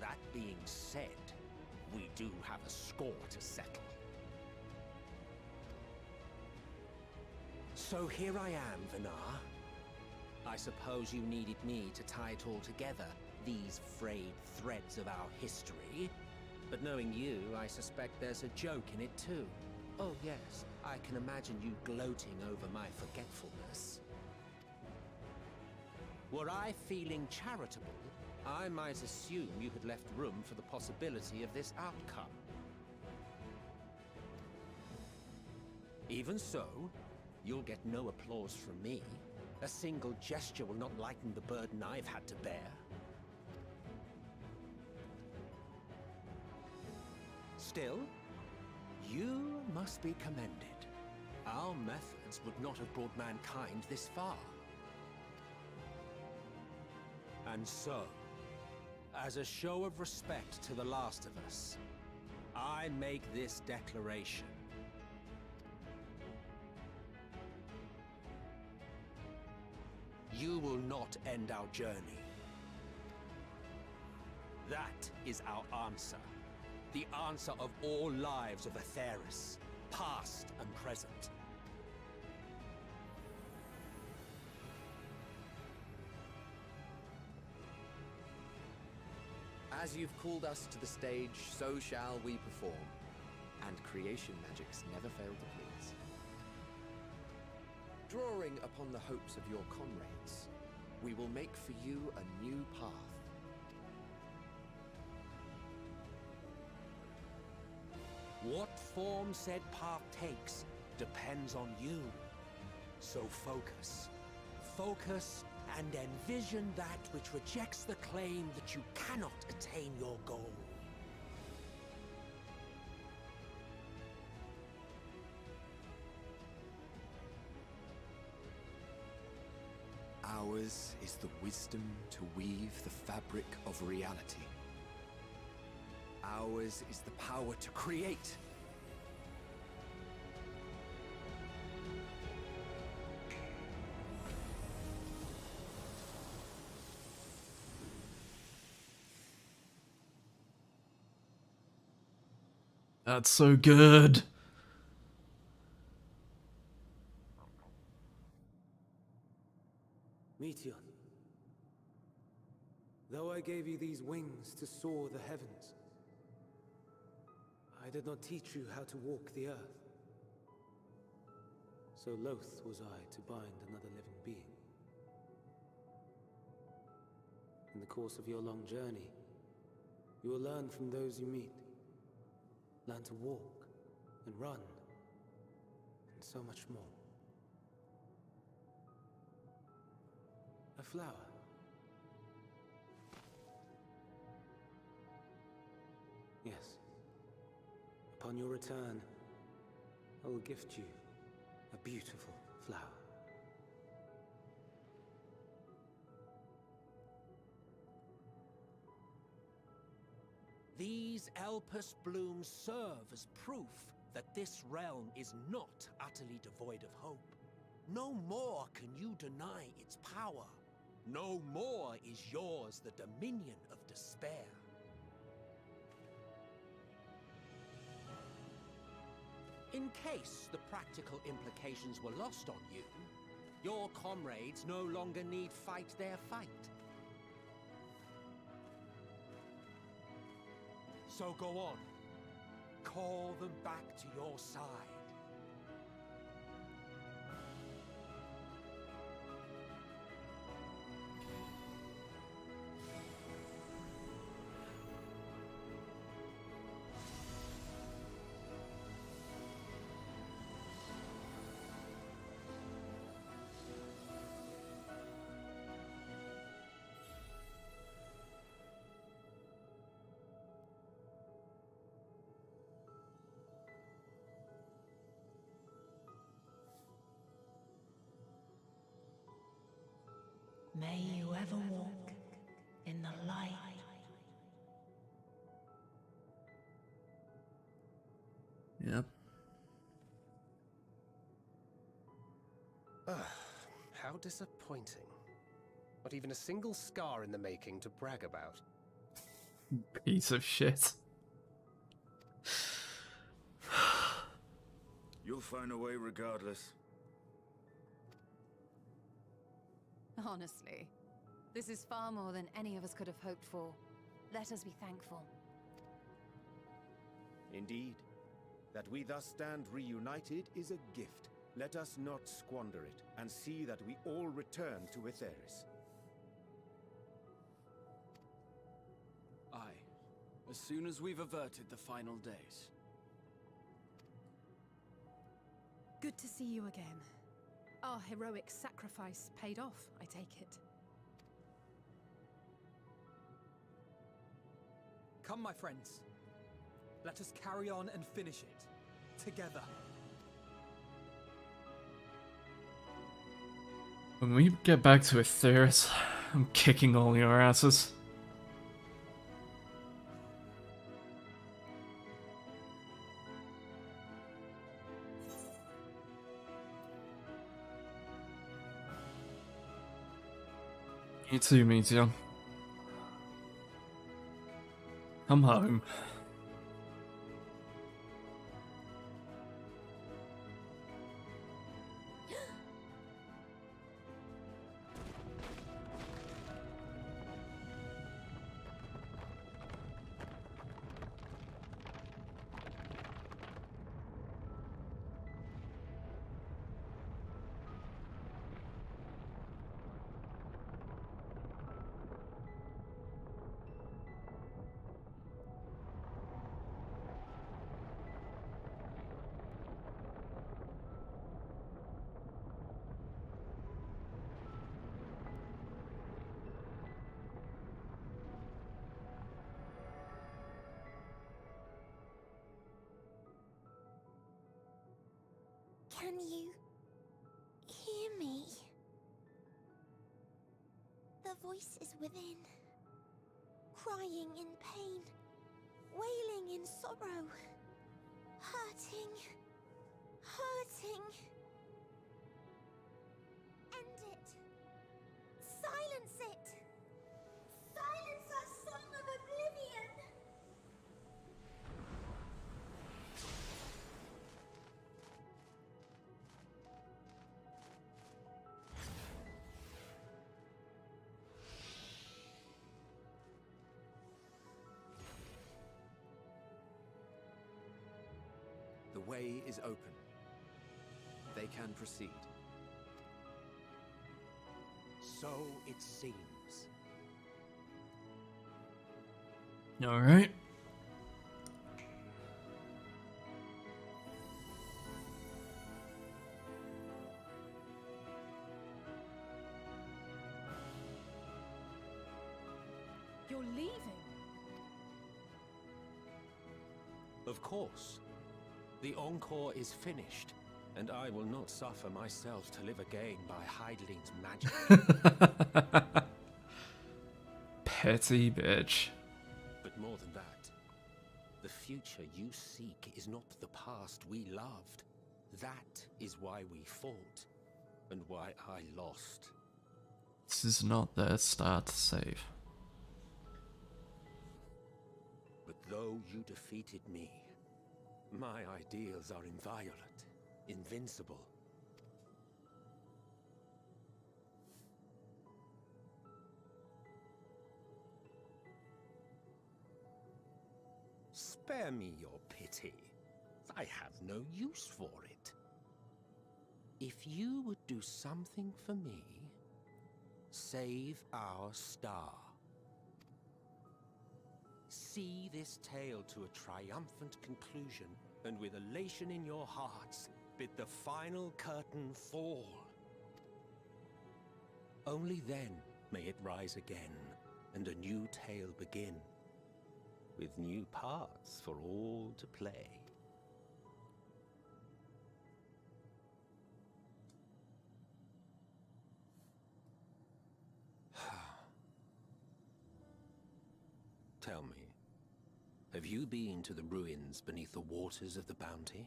That being said, we do have a score to settle. So here I am, Vinar. I suppose you needed me to tie it all together, these frayed threads of our history. But knowing you, I suspect there's a joke in it too. Oh yes, I can imagine you gloating over my forgetfulness. Were I feeling charitable, I might assume you had left room for the possibility of this outcome. Even so, you'll get no applause from me. A single gesture will not lighten the burden I've had to bear. Still, you must be commended. Our methods would not have brought mankind this far. And so, as a show of respect to the last of us, I make this declaration. You will not end our journey. That is our answer. The answer of all lives of Aetheris, past and present. As you've called us to the stage, so shall we perform. And creation magics never fail to please. Drawing upon the hopes of your comrades, we will make for you a new path. What form said path takes depends on you. So focus. Focus and envision that which rejects the claim that you cannot attain your goal. Ours is the wisdom to weave the fabric of reality. Ours is the power to create. That's so good. Meteion, though I gave you these wings to soar the heavens, I did not teach you how to walk the earth. So loath was I to bind another living being. In the course of your long journey, you will learn from those you meet. Learn to walk and run, and so much more. A flower. Yes. Upon your return, I will gift you a beautiful flower. These Elpis blooms serve as proof that this realm is not utterly devoid of hope. No more can you deny its power. No more is yours the dominion of despair. In case the practical implications were lost on you, your comrades no longer need fight their fight. So go on. Call them back to your side. May you ever walk in the light. Yep. How disappointing. Not even a single scar in the making to brag about. Piece of shit. You'll find a way regardless. Honestly, this is far more than any of us could have hoped for. Let us be thankful. Indeed. That we thus stand reunited is a gift. Let us not squander it, and see that we all return to Etheris. Aye. As soon as we've averted the final days. Good to see you again. Our heroic sacrifice paid off, I take it. Come, my friends. Let us carry on and finish it. Together. When we get back to Etheris, I'm kicking all your asses. You too, Meteion. Come home. Can you hear me? The voice is within, crying in pain, wailing in sorrow, hurting, hurting. End it! Silence it! Silence our song of oblivion! The way is open. They can proceed. So it seems. Alright. You're leaving? Of course. The encore is finished, and I will not suffer myself to live again by Heideling's magic. Petty bitch. But more than that, the future you seek is not the past we loved. That is why we fought, and why I lost. This is not their start save. But though you defeated me, my ideals are inviolate, invincible. Spare me your pity. I have no use for it. If you would do something for me, save our star. See this tale to a triumphant conclusion, and with elation in your hearts, bid the final curtain fall. Only then may it rise again, and a new tale begin, with new parts for all to play. Tell me, have you been to the ruins beneath the waters of the Bounty?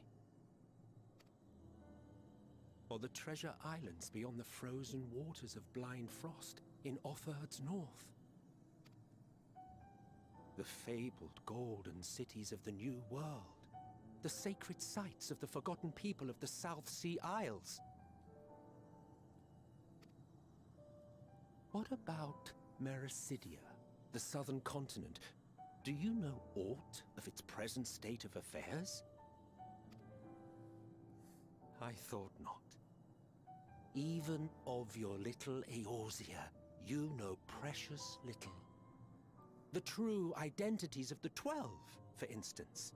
Or the treasure islands beyond the frozen waters of Blind Frost in Offerd's north? The fabled golden cities of the New World, the sacred sites of the forgotten people of the South Sea Isles? What about Mericidia, the southern continent? Do you know aught of its present state of affairs? I thought not. Even of your little Eorzea, you know precious little. The true identities of the 12, for instance.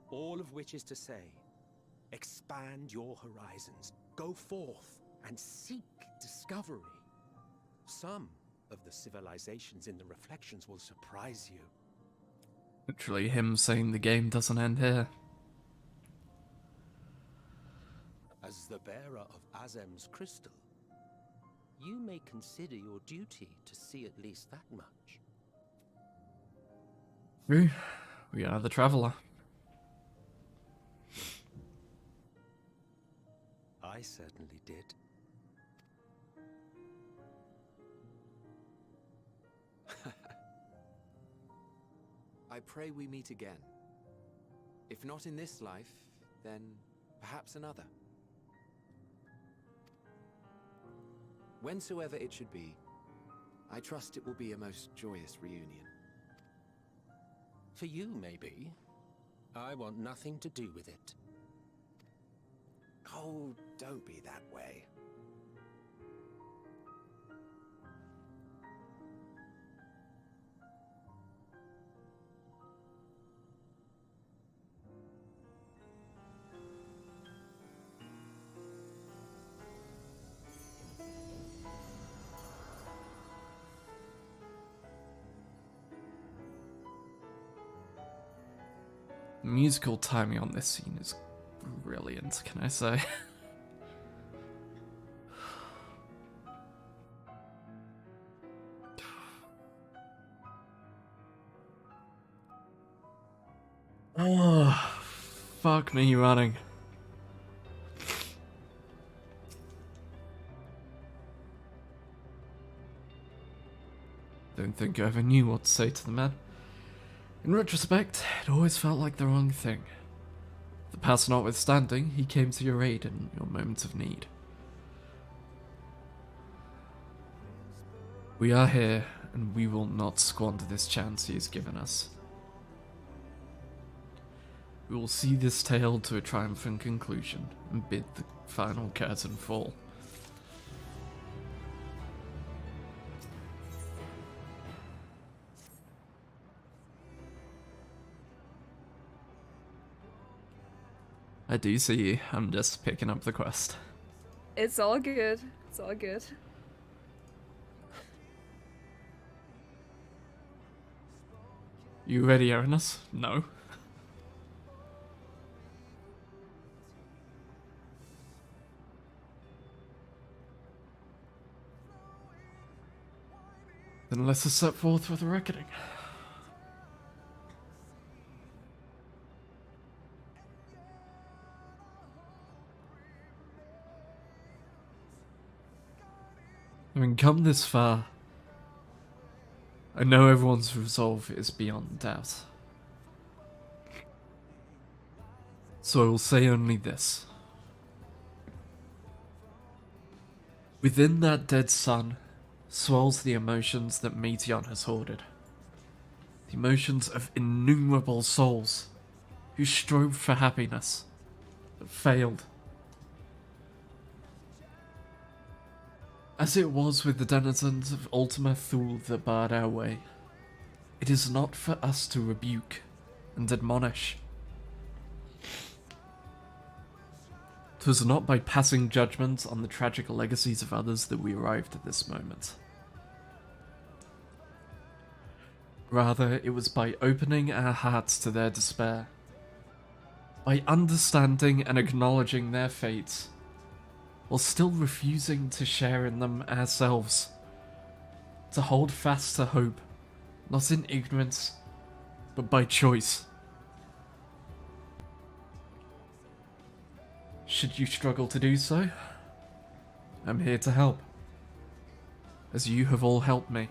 All of which is to say, expand your horizons, go forth and seek discovery. Some of the civilizations in the reflections will surprise you. Literally him saying the game doesn't end here. As the bearer of Azem's crystal, you may consider your duty to see at least that much. We are the traveler. I certainly did. I pray we meet again. If not in this life, then perhaps another. Whensoever it should be, I trust it will be a most joyous reunion. For you, maybe. I want nothing to do with it. Oh, don't be that way. Musical timing on this scene is brilliant, can I say? Oh, fuck me running. Don't think I ever knew what to say to the man. In retrospect, it always felt like the wrong thing. The past notwithstanding, he came to your aid in your moments of need. We are here, and we will not squander this chance he has given us. We will see this tale to a triumphant conclusion, and bid the final curtain fall. I do see you. I'm just picking up the quest. It's all good. It's all good. You ready, Erinus? No. Then let us set forth for the reckoning. Having come this far, I know everyone's resolve is beyond doubt. So I will say only this. Within that dead sun swells the emotions that Meteon has hoarded. The emotions of innumerable souls who strove for happiness, but failed. As it was with the denizens of Ultima Thule that barred our way, it is not for us to rebuke and admonish. 'Twas not by passing judgment on the tragic legacies of others that we arrived at this moment. Rather, it was by opening our hearts to their despair, by understanding and acknowledging their fates, while still refusing to share in them ourselves, to hold fast to hope, not in ignorance, but by choice. Should you struggle to do so, I'm here to help, as you have all helped me.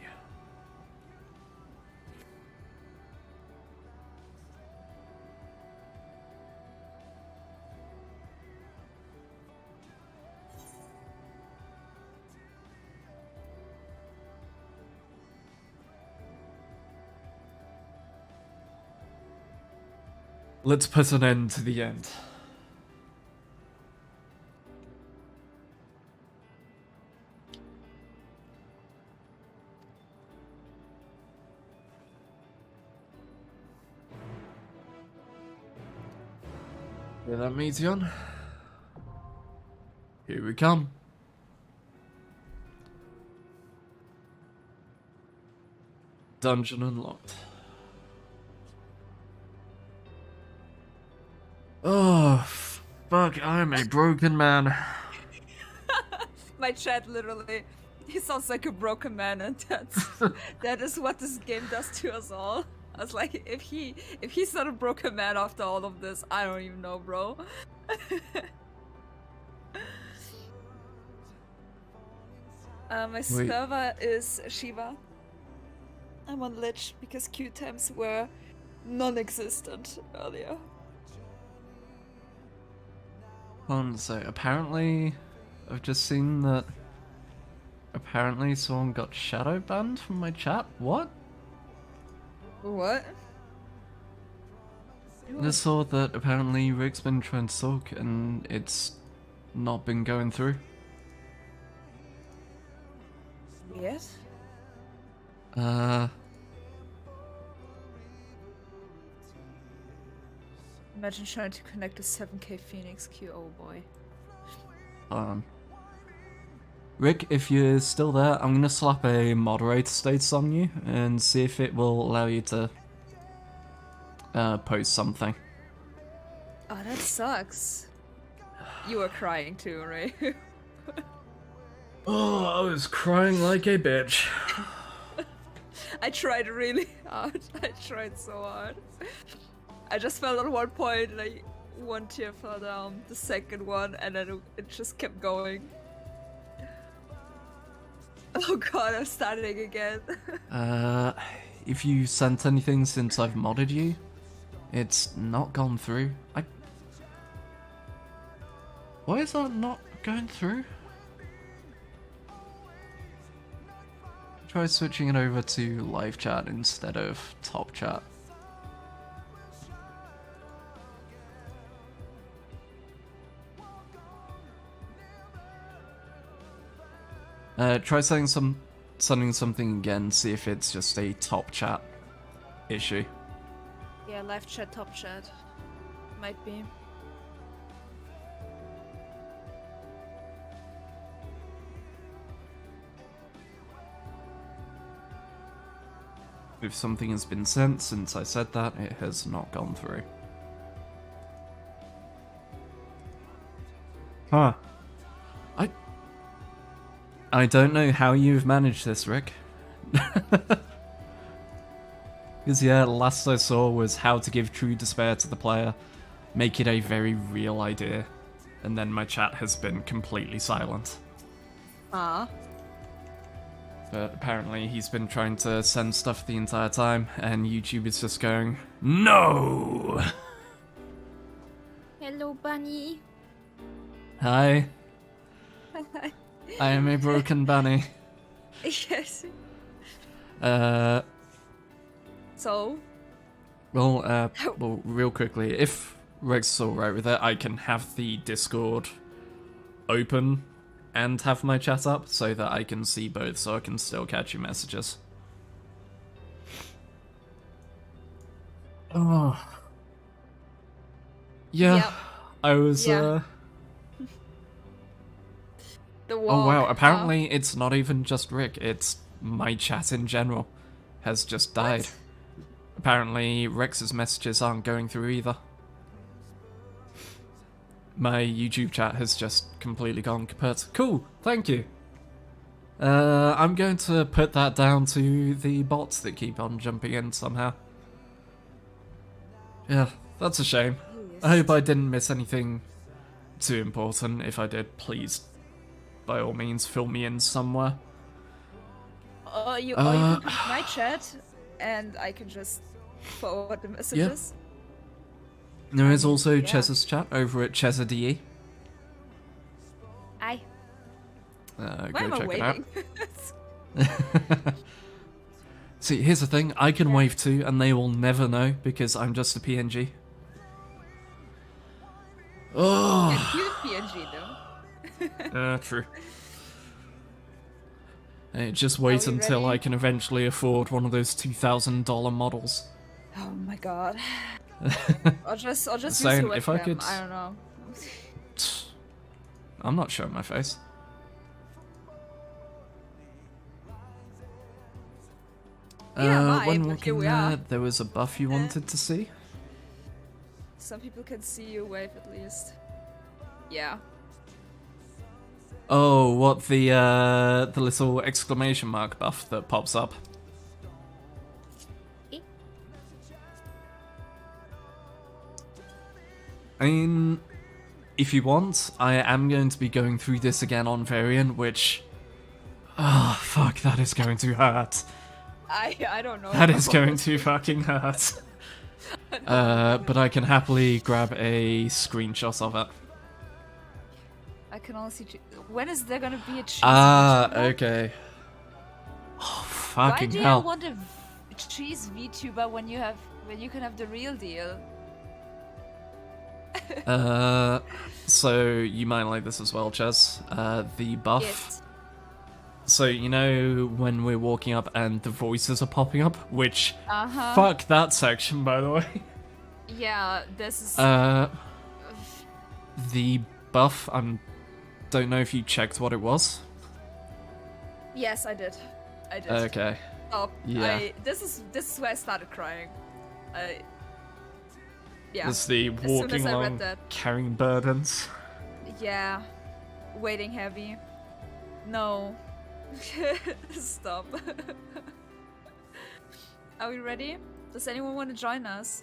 Let's put an end to the end. Hear that, Meteon? Here we come. Dungeon unlocked. Oh, fuck, I'm a broken man. My chat literally, he sounds like a broken man, and that is what this game does to us all. I was like, if he's not a broken man after all of this, I don't even know, bro. My server is Shiva. I'm on Lich because queue times were non-existent earlier. So apparently, I've just seen that apparently someone got shadow banned from my chat. What? What? I just saw that apparently Rick's been trying to talk and it's not been going through. Yes? Imagine trying to connect a 7k Phoenix queue, oh boy. Rick, if you're still there, I'm gonna slap a moderator status on you and see if it will allow you to post something. Oh, that sucks. You were crying too, Ray. Oh, I was crying like a bitch. I tried really hard. I tried so hard. I just felt at one point like one tear fell down, the second one, and then it just kept going. Oh god, I'm starting again. If you sent anything since I've modded you, it's not gone through. Why is that not going through? Try switching it over to live chat instead of top chat. Try sending something again, see if it's just a top chat issue. Yeah, live chat, top chat. Might be. If something has been sent since I said that, it has not gone through. Huh. I don't know how you've managed this, Rick. Because yeah, the last I saw was how to give true despair to the player, make it a very real idea, and then my chat has been completely silent. Ah. But apparently he's been trying to send stuff the entire time, and YouTube is just going, NO! Hello, bunny. Hi. I am a broken bunny. Yes. So? Well, real quickly, if Rex is alright with it, I can have the Discord open and have my chat up so that I can see both, so I can still catch your messages. Oh. Yeah, yep. I was, The walk, oh wow, apparently it's not even just Rick, it's my chat in general has just died. What? Apparently Rex's messages aren't going through either. My YouTube chat has just completely gone kaput. Cool, thank you. I'm going to put that down to the bots that keep on jumping in somehow. Yeah, that's a shame. I hope I didn't miss anything too important. If I did, please, by all means, fill me in somewhere. You can put my chat, and I can just forward the messages. There is also Chez's chat over at ChezDE. Aye. Go Why am I check waving? it out. See, here's the thing, I can wave too, and they will never know, because I'm just a PNG. Oh. And cute PNG though. True. Hey, just wait until I can eventually afford one of those $2,000 models. Oh my god. I'll just use Saying, the if I webcam, could... I don't know. I'm not showing my face. When walking there was a buff you wanted to see? Some people can see you wave at least. Yeah. Oh, what, the little exclamation mark buff that pops up? I mean, if you want, I am going to be going through this again on Variant, which... Oh, fuck, that is going to hurt. I don't know. That is going to fucking hurt. But I can happily grab a screenshot of it. I can only see... When is there gonna be a cheese Ah, VTuber? okay. Oh, fucking Why do hell. you want a cheese VTuber when you can have the real deal? So you might like this as well, Chez. The buff. Yes. So, you know when we're walking up and the voices are popping up? Which, fuck that section, by the way. Yeah, this is... The buff, don't know if you checked what it was. Yes, I did. I did. Okay. Oh, yeah. This is where I started crying. Yeah. It's the As soon walking as I read along, that. carrying burdens. Yeah. Waiting heavy. No. Stop. Are we ready? Does anyone want to join us?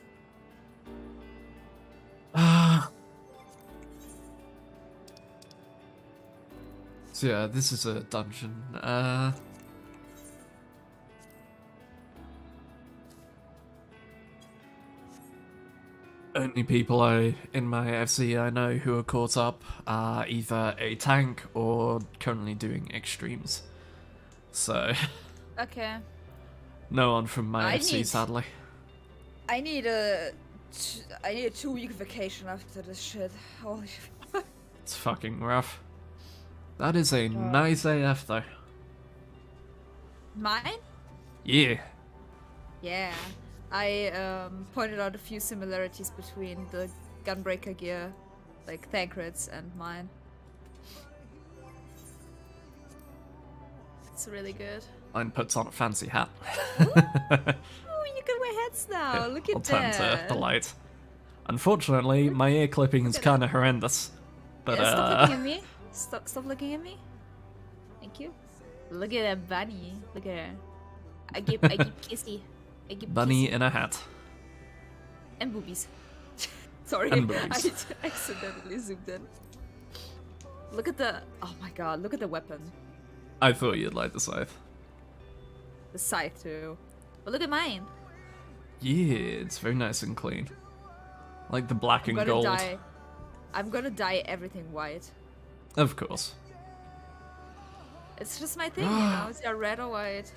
So yeah, this is a dungeon. Only people in my FC I know who are caught up are either a tank or currently doing extremes. So Okay. no one from my FC, sadly. I need a 2-week vacation after this shit. Holy shit. It's fucking rough. That is a nice AF though. Mine? Yeah. Yeah. I pointed out a few similarities between the Gunbreaker gear, like Thancred's, and mine. It's really good. Mine puts on a fancy hat. Oh, you can wear hats now. Yeah, Look at I'll turn that. to the light. Unfortunately, my ear clipping is kind of horrendous. But Yeah, stop looking at me. Stop looking at me. Thank you. Look at that bunny. Look at her. I give kissy. I give bunny kissy. in a hat. And boobies. Sorry, And boobies. I accidentally zoomed in. Look at the... Oh my god, look at the weapon. I thought you'd like the scythe. The scythe too. But look at mine. Yeah, it's very nice and clean. Like the black and gold. I'm gonna dye everything white. Of course. It's just my thing, you know? It's either red or white.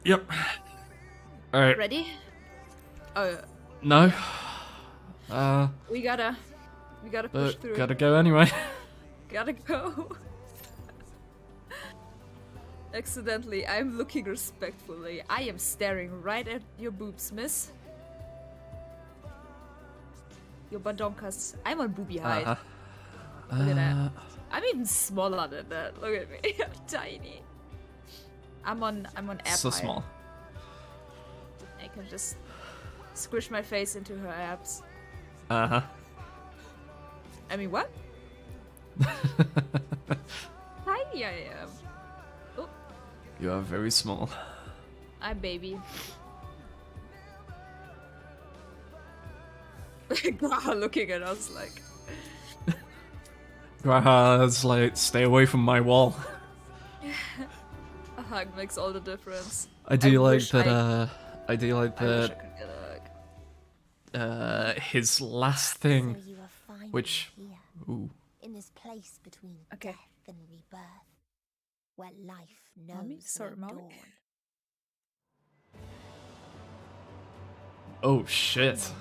Yep. Alright. Ready? Oh, No. we gotta push through. Gotta go anyway. Gotta go. Accidentally, I'm looking respectfully. I am staring right at your boobs, miss. Your badonkas. I'm on booby height. Look at that. I'm even smaller than that. Look at me. I'm tiny. I'm on app So height. small. I can just squish my face into her abs. Uh-huh. I mean, what? Tiny I am. Oh, You are very small. I'm baby. Graha looking at us like... Graha's like, stay away from my wall. A hug makes all the difference. I do like wish that, I wish I could get a hug. his last thing, So you are finally which, here, ooh, in this place between Okay. death and rebirth, where life knows Mommy? Sorry, no mommy? dawn. oh shit.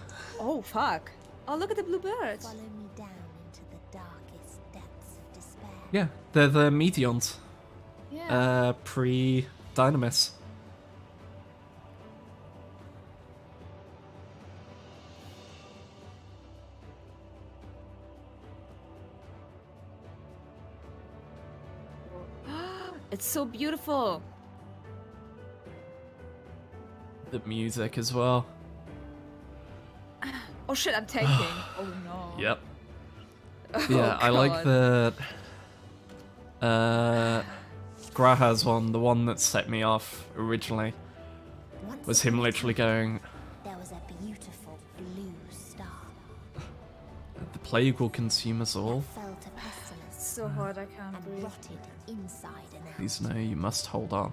Oh, fuck. Oh, look at the blue bird. Follow me down into the darkest depths of despair. Yeah, they're the Meteons. Yeah. Pre-Dynamis. It's so beautiful. The music as well. Oh shit, I'm tanking. Oh no. Yep. Oh, Yeah, I like God. the Graha's one, the one that set me off originally, Once was him literally going, there was a beautiful blue star. the plague will consume us all. Fell to pestilence It's so hard, I can't and breathe. rotted inside and out. Please know you must hold on.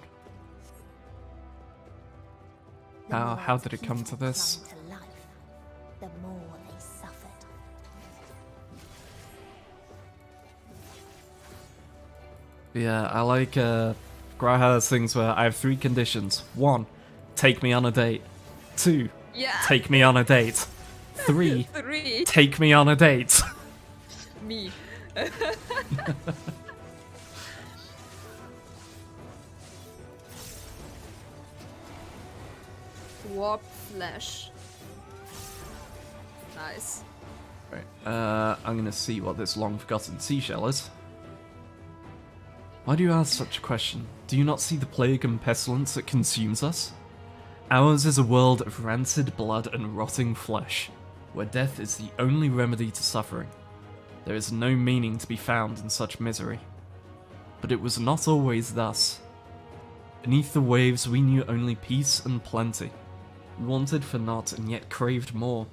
The How more did it come to people this? clung to life, the more they suffered. Yeah, I like Graha's things where I have 3 conditions. 1, take me on a date. 2, Yeah. take me on a date. 3, 3. take me on a date. Me. Warp flash. Nice. Right, I'm gonna see what this long-forgotten seashell is. Why do you ask such a question? Do you not see the plague and pestilence that consumes us? Ours is a world of rancid blood and rotting flesh, where death is the only remedy to suffering. There is no meaning to be found in such misery. But it was not always thus. Beneath the waves we knew only peace and plenty. We wanted for naught and yet craved more,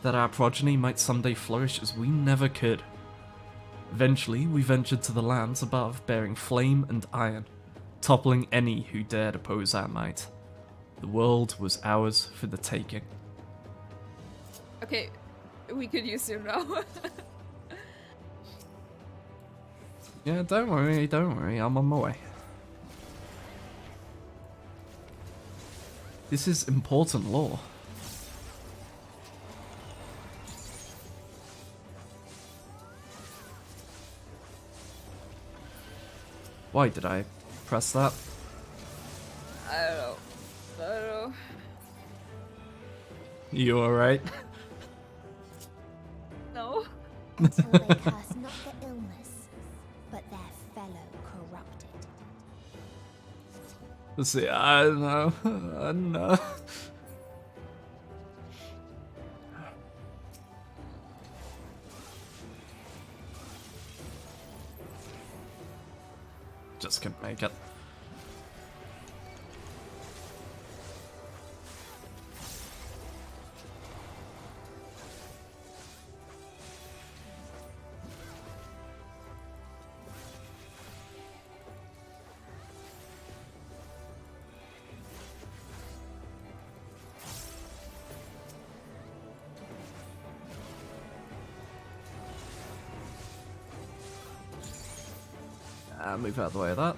that our progeny might someday flourish as we never could. Eventually we ventured to the lands above bearing flame and iron, toppling any who dared oppose our might. The world was ours for the taking. Okay, we could use you now. Yeah, don't worry, I'm on my way. This is important lore. Why did I press that? I don't know. You alright? No. Until they curse not the illness, but their fellow corrupted. Let's see, I don't know. I don't know. Just couldn't make it. Move out of the way of that.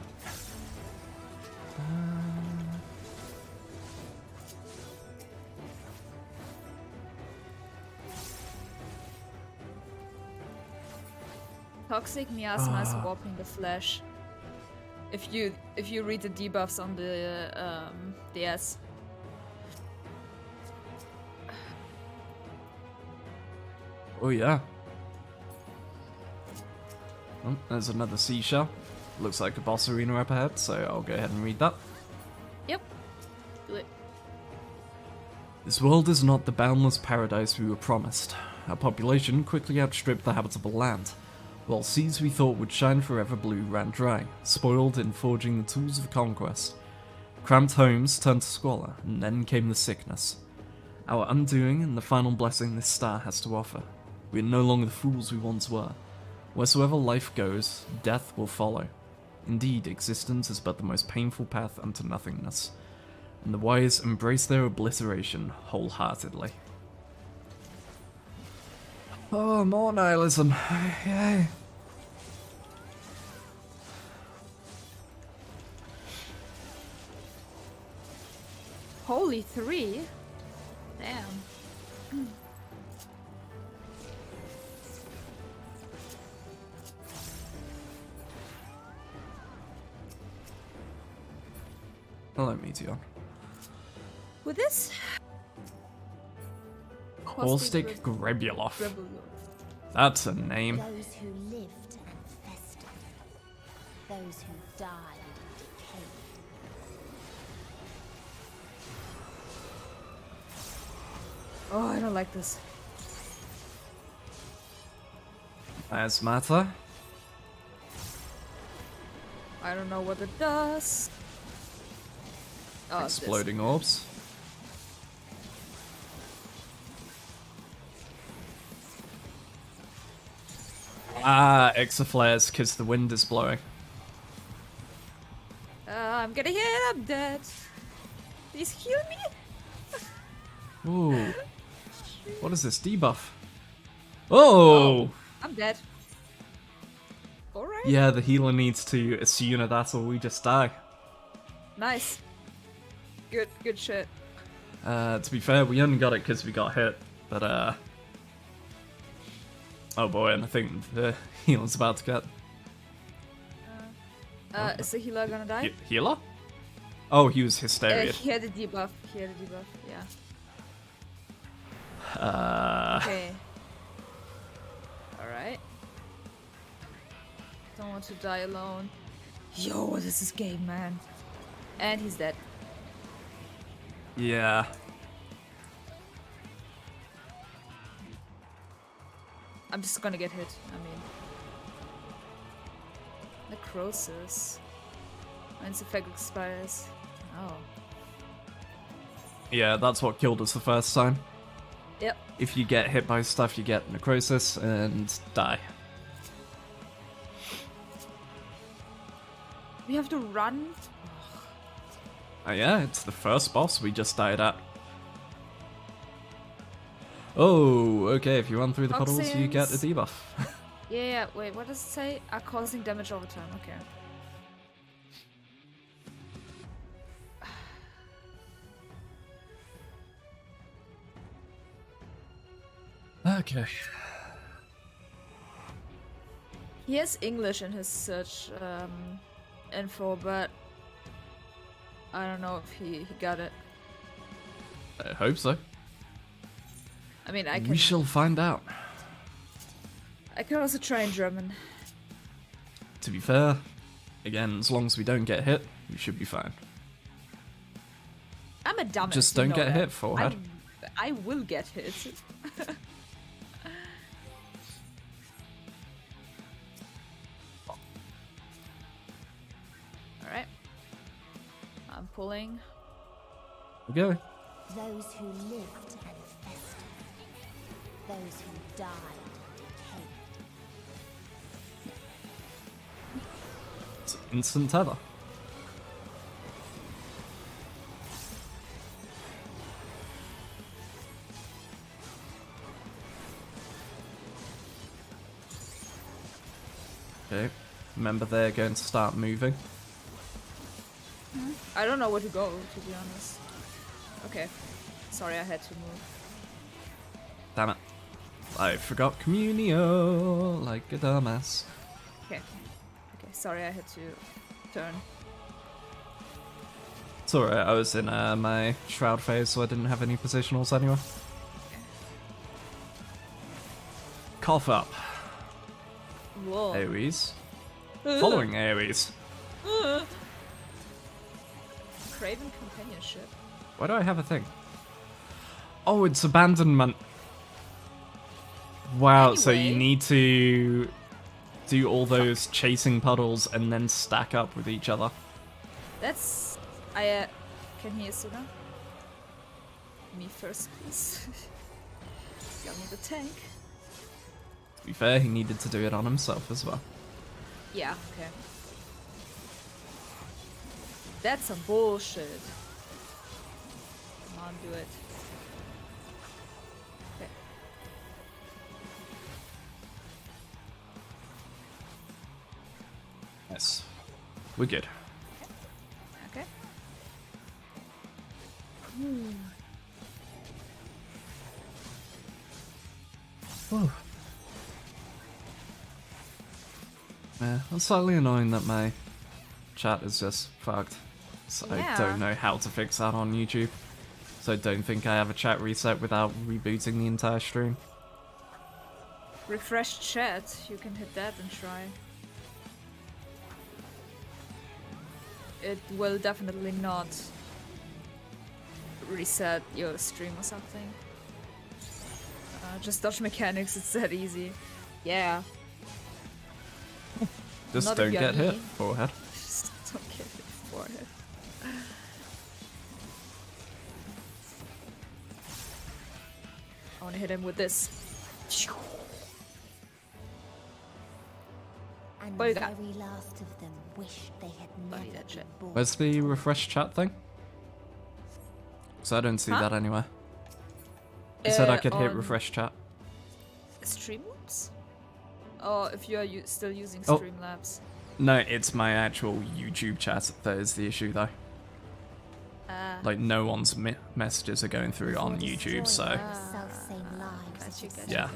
Toxic miasma is warping the flesh. If you read the debuffs on the DS. Oh yeah. Oh, there's another seashell. Looks like a boss arena up ahead, so I'll go ahead and read that. Yep. Do it. This world is not the boundless paradise we were promised. Our population quickly outstripped the habitable land, while seas we thought would shine forever blue ran dry, spoiled in forging the tools of conquest. Cramped homes turned to squalor, and then came the sickness. Our undoing and the final blessing this star has to offer. We are no longer the fools we once were. Wheresoever life goes, death will follow. Indeed, existence is but the most painful path unto nothingness, and the wise embrace their obliteration wholeheartedly. Oh, more nihilism. Yay. Holy 3? Damn. Hello, Meteor. With this? Caustic Grebulov. That's a name. Those who lived and festered. Those who died and decayed. Oh, I don't like this. As matter. I don't know what it does. Oh, Exploding orbs. Ah, exaflares, because the wind is blowing. I'm getting hit, I'm dead. Please heal me. Ooh. What is this? Debuff. Oh! I'm dead. Alright. Yeah, the healer needs to assume that or we just die. Nice. Good shit. To be fair, we only got it because we got hit, but oh boy, and I think the healer's about to get... Is the healer gonna die? Healer? Oh, he was Hysteria. He had a debuff, yeah. Okay. Alright. Don't want to die alone. Yo, what is this game, man? And he's dead. Yeah. I'm just gonna get hit. I mean, necrosis. When its effect expires. Oh. Yeah, that's what killed us the first time. Yep. If you get hit by stuff, you get necrosis and die. We have to run. Oh yeah, it's the first boss we just died at. Oh, okay, if you run through the puddles, you get a debuff. Yeah, wait, what does it say? Are causing damage over time, okay. Okay. He has English in his search info, but I don't know if he got it. I hope so. I mean, I can. We shall find out. I can also try in German. To be fair, again, as long as we don't get hit, we should be fine. I'm a dumbass. Just you don't know get that. hit, forehead. I will get hit. Alright. I'm pulling. Okay. Those who lived and festered. Those who died decayed. It's instant tether. Okay. Remember they're going to start moving. I don't know where to go, to be honest. Okay. Sorry, I had to move. Damn it. I forgot Communio, like a dumbass. Okay. Okay, sorry, I had to turn. It's alright, I was in my shroud phase, so I didn't have any positionals anyway. Cough up. Whoa. AoEs. Following AoEs. Craven companionship. Why do I have a thing? Oh, it's abandonment. Wow, so you need to do all those chasing puddles and then stack up with each other. That's... I can hear Suna. Me first, please. Got me the tank. To be fair, he needed to do it on himself as well. Yeah, okay. That's some bullshit. Come on, do it. Okay. Yes. We're good. Okay. Whew. Yeah, it's slightly annoying that my chat is just fucked. So I don't know how to fix that on YouTube. So I don't think I have a chat reset without rebooting the entire stream. Refresh chat. You can hit that and try. It will definitely not reset your stream or something. Just dodge mechanics, it's that easy. Yeah. Just Not don't if you're get hit, me. forehead. Just don't get hit, forehead. I wanna hit him with this. And What the do you got? very last of them wished they had never been born. Where's the refresh chat thing? So I don't see Huh? that anywhere. You said I could hit on refresh chat. Streamlabs? Or if you are still using Oh. Streamlabs. No, it's my actual YouTube chat that is the issue though. Like no one's messages are going through on YouTube, so yeah,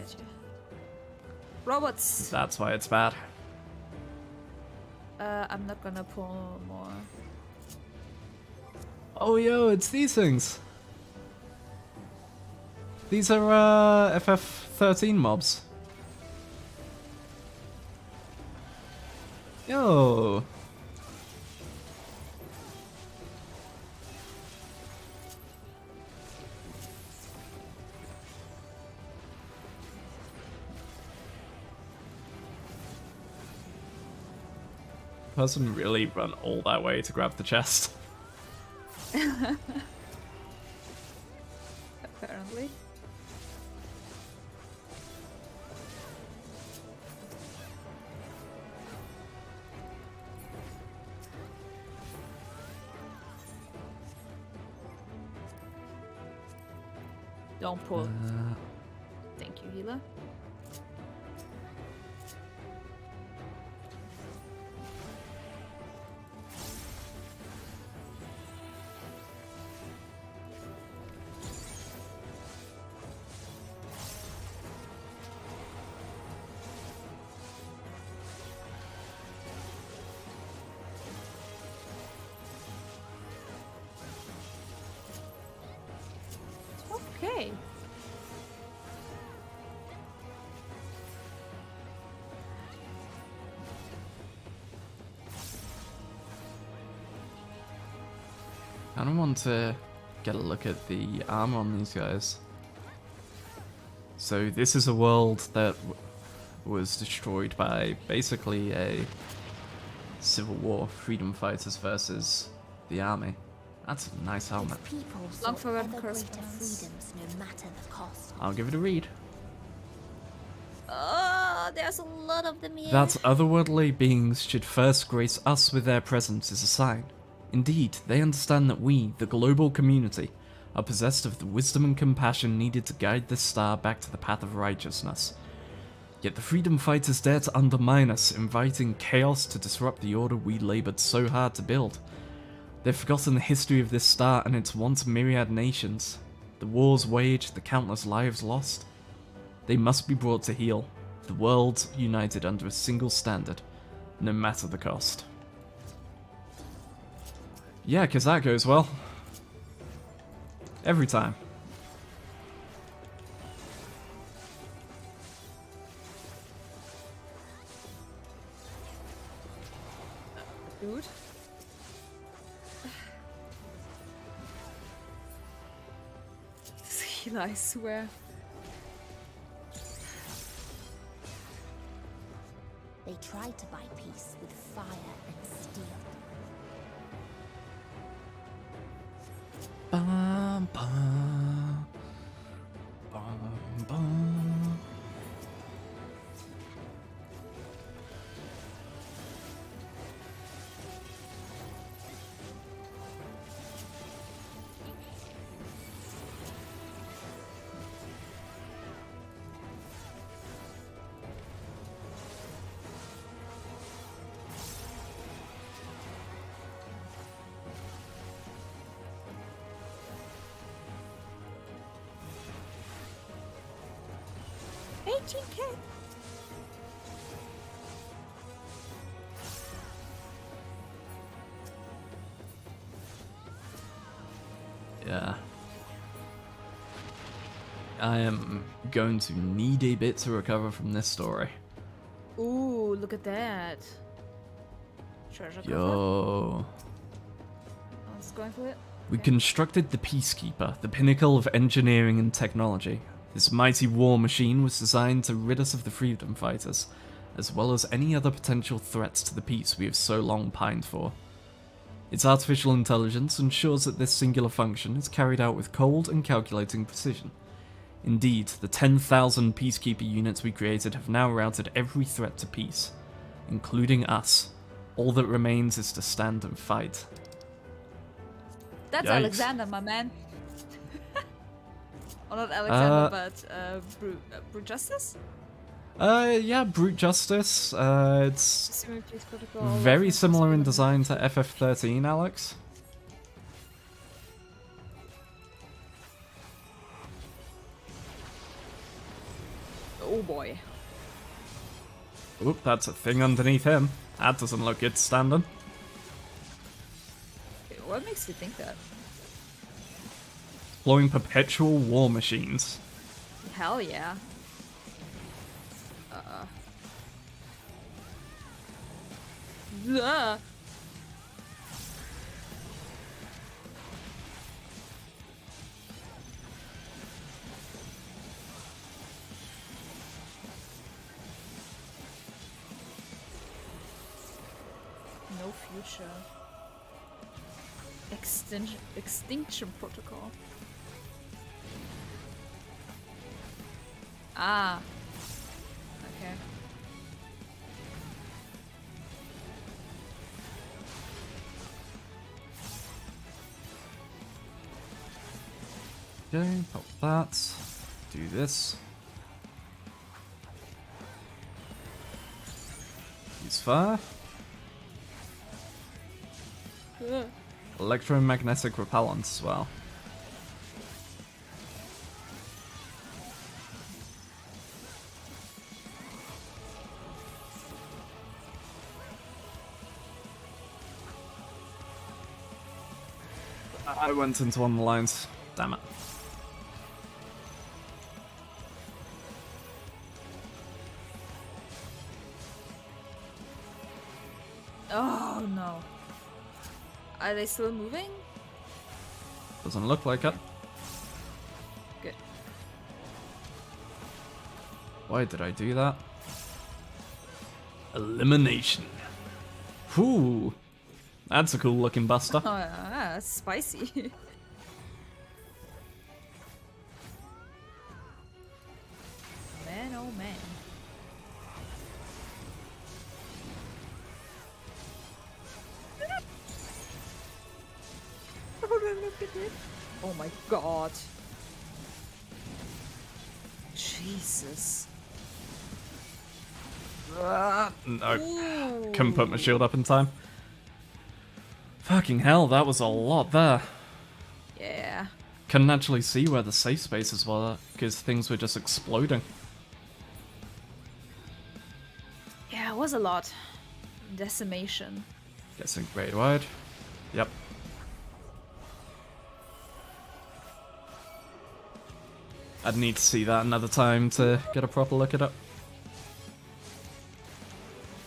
Robots! that's why it's bad. I'm not gonna pull more. Oh yo, it's these things. These are FF13 mobs. Yo. person really run all that way to grab the chest? Apparently. Don't pull. Thank you, healer. Okay. I don't want to get a look at the armor on these guys. So this is a world that was destroyed by basically a civil war, freedom fighters versus the army. That's a nice helmet. Long forgotten Ever greater correspondence. freedoms, no matter the cost. I'll give it a read. Oh, there's a lot of them here. That otherworldly beings should first grace us with their presence is a sign. Indeed, they understand that we, the global community, are possessed of the wisdom and compassion needed to guide this star back to the path of righteousness. Yet the freedom fighters dare to undermine us, inviting chaos to disrupt the order we labored so hard to build. They've forgotten the history of this star and its once myriad nations, the wars waged, the countless lives lost. They must be brought to heel, the world united under a single standard, no matter the cost. Yeah, because that goes well. Every time. Dude. This healer, I swear. They tried to buy peace with fire and steel. Bum, bum. Bum, bum. Yeah. I am going to need a bit to recover from this story. Ooh, look at that. Treasure cover. Yo. Let's go for it. We constructed the Peacekeeper, the pinnacle of engineering and technology. This mighty war machine was designed to rid us of the freedom fighters, as well as any other potential threats to the peace we have so long pined for. Its artificial intelligence ensures that this singular function is carried out with cold and calculating precision. Indeed, the 10,000 Peacekeeper units we created have now routed every threat to peace, including us. All that remains is to stand and fight. That's Yikes. Alexander, my man. Or not Alexander, but Brute Justice? Yeah, Brute Justice. It's very similar in design to FF13, Alex. Oh boy. Oop, that's a thing underneath him. That doesn't look good standing. Okay, what makes you think that? Blowing perpetual war machines. Hell yeah. Ugh. No future. Extinction protocol. Ah. Okay. Okay, pop that. Do this. Use fire. Ugh. Electromagnetic repellent as well. I went into one of the lines. Damn it. Oh no. Are they still moving? Doesn't look like it. Good. Why did I do that? Elimination. Whew. That's a cool looking buster. Oh, yeah, that's spicy. Man, oh man. Look at it. Oh my god. Jesus. No. Ooh. Couldn't put my shield up in time. Fucking hell, that was a lot there. Yeah. Couldn't actually see where the safe spaces were because things were just exploding. Yeah, it was a lot. Decimation. Guessing grade wide. Yep. I'd need to see that another time to get a proper look at it.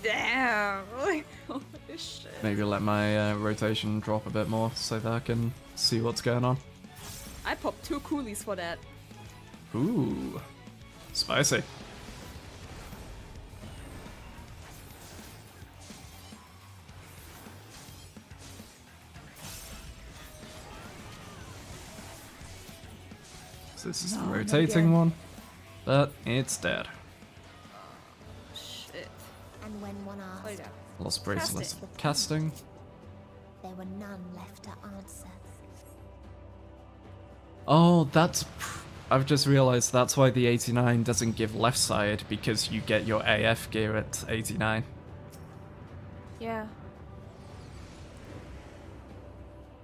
Damn! Holy shit. Maybe let my rotation drop a bit more so that I can see what's going on. I popped 2 coolies for that. Ooh. Spicy. So this is the rotating one, but it's dead. Shit. And when one asked, Lost bracelets. Casting. there were none left to answer. Oh, that's... I've just realized that's why the 89 doesn't give left side, because you get your AF gear at 89. Yeah.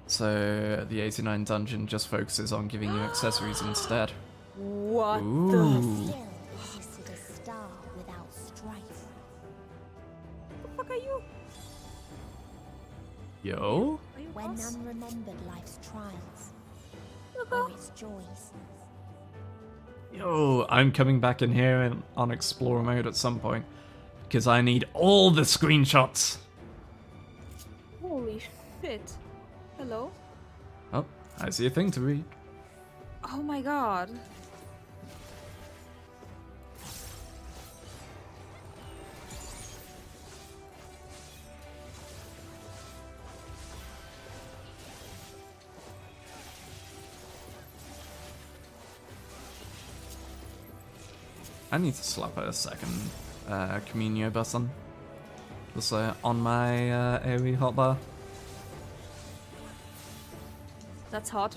So the 89 dungeon just focuses on giving you accessories instead. What Ooh. Still existed a star without strife. the fuck are you? Yo? When none remembered life's trials or its joys. Yo, I'm coming back in here on Explorer mode at some point, because I need all the screenshots. Holy shit. Hello? Oh, I see a thing to read. Oh my god. I need to slap a second Communio button. Just on my AoE hotbar. That's hot.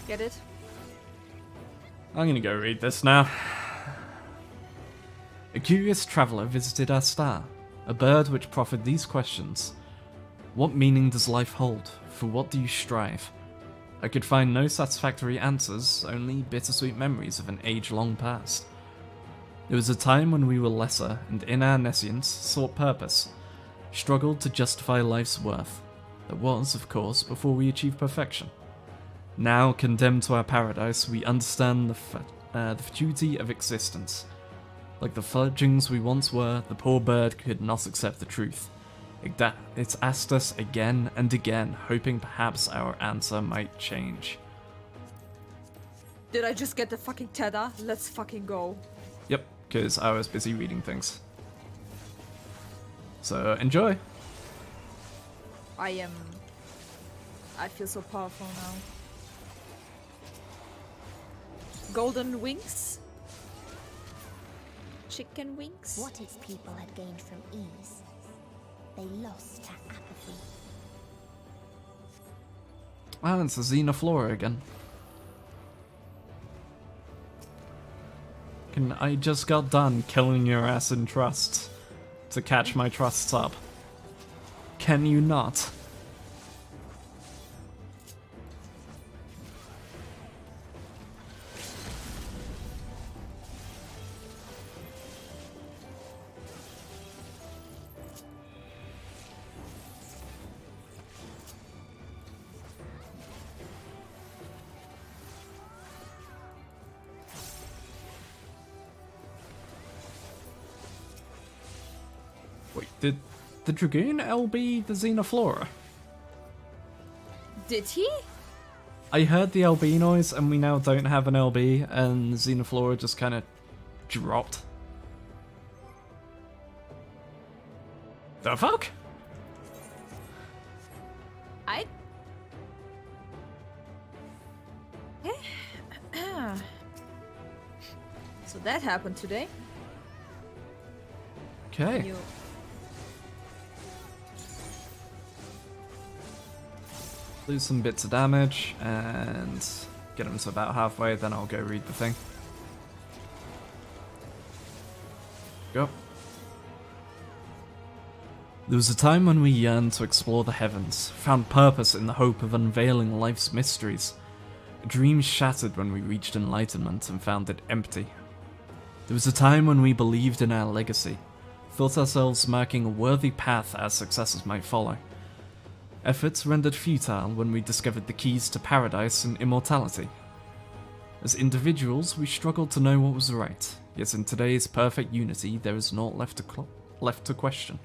Get it? I'm gonna go read this now. A curious traveller visited our star, a bird which proffered these questions. What meaning does life hold? For what do you strive? I could find no satisfactory answers, only bittersweet memories of an age-long past. There was a time when we were lesser, and in our nescience sought purpose, struggled to justify life's worth. That was, of course, before we achieved perfection. Now, condemned to our paradise, we understand the futility of existence. Like the fledglings we once were, the poor bird could not accept the truth. It asked us again and again, hoping perhaps our answer might change. Did I just get the fucking tether? Let's fucking go. Yep, because I was busy reading things. So enjoy. I feel so powerful now. Golden wings? Chicken wings? What its people had gained from ease, they lost to apathy. Oh, it's a Xenoflora again. I just got done killing your ass in trusts to catch my trusts up. Can you not? Wait, did the Dragoon LB the Xenoflora? Did he? I heard the LB noise and we now don't have an LB and Xenoflora just kind of dropped. The fuck? So that happened today. Okay. Lose some bits of damage and get him to about halfway, then I'll go read the thing. Go. There was a time when we yearned to explore the heavens, found purpose in the hope of unveiling life's mysteries. A dream shattered when we reached enlightenment and found it empty. There was a time when we believed in our legacy, thought ourselves marking a worthy path our successors might follow. Efforts rendered futile when we discovered the keys to paradise and immortality. As individuals, we struggled to know what was right, yet in today's perfect unity there is naught left to question.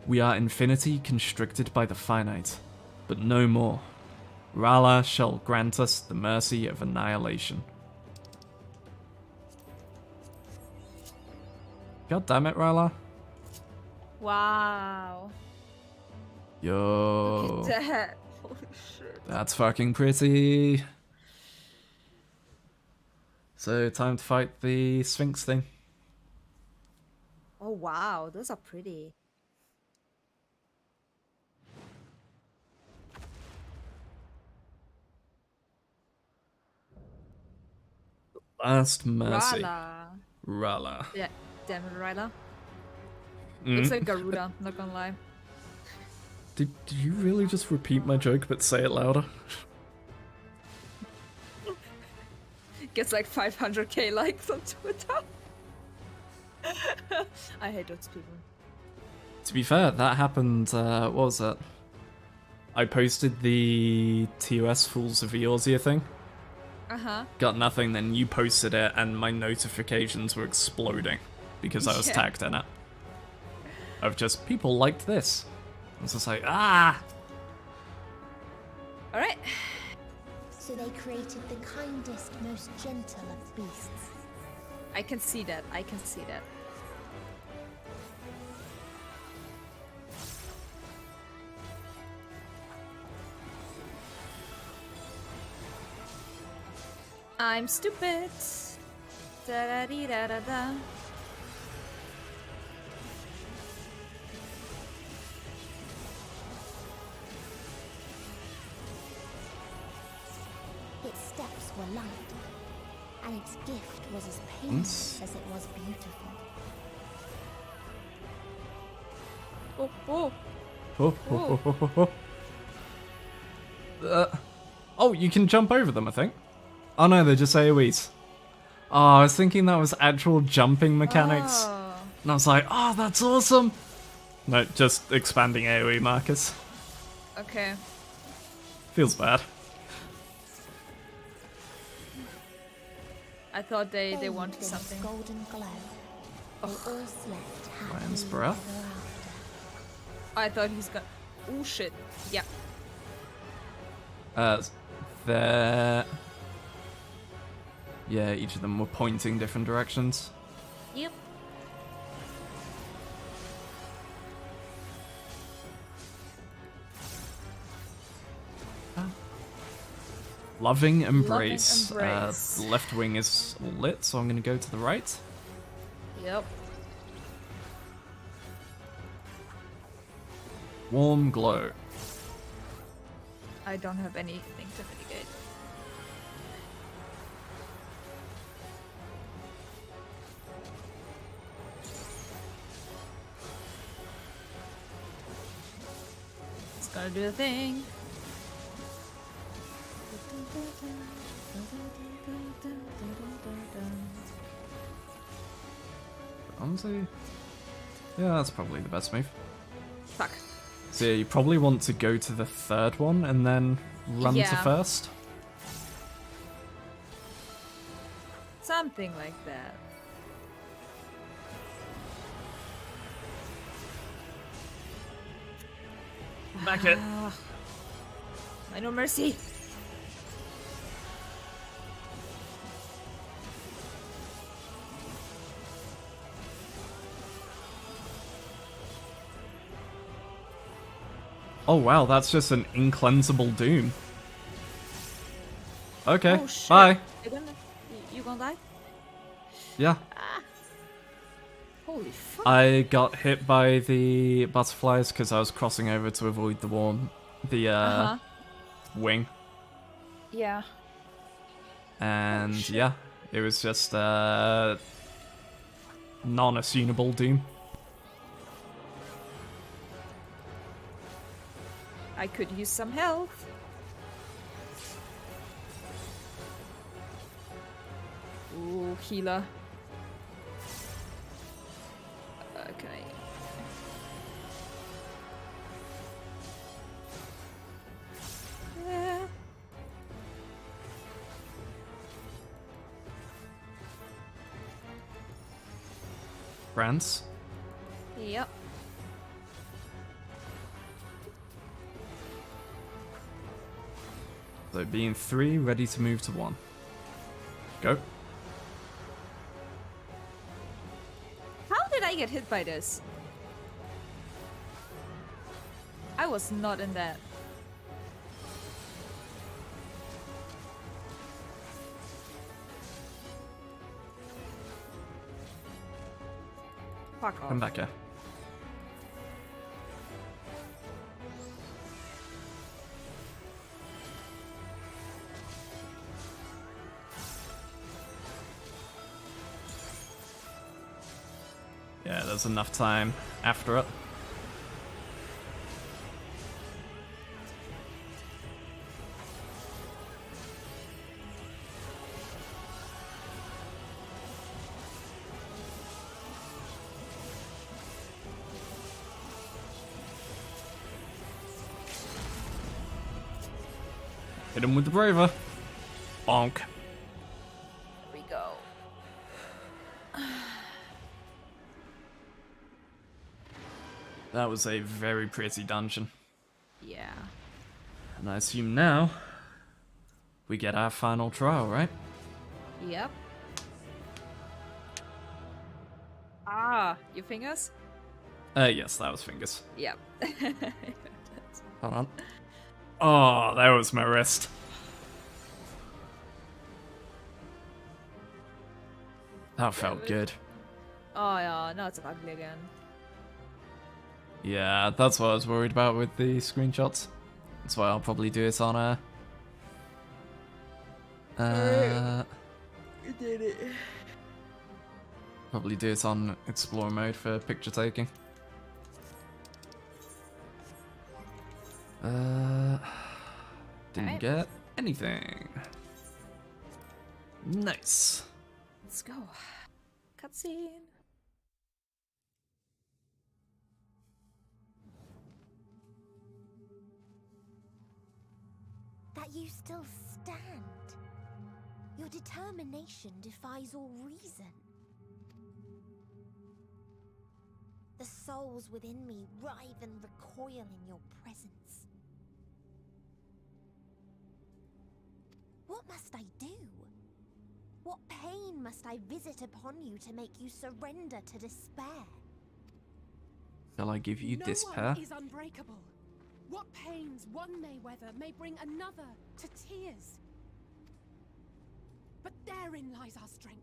We are infinity constricted by the finite, but no more. Rala shall grant us the mercy of annihilation. God damn it, Rala. Wow. Yo. Look at that. Holy shit. That's fucking pretty. So, time to fight the Sphinx thing. Oh wow, those are pretty. Last mercy. Rala. Rala. Yeah, damn it, Rala. Mm. Looks like Garuda, not gonna lie. Did you really just repeat my joke but say it louder? Gets like 500k likes on Twitter. I hate those people. To be fair, that happened, what was it? I posted the TOS Fools of Eorzea thing. Uh-huh. Got nothing, then you posted it and my notifications were exploding because I was tagged in it. Of just, people liked this. I was just like, ah! Alright. So they created the kindest, most gentle of beasts. I can see that, I can see that. I'm stupid. Da da dee da da da. Its steps were light, and its gift was as painless as it was beautiful. Oh, oh. Oh, you can jump over them, I think. Oh no, they're just AoEs. Oh, I was thinking that was actual jumping mechanics. Oh. And I was like, oh, that's awesome. No, just expanding AoE markers. Okay. Feels bad. I thought they wanted something. Golden glow. They all slept happily Lion's breath. ever after. I thought he's got. Oh shit. Yeah. There. Yeah, each of them were pointing different directions. Yep. Loving embrace. Embrace. The left wing is lit, so I'm gonna go to the right. Yep. Warm glow. I don't have anything to mitigate. It's gonna do the thing. Honestly, yeah, that's probably the best move. Fuck. So yeah, you probably want to go to the third one and then run to Yeah. first. Something like that. Back it. I no mercy. Oh wow, that's just an incleansable doom. Okay, Oh, shit. bye. You gonna die? Yeah. Holy fuck. I got hit by the butterflies because I was crossing over to avoid the wing. Yeah. And yeah, it was just non-assumeable doom. I could use some health. Ooh, healer. Okay. Yeah. France? Yep. So being 3, ready to move to 1. Go. How did I get hit by this? I was not in that. Fuck off. Come back here. Yeah, there's enough time after it. Hit him with the braver. Bonk. Here we go. That was a very pretty dungeon. Yeah. And I assume now we get our final trial, right? Yep. Ah, your fingers? Yes, that was fingers. Yep. Hold on. Oh, that was my wrist. That felt good. Oh yeah, now it's ugly again. Yeah, that's what I was worried about with the screenshots. That's why I'll probably do it on You did it. probably do it on explore mode for picture taking. Didn't Alright. get anything. Nice. Let's go. Cutscene. That you still stand. Your determination defies all reason. The souls within me writhe and recoil in your presence. What must I do? What pain must I visit upon you to make you surrender to despair? Shall I give you No despair? one is unbreakable. What pains one may weather may bring another to tears. But therein lies our strength.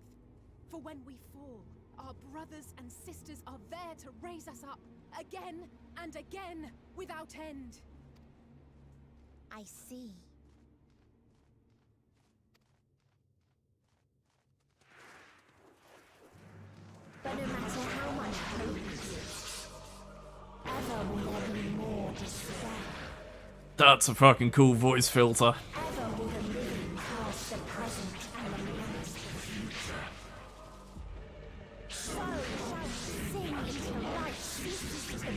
For when we fall, our brothers and sisters are there to raise us up, again and again, without end. I see. But no matter how much hope exists, ever will there be more despair. That's a fucking cool voice filter. Ever will the living pass the present and announce the future. So shall we sing until life ceases to be.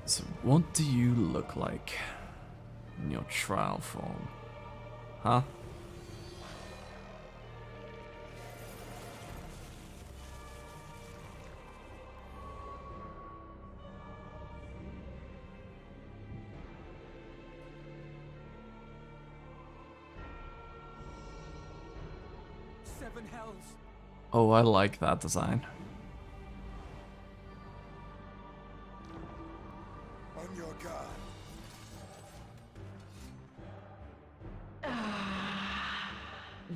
So what do you look like in your trial form? Huh? Seven hells. Oh, I like that design. On your guard.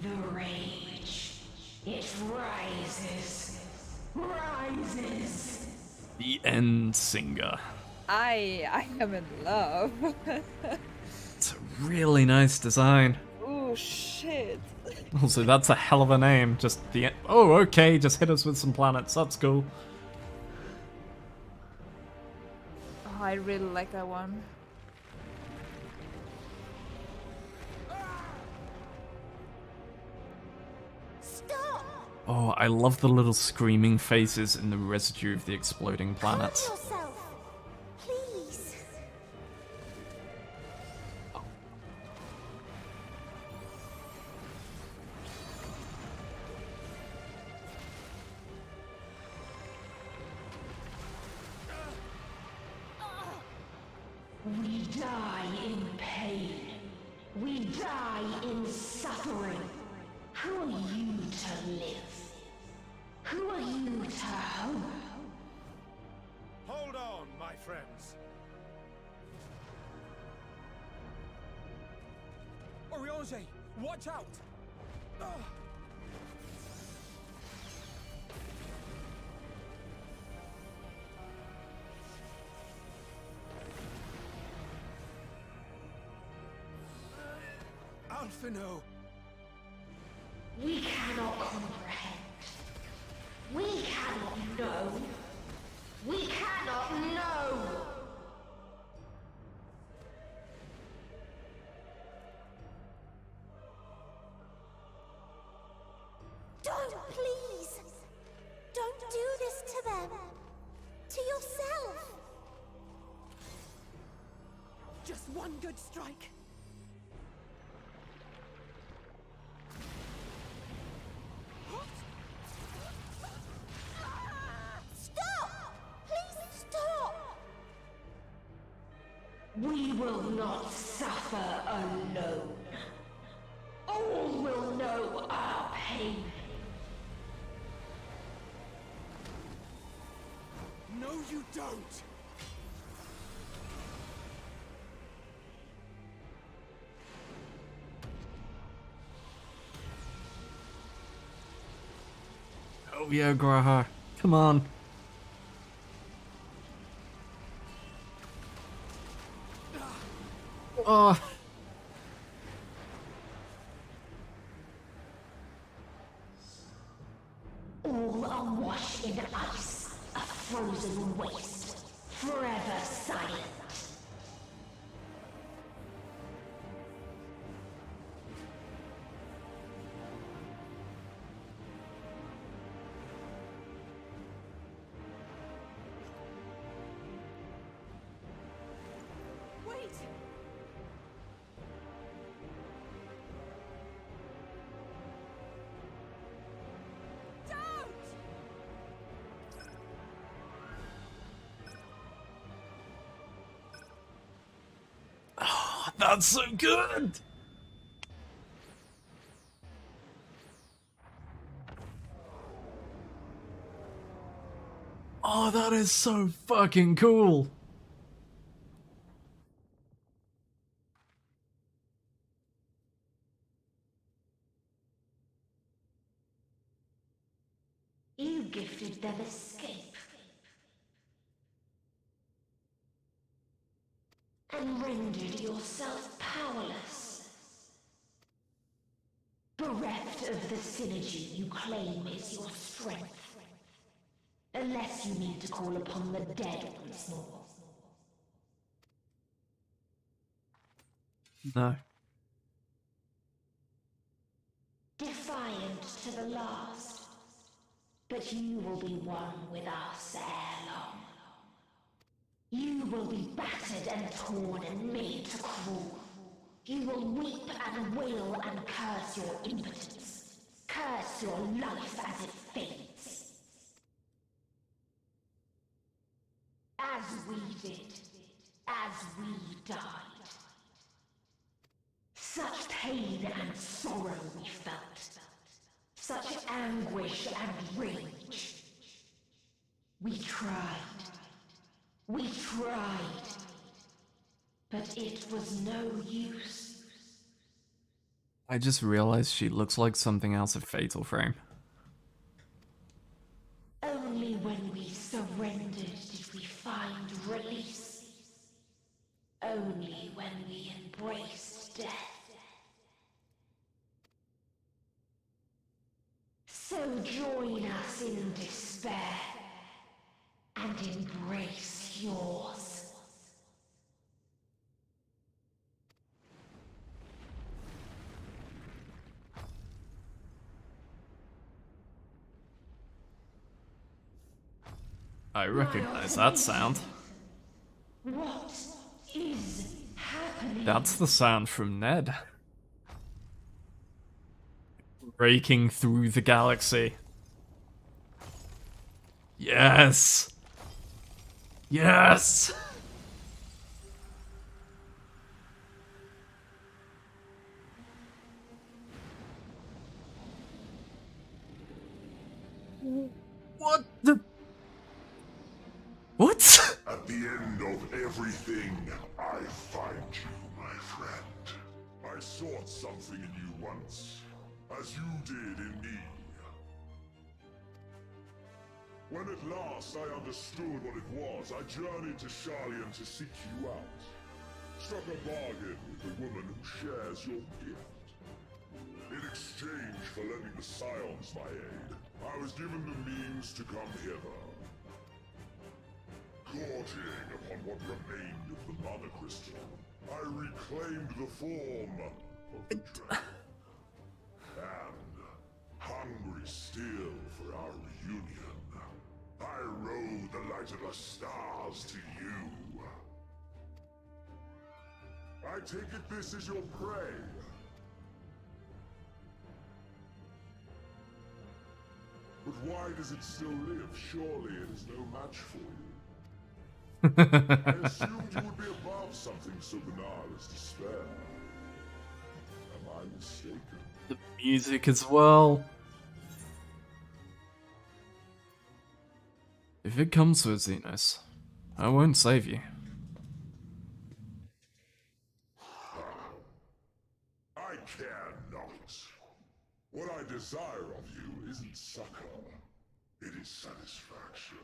The rage. It rises. Rises. The End Singer. I am in love. It's a really nice design. Oh shit. Also, that's a hell of a name. Just the end. Oh, okay, just hit us with some planets. That's cool. Oh, I really like that one. Stop! Oh, I love the little screaming faces in the residue of the exploding planets. Calm yourself, please. We die in pain. We die in suffering. Who are you to live? Who are you to hope? Hold on, my friends. Oriange, watch out! Alphino! We cannot comprehend. We cannot know. We cannot know. Don't, please! Don't do this to them! To yourself! Just one good strike. Stop! Please stop! We will not suffer alone. All will know our pain. No, you don't! Oh yeah, Graha. Come on. Oh. All are washed in ice, a frozen waste, forever silent. Wait! Don't! Oh, that's so good! Oh, that is so fucking cool. You gifted them escape. And rendered yourself powerless. Bereft of the synergy you claim is your strength. Unless you need to call upon the dead once more. No. Defiant to the last. But you will be one with us ere long. You will be battered and torn and made to crawl. You will weep and wail and curse your impotence. Curse your life as it fades. As we did. As we died. Such pain and sorrow we felt. Such anguish and rage. We tried. We tried. But it was no use. I just realized she looks like something else of Fatal Frame. Only when we surrendered did we find release. Only when we embraced death. So join us in despair and embrace yours. I recognize that sound. What is happening? That's the sound from Ned. Breaking through the galaxy. Yes! Yes! What the... What? At the end of everything, I find you, my friend. I sought something in you once, as you did in me. When at last I understood what it was, I journeyed to Sharlayan to seek you out. Struck a bargain with the woman who shares your gift. In exchange for lending the Scions my aid, I was given the means to come hither. Gorging upon what remained of the Mother Crystal, I reclaimed the form of the dragon. And, hungry still for our reunion, I rode the light of the stars to you. I take it this is your prey. But why does it still live? Surely it is no match for you. I assumed you would be above something so banal as despair. Am I mistaken? The music as well. If it comes to it, Xenos, I won't save you. I care not. What I desire of you isn't succor, it is satisfaction.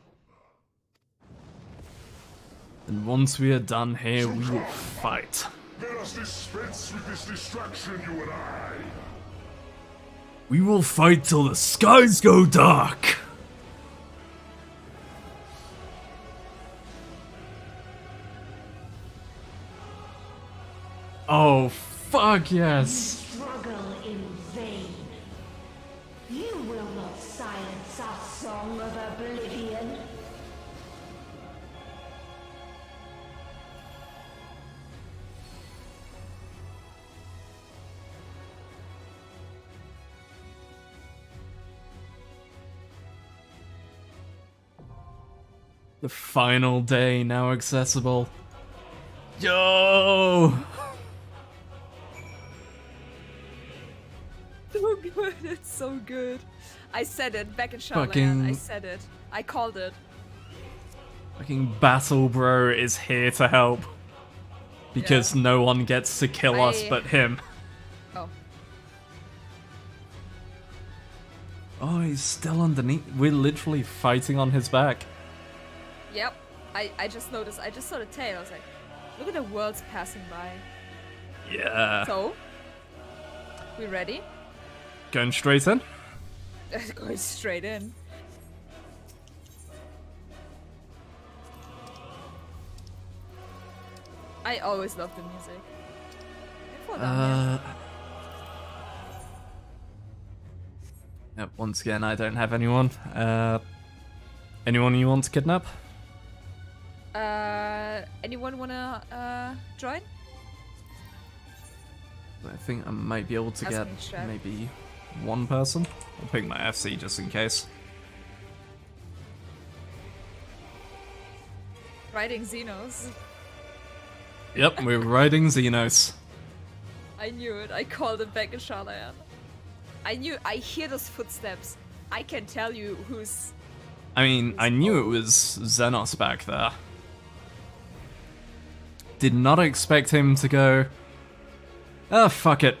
And once we are done here, we will fight. Let us dispense with this distraction, you and I. We will fight till the skies go dark. Oh, fuck yes. Struggle in vain. You will not silence our song of oblivion. The final day now accessible. Yo! So good, it's so good. I said it back in Sharlayan. Fucking- I said it. I called it. Fucking Battle Bro is here to help. Because no one gets to kill us but him. Oh. Oh, he's still underneath. We're literally fighting on his back. Yep. I just noticed. I just saw the tail. I was like, look at the worlds passing by. Yeah. So, we ready? Going straight in? Going straight in. I always love the music. Yep, once again, I don't have anyone. Anyone you want to kidnap? Anyone wanna join? I think I might be able to Ask get me, Chef. maybe one person. I'll pick my FC just in case. Riding Xenos. Yep, we're riding Xenos. I knew it. I called him back in Sharlayan. I hear those footsteps. I can tell you who's... I mean, I knew it was Xenos back there. Did not expect him to go, oh, fuck it.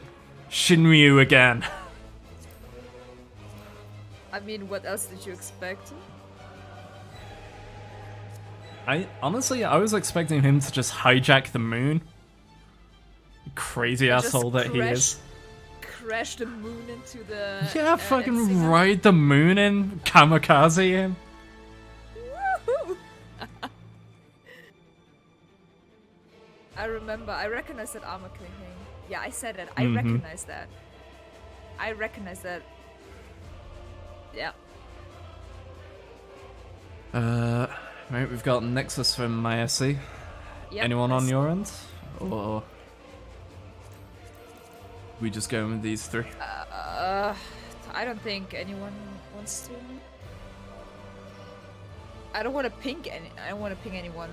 Shinryu again. I mean, what else did you expect? Honestly, I was expecting him to just hijack the moon. Crazy Just asshole that he is. Crash the moon into the... Yeah, fucking Ensinger. ride the moon in, kamikaze him. Woohoo! I remember, I recognize that armor cleaning. Yeah, I said it. I recognize that. I recognize that. Yeah. Right, we've got Nexus from my SC. Yep, Anyone I on see. your end? Or we just going with these three? I don't think anyone wants to. I don't want to ping any. I don't want to ping anyone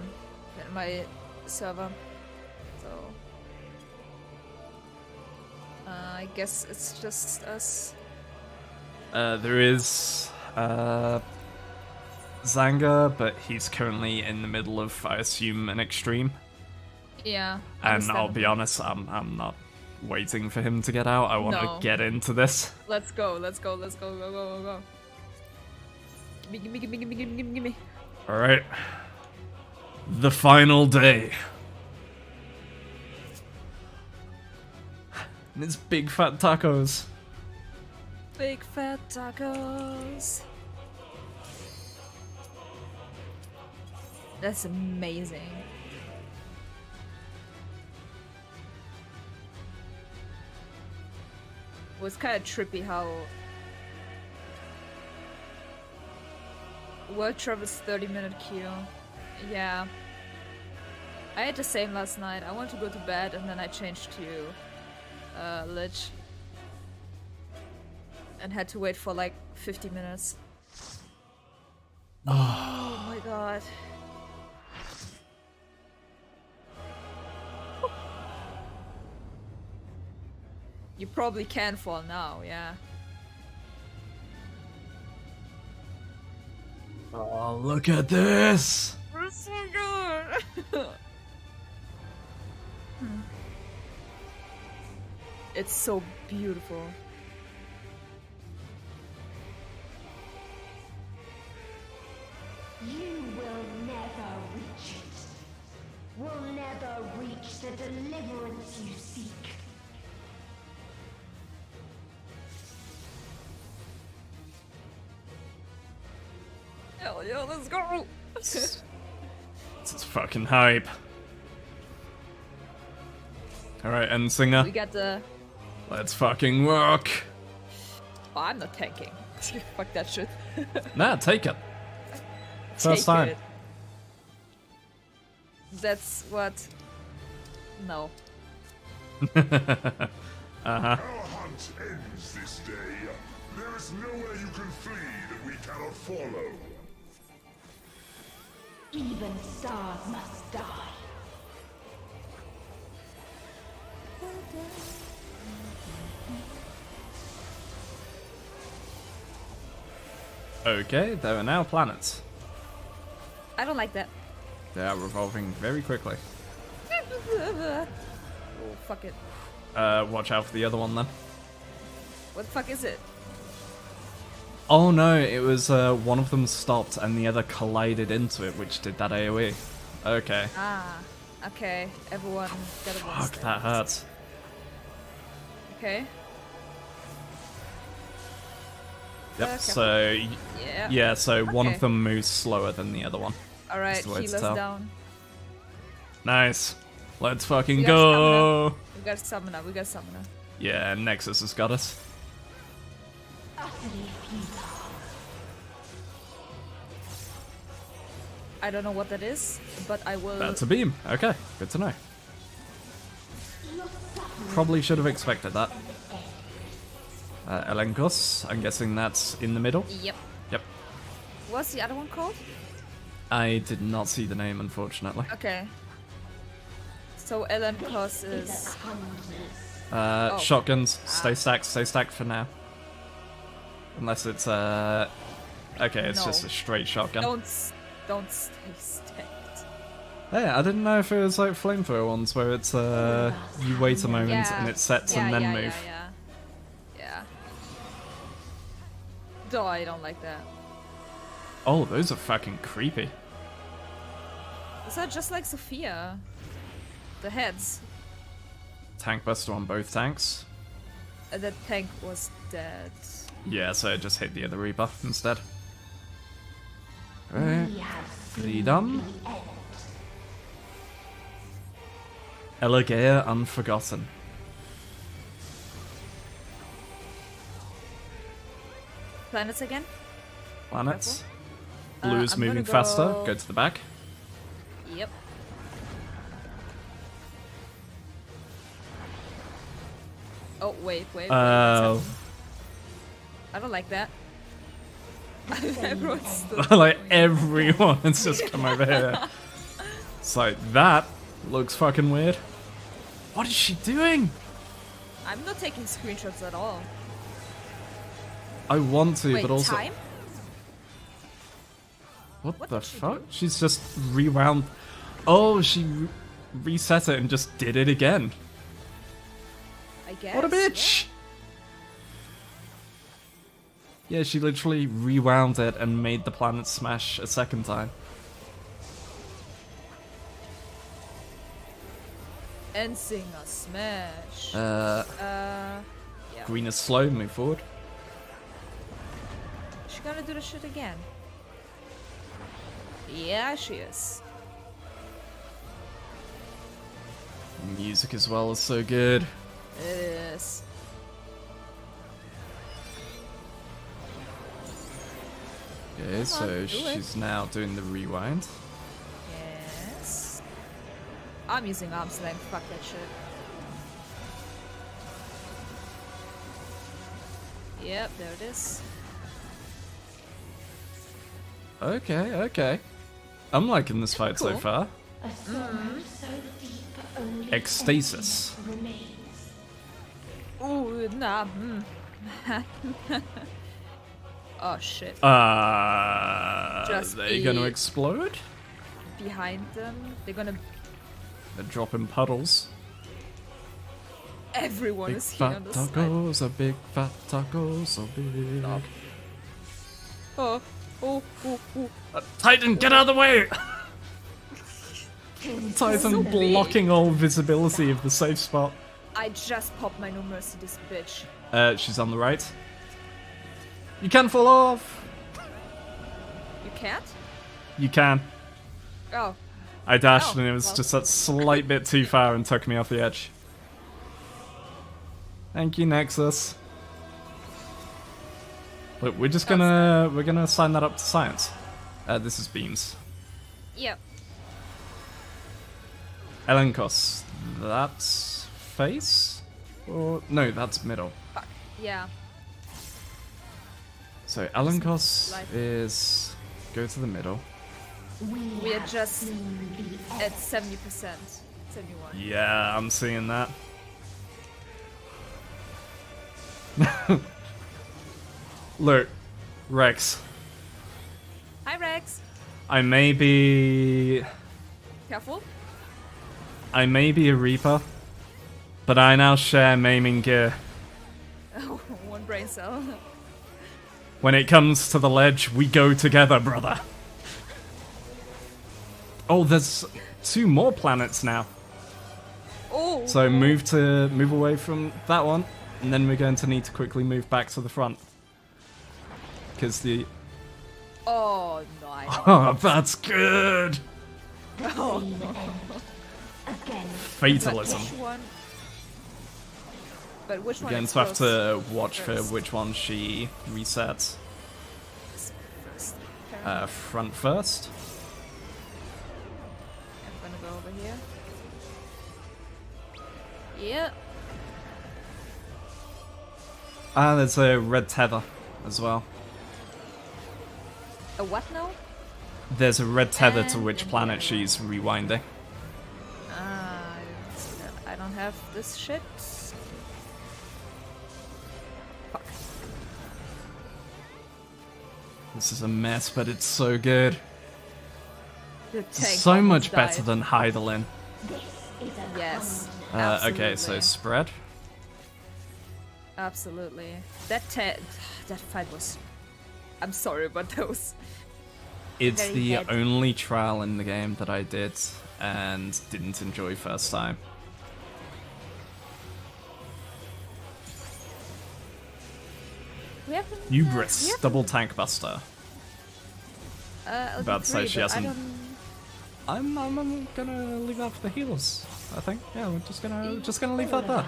in my server. So I guess it's just us. There is Zanga, but he's currently in the middle of, I assume, an extreme. Yeah. And I'll be honest, I'm not waiting for him to get out. I want to No. get into this. Let's go. Let's go. Let's go. Go. Go. Go. Go. Gimme. Gimme. Gimme. Gimme. Gimme. Gimme. All right. The final day. And it's big fat tacos. Big fat tacos. That's amazing. It was kind of trippy how World Traverse 30-minute queue. Yeah. I had the same last night. I wanted to go to bed and then I changed to Lich. And had to wait for like 50 minutes. Oh my god. You probably can fall now, yeah. Oh, look at this! It's so good! It's so beautiful. You will never reach it. Will never reach the deliverance you seek. Hell yeah, let's go! This is fucking hype. Alright, Endsinger. We got the... Let's fucking work. Oh, I'm not tanking. Fuck that shit. Nah, take it. First time. It. That's what... No. Uh-huh. Our hunt ends this day. There is nowhere you can flee that we cannot follow. Even stars must die. Okay, there are now planets. I don't like that. They are revolving very quickly. Oh, fuck it. Watch out for the other one then. What the fuck is it? Oh no, it was one of them stopped and the other collided into it, which did that AoE. Okay. Ah, okay. Everyone get a Fuck, that hurts. Okay. Yep, so... Yeah, so one of them moves slower than the other one. Alright, heal us down. Nice. Let's fucking go! We got stamina, we got stamina. Yeah, Nexus has got us. I don't know what that is, but I will... That's a beam. Okay, good to know. Probably should have expected that. Elenkos, I'm guessing that's in the middle? Yep. Yep. What's the other one called? I did not see the name, unfortunately. Okay. So Elenkos is... Shotguns, stay stacked for now. Unless it's, okay, it's just a straight shotgun. Don't stay stacked. Hey, I didn't know if it was like flamethrower ones where it's, you wait a moment and it sets and then move. Yeah. No, I don't like that. Oh, those are fucking creepy. Is that just like Sophia? The heads. Tank buster on both tanks. The tank was dead. Yeah, so it just hit the other Reaper instead. Alright. Freedom. Elegea Unforgotten. Planets again? Planets. Blue's moving faster. Go to the back. Yep. Oh, wait. Oh. I don't like that. Everyone's like, everyone's just come over here. It's like, that looks fucking weird. What is she doing? I'm not taking screenshots at all. I want to, Wait, but also... time? What the fuck? She's just rewound... Oh, she reset it and just did it again. I guess. What a bitch! Yeah, she literally rewound it and made the planet smash a second time. And sing a smash. Yeah. Green is slow, move forward. She gonna do the shit again. Yeah, she is. Music as well is so good. It is. Okay, so she's now doing the rewind. Yes. I'm using arm's length, fuck that shit. Yep, there it is. Okay. I'm liking this fight so far. Ecstasis. Ooh, nah. Oh shit. Are they gonna explode? Behind them, they're dropping puddles. Everyone Big is here fat on this tacos, so big fat tacos, so big. Oh. Titan, get out of the way! Titan So blocking all visibility of the safe spot. I just popped my No Mercy, this bitch. She's on the right. You can fall off! You can't? You can. Oh. I dashed and it was just that slight bit too far and took me off the edge. Thank you, Nexus. Look, we're just gonna sign that up to science. This is beams. Yep. Elenkos, that's face? Or no, that's middle. Fuck. Yeah. So Elenkos is go to the middle. We are just at 70%. 71. Yeah, I'm seeing that. Look, Rex. Hi, Rex. I may be Careful. I may be a Reaper, but I now share maiming gear. One brain cell. When it comes to the ledge, we go together, brother. Oh, there's 2 more planets now. Oh. So move away from that one, and then we're going to need to quickly move back to the front. Because the... Oh, nice. Oh, that's good! Oh. Fatalism. Which one? But which one? We're going is to have to watch for first? which one she resets. Front first. I'm gonna go over here. Yeah. Ah, there's a red tether as well. A what now? There's a red tether to And which in planet here. she's rewinding. I don't have this shit. Fuck. This is a mess, but it's so good. The tank So almost much better died. than Heidelin. Yes. Okay, so absolutely. spread. Absolutely. That fight was. I'm sorry, but those. It's Very the head. only trial in the game that I did and didn't enjoy first time. We haven't. Hubris, double tank buster. I'll About do to say 3, she but I hasn't. don't- I'm gonna leave that for the healers. I think. Yeah, we're just gonna leave that there.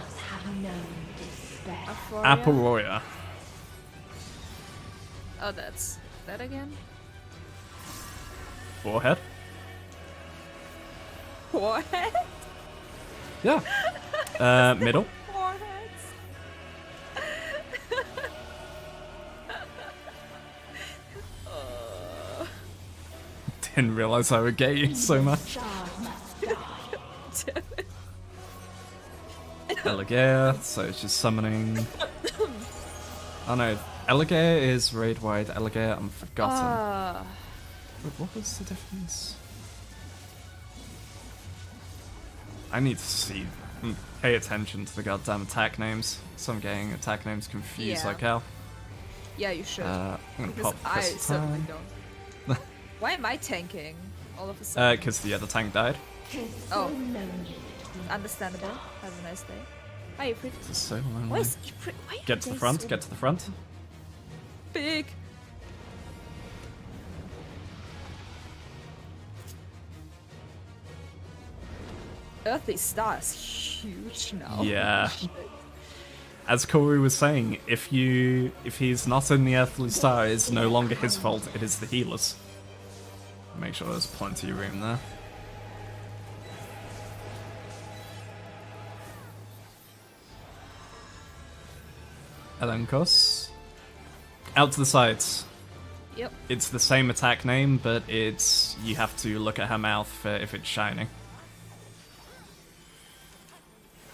Aphoria? Aporoya. Oh, that's that again. Forehead. Forehead. Yeah. Middle. Foreheads. Didn't realize I would get you so much. Elegea, so it's just summoning. Oh no, Elegea is raid wide. Elegea, I'm forgotten. Wait, what was the difference? I need to see, pay attention to the goddamn attack names. So I'm getting attack names confused Yeah. like hell. Yeah, you should. I'm gonna Because pop I this certainly time. don't. Why am I tanking all of a sudden? Because the other tank died. Oh. Understandable. Have a nice day. Hi, Ifrit. This is so Why lonely. is Ifrit? Why are Get to the they front, so get to the front. big? Earthly Star is huge now. Yeah. As Corey was saying, if he's not in the Earthly Star, it's no longer his fault, it is the healers. Make sure there's plenty of room there. Elenkos. Out to the sides. Yep. It's the same attack name, but it's you have to look at her mouth for if it's shining.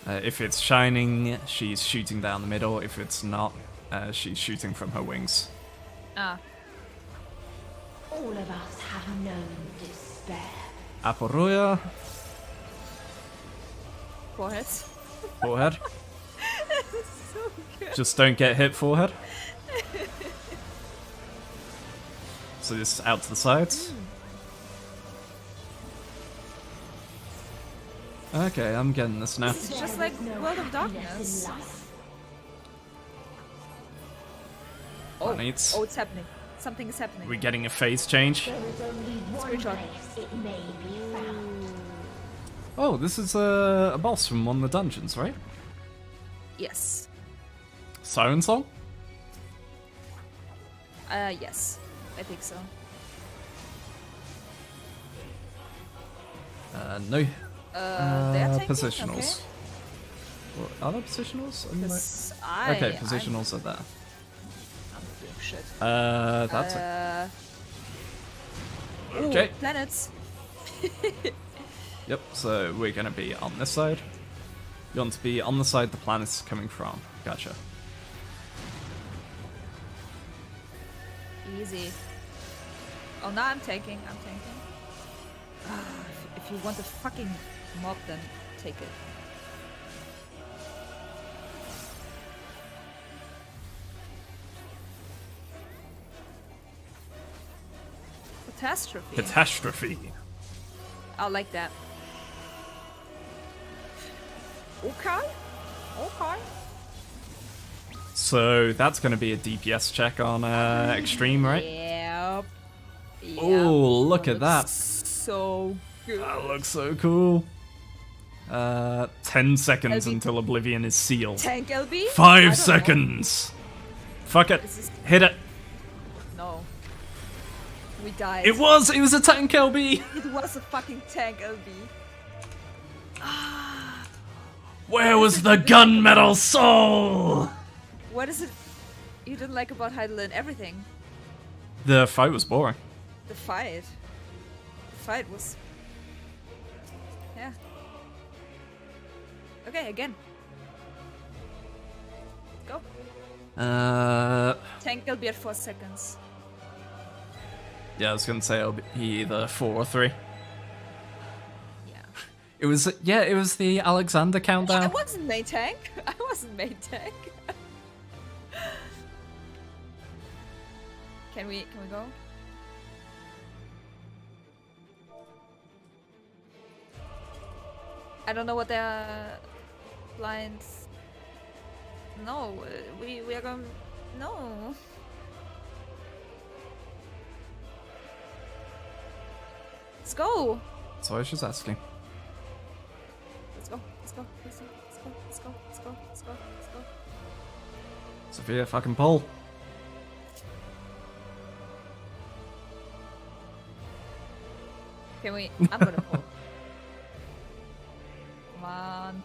If it's shining, she's shooting down the middle. If it's not, she's shooting from her wings. Ah. All of us have known despair. Aporoya. Foreheads. Forehead. So good. Just don't get hit forehead. So just out to the sides. Okay, I'm getting this now. It's just like World of Darkness. Oh, Needs. oh, it's happening. Something is happening. We're getting a phase change. Screenshot. Oh, this is a boss from one of the dungeons, right? Yes. Siren Song? Yes. I think so. No. They are taking? Positionals. What, are there positionals? Because Okay, positionals are there. I'm doing shit. That's Ooh, Okay. planets. Yep, so we're gonna be on this side. You want to be on the side the planet's coming from. Gotcha. Easy. Oh, now I'm tanking. If If you want a fucking mob, then take it. Catastrophe. Catastrophe. I like that. Okay. Okay. So that's going to be a DPS check on extreme, right? Yep. Oh, look at that. So good. That looks so cool. 10 seconds LB. until Oblivion is sealed. Tank LB? 5 seconds. Fuck it. Hit it. No. We died. It was a tank LB. It was a fucking tank LB. Where was the gunmetal soul? What is it you didn't like about Heidelin? Everything. The fight was boring. The fight. The fight was... Yeah. Okay, again. Go. Tank will be at 4 seconds. Yeah, I was gonna say it'll be either 4 or 3. Yeah. It was the Alexander countdown. I wasn't main tank. I wasn't main tank. Can we go? I don't know what their blinds. No, we are going. No. Let's go. That's what I was just asking. Let's go. Let's go. Let's go. Let's go. Let's go. Let's go. Let's go. Let's go. Sophia, fucking pull. Can we? I'm gonna pull. Come on.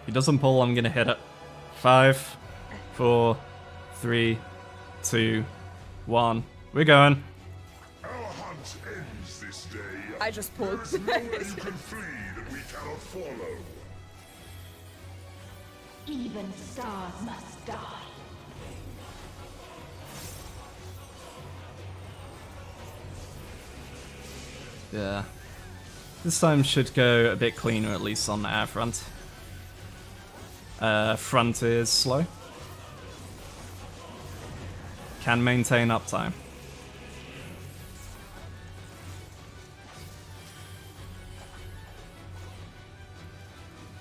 If he doesn't pull, I'm gonna hit it. 5, 4, 3, 2, 1. We're going. Our hunt ends this day. I just pulled. There is no way you can flee that we cannot follow. Even stars must die. Yeah. This time should go a bit cleaner, at least on our front. Front is slow. Can maintain uptime.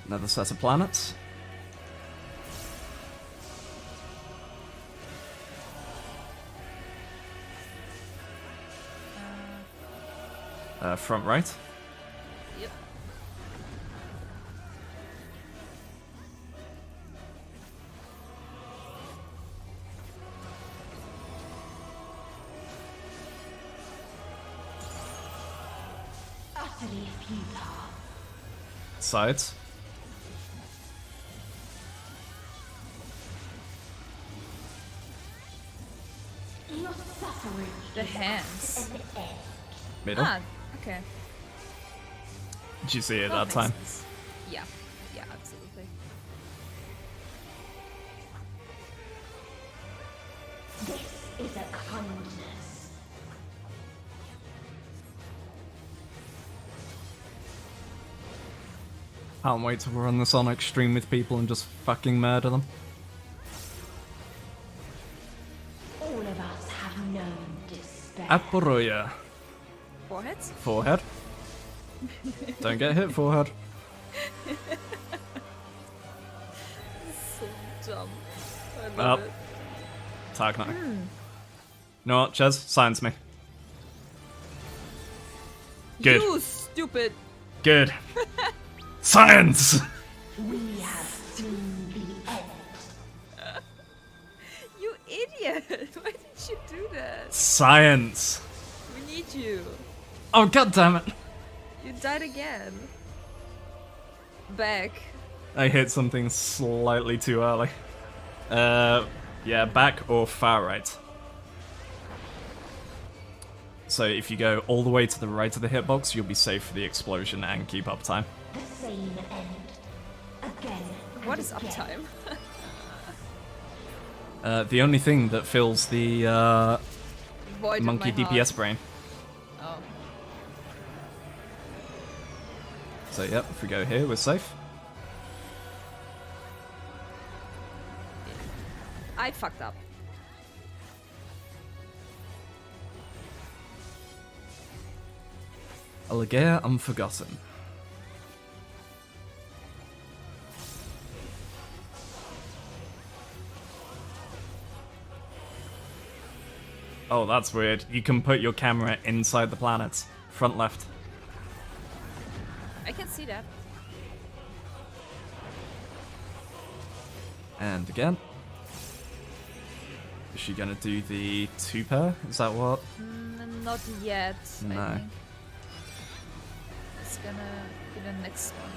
Another set of planets. Front right. Yep. Utterly futile. Sides. Your suffering. The hands. Middle. Ah, okay. Did you see it that makes time? sense. Yeah. Yeah, absolutely. This is a kindness. Can't wait to run this on extreme with people and just fucking murder them. All of us have known despair. Aporoya. Foreheads? Forehead. Don't get hit, forehead. So dumb. I Up. love it. Tag now. You know what, Ches? Science me. Good. You stupid. Good. Science! We have seen the end. You idiot! Why did you do that? Science! We need you. Oh, god damn it! You died again. Back. I hit something slightly too early. Yeah, back or far right. So if you go all the way to the right of the hitbox, you'll be safe for the explosion and keep up time. The same end. Again. What is uptime? The only thing that fills the Void in monkey my DPS heart. brain. no. So yep, if we go here, we're safe. I fucked up. Allegea Unforgotten. Oh, that's weird. You can put your camera inside the planets. Front left. I can see that. And again. Is she gonna do the 2-pair? Is that what? Not yet. No. I think. It's gonna be the next one.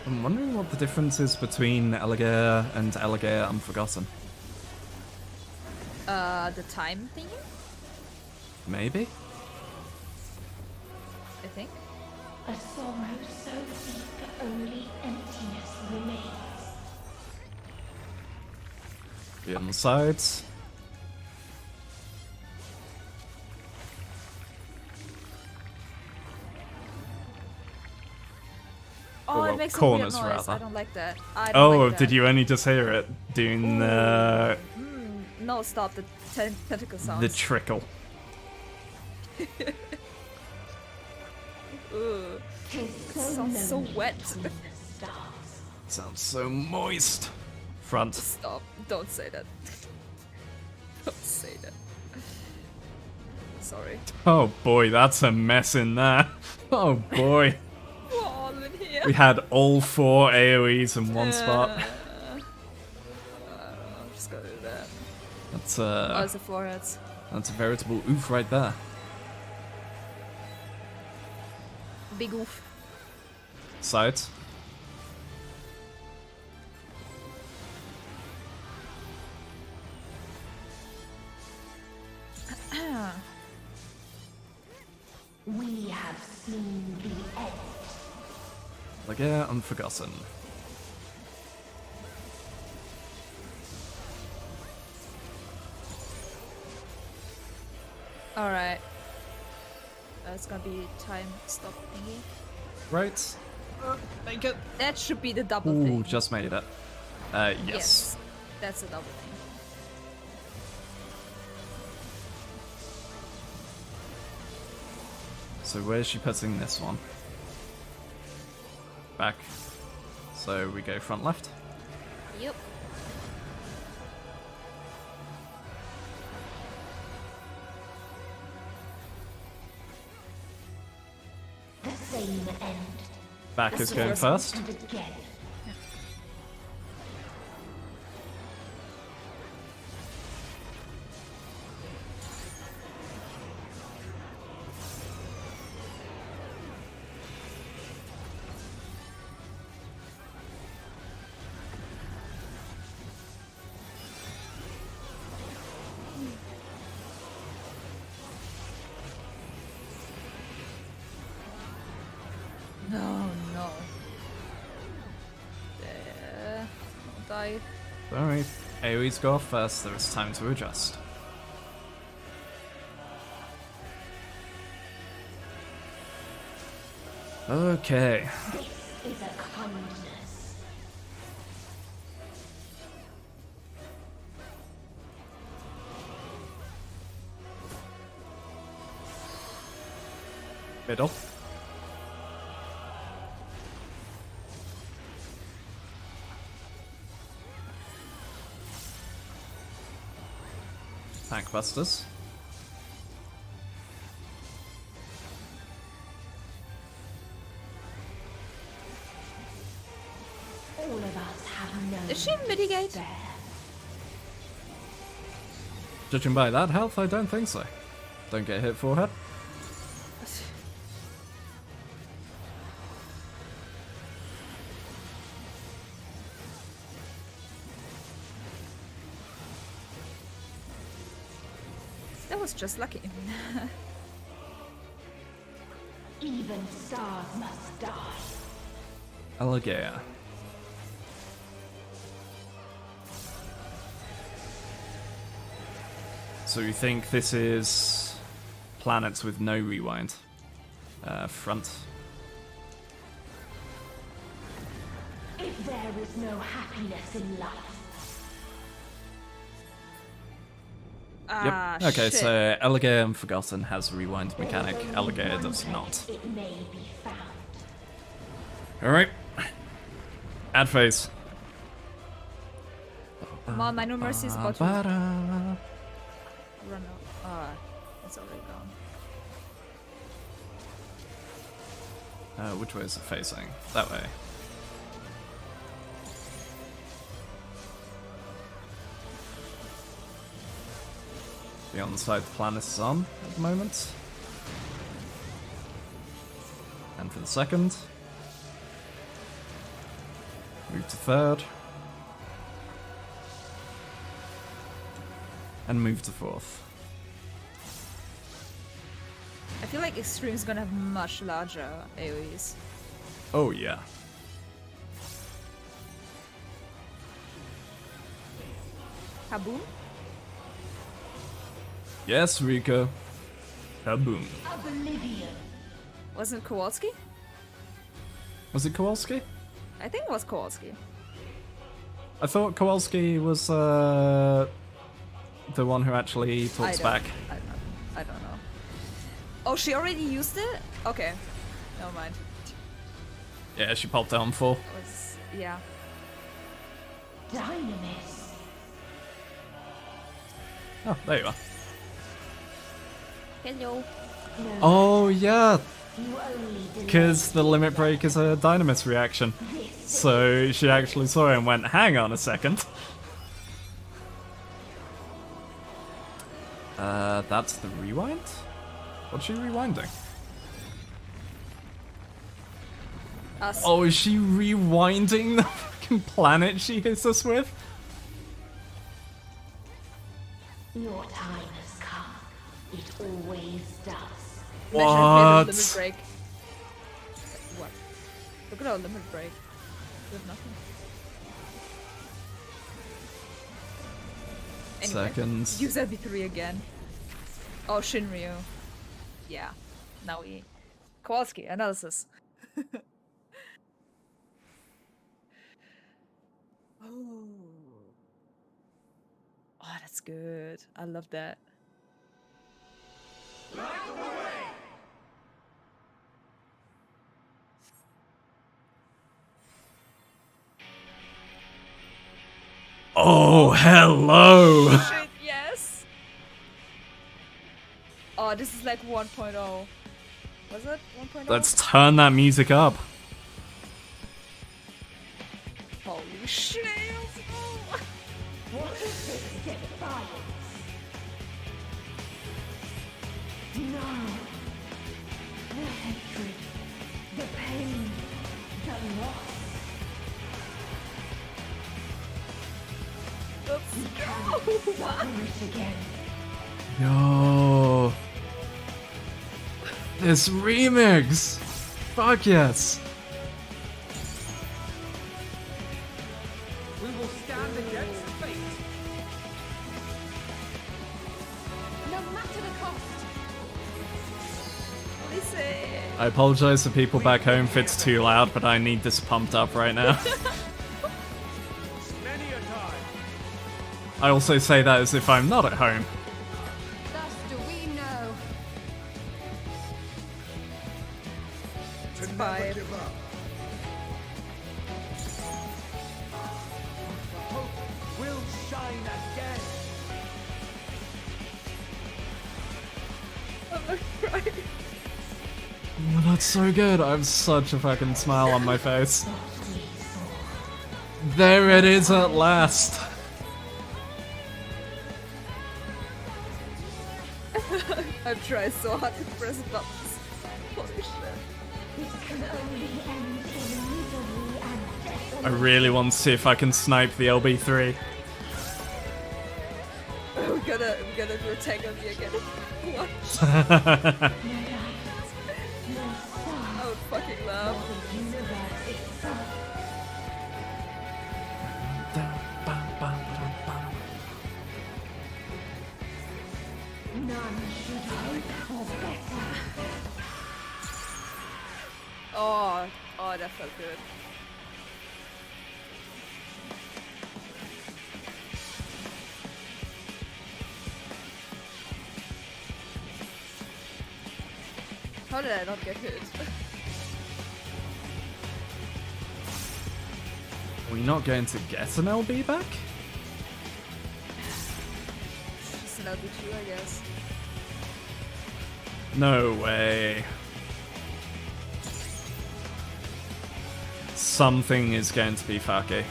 I'm wondering what the difference is between Allegea and Allegea Unforgotten. The time thingy? Maybe? I think. A sorrow so deep only emptiness remains. Be on the sides. Oh, well, it makes corners, a weird noise. rather. I don't like that. I don't like that. Did you only just hear it doing the No, stop the tentacle sounds. the trickle? Ugh. It sounds so wet. Sounds so moist. Front. Stop. Don't say that. Don't say that. Sorry. Oh boy, that's a mess in there. Oh boy. We're all in here. We had all 4 AoEs in one spot. I'm just gonna do that. That's Oh, it's the foreheads. That's a veritable oof right there. Big oof. Sides. We have seen the end. Allegea Unforgotten. Alright. It's gonna be time stop thingy. Right. Make it. That should be the double Ooh, thing. just made it. Yes. That's a double thing. So where's she putting this one? Back. So we go front left. Yep. The same end. Back is going first. And again. No, no. There. Don't die. Alright. AoEs go off first, there is time to adjust. Okay. This is a kindness. Middle. Tankbusters. All of us have known. Did she mitigate? Judging by that health, I don't think so. Don't get hit forehead. That was just lucky. Even stars must die. Allegea. So you think this is planets with no rewind? Front. If there is no happiness in life. Yep. Okay, shit. so Alligator and Forgotten has a rewind mechanic. Alligator does not. It may be found. Alright. Add phase. Come on, my numeracy is about to run out. It's already gone. Which way is it facing? That way. Be on the side the planet is on at the moment. And for the second. Move to third. And move to fourth. I feel like Extreme's gonna have much larger AoEs. Oh yeah. Kaboom? Yes, Rika. Kaboom. Oblivion. Wasn't it Kowalski? Was it Kowalski? I think it was Kowalski. I thought Kowalski was the one who actually talks back. I don't know. Oh, she already used it? Okay. Never mind. Yeah, she popped down full. Yeah. Dynamis. Oh, there you are. Hello. Oh yeah, You only because the limit break is a Dynamis reaction. So she actually saw it and went, hang on a second. That's the rewind? What's she rewinding? Us. Oh, is she rewinding the fucking planet she hits us with? Your time has come. It always does. What? Limit break. What? Look at our limit break. We have nothing. Anyway, Seconds. use LB3 again. Oh, Shinryu. Yeah. Now we... Kowalski, analysis. Oh, that's good. I love that. Oh, hello! Shit, yes! Oh, this is like 1.0. Was it 1.0? Let's turn that music up. Holy shit! What is this defiance? No. The hatred, the pain, the loss. You cannot suffer it again. Yo. This remix! Fuck yes! We will stand against fate. No matter the cost. I apologize to people back home if it's too loud, but I need this pumped up right now. Many a time. I also say that as if I'm not at home. Thus do we know. To never give up. Hope will shine again. Oh, that's so good. I have such a fucking smile on my face. There it is at last. I've tried so hard to press buttons. Holy shit. This can only end in misery and death. I really want to see if I can snipe the LB3. We gotta do a tag on me again. What? I would fucking love. None should hope for better. Oh, that felt good. How did I not get hit? Are we not going to get an LB back? Just an LB2, I guess. No way. Something is going to be fucky.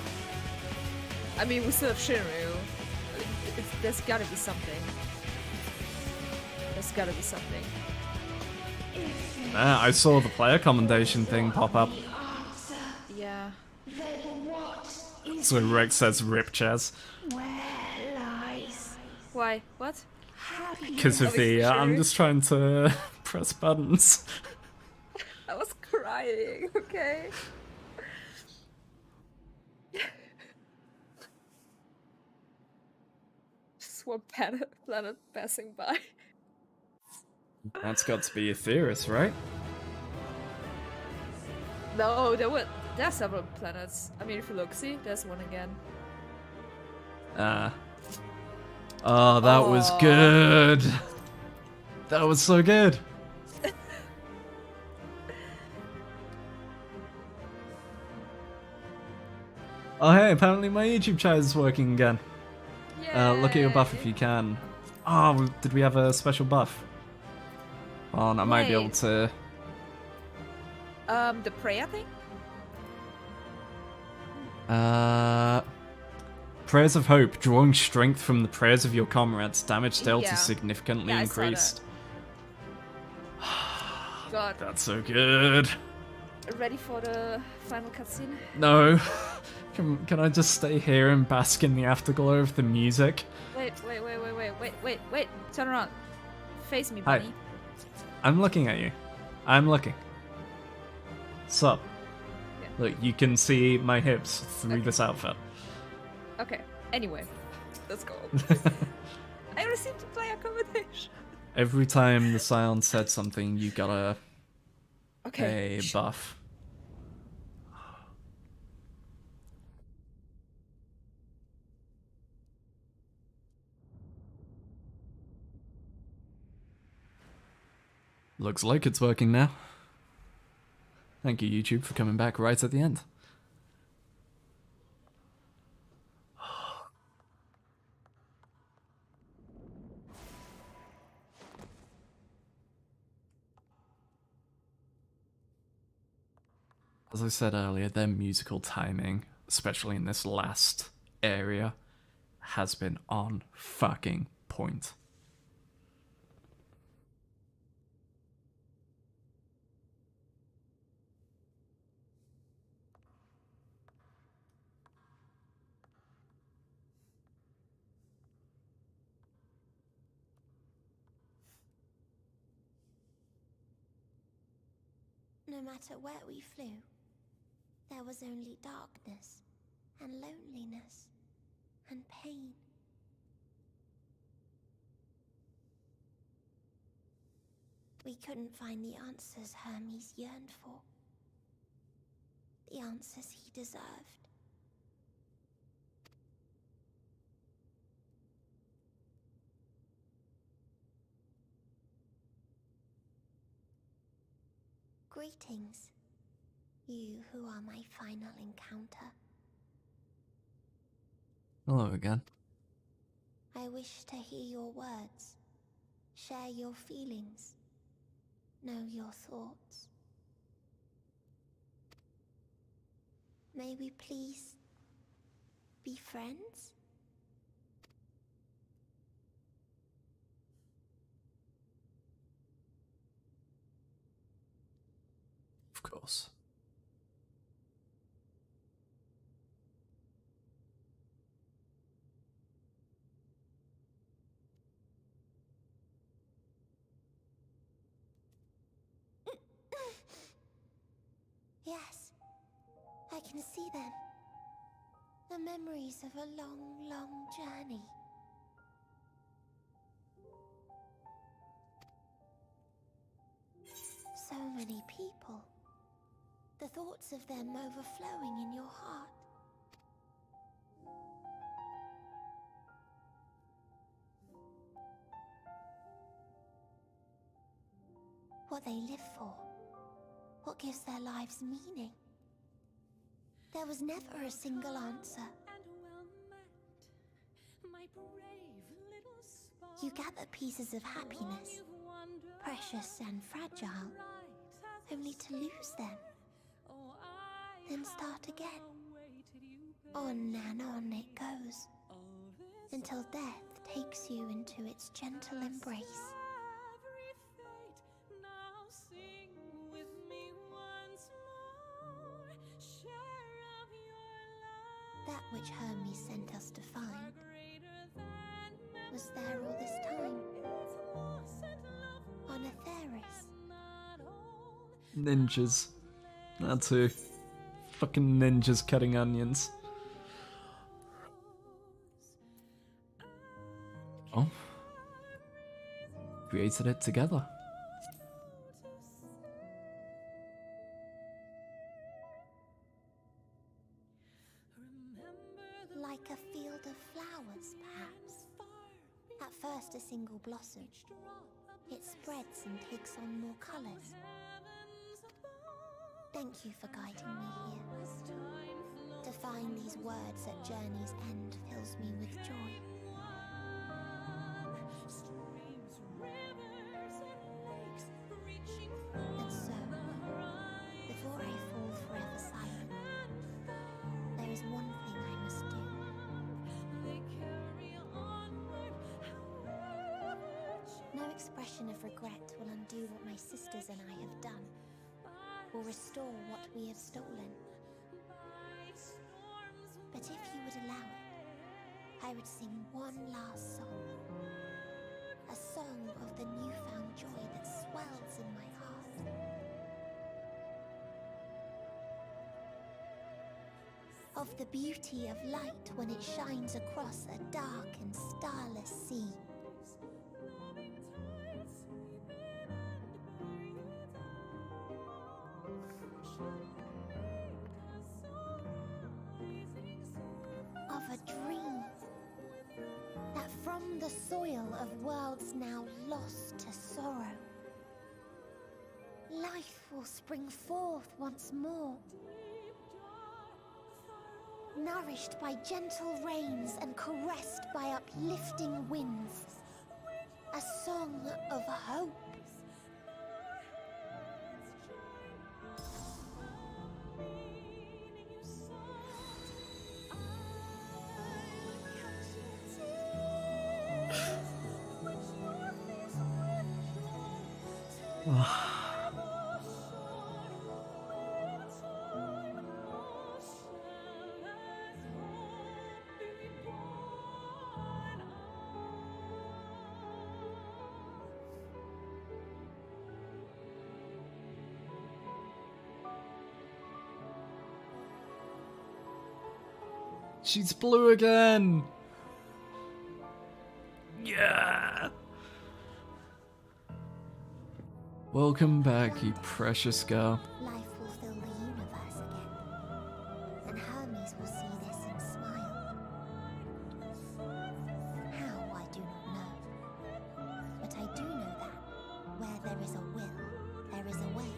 I mean, we still have Shinryu. There's gotta be something. There's gotta be something. I saw the player commendation thing pop up. Yeah. So Rex says rip Chaz. Where lies? Why? What? Because of the, I'm just trying to press buttons. I was crying, okay? Just one planet passing by. That's got to be Aetheris, right? No, there are several planets. I mean, if you look, see, there's one again. Oh, that was good. That was so good. Oh hey, apparently my YouTube chat is working again. Look at your buff if you can. Oh, did we have a special buff? Oh, I might be able to... The prayer thing? Prayers of Hope. Drawing strength from the prayers of your comrades. Damage dealt is significantly Yeah, I saw that. increased. God. That's so good. Ready for the final cutscene? No. Can I just stay here and bask in the afterglow of the music? Wait. Turn around. Face me, Hi. bunny. I'm looking at you. I'm looking. Sup? Yeah. Look, you can see my hips through this outfit. Okay, anyway. Let's go. I received a player accommodation. Every time the Scion said something, you got a Okay. buff. Looks like it's working now. Thank you, YouTube, for coming back right at the end. As I said earlier, their musical timing, especially in this last area, has been on fucking point. No matter where we flew, there was only darkness and loneliness and pain. We couldn't find the answers Hermes yearned for. The answers he deserved. Greetings, you who are my final encounter. Hello again. I wish to hear your words, share your feelings, know your thoughts. May we please be friends? Of course. Yes, I can see them. The memories of a long, long journey. So many people. The thoughts of them overflowing in your heart. What they live for. What gives their lives meaning. There was never a single answer. You gather pieces of happiness, precious and fragile, only to lose them. Then start again. On and on it goes, until death takes you into its gentle embrace. That which Hermes sent us to find was there all this time. On Atheris. Ninjas. That too. Fucking ninjas cutting onions. Oh. Created it together. Like a field of flowers, perhaps. At first a single blossom. It spreads and takes on more colors. Thank you for guiding me here. To find these words at journey's end fills me with joy. And so, before I fall forever silent, there is one thing I must do. No expression of regret will undo what my sisters and I have done, will restore what we have stolen. But if you would allow it, I would sing one last song. A song of the newfound joy that swells in my heart. Of the beauty of light when it shines across a dark and starless sea. Of a dream that from the soil of worlds now lost to sorrow, life will spring forth once more, nourished by gentle rains and caressed by uplifting winds. A song of hope. She's blue again! Yeah! Welcome back, you precious girl. Life will fill the universe again, and Hermes will see this and smile. How, I do not know. But I do know that where there is a will, there is a way.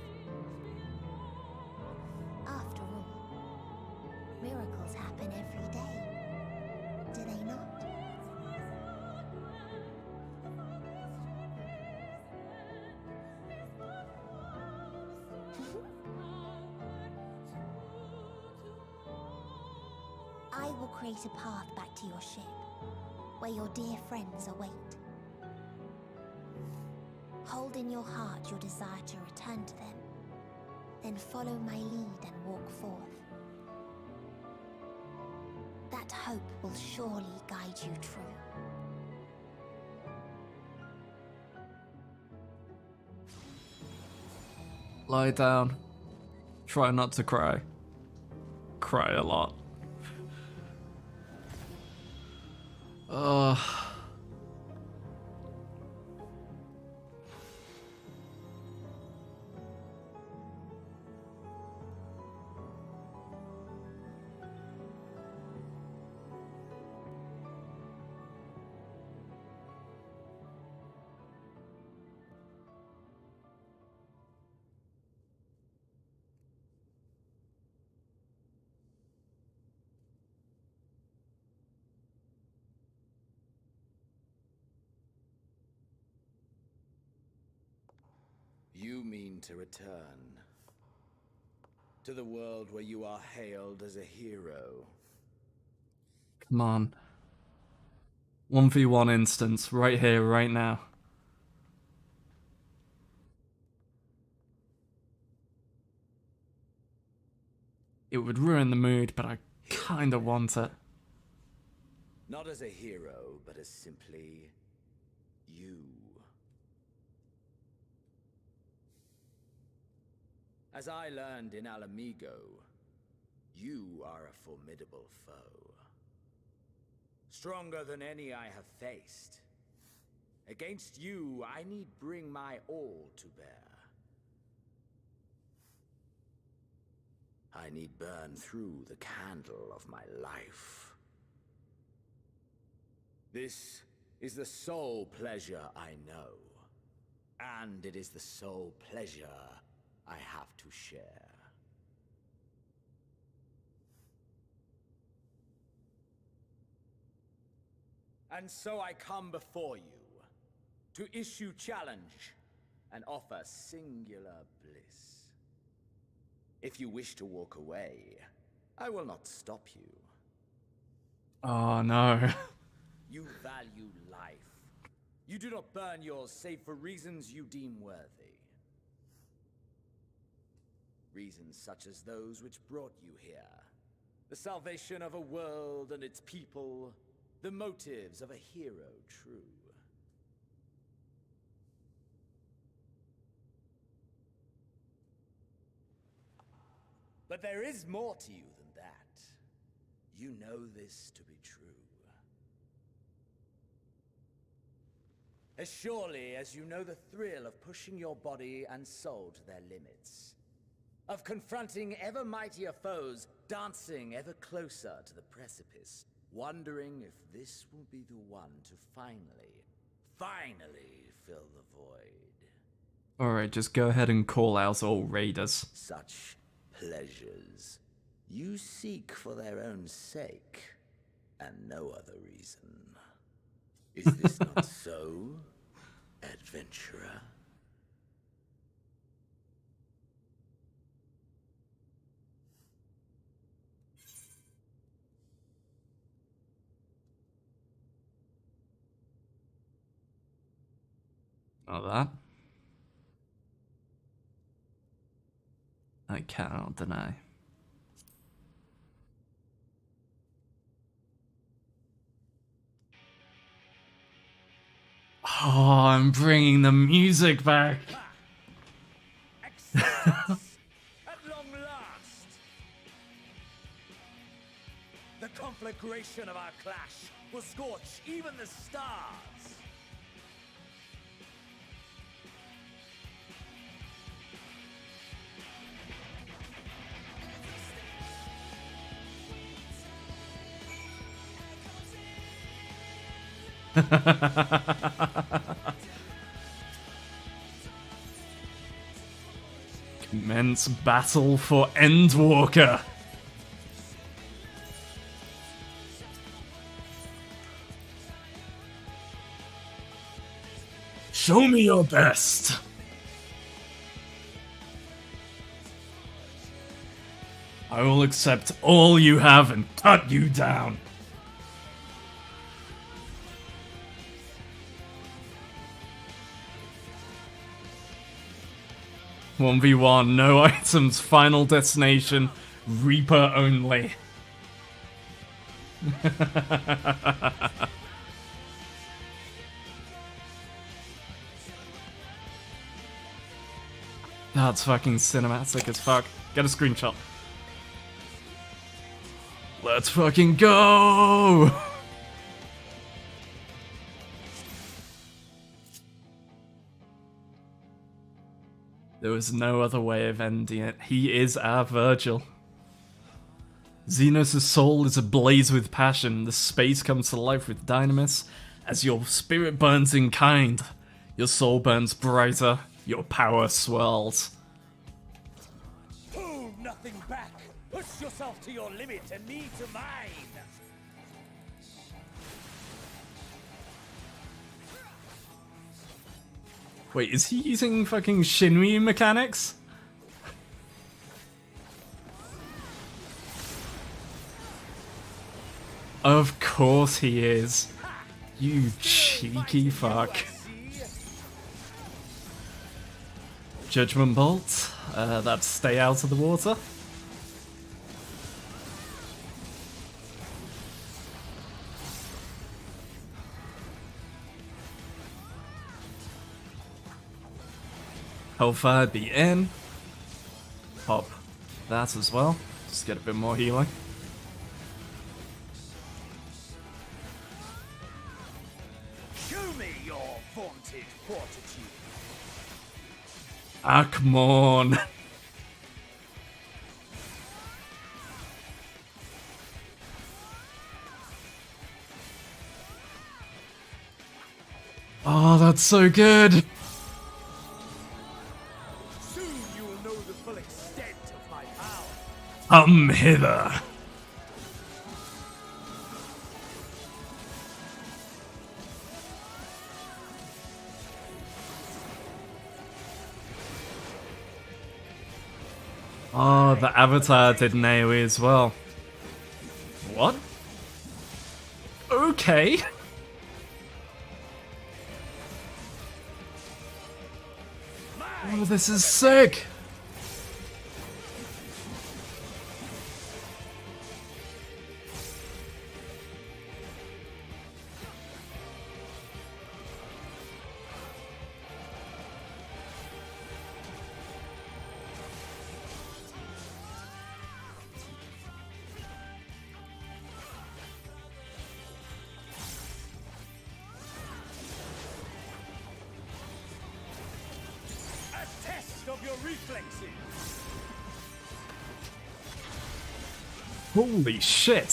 After all, miracles happen every day, do they not? I will create a path back to your ship, where your dear friends await. Hold in your heart your desire to return to them, then follow my lead and walk forth. That hope will surely guide you true. Lie down. Try not to cry. Cry a lot. You mean to return to the world where you are hailed as a hero. Come on. 1v1 instance, right here, right now. It would ruin the mood, but I kinda want it. Not as a hero, but as simply you. As I learned in Alamigo, you are a formidable foe. Stronger than any I have faced. Against you, I need bring my all to bear. I need burn through the candle of my life. This is the sole pleasure I know, and it is the sole pleasure I have to share. And so I come before you to issue challenge and offer singular bliss. If you wish to walk away, I will not stop you. Oh no. You value life. You do not burn yours save for reasons you deem worthy. Reasons such as those which brought you here. The salvation of a world and its people. The motives of a hero true. But there is more to you than that. You know this to be true. As surely as you know the thrill of pushing your body and soul to their limits. Of confronting ever mightier foes, dancing ever closer to the precipice, wondering if this will be the one to finally fill the void. Alright, just go ahead and call out all raiders. Such pleasures you seek for their own sake, and no other reason. Is this not so, adventurer? Not that. I cannot deny. Oh, I'm bringing the music back. At long last, the conflagration of our clash will scorch even the stars. Commence battle for Endwalker. Show me your best. I will accept all you have and cut you down. (1v1), no items, final destination, Reaper only. That's fucking cinematic as fuck. Get a screenshot. Let's fucking go! There was no other way of ending it. He is our Virgil. Xenos' soul is ablaze with passion. The space comes to life with dynamis. As your spirit burns in kind, your soul burns brighter, your power swells. Hold nothing back! Push yourself to your limit and me to mine! Wait, is he using fucking Shinryu mechanics? Of course he is. You cheeky fuck. Judgment Bolt. That's stay out of the water. Hellfire be in. Pop that as well. Just get a bit more healing. Show me your vaunted fortitude. Ah, come on. Oh, that's so good. Soon you will know the full extent of my power. Come hither. Oh, the Avatar did an AoE as well. What? Okay. Oh, this is sick. Of your reflexes. Holy shit.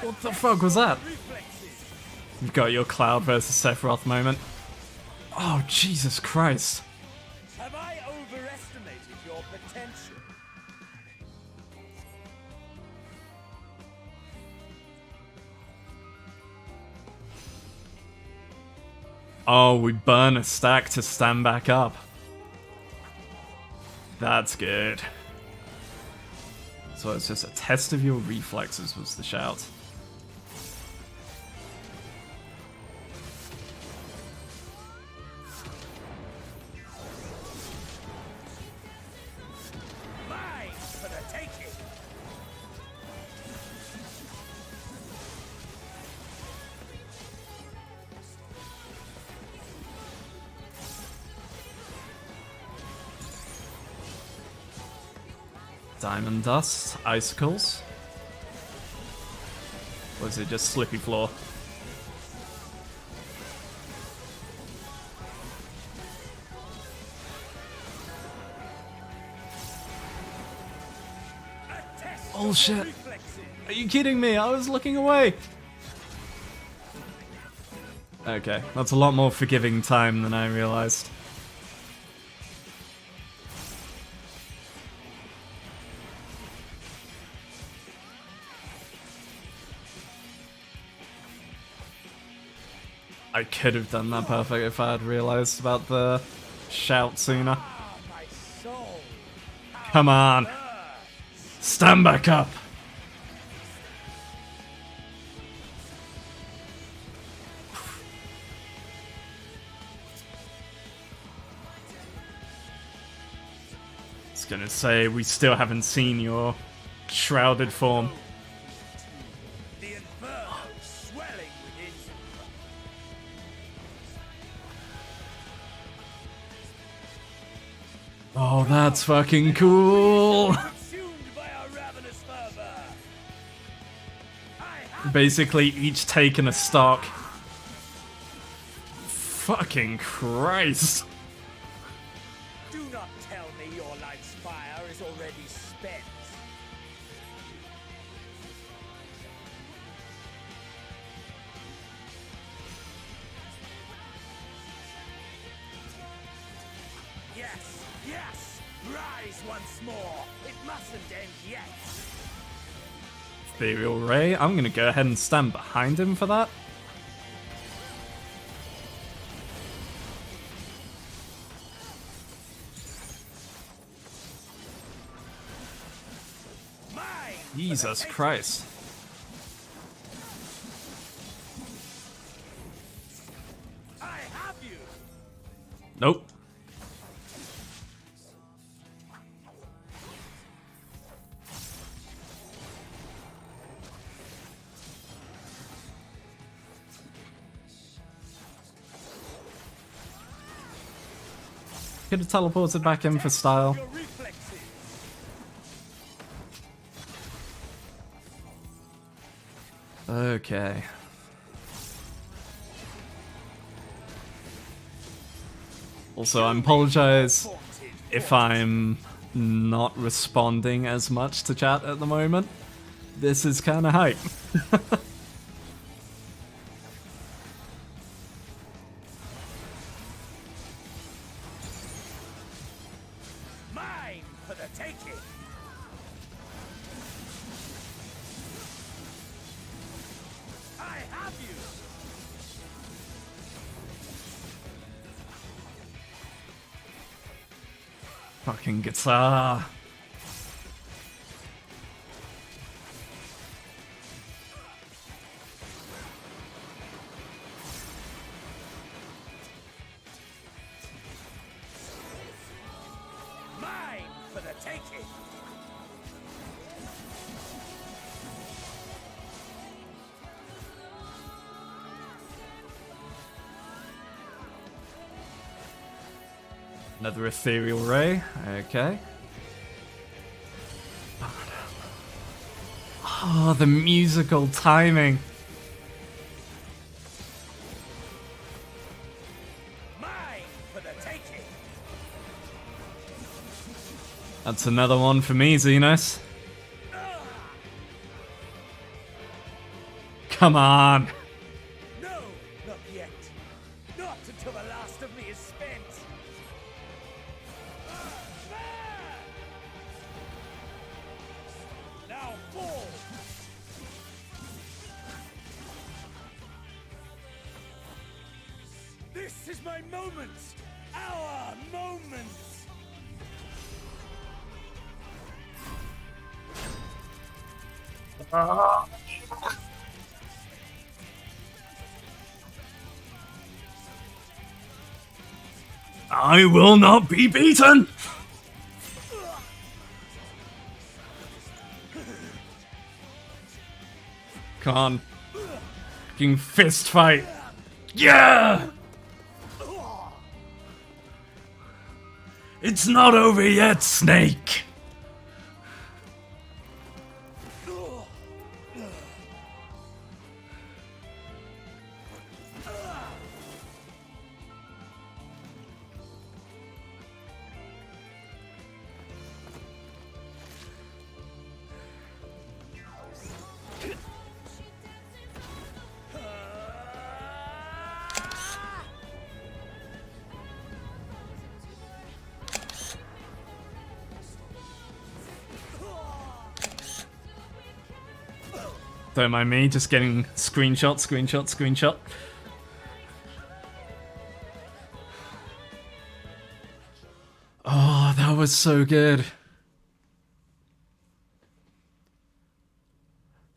What the fuck was that? You've got your Cloud versus Sephiroth moment. Oh, Jesus Christ. Have I overestimated your potential? Oh, we burn a stack to stand back up. That's good. So it's just a test of your reflexes was the shout. Mine for the taking. Diamond dust, icicles. Or is it just slippy floor? Oh shit! Are you kidding me? I was looking away! Okay, that's a lot more forgiving time than I realized. I could have done that perfect if I had realized about the shout sooner. Come on! Stand back up! I was gonna say, we still haven't seen your shrouded form. Oh, that's fucking cool! Basically, each taking a stock. Fucking Christ! Do not tell me your life's fire is already spent. Yes, yes! Rise once more! It mustn't end yet! Ethereal Ray, I'm gonna go ahead and stand behind him for that. Jesus Christ. I have you. Nope. Could have teleported back in for style. Okay. Also, I apologize if I'm not responding as much to chat at the moment. This is kind of hype. Mine for the taking. I have you. Fucking guitar. Mine for the taking. Another ethereal ray. Okay. Oh, the musical timing. Mine for the taking. That's another one for me, Xenos. Come on. No, not yet. Not until the last of me is spent. Now fall. This is my moment. Our moment. I will not be beaten! Come on. Fucking fist fight. Yeah! It's not over yet, Snake! Don't mind me, just getting screenshot. Oh, that was so good.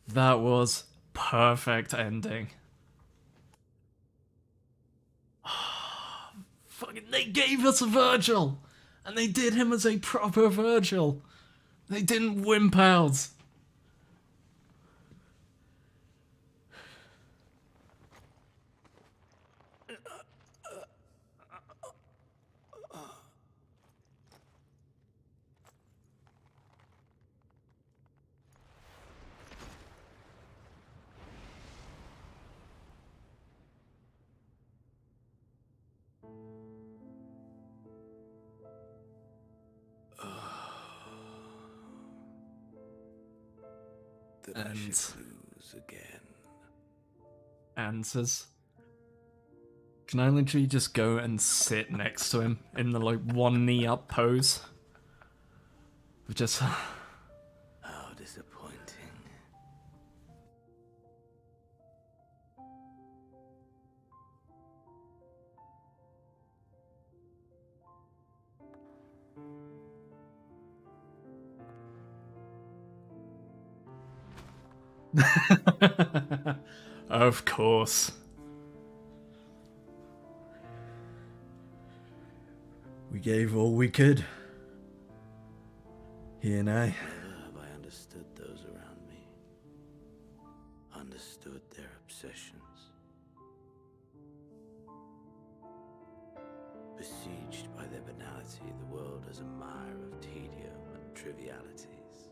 That was perfect ending. Fucking, they gave us a Virgil! And they did him as a proper Virgil. They didn't wimp out. That I should lose again. Answers. Can I literally just go and sit next to him in the like one knee up pose? Just How disappointing. Of course. We gave all we could. Here now. Never have I understood those around me. Understood their obsessions. Besieged by their banality, the world is a mire of tedium and trivialities.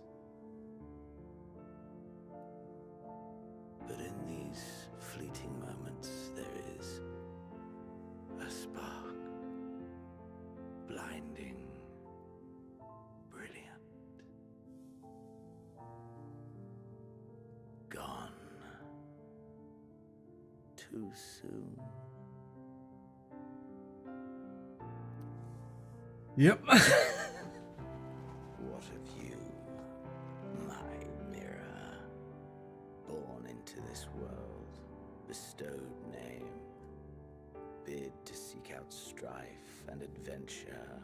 But in these fleeting moments, there is a spark. Blinding. Brilliant. Gone. Too soon. Yep. What of you, my mirror? Born into this world, bestowed name, bid to seek out strife and adventure.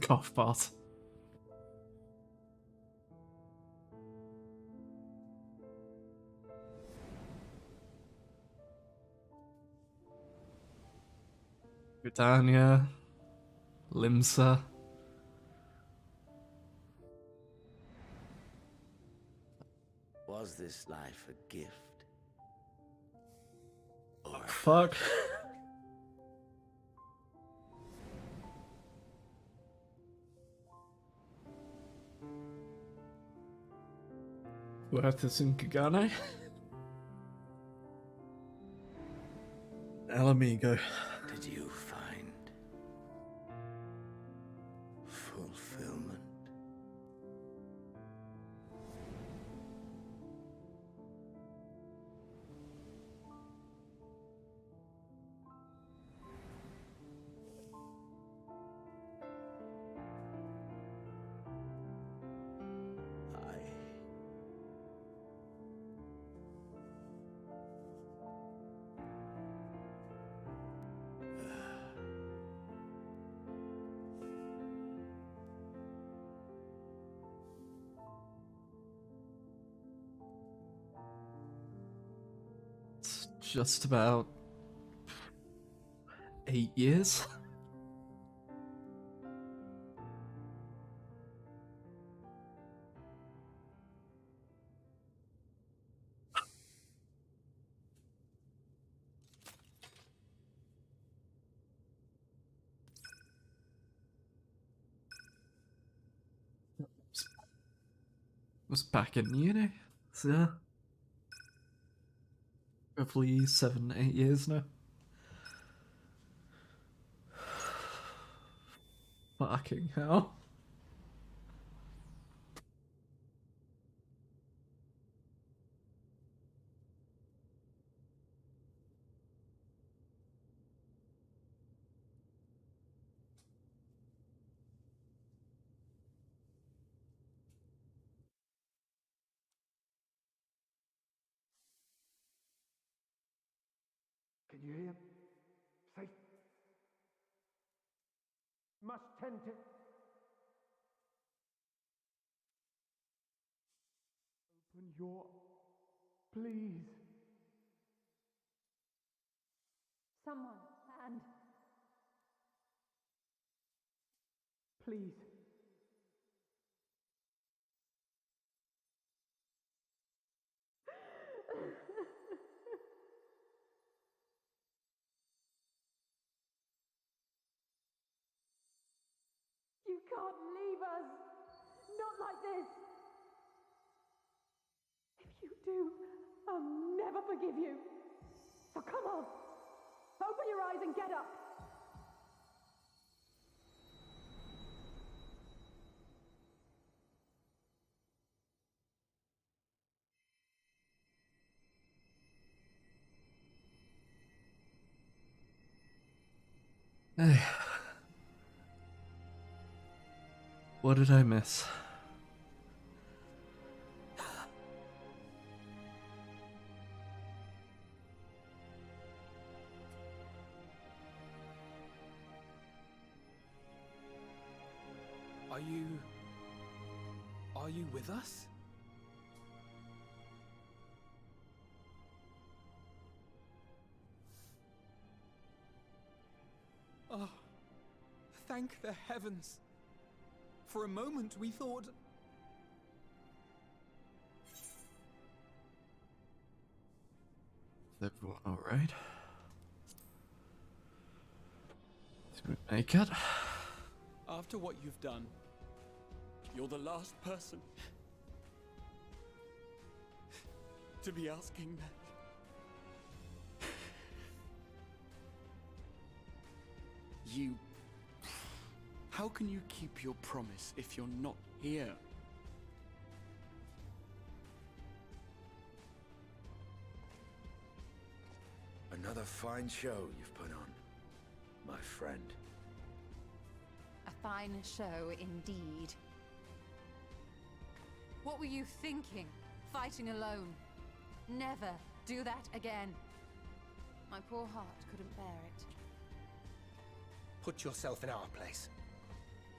Cough bot. Britannia. Limsa. Was this life a gift? Or Fuck. Huertas in Kagane. El Amigo. did you find fulfillment? It's just about 8 years. Was back in uni, so yeah. Roughly 7, 8 years now. Fucking hell. Can you hear? Safe. Must tend to. Open your. Please. Someone, and Please. you can't leave us. Not like this. If you do, I'll never forgive you. So come on. Open your eyes and get up. Hey. What did I miss? Are you with us? Oh, thank the heavens. For a moment we thought... Is everyone alright? Did we make it? After what you've done, you're the last person to be asking that. You... How can you keep your promise if you're not here? Another fine show you've put on, my friend. A fine show indeed. What were you thinking? Fighting alone? Never do that again. My poor heart couldn't bear it. Put yourself in our place.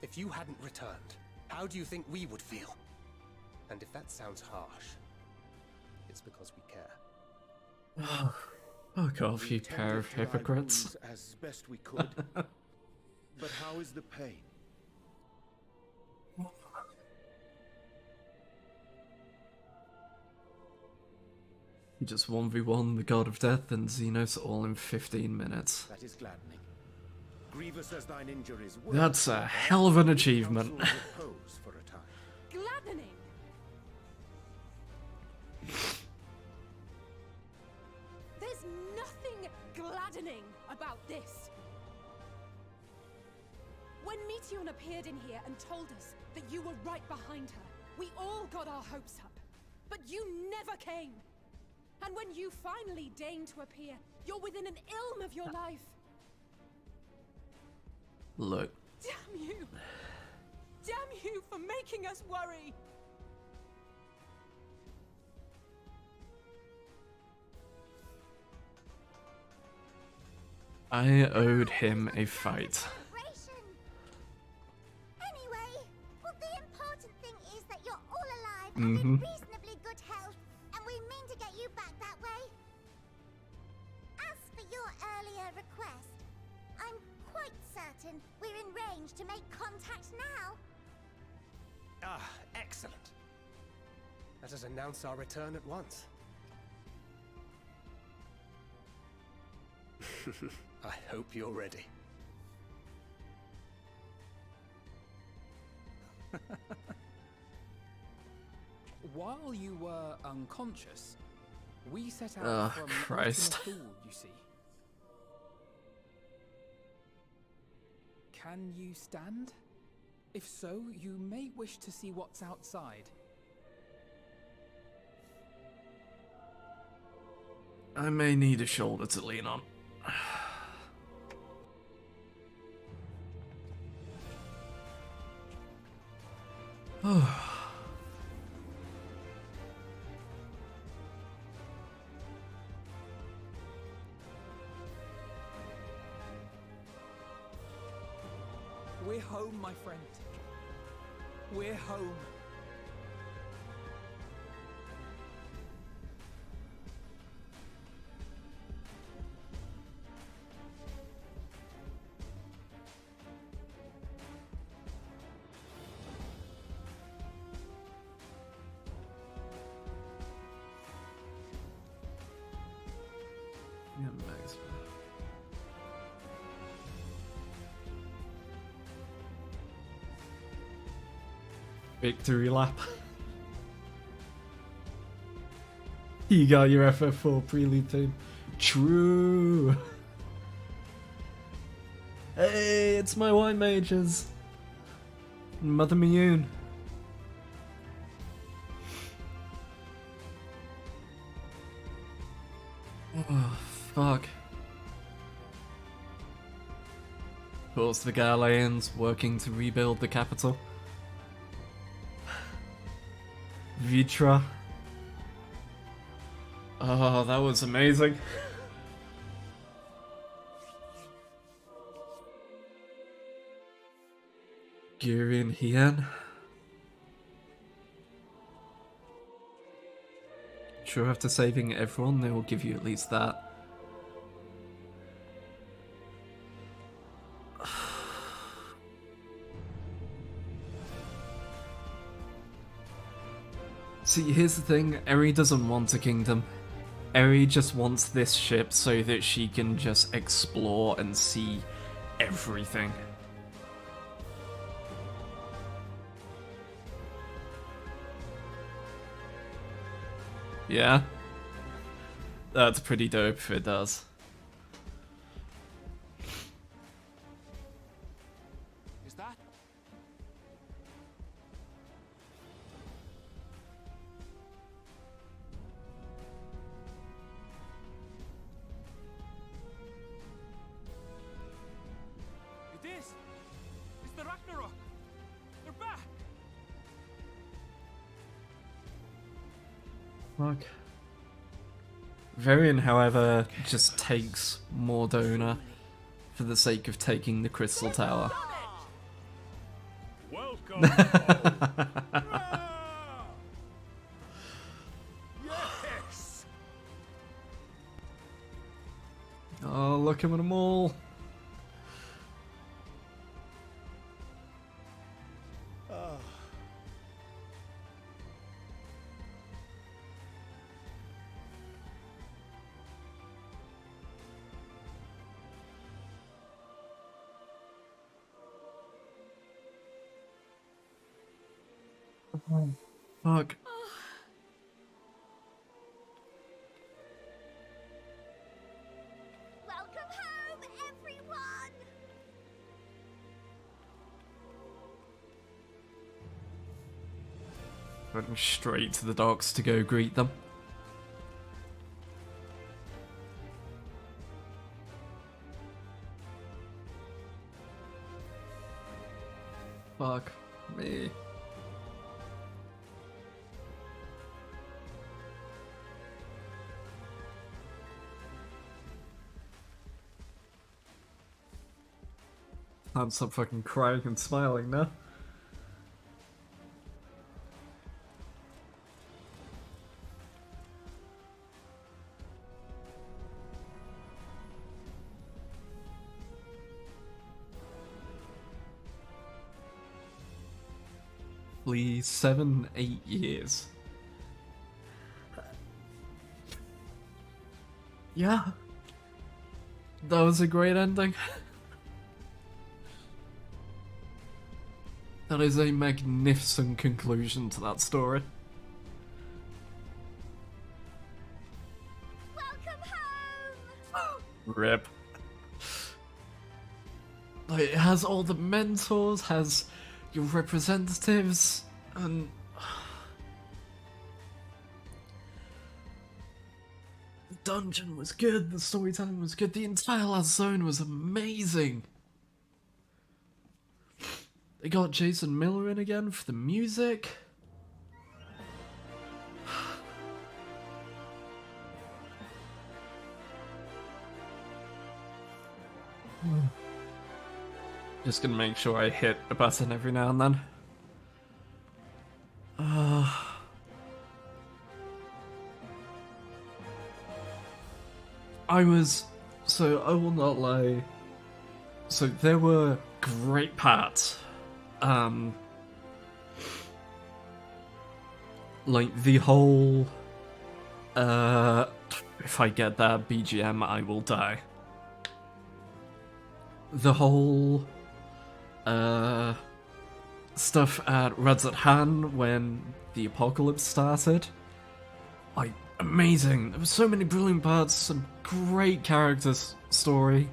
If you hadn't returned, how do you think we would feel? And if that sounds harsh, it's because we care. Fuck off, you pair of hypocrites. As best we could. But how is the pain? Just 1v1 the God of Death and Xenos all in 15 minutes. That is gladdening. Grievous as thine injuries were, That's a hell of an achievement. for a time. Gladdening! There's nothing gladdening about this. When Meteion appeared in here and told us that you were right behind her, we all got our hopes up. But you never came. And when you finally deign to appear, you're within an ilm of your life. Look. Damn you! Damn you for making us worry! I owed him a fight. Anyway, well, the important thing is that you're all alive and Mm-hmm. in reasonably good health, and we mean to get you back that way. As for your earlier request, I'm quite certain we're in range to make contact now. Ah, excellent. Let us announce our return at once. I hope you're ready. While you were unconscious, we set out Oh, from Christ. Ultima Thule, you see. Can you stand? If so, you may wish to see what's outside. I may need a shoulder to lean on. We're home, my friend. We're home. Yeah, nice. Victory lap. You got your FF4 prelude theme. True. Hey, it's my wine mages. Mother Miyun. Oh, fuck. Of course, the Galileans working to rebuild the capital. Vitra. Oh, that was amazing. Gurian Hien. Sure, after saving everyone, they will give you at least that. See, here's the thing, Eri doesn't want a kingdom. Eri just wants this ship so that she can just explore and see everything. Yeah? That's pretty dope if it does. Is that? It is! It's the Ragnarok! They're back! Fuck. Varian, however, just takes Mordona for the sake of taking the Crystal Tower. Welcome! Yes! Oh, look at them all. Fuck. Welcome home, everyone! Went straight to the docks to go greet them. Fuck me. Can't stop fucking crying and smiling now. Please, 7, 8 years. Yeah. That was a great ending. That is a magnificent conclusion to that story. Welcome home! Rip. Like, it has all the mentors, has your representatives, and... The dungeon was good, the storytelling was good, the entire last zone was amazing! They got Jason Miller in again for the music. Just gonna make sure I hit a button every now and then. I will not lie. So there were great parts. Like the whole, if I get that BGM, I will die. The whole, stuff at Radzat Han when the apocalypse started. Like, amazing. There were so many brilliant parts, some great characters, story.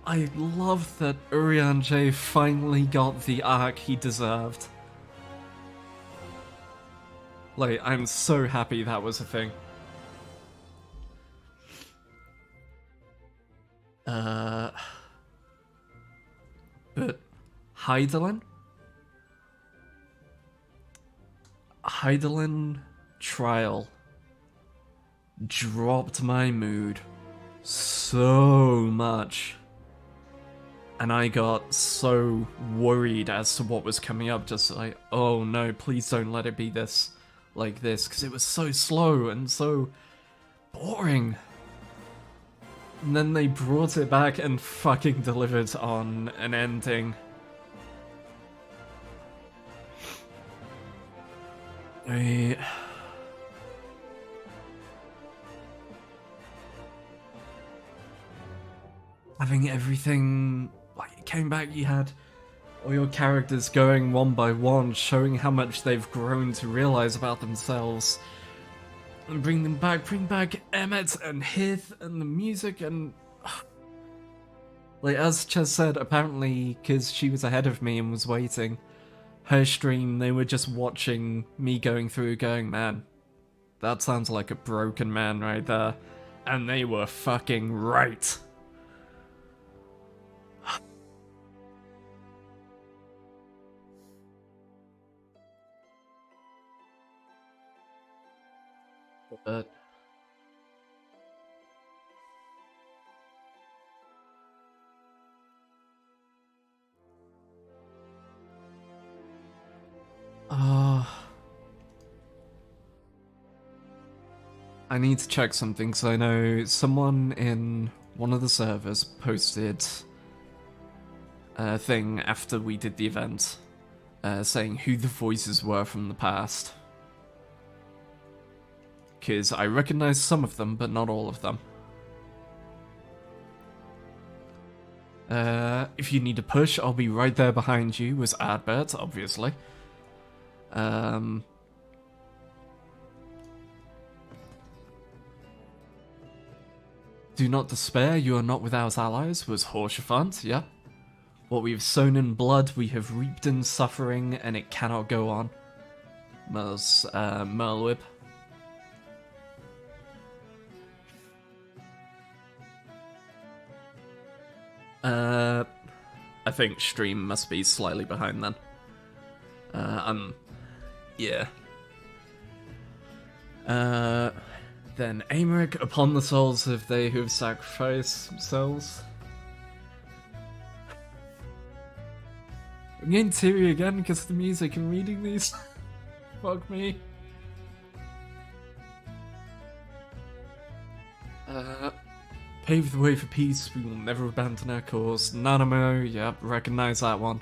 I love that Urian J finally got the arc he deserved. Like, I'm so happy that was a thing. But Hydaelyn? Hydaelyn Trial dropped my mood so much. And I got so worried as to what was coming up, just like, oh no, please don't let it be this, like this, because it was so slow and so boring. And then they brought it back and fucking delivered on an ending. Having everything, like, it came back, you had all your characters going one by one, showing how much they've grown to realize about themselves. And bring back Emmett and Hith and the music and... Like, as Ches said, apparently, because she was ahead of me and was waiting, her stream, they were just watching me going through going, man, that sounds like a broken man right there. And they were fucking right. But I need to check something, because I know someone in one of the servers posted a thing after we did the event, saying who the voices were from the past. Because I recognize some of them, but not all of them. If you need a push, I'll be right there behind you, was Adbert, obviously. Do not despair, you are not without allies, was Horshafant, yeah. What we have sown in blood, we have reaped in suffering, and it cannot go on. Was Merlwib. I think stream must be slightly behind then. Yeah. Then Aymeric, upon the souls of they who have sacrificed themselves. I'm getting teary again because of the music and reading these. Fuck me. Pave the way for peace, we will never abandon our cause. Nanamo, yep, recognize that one.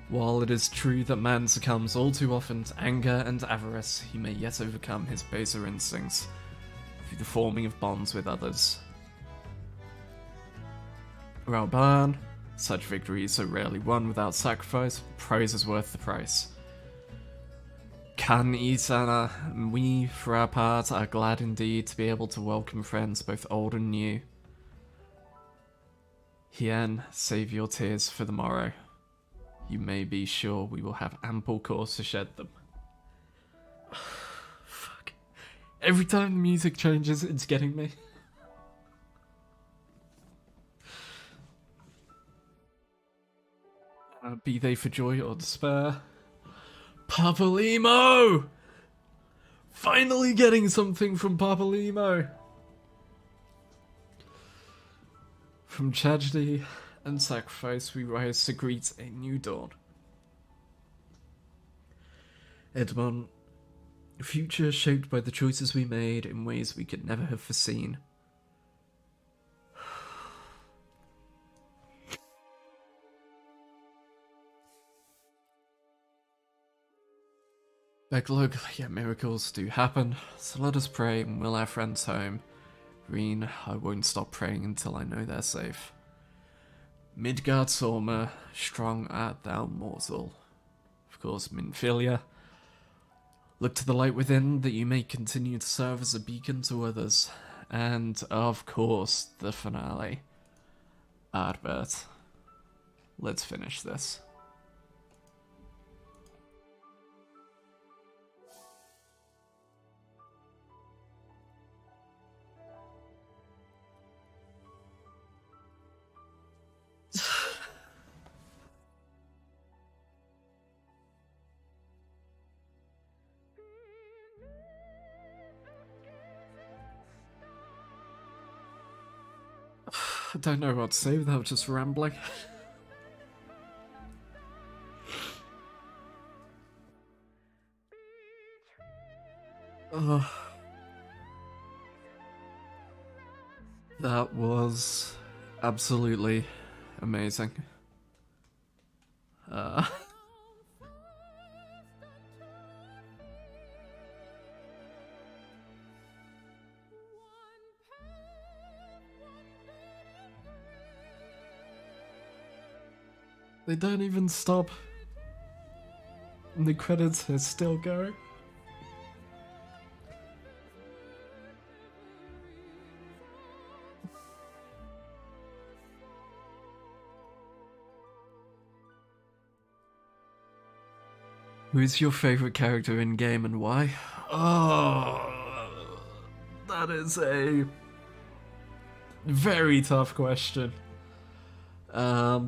While it is true that man succumbs all too often to anger and avarice, he may yet overcome his baser instincts through the forming of bonds with others. Ralban, such victories are rarely won without sacrifice, praise is worth the price. Kan Isana, and we, for our part, are glad indeed to be able to welcome friends both old and new. Hien, save your tears for the morrow. You may be sure we will have ample cause to shed them. Fuck. Every time the music changes, it's getting me. Be they for joy or despair. Papalimo! Finally getting something from Papalimo! From tragedy and sacrifice we rise to greet a new dawn. Edmond, a future shaped by the choices we made in ways we could never have foreseen. Backlog, yet miracles do happen, so let us pray and will our friends home. Reen, I won't stop praying until I know they're safe. Midgard Sorma, strong art thou mortal. Of course, Minfilia. Look to the light within that you may continue to serve as a beacon to others. And, of course, the finale. Ardbert. Let's finish this. I don't know what to say without just rambling. That was absolutely amazing. They don't even stop. And the credits are still going. Who's your favorite character in game and why? Oh, that is a very tough question. Because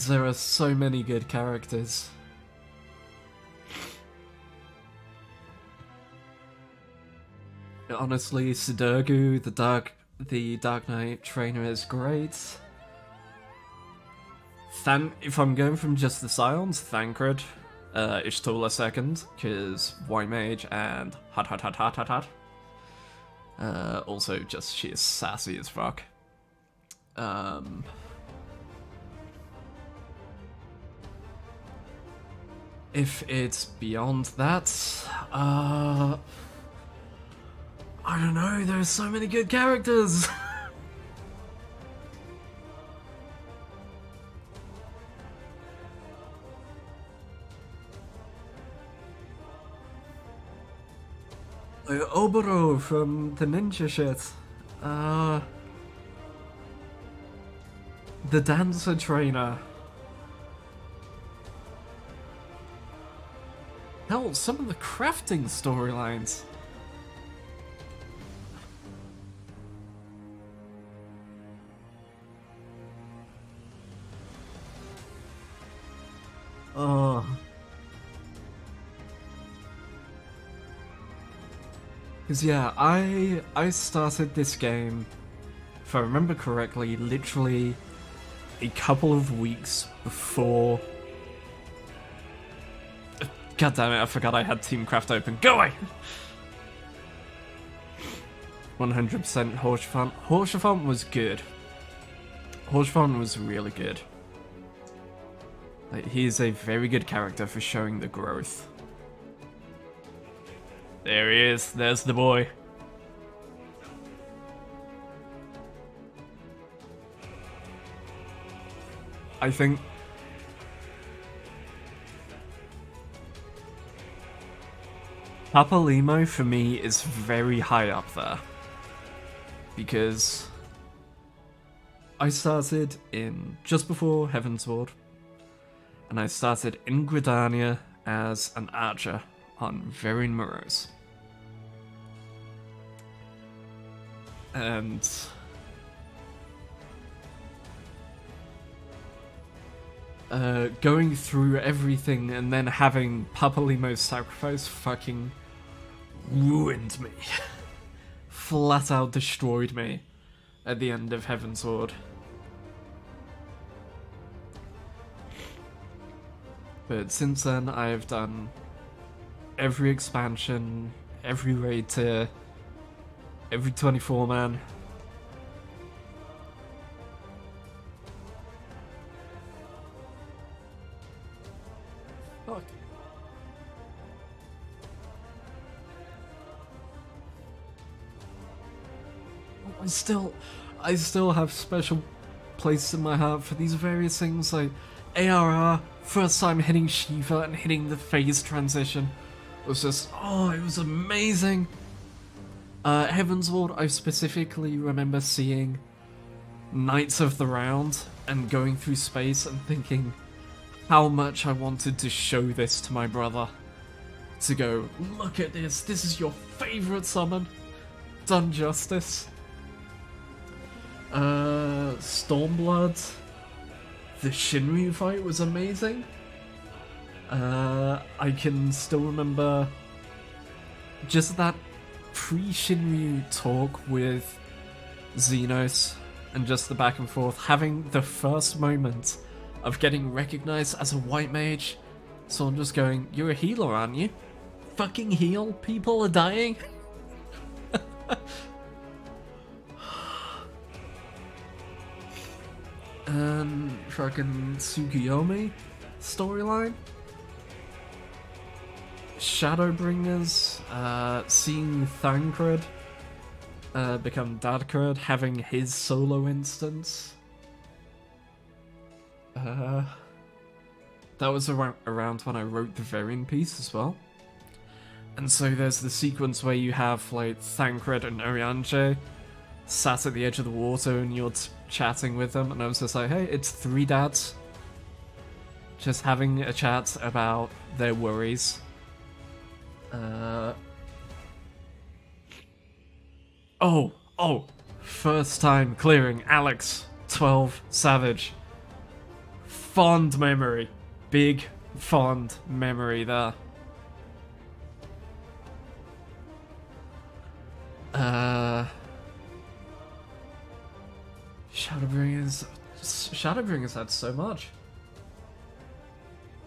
there are so many good characters. Honestly, Sudoku, the Dark Knight trainer is great. If I'm going from just the Scions, Thancred, Ishtula second, because White Mage and hot. Also, just she is sassy as fuck. If it's beyond that, I don't know, there's so many good characters! Like Oboro from the ninja shit. The dancer trainer. Hell, some of the crafting storylines. Oh. Because yeah, I started this game, if I remember correctly, literally a couple of weeks before... God damn it, I forgot I had Teamcraft open. Go away! 100% Horshafont. Horshafont was good. Horshafont was really good. Like, he is a very good character for showing the growth. There he is, there's the boy. I think... Papa Limo, for me, is very high up there. Because... I started in... just before Heavensward. And I started in Gridania as an archer on Verin Morose. And... going through everything and then having Papa Limo's sacrifice fucking ruined me. Flat out destroyed me at the end of Heavensward. But since then, I have done every expansion, every raid tier, every 24-man. Fuck. I still have special places in my heart for these various things, like ARR, first time hitting Shiva and hitting the phase transition was just, oh, it was amazing. Heavensward, I specifically remember seeing Knights of the Round and going through space and thinking how much I wanted to show this to my brother. To go, look at this is your favourite summon. Done justice. Stormblood. The Shinryu fight was amazing. I can still remember just that pre-Shinryu talk with Xenos and just the back and forth, having the first moment of getting recognized as a white mage. So I'm just going, you're a healer, aren't you? fucking heal? People are dying? And fucking Tsukuyomi storyline? Shadowbringers, seeing Thancred become Dadcred, having his solo instance. That was around when I wrote the Varian piece as well. And so there's the sequence where you have like Thancred and Orianche sat at the edge of the water and you're chatting with them, and I was just like, hey, it's 3 dads just having a chat about their worries. Oh, first time clearing Alex 12 Savage. Fond memory. Big fond memory there. Shadowbringers had so much.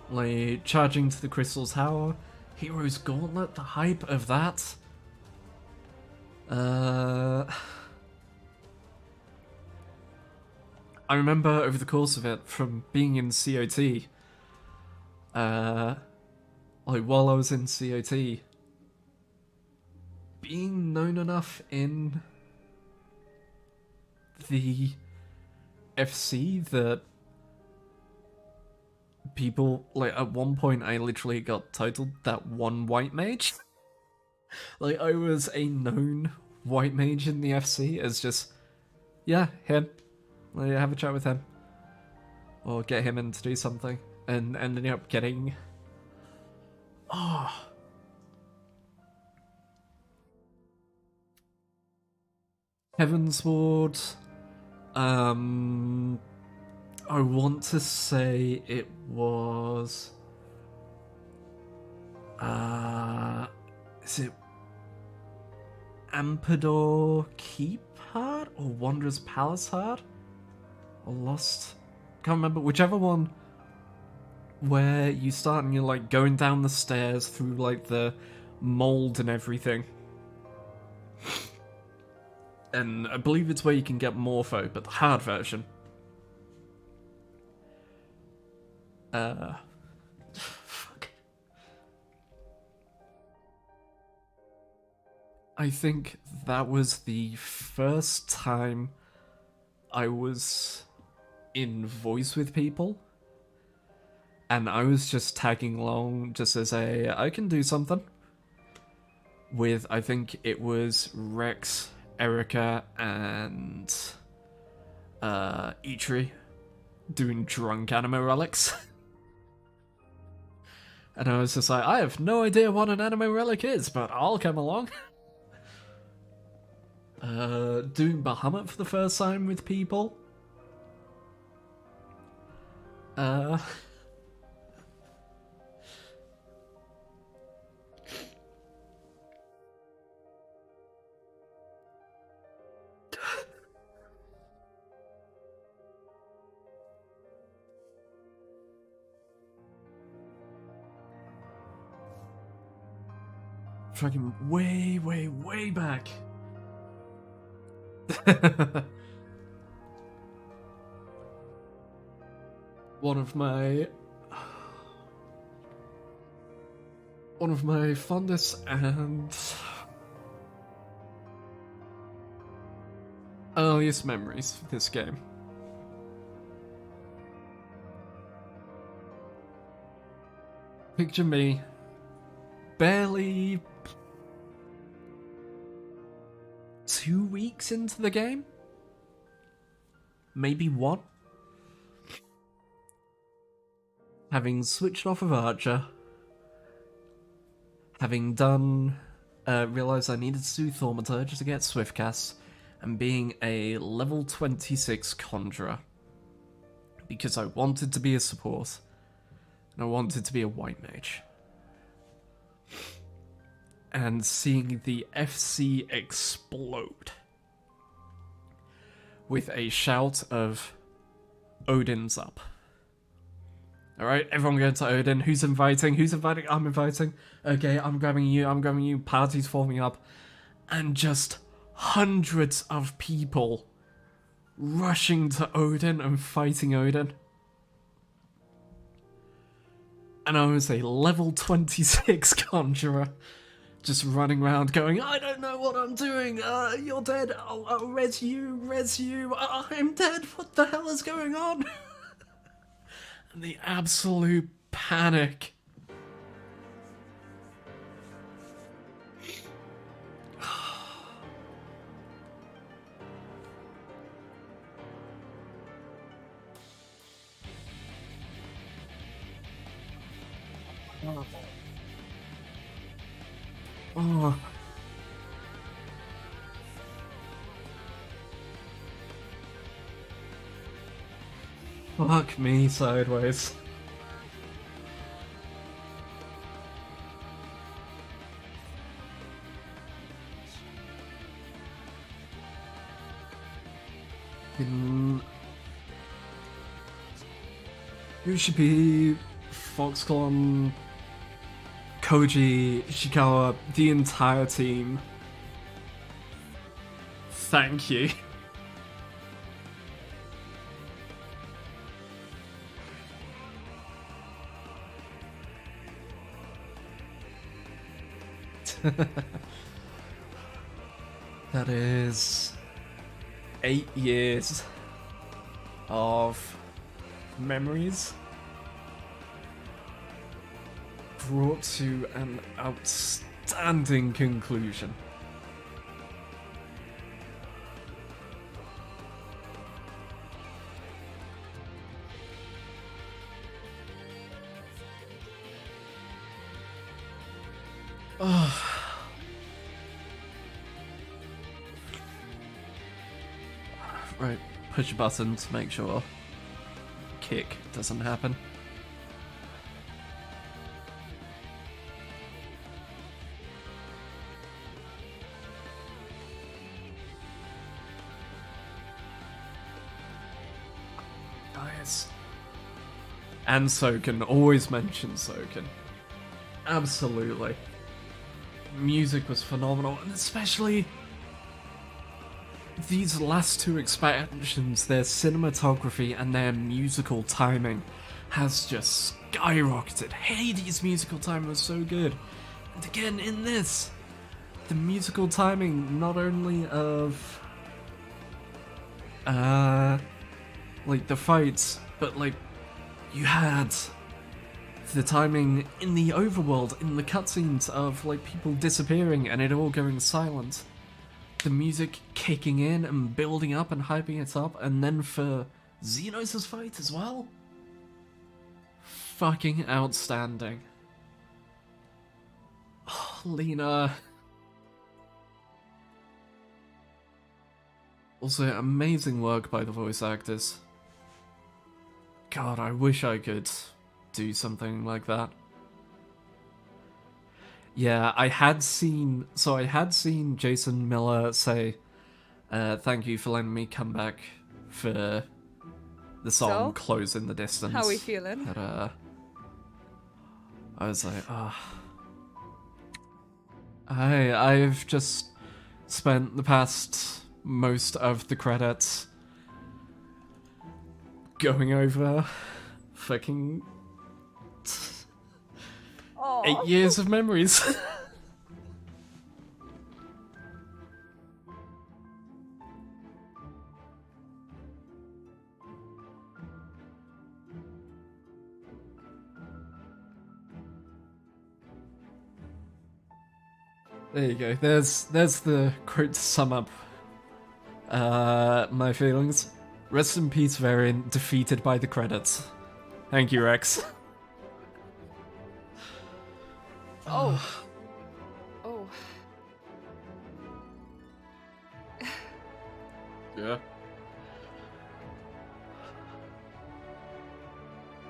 Like, charging to the Crystal Tower, Hero's Gauntlet, the hype of that. I remember over the course of it, from being in COT, like while I was in COT, being known enough in the FC that people, like, at one point I literally got titled that one white mage. Like, I was a known white mage in the FC as just, yeah, him. Like, have a chat with him. Or get him in to do something. And ending up getting... Oh... Heavensward. I want to say it was... is it Ampador Keep Heart or Wanderer's Palace Heart? Or Lost? Can't remember. Whichever one where you start and you're like going down the stairs through like the mold and everything. And I believe it's where you can get Morpho, but the hard version. Fuck. I think that was the first time I was in voice with people. And I was just tagging along just as I can do something. With, I think it was Rex, Erica, and Itri doing drunk anime relics. And I was just like, I have no idea what an anime relic is, but I'll come along. Doing Bahamut for the first time with people. Fucking way, way, way back. One of my fondest and earliest memories of this game. Picture me, barely 2 weeks into the game? Maybe 1? Having switched off of Archer, having done, realised I needed to do Thaumaturge to get Swiftcast, and being a level 26 Conjurer. Because I wanted to be a support, and I wanted to be a white mage. And seeing the FC explode with a shout of Odin's up. Alright, everyone go to Odin. Who's inviting? Who's inviting? I'm inviting. Okay, I'm grabbing you. Party's forming up. And just hundreds of people rushing to Odin and fighting Odin. And I was a level 26 conjurer. Just running around going, I don't know what I'm doing. You're dead. I'll res you. I'm dead. What the hell is going on? And the absolute panic. Oh. Fuck me sideways. Who should be Foxconn, Koji, Ishikawa, the entire team. Thank you. That is 8 years of memories brought to an outstanding conclusion. Right, push a button to make sure kick doesn't happen. Nice. And Soken, always mention Soken. Absolutely. Music was phenomenal, and especially these last two expansions, their cinematography and their musical timing has just skyrocketed. Hades' musical timing was so good. And again, in this, the musical timing not only of like the fights, but like you had the timing in the overworld, in the cutscenes of like people disappearing and it all going silent. The music kicking in and building up and hyping it up, and then for Xenos' fight as well. Fucking outstanding. Oh, Lena. Also, amazing work by the voice actors. God, I wish I could do something like that. Yeah, I had seen Jason Miller say, thank you for letting me come back for the song So? Close in the Distance. How we feeling? But, I was like, I've just spent the past most of the credits going over fucking 8 years of memories. There you go. There's the quote to sum up my feelings. Rest in peace, Varian, defeated by the credits. Thank you, Rex. Oh. Yeah.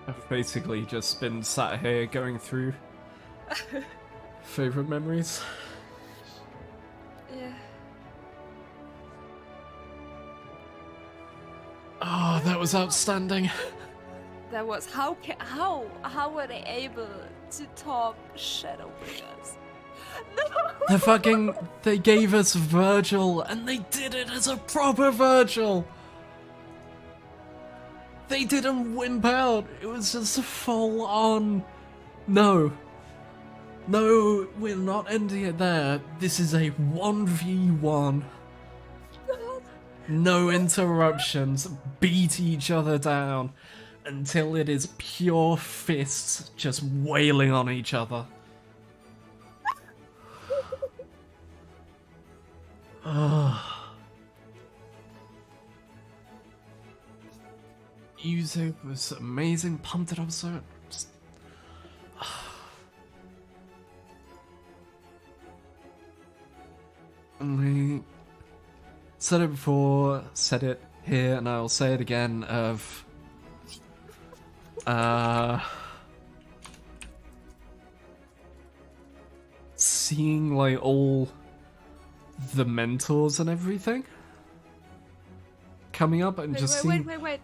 I've basically just been sat here going through favorite memories. Yeah. Oh, that was outstanding. That was how were they able to top Shadowbringers? No. They gave us Virgil, and they did it as a proper Virgil. They didn't wimp out. It was just a full on. No, we're not ending it there. This is a 1v1. No interruptions. Beat each other down until it is pure fists just wailing on each other. Music was amazing. Pumped it up so. Just... And they said it before, said it here, and I'll say it again. Of seeing like all the mentors and everything coming up and just seeing. Wait.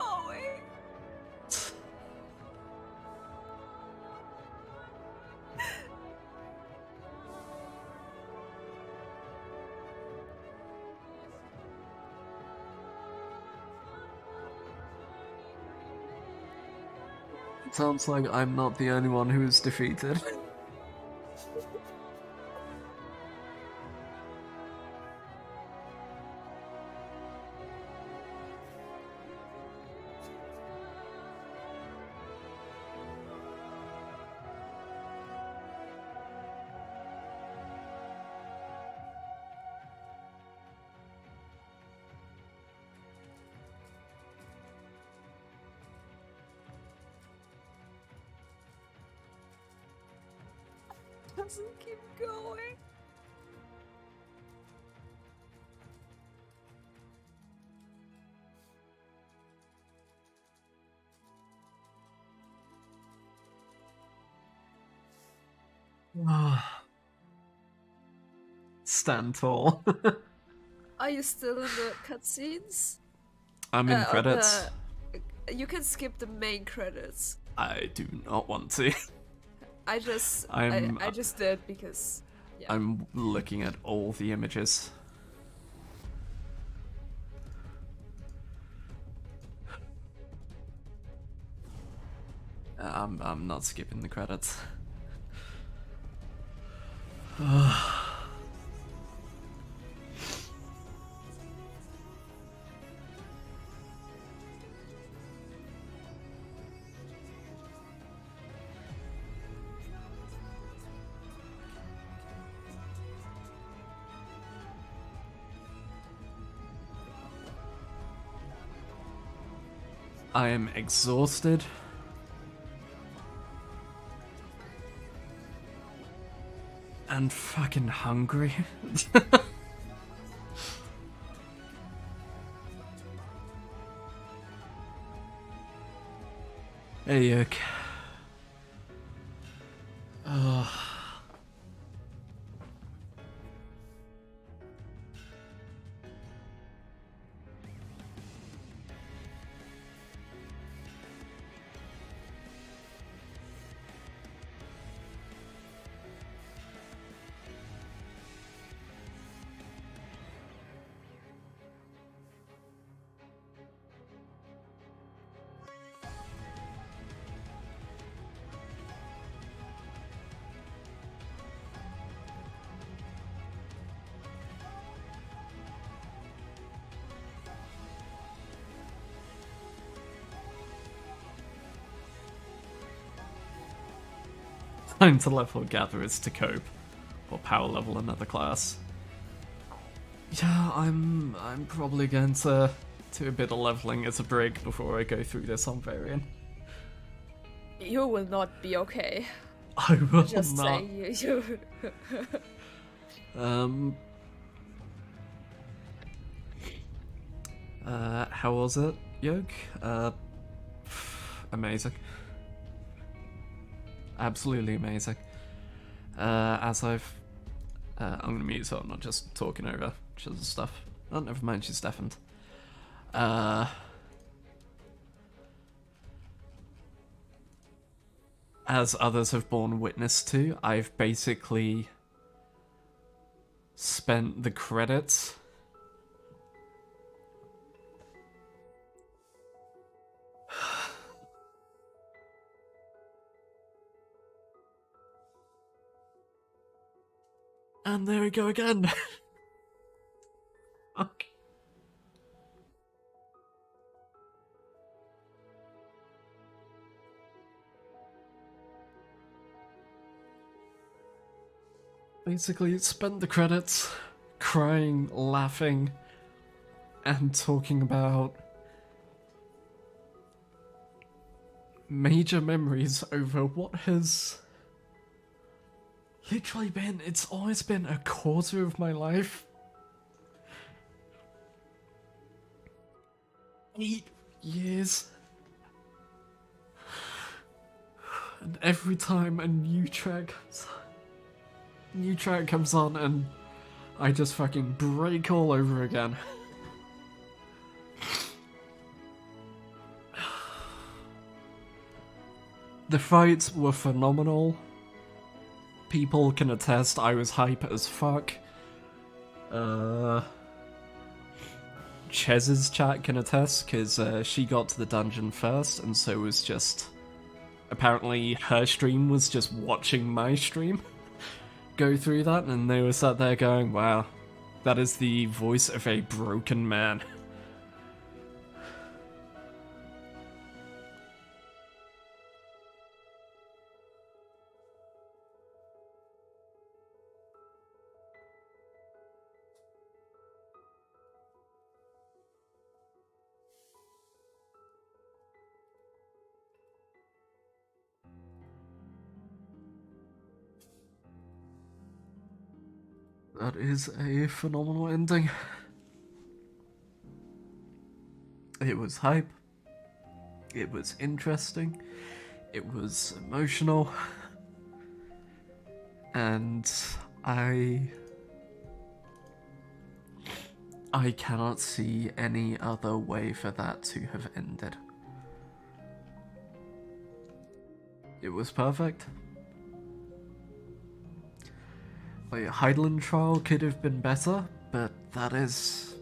Oh wait. It sounds like I'm not the only one who is defeated. Doesn't keep going. Stand tall. Are you still in the cutscenes? I'm in credits. You can skip the main credits. I do not want to. I just did because yeah. I'm looking at all the images. I'm not skipping the credits. I am exhausted. And fucking hungry. Hey, yuck. Time to level gatherers to cope, or power level another class. Yeah, I'm probably going to do a bit of leveling as a brig before I go through this on Varian. You will not be okay. I will just not. Say you. How was it, Yog? Amazing. Absolutely amazing. As I've I'm gonna mute so I'm not just talking over each other's stuff. Oh, never mind, she's deafened. As others have borne witness to, I've basically spent the credits and there we go again. Okay. Basically, spent the credits crying, laughing, and talking about major memories over what has literally been, it's always been a quarter of my life. 8 years. And every time a new track comes on and I just fucking break all over again. The fights were phenomenal. People can attest I was hype as fuck. Chez's chat can attest, because she got to the dungeon first, and so was just... Apparently her stream was just watching my stream go through that, and they were sat there going, wow, that is the voice of a broken man. That is a phenomenal ending. It was hype. It was interesting. It was emotional. And I cannot see any other way for that to have ended. It was perfect. Like, Heidelin trial could have been better, but that is...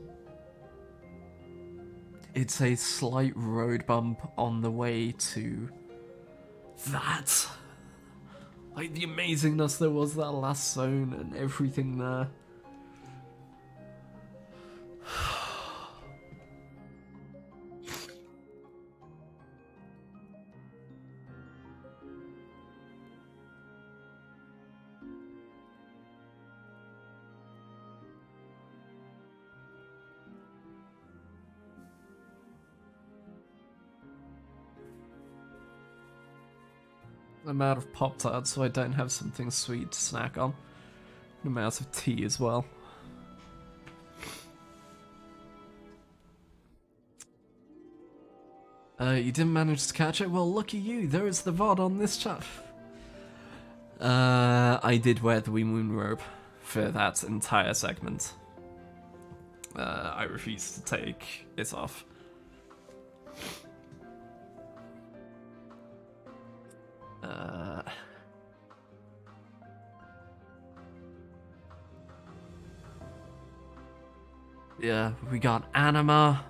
It's a slight road bump on the way to that. Like, the amazingness there was that last zone and everything there. I'm out of Pop-Tarts, so I don't have something sweet to snack on. I'm out of tea as well. You didn't manage to catch it? Well, lucky you, there is the VOD on this chat. I did wear the Wee Moon robe for that entire segment. I refused to take it off. Yeah, we got Anima.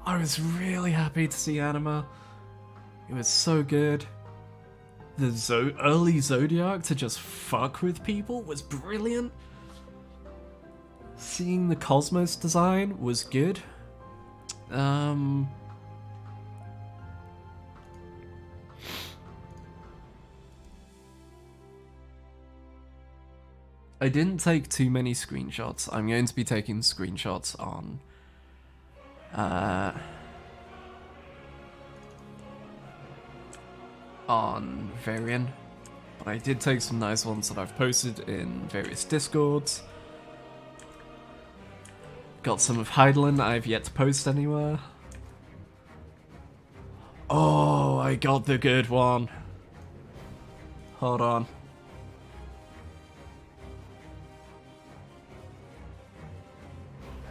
I was really happy to see Anima. It was so good. The early Zodiac to just fuck with people was brilliant. Seeing the Cosmos design was good. I didn't take too many screenshots. I'm going to be taking screenshots on Varian, but I did take some nice ones that I've posted in various Discords. Got some of Heidelin I've yet to post anywhere. Oh, I got the good one. Hold on.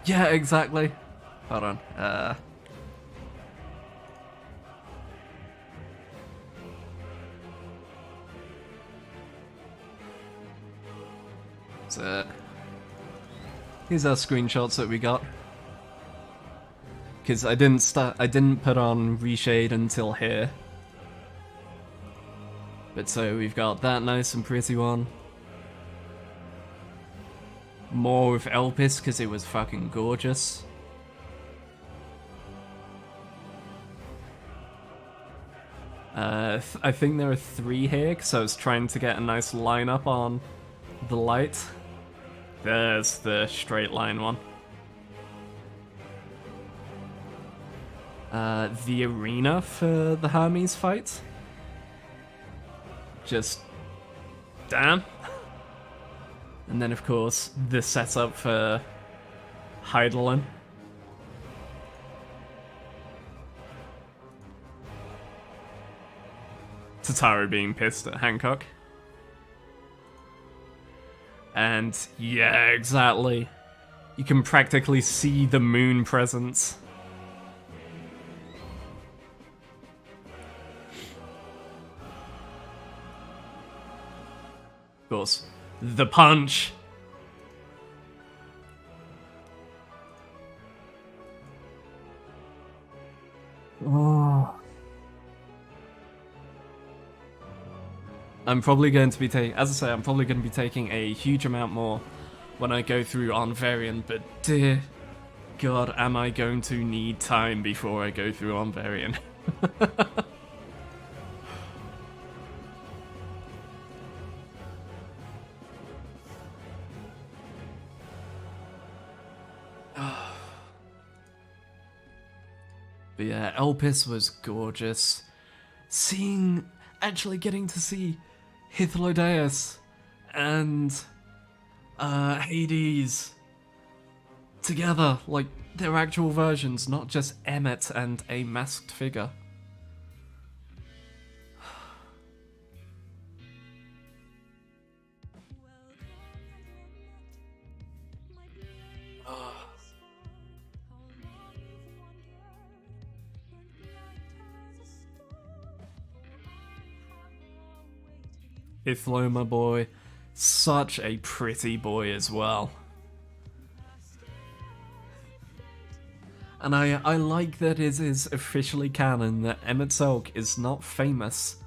Yeah, exactly. Hold on. So, here's our screenshots that we got. Because I didn't put on reshade until here. But so we've got that nice and pretty one. More with Elpis because it was fucking gorgeous. I think there are 3 here because I was trying to get a nice lineup on the light. There's the straight line one. The arena for the Hermes fight. Just damn. And then of course the setup for Heidelin. Tataru being pissed at Hancock. And yeah, exactly. You can practically see the moon presence. Of course, the punch. Oh. I'm probably going to be taking, as I say, I'm probably going to be taking a huge amount more when I go through on Variant, but dear God, am I going to need time before I go through on Variant. But yeah, Elpis was gorgeous. Actually getting to see Hythlodaeus and Hades together, like their actual versions, not just Emmet and a masked figure. Hythlo, my boy. Such a pretty boy as well. And I like that it is officially canon that Emmet Selk is not famous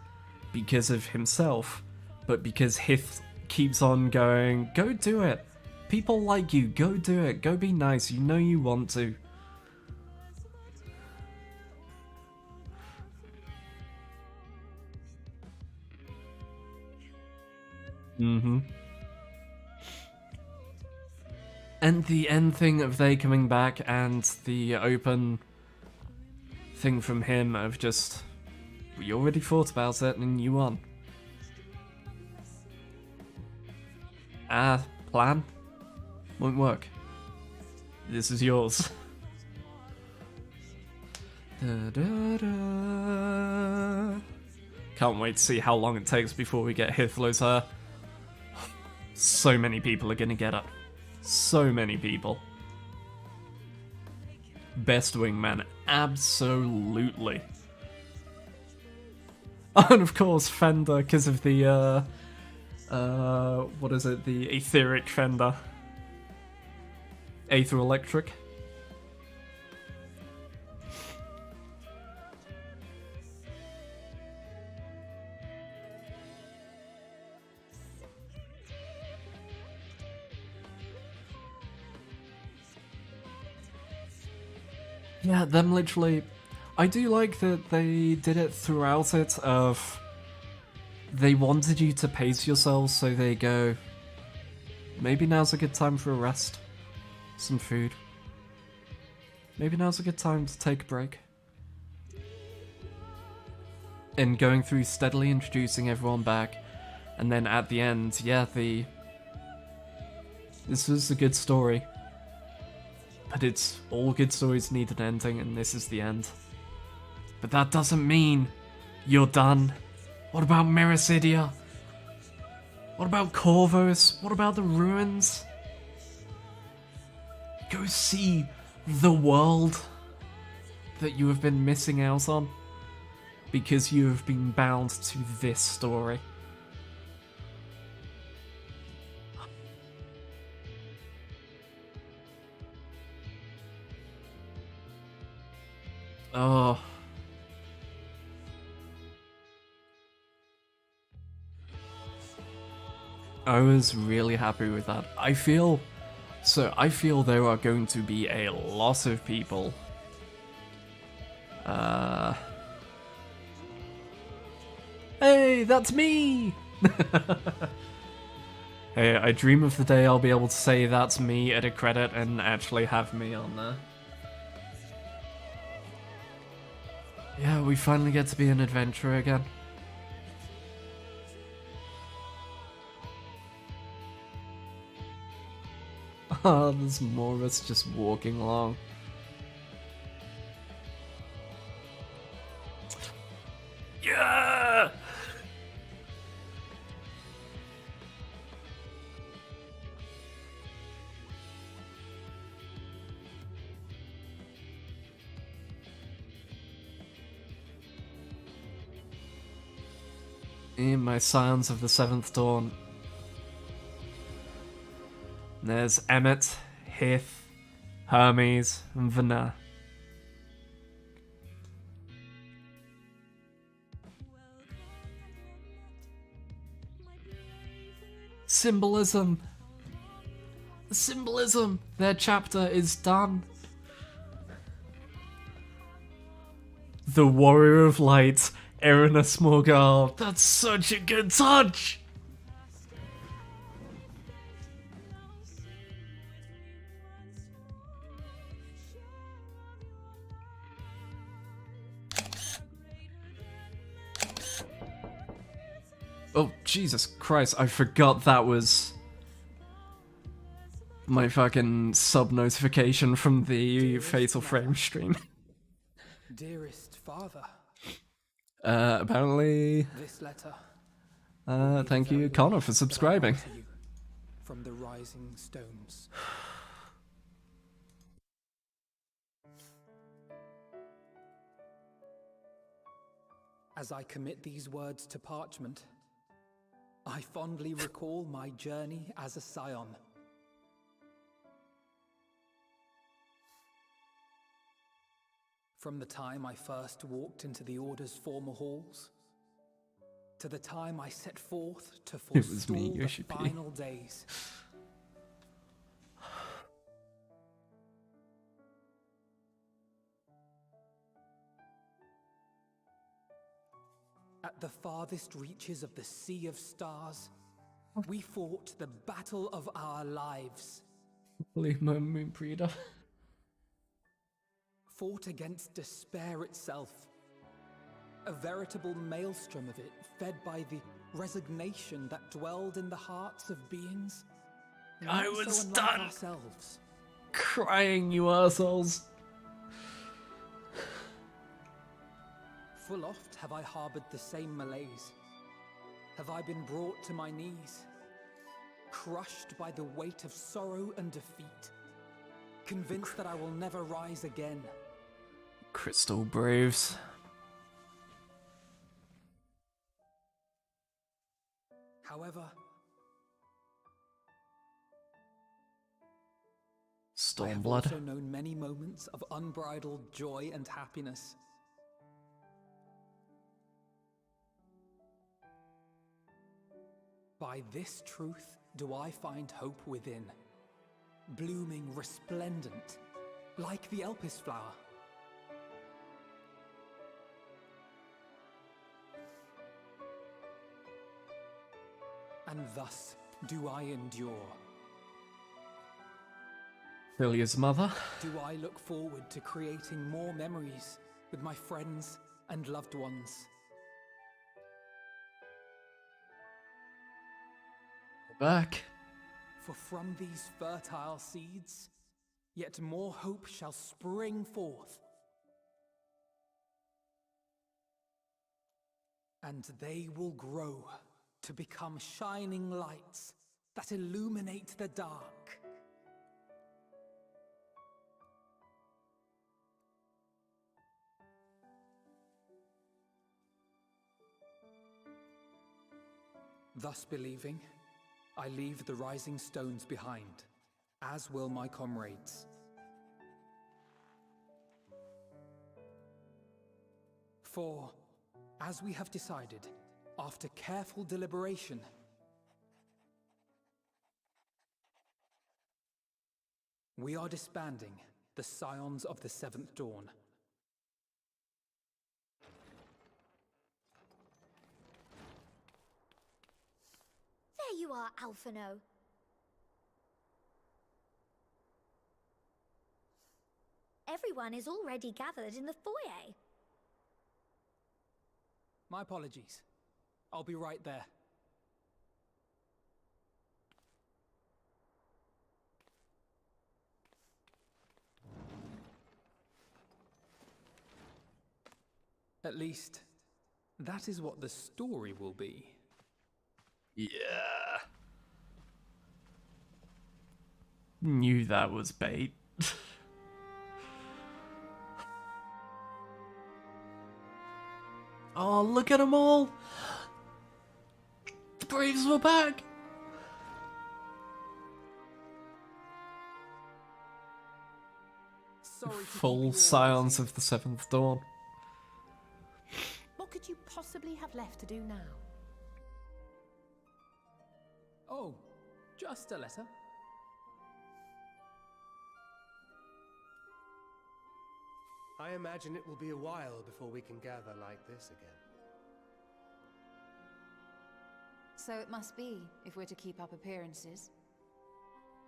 because of himself, but because Hyth keeps on going, go do it. People like you, go do it. Go be nice, you know you want to. Mm-hmm. And the end thing of they coming back and the open thing from him of just, we already thought about it and you won. Plan? Won't work. This is yours. Da, da, da. Can't wait to see how long it takes before we get Hythlo's hair. So many people are gonna get it. So many people. Best wingman, absolutely. And of course Fender, because of the, what is it, the etheric Fender. Aether Electric. Yeah, them literally... I do like that they did it throughout it of... They wanted you to pace yourselves, so they go... Maybe now's a good time for a rest. Some food. Maybe now's a good time to take a break. And going through steadily introducing everyone back. And then at the end, yeah, this was a good story. But it's all good stories need an ending, and this is the end. But that doesn't mean you're done. What about Mericidia? What about Corvus? What about the ruins? Go go see the world that you have been missing out on because you have been bound to this story. Oh. I was really happy with that. I feel there are going to be a lot of people hey, that's me! Hey, I dream of the day I'll be able to say that's me at a credit and actually have me on there. Yeah, we finally get to be an adventurer again. Oh, there's more of us just walking along. Yeah! In my Scions of the Seventh Dawn. There's Emmett, Hith, Hermes, and Vanna. Symbolism! The symbolism! Their chapter is done. The Warrior of Light, Erinus Morgul. That's such a good touch! Oh, Jesus Christ, I forgot that was my fucking sub-notification from the Fatal Frame stream. Dearest father. Apparently... This letter. Thank you, Connor, for subscribing. From the Rising Stones. As I commit these words to parchment, I fondly recall my journey as a scion. From the time I first walked into the Order's former halls, to the time I set forth to forestall the final days. At the farthest reaches of the Sea of Stars, we fought the battle of our lives. Leave my moon breeder. Fought against despair itself. A veritable maelstrom of it, fed by the resignation that dwelled in the hearts of beings. I was so done ourselves. Crying, you assholes. Full oft have I harbored the same malaise. Have I been brought to my knees, crushed by the weight of sorrow and defeat, convinced that I will never rise again. Crystal Braves. However, I have Stormblood. also known many moments of unbridled joy and happiness. By this truth do I find hope within, blooming resplendent, like the Elpis flower. And thus do I endure. Philia's mother. Do I look forward to creating more memories with my friends and loved ones. Back. For from these fertile seeds, yet more hope shall spring forth. And they will grow to become shining lights that illuminate the dark. Thus believing, I leave the rising stones behind, as will my comrades. For, as we have decided, after careful deliberation, we are disbanding the Scions of the Seventh Dawn. There you are, Alphino. Everyone is already gathered in the foyer. My apologies. I'll be right there. At least, that is what the story will be. Yeah. Knew that was bait. Oh, look at them all! The Braves were back! Full Scions of the Seventh Dawn. What could you possibly have left to do now? Oh, just a letter. I imagine it will be a while before we can gather like this again. So it must be, if we're to keep up appearances.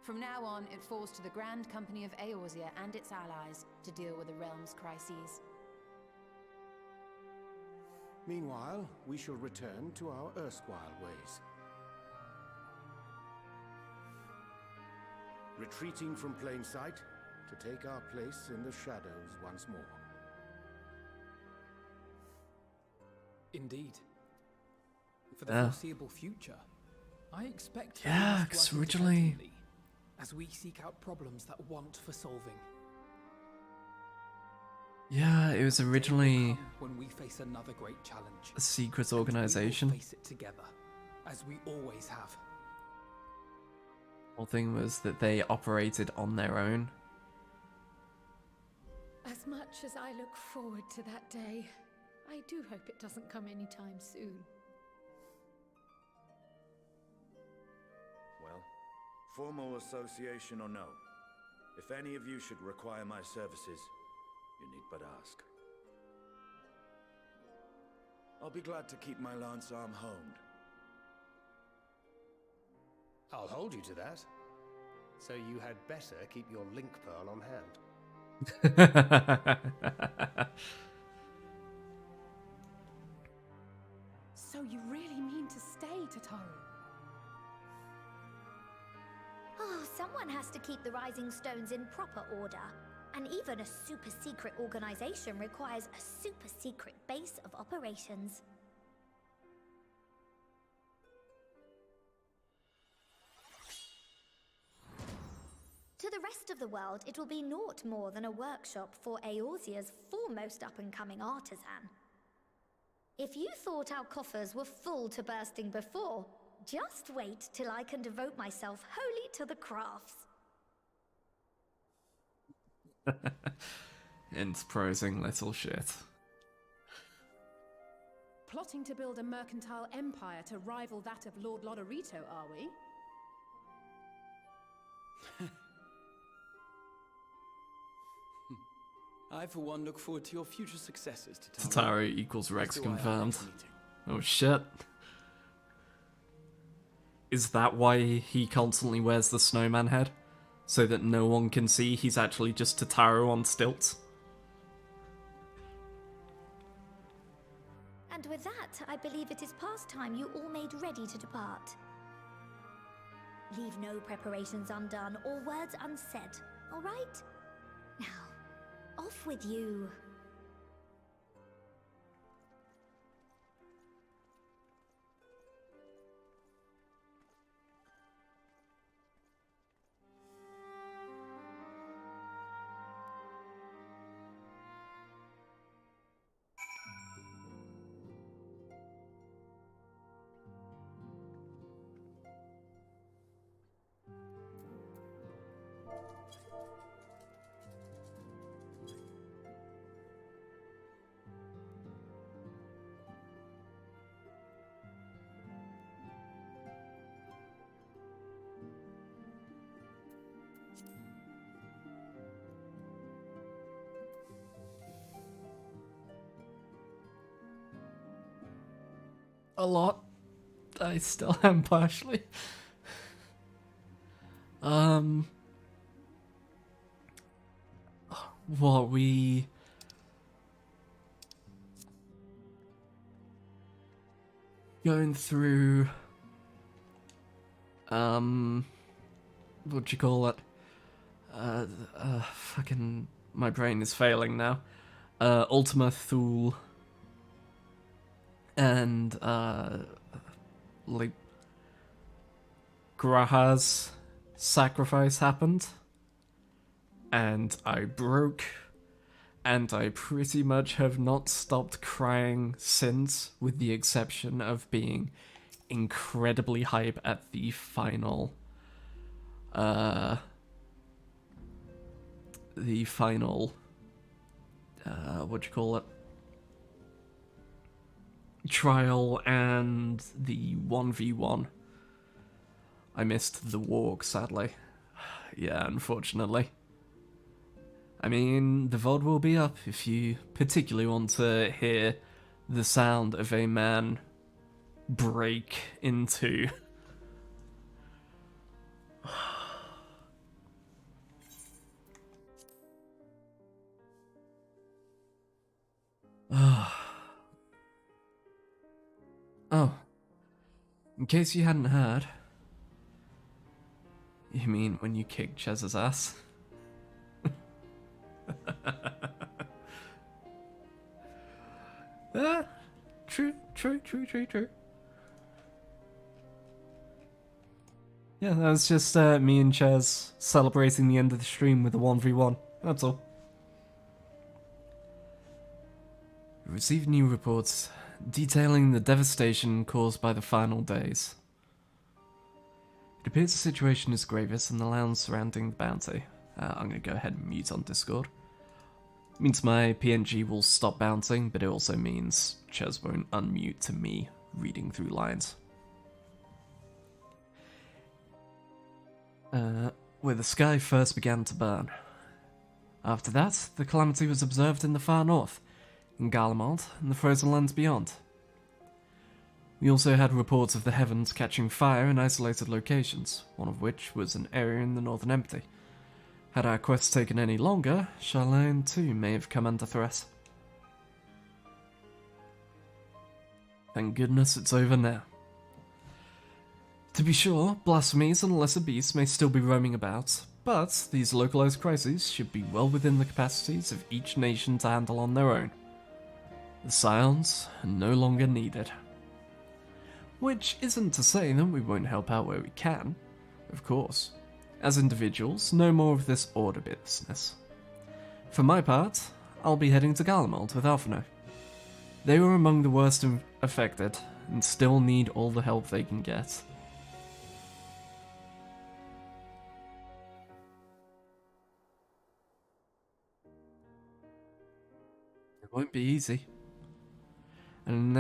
From now on, it falls to the Grand Company of Eorzea and its allies to deal with the realm's crises. Meanwhile, we shall return to our erstwhile ways. Retreating from plain sight to take our place in the shadows once more. Indeed. For the Yeah. foreseeable future, I expect Yeah, we must 'cause work originally- independently as we seek out problems that want for solving. Yeah, it was originally When we face another great challenge, a secret and we will organization. face it together, as we always have. Whole thing was that they operated on their own. As much as I look forward to that day, I do hope it doesn't come anytime soon. Well, formal association or no, if any of you should require my services, you need but ask. I'll be glad to keep my lance arm honed. I'll hold you to that. So you had better keep your link pearl on hand. So you really mean to stay, Tataru? Oh, someone has to keep the Rising Stones in proper order. And even a super secret organization requires a super secret base of operations. To the rest of the world, it will be naught more than a workshop for Eorzea's foremost up-and-coming artisan. If you thought our coffers were full to bursting before, just wait till I can devote myself wholly to the crafts. Enterprising little shit. Plotting to build a mercantile empire to rival that of Lord Lodorito, are we? I, for one, look forward to your future successes, Tataru. Tataru equals Rex As do I our confirmed. next meeting. Oh shit. Is that why he constantly wears the snowman head? So that no one can see he's actually just Tataru on stilts? And with that, I believe it is past time you all made ready to depart. Leave no preparations undone or words unsaid, all right? Now, off with you. a lot. I still am partially. What we... Going through... What you call it? Fucking... My brain is failing now. Ultima Thule. And, like... Graha's sacrifice happened. And I broke. And I pretty much have not stopped crying since, with the exception of being incredibly hype at the final, what you call it? Trial and the 1v1. I missed the walk, sadly. Yeah, unfortunately. I mean, the VOD will be up if you particularly want to hear the sound of a man break into... Oh. In case you hadn't heard... You mean when you kicked Chez's ass? True. Yeah, that was just me and Chez celebrating the end of the stream with a 1v1. That's all. We received new reports detailing the devastation caused by the final days. It appears the situation is gravest in the lands surrounding the bounty. I'm going to go ahead and mute on Discord. It means my PNG will stop bouncing, but it also means Chez won't unmute to me reading through lines. Where the sky first began to burn. After that, the calamity was observed in the far north, in Garlemald and the frozen lands beyond. We also had reports of the heavens catching fire in isolated locations, one of which was an area in the Northern Empty. Had our quest taken any longer, Charlene too may have come under threat. Thank goodness it's over now. To be sure, blasphemies and lesser beasts may still be roaming about, but these localized crises should be well within the capacities of each nation to handle on their own. The Scions are no longer needed. Which isn't to say that we won't help out where we can, of course. As individuals, no more of this order business. For my part, I'll be heading to Garlemald with Alphino. They were among the worst affected, and still need all the help they can get. It won't be easy. An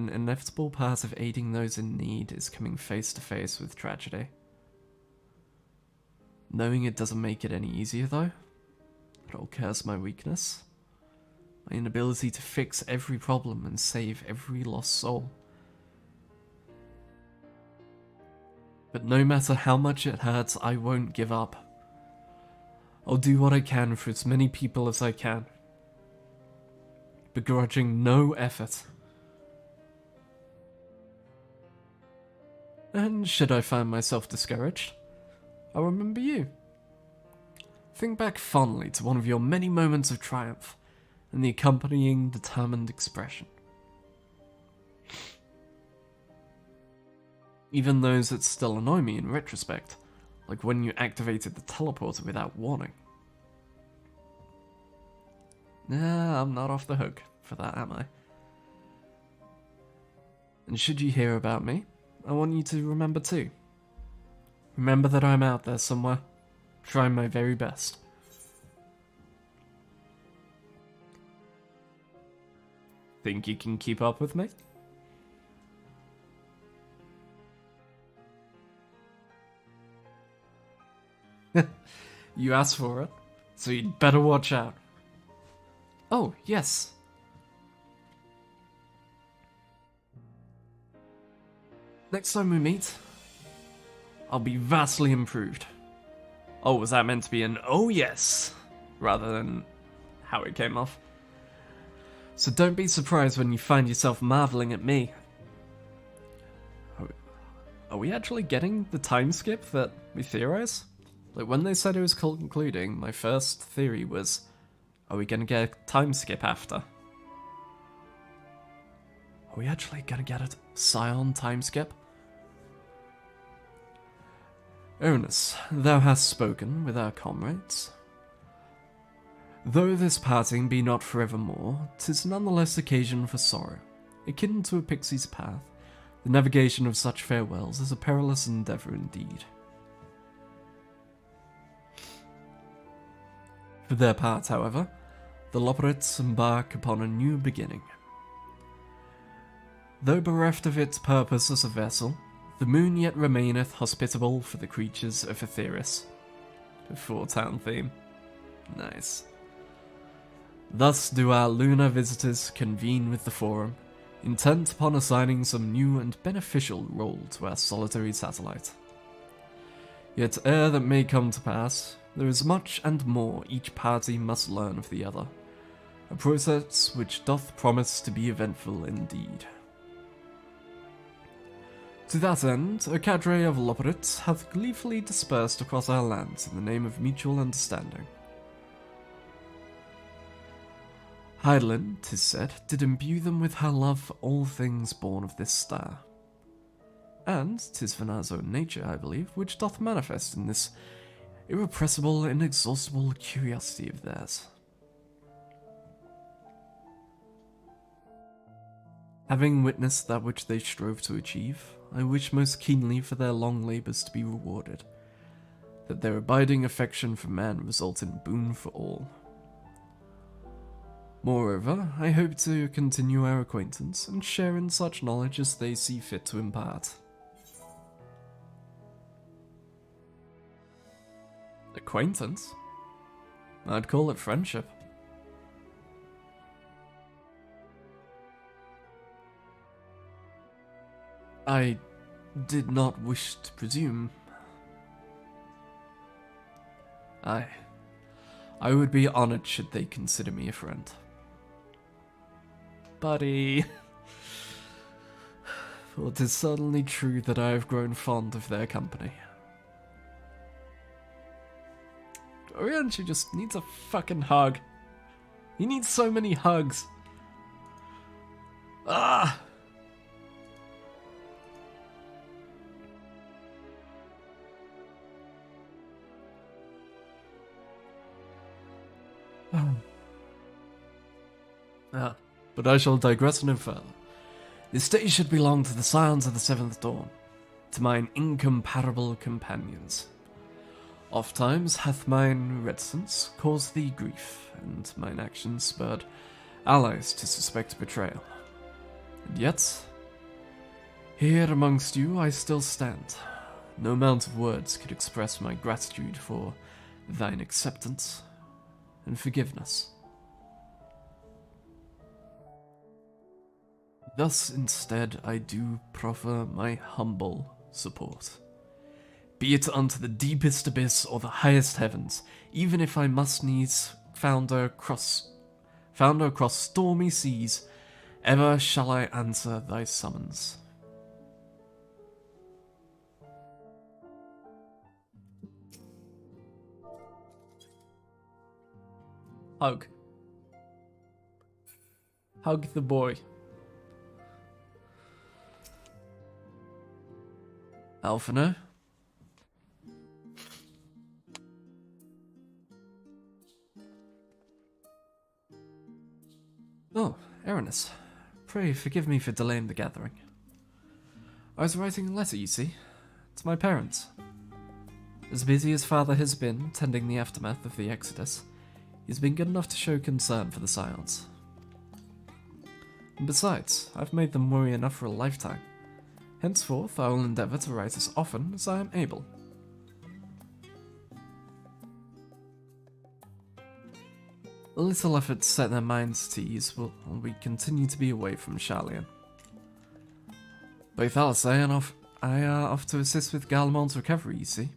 inevitable part of aiding those in need is coming face to face with tragedy. Knowing it doesn't make it any easier, though. It'll curse my weakness. My inability to fix every problem and save every lost soul. But no matter how much it hurts, I won't give up. I'll do what I can for as many people as I can. Begrudging no effort. And should I find myself discouraged, I'll remember you. Think back fondly to one of your many moments of triumph, and the accompanying determined expression. Even those that still annoy me in retrospect, like when you activated the teleporter without warning. Nah, I'm not off the hook for that, am I? And should you hear about me, I want you to remember too. Remember that I'm out there somewhere, trying my very best. Think you can keep up with me? You asked for it, so you'd better watch out. Oh, yes. next time we meet, I'll be vastly improved. Oh, was that meant to be an oh yes, rather than how it came off? So don't be surprised when you find yourself marveling at me. Are we actually getting the time skip that we theorize? Like, when they said it was concluding, my first theory was, are we gonna get a time skip after? Are we actually gonna get a Scion time skip? Ernest, thou hast spoken with our comrades. Though this parting be not forevermore, 'tis nonetheless occasion for sorrow. Akin to a pixie's path, the navigation of such farewells is a perilous endeavour indeed. For their part, however, the Loporrits embark upon a new beginning. Though bereft of its purpose as a vessel, the moon yet remaineth hospitable for the creatures of Aetheris. A four-town theme. Nice. Thus do our lunar visitors convene with the Forum, intent upon assigning some new and beneficial role to our solitary satellite. Yet ere that may come to pass, there is much and more each party must learn of the other, a process which doth promise to be eventful indeed. To that end, a cadre of Loporrits hath gleefully dispersed across our lands in the name of mutual understanding. Hydaelyn, 'tis said, did imbue them with her love for all things born of this star. And 'tis Venar's own nature, I believe, which doth manifest in this irrepressible, inexhaustible curiosity of theirs. Having witnessed that which they strove to achieve, I wish most keenly for their long labours to be rewarded, that their abiding affection for man result in boon for all. Moreover, I hope to continue our acquaintance and share in such knowledge as they see fit to impart. Acquaintance? I'd call it friendship. I did not wish to presume. I would be honored should they consider me a friend. Buddy. For it is certainly true that I have grown fond of their company. Orianchi just needs a fucking hug. He needs so many hugs. Ah! But I shall digress no further. This day should belong to the Scions of the Seventh Dawn, to mine incomparable companions. Ofttimes hath mine reticence caused thee grief, and mine actions spurred allies to suspect betrayal. And yet, here amongst you I still stand. No amount of words could express my gratitude for thine acceptance and forgiveness. Thus, instead, I do proffer my humble support. Be it unto the deepest abyss or the highest heavens, even if I must needs founder across stormy seas, ever shall I answer thy summons. Hug. Hug the boy. Alphino? Oh, Erinus. Pray forgive me for delaying the gathering. I was writing a letter, you see, to my parents. As busy as Father has been tending the aftermath of the Exodus, he's been good enough to show concern for the Scions. And besides, I've made them worry enough for a lifetime. Henceforth, I will endeavour to write as often as I am able. A little effort to set their minds at ease while we continue to be away from Sharlayan. Both Alisei and I off to assist with Garlemald's recovery, you see.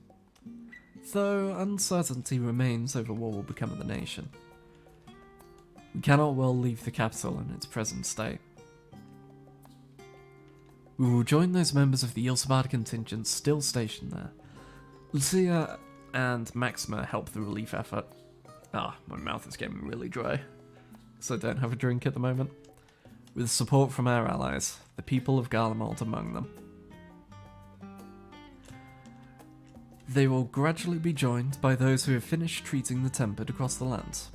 Though uncertainty remains over what will become of the nation. We cannot well leave the capital in its present state. We will join those members of the Ilsabard contingent still stationed there. Lucia and Maxima help the relief effort. Ah, my mouth is getting really dry, so I don't have a drink at the moment. With support from our allies, the people of Garlemald among them. They will gradually be joined by those who have finished treating the tempered across the lands.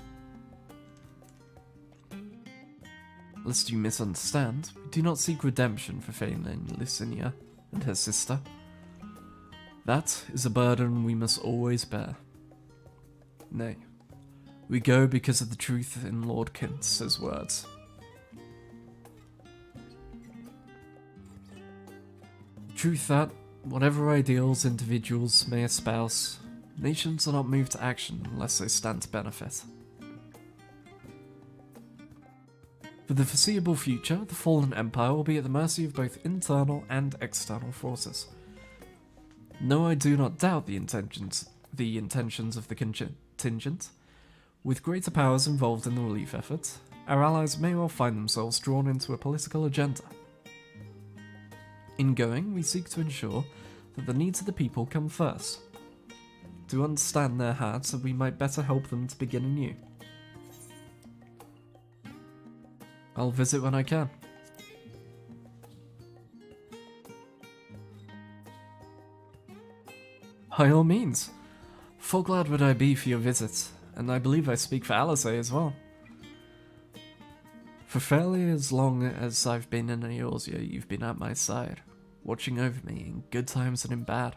Lest you misunderstand, we do not seek redemption for failing Lucinia and her sister. That is a burden we must always bear. Nay, we go because of the truth in Lord Kintz's words. Truth that, whatever ideals individuals may espouse, nations are not moved to action unless they stand to benefit. For the foreseeable future, the fallen empire will be at the mercy of both internal and external forces. No, I do not doubt the intentions of the contingent. With greater powers involved in the relief effort, our allies may well find themselves drawn into a political agenda. In going, we seek to ensure that the needs of the people come first, to understand their hearts so we might better help them to begin anew. I'll visit when I can. By all means. Full glad would I be for your visit, and I believe I speak for Alice as well. For fairly as long as I've been in Eorzea, you've been at my side, watching over me in good times and in bad.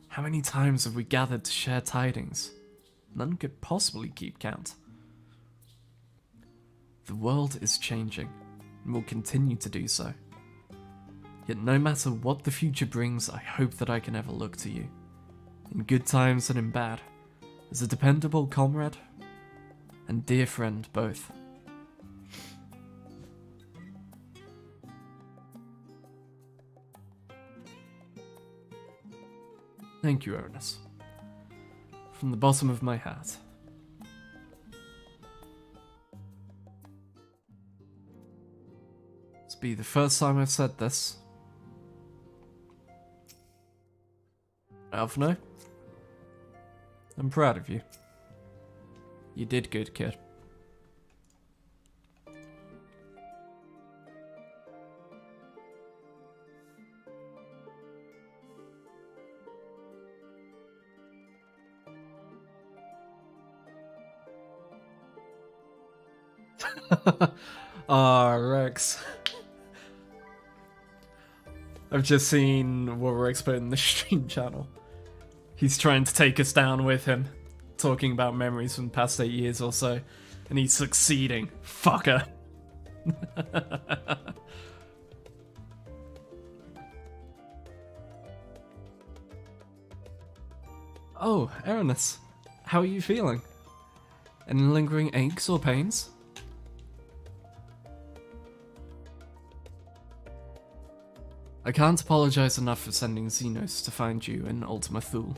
How many times have we gathered to share tidings? None could possibly keep count. The world is changing, and will continue to do so. Yet no matter what the future brings, I hope that I can ever look to you, in good times and in bad, as a dependable comrade and dear friend both. Thank you, Ernest. From the bottom of my heart. It's be the first time I've said this. Alphino, I'm proud of you. You did good, kid. Rex. I've just seen what Rex put in the stream channel. He's trying to take us down with him, talking about memories from the past 8 years or so, and he's succeeding. Fucker. Oh, Aranis, how are you feeling? Any lingering aches or pains? I can't apologize enough for sending Xenos to find you in Ultima Thule.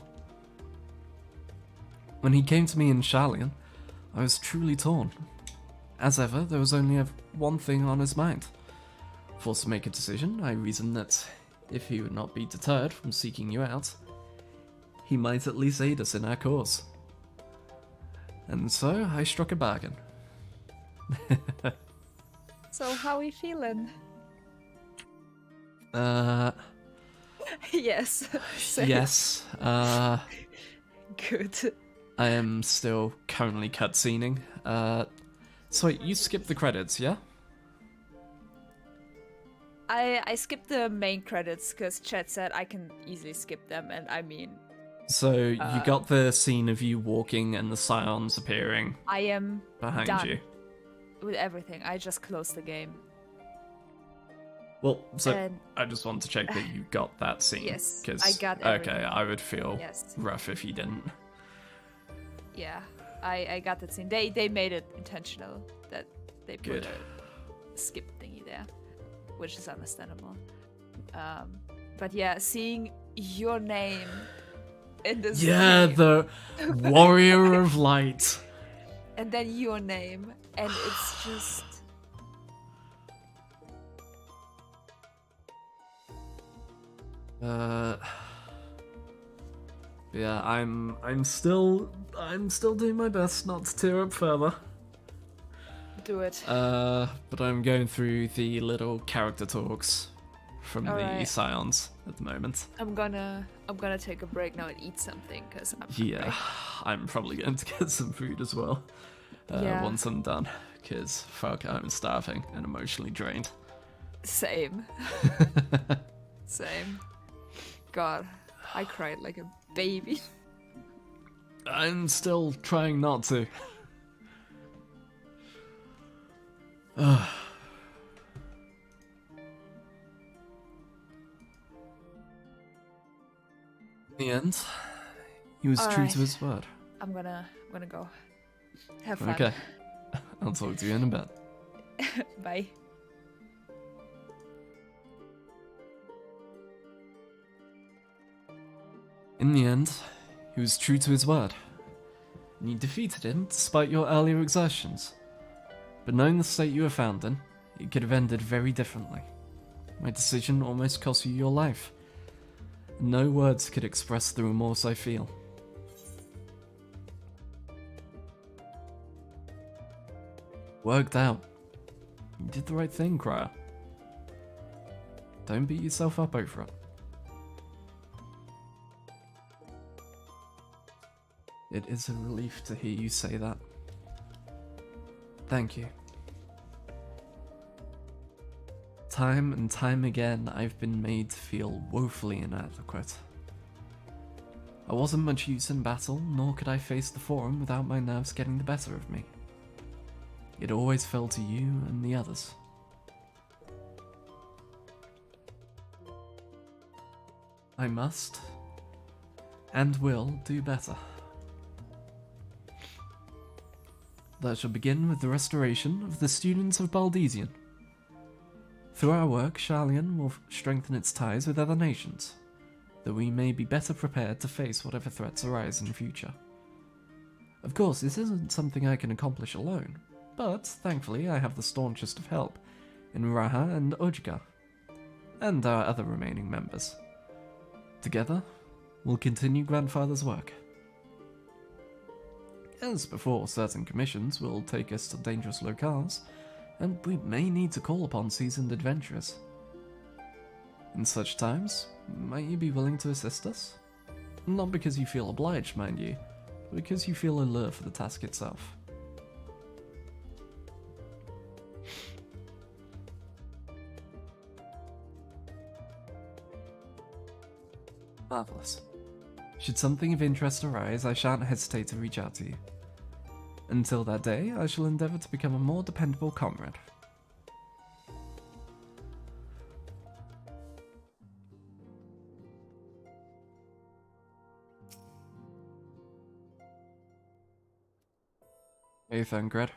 When he came to me in Sharlayan, I was truly torn. As ever, there was only one thing on his mind. Forced to make a decision, I reasoned that if he would not be deterred from seeking you out, he might at least aid us in our cause. And so, I struck a bargain. So, how are you feeling? Yes. Same. Yes. Good. I am still currently cutscening. So wait, you skipped the credits, yeah? I skipped the main credits because Chat said I can easily skip them, and I mean... So you got the scene of you walking and the scions appearing I am behind done you. with everything. I just closed the game. Well, so And- I just want to check that you got that scene. Yes, 'cause, I got okay, everything. I would feel Yes. rough if you didn't. Yeah, I got that scene. They made it intentional that they put Good. a skip thingy there, which is understandable. But yeah, seeing your name in this Yeah, game. the Warrior of Light. And then your name, and it's just... Yeah, I'm still doing my best not to tear up further. Do it. But I'm going through the little character talks from the Alright. Scions at the moment. I'm gonna take a break now and eat something, because I'm Yeah, I'm probably going to get some food as well. Yeah. Once I'm done, because fuck, I'm starving and emotionally drained. Same. Same. God, I cried like a baby. I'm still trying not to. Ugh. In the end, he was true to his word. I'm gonna go. Have fun. Okay, I'll talk to you in a bit. Bye. In the end, he was true to his word, and you defeated him despite your earlier exertions. But knowing the state you were found in, it could have ended very differently. My decision almost cost you your life. No words could express the remorse I feel. Worked out. You did the right thing, Cryer. Don't beat yourself up over it. It is a relief to hear you say that. Thank you. Time and time again, I've been made to feel woefully inadequate. I wasn't much use in battle, nor could I face the Forum without my nerves getting the better of me. It always fell to you and the others. I must, and will, do better. That shall begin with the restoration of the students of Baldesian. Through our work, Sharlayan will strengthen its ties with other nations, that we may be better prepared to face whatever threats arise in future. Of course, this isn't something I can accomplish alone, but thankfully I have the staunchest of help in Raha and Ojga, and our other remaining members. Together, we'll continue Grandfather's work. As before, certain commissions will take us to dangerous locales, and we may need to call upon seasoned adventurers. In such times, might you be willing to assist us? Not because you feel obliged, mind you, but because you feel a lure for the task itself. Marvelous. Should something of interest arise, I shan't hesitate to reach out to you. Until that day, I shall endeavour to become a more dependable comrade. Hey, Thangred.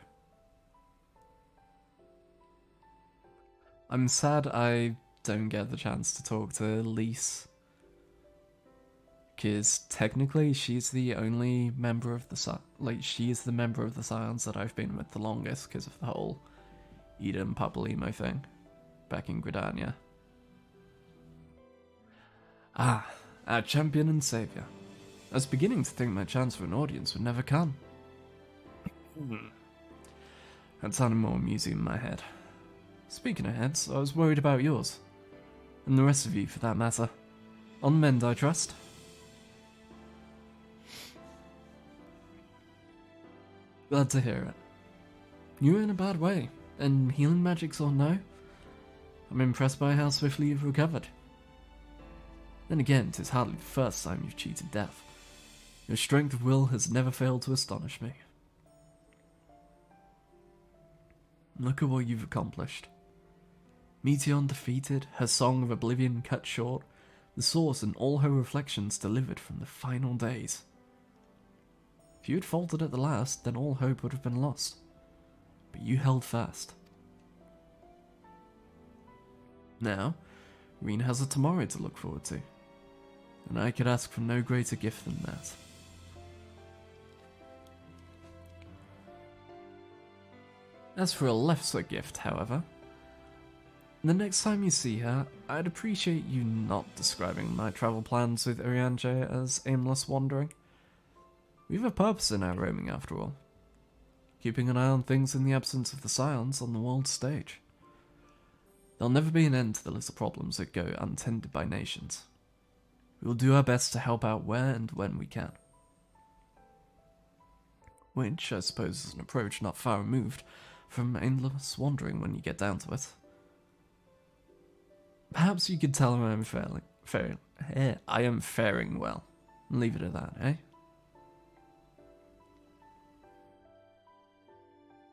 I'm sad I don't get the chance to talk to Lise. Because technically she's the only member of the she is the member of the Scions that I've been with the longest because of the whole Eden Papalimo thing back in Gridania. Ah, our champion and saviour. I was beginning to think my chance for an audience would never come. That sounded more amusing in my head. Speaking of heads, I was worried about yours. And the rest of you, for that matter. On the mend, I trust. Glad to hear it. You were in a bad way, and healing magics or no, I'm impressed by how swiftly you've recovered. Then again, 'tis hardly the first time you've cheated death. Your strength of will has never failed to astonish me. Look at what you've accomplished. Meteon defeated, her song of oblivion cut short, the source and all her reflections delivered from the final days. If you had faltered at the last, then all hope would have been lost. But you held fast. Now, Reen has a tomorrow to look forward to, and I could ask for no greater gift than that. As for a lesser gift, however, the next time you see her, I'd appreciate you not describing my travel plans with Urianger as aimless wandering. We have a purpose in our roaming after all, keeping an eye on things in the absence of the Scions on the world stage. There'll never be an end to the little problems that go untended by nations. We will do our best to help out where and when we can. Which, I suppose, is an approach not far removed from aimless wandering when you get down to it. Perhaps you could tell her I am faring well, and leave it at that, eh?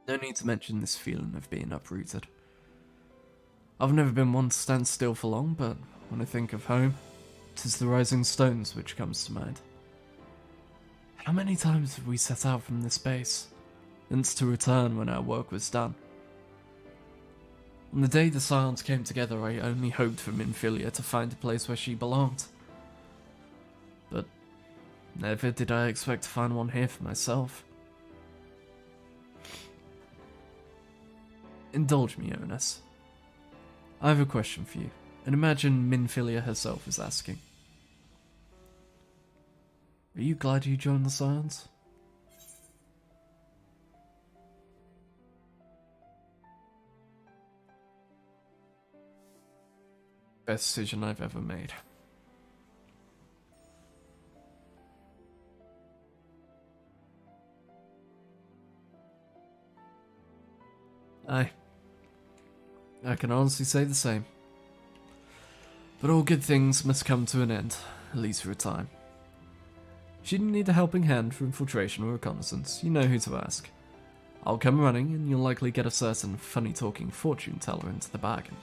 No need to mention this feeling of being uprooted. I've never been one to stand still for long, but when I think of home, 'tis the rising stones which comes to mind. How many times have we set out from this base, thence to return when our work was done? On the day the Scions came together, I only hoped for Minfilia to find a place where she belonged. But never did I expect to find one here for myself. Indulge me, Onis. I have a question for you, and imagine Minfilia herself is asking. Are you glad you joined the Scions? Best decision I've ever made. I can honestly say the same. But all good things must come to an end, at least for a time. Should you need a helping hand for infiltration or reconnaissance, you know who to ask. I'll come running, and you'll likely get a certain funny-talking fortune teller into the bargain.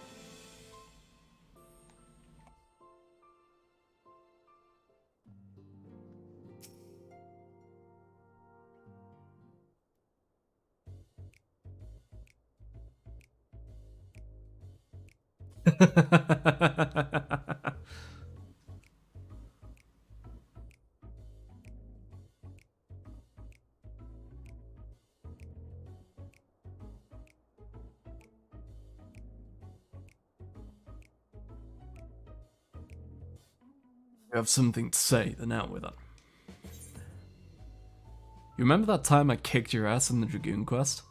You have something to say, then out with it. You remember that time I kicked your ass in the Dragoon quest?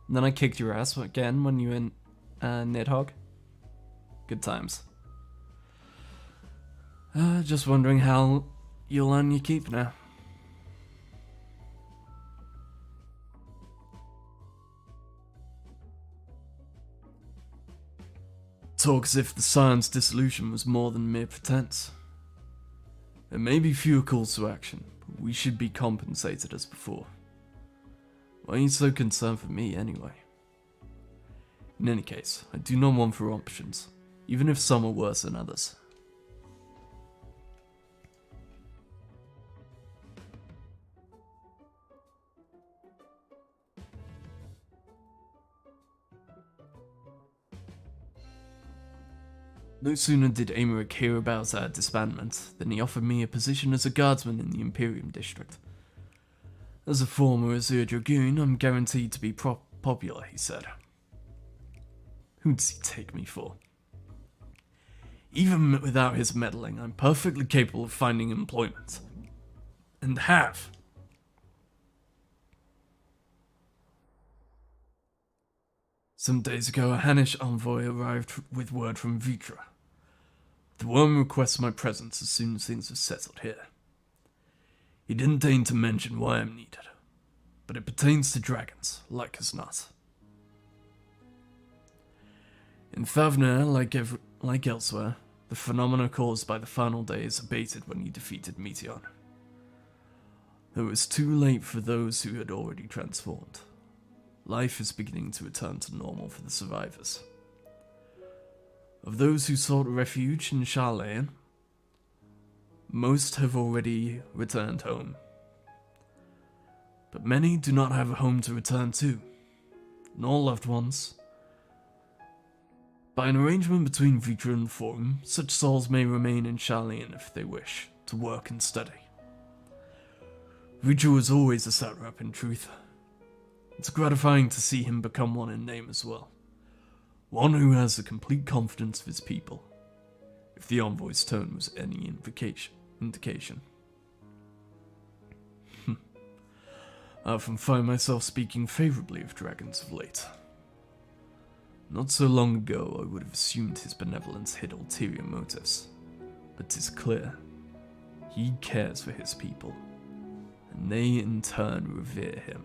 And then I kicked your ass again when you were in Nidhogg? Good times. Just wondering how you'll earn your keep now. Talk as if the Scion's dissolution was more than mere pretense. There may be fewer calls to action, but we should be compensated as before. Why are you so concerned for me, anyway? In any case, I do not want for options, even if some are worse than others. No sooner did Aymeric hear about our disbandment than he offered me a position as a guardsman in the Imperium district. As a former Azure Dragoon, I'm guaranteed to be popular, he said. Who does he take me for? Even without his meddling, I'm perfectly capable of finding employment. And have. Some days ago, a Hannish envoy arrived with word from Vitra. The worm requests my presence as soon as things are settled here. He didn't deign to mention why I'm needed, but it pertains to dragons, like as not. In Thavner, like elsewhere, the phenomena caused by the final days abated when you defeated Meteon. Though it was too late for those who had already transformed. Life is beginning to return to normal for the survivors. Of those who sought refuge in Sharlayan, most have already returned home. But many do not have a home to return to, nor loved ones. By an arrangement between Vitra and the Forum, such souls may remain in Charlian if they wish, to work and study. Vitra was always a satrap in truth. It's gratifying to see him become one in name as well. One who has the complete confidence of his people, if the envoy's tone was any indication. I often find myself speaking favourably of dragons of late. Not so long ago I would have assumed his benevolence hid ulterior motives, but 'tis clear he cares for his people, and they in turn revere him.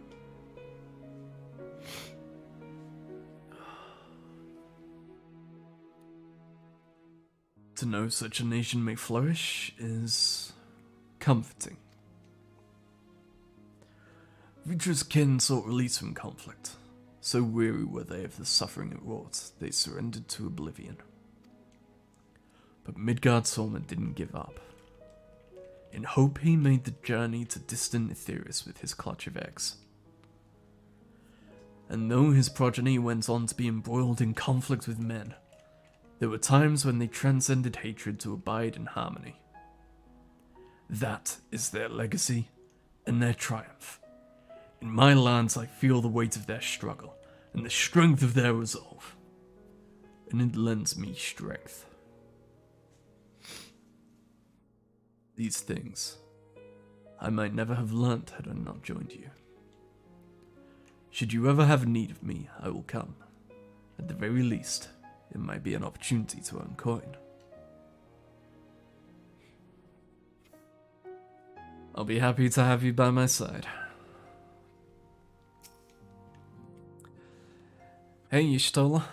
To know such a nation may flourish is comforting. Vitra's kin sought release from conflict. So weary were they of the suffering it wrought, they surrendered to oblivion. But Midgard Solmer didn't give up. In hope he made the journey to distant Etheirys with his clutch of eggs. And though his progeny went on to be embroiled in conflict with men, there were times when they transcended hatred to abide in harmony. That is their legacy and their triumph. In my lands I feel the weight of their struggle and the strength of their resolve, and it lends me strength. These things I might never have learnt had I not joined you. Should you ever have need of me, I will come. At the very least, it might be an opportunity to earn coin. I'll be happy to have you by my side. Hey, Y'shtola.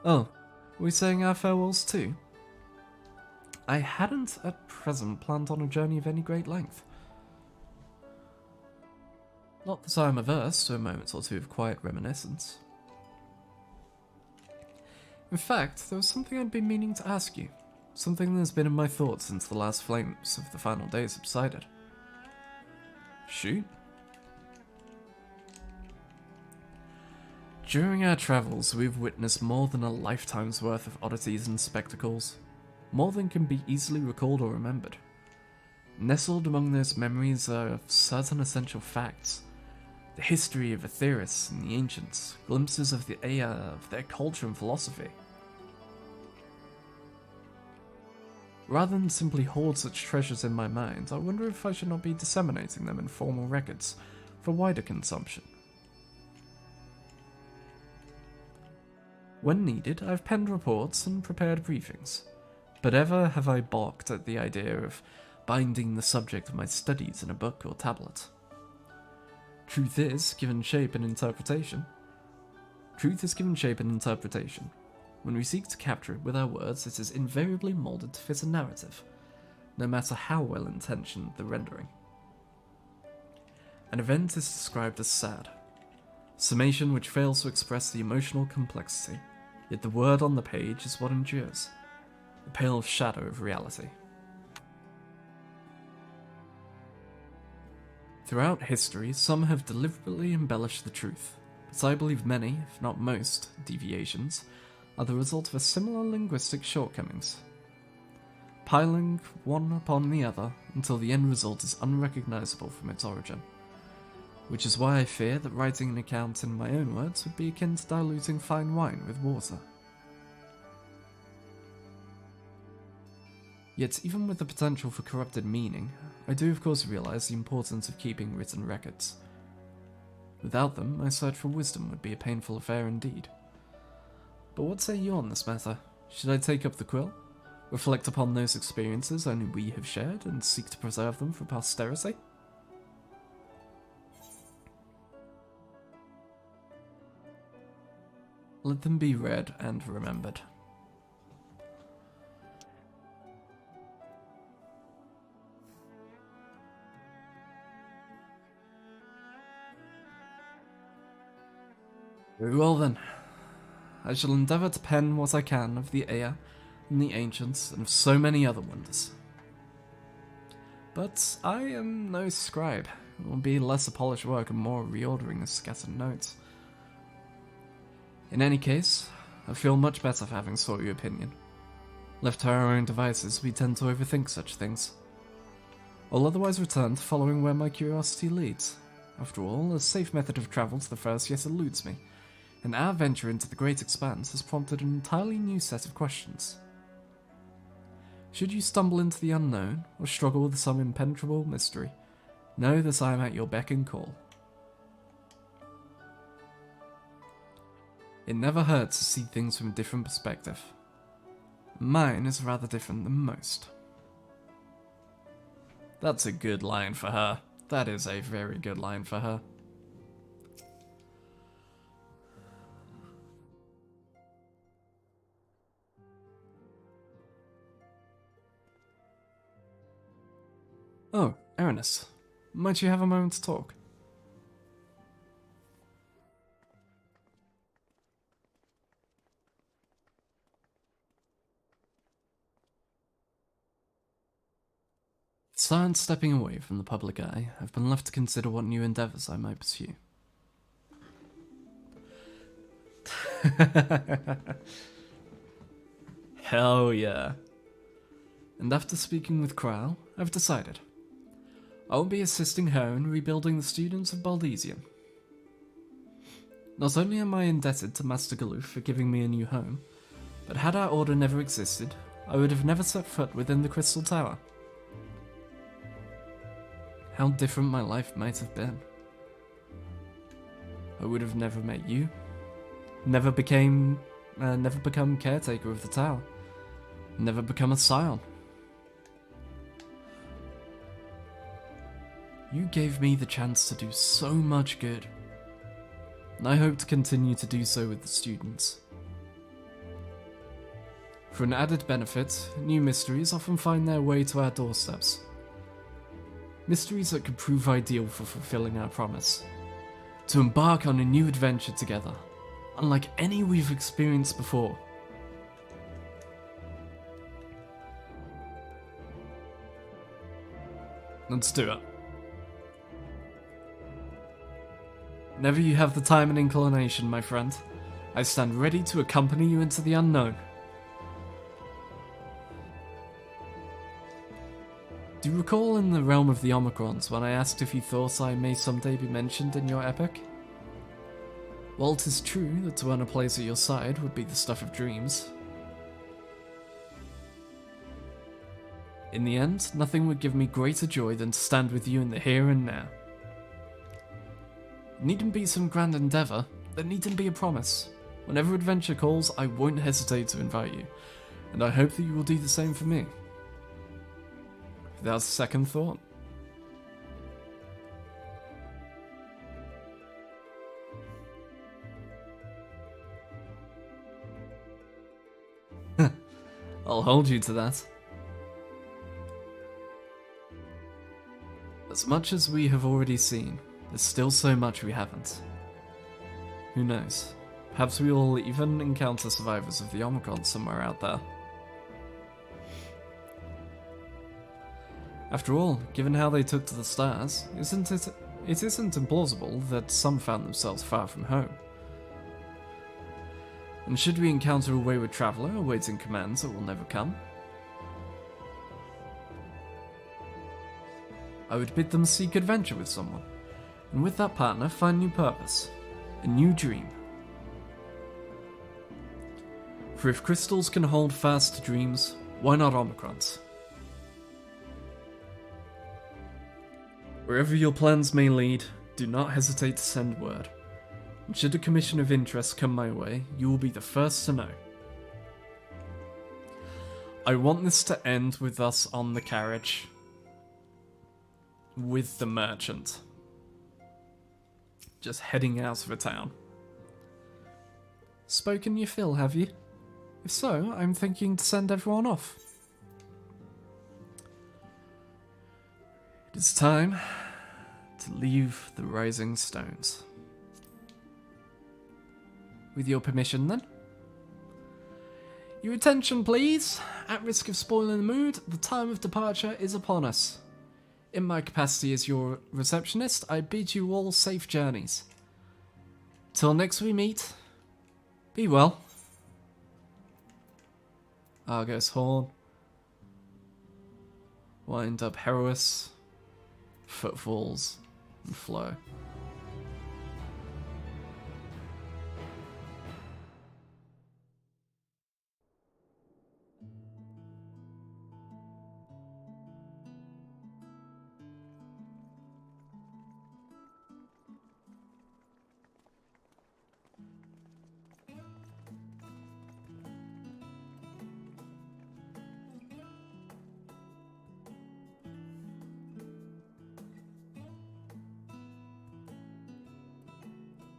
Oh, are we saying our farewells too? I hadn't at present planned on a journey of any great length. Not that I am averse to a moment or two of quiet reminiscence. In fact, there was something I'd been meaning to ask you. Something that has been in my thoughts since the last flames of the final day subsided. Shoot. During our travels, we've witnessed more than a lifetime's worth of oddities and spectacles. More than can be easily recalled or remembered. Nestled among those memories are certain essential facts. The history of Etheirys and the ancients, glimpses of the Ea, of their culture and philosophy. Rather than simply hoard such treasures in my mind, I wonder if I should not be disseminating them in formal records for wider consumption. When needed, I've penned reports and prepared briefings, but ever have I balked at the idea of binding the subject of my studies in a book or tablet. Truth is given shape and interpretation. When we seek to capture it with our words, it is invariably moulded to fit a narrative, no matter how well-intentioned the rendering. An event is described as sad, summation which fails to express the emotional complexity, yet the word on the page is what endures, the pale shadow of reality. Throughout history, some have deliberately embellished the truth, but I believe many, if not most, deviations are the result of a similar linguistic shortcomings, piling one upon the other until the end result is unrecognizable from its origin. Which is why I fear that writing an account in my own words would be akin to diluting fine wine with water. Yet, even with the potential for corrupted meaning, I do of course realize the importance of keeping written records. Without them, my search for wisdom would be a painful affair indeed. But what say you on this matter? Should I take up the quill? Reflect upon those experiences only we have shared, and seek to preserve them for posterity? Let them be read and remembered. Very well then. I shall endeavour to pen what I can of the Ea and the ancients and of so many other wonders. But I am no scribe. It will be less a polished work and more reordering of scattered notes. In any case, I feel much better for having sought your opinion. Left to our own devices, we tend to overthink such things. I'll otherwise return to following where my curiosity leads. After all, a safe method of travel to the first yet eludes me, and our venture into the great expanse has prompted an entirely new set of questions. Should you stumble into the unknown, or struggle with some impenetrable mystery, know that I am at your beck and call. It never hurts to see things from a different perspective. Mine is rather different than most. That's a good line for her. That is a very good line for her. Oh, Aranis. Might you have a moment to talk? Silent stepping away from the public eye, I've been left to consider what new endeavours I might pursue. Hell yeah. And after speaking with Krile, I've decided. I will be assisting her in rebuilding the students of Baldesian. Not only am I indebted to Master Galuf for giving me a new home, but had our order never existed, I would have never set foot within the Crystal Tower. How different my life might have been. I would have never met you, never become caretaker of the tower, never become a scion. You gave me the chance to do so much good, and I hope to continue to do so with the students. For an added benefit, new mysteries often find their way to our doorsteps. Mysteries that could prove ideal for fulfilling our promise. To embark on a new adventure together, unlike any we've experienced before. Let's do it. Whenever you have the time and inclination, my friend, I stand ready to accompany you into the unknown. Do you recall in the realm of the Omicrons when I asked if you thought I may someday be mentioned in your epic? While it is true that to earn a place at your side would be the stuff of dreams, in the end, nothing would give me greater joy than to stand with you in the here and now. It needn't be some grand endeavour, there needn't be a promise. Whenever adventure calls, I won't hesitate to invite you, and I hope that you will do the same for me. Without a second thought. I'll hold you to that. As much as we have already seen, there's still so much we haven't. Who knows? Perhaps we will even encounter survivors of the Omicron somewhere out there. After all, given how they took to the stars, it isn't implausible that some found themselves far from home. And should we encounter a wayward traveller awaiting commands that will never come, I would bid them seek adventure with someone, and with that partner find new purpose, a new dream. For if crystals can hold fast to dreams, why not Omicrons? Wherever your plans may lead, do not hesitate to send word. And should a commission of interest come my way, you will be the first to know. I want this to end with us on the carriage. With the merchant. Just heading out of the town. Spoken your fill, have you? If so, I'm thinking to send everyone off. It is time to leave the Rising Stones. With your permission, then. Your attention, please. At risk of spoiling the mood, the time of departure is upon us. In my capacity as your receptionist, I bid you all safe journeys. Till next we meet, be well. Argos Horn. Wind up Herois. Footfalls. And Flow.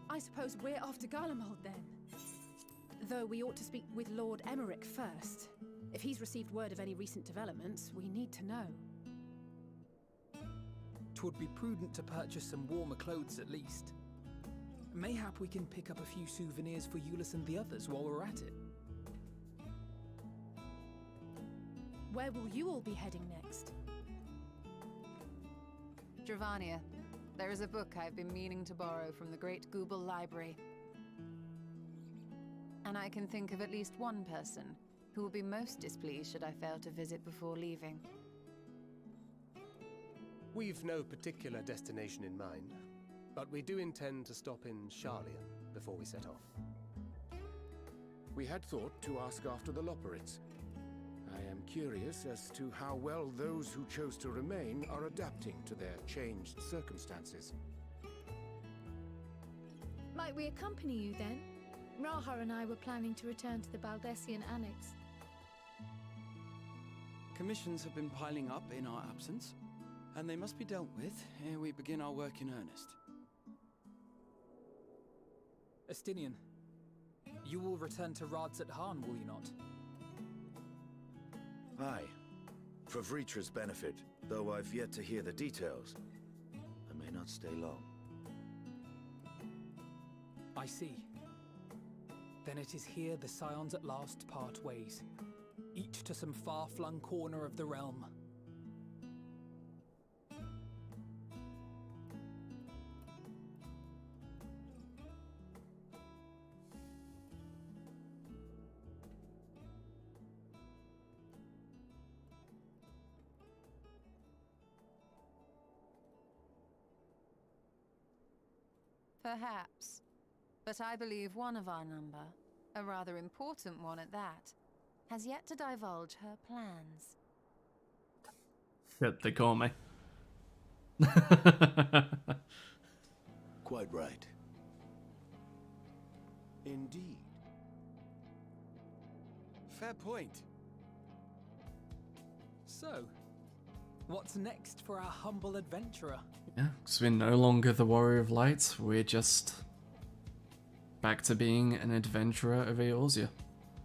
I suppose we're after Garlemald then. Though we ought to speak with Lord Emmerich first. If he's received word of any recent developments, we need to know. 'Twould be prudent to purchase some warmer clothes at least. Mayhap we can pick up a few souvenirs for Euless and the others while we're at it. Where will you all be heading next? Dravania, there is a book I've been meaning to borrow from the Great Google Library. And I can think of at least one person who will be most displeased should I fail to visit before leaving. We've no particular destination in mind, but we do intend to stop in Charlian before we set off. We had thought to ask after the Loporrits. I am curious as to how well those who chose to remain are adapting to their changed circumstances. Might we accompany you then? Raha and I were planning to return to the Baldessian Annex. Commissions have been piling up in our absence, and they must be dealt with ere we begin our work in earnest. Estinian, you will return to Radzat Han, will you not? Aye. For Vritra's benefit, though I've yet to hear the details. I may not stay long. I see. Then it is here the Scions at last part ways, each to some far-flung corner of the realm. Perhaps. But I believe one of our number, a rather important one at that, has yet to divulge her plans. Shit, they call me. Quite right. Indeed. Fair point. So, what's next for our humble adventurer? Yeah, because we're no longer the Warrior of Light, we're just back to being an adventurer of Eorzea,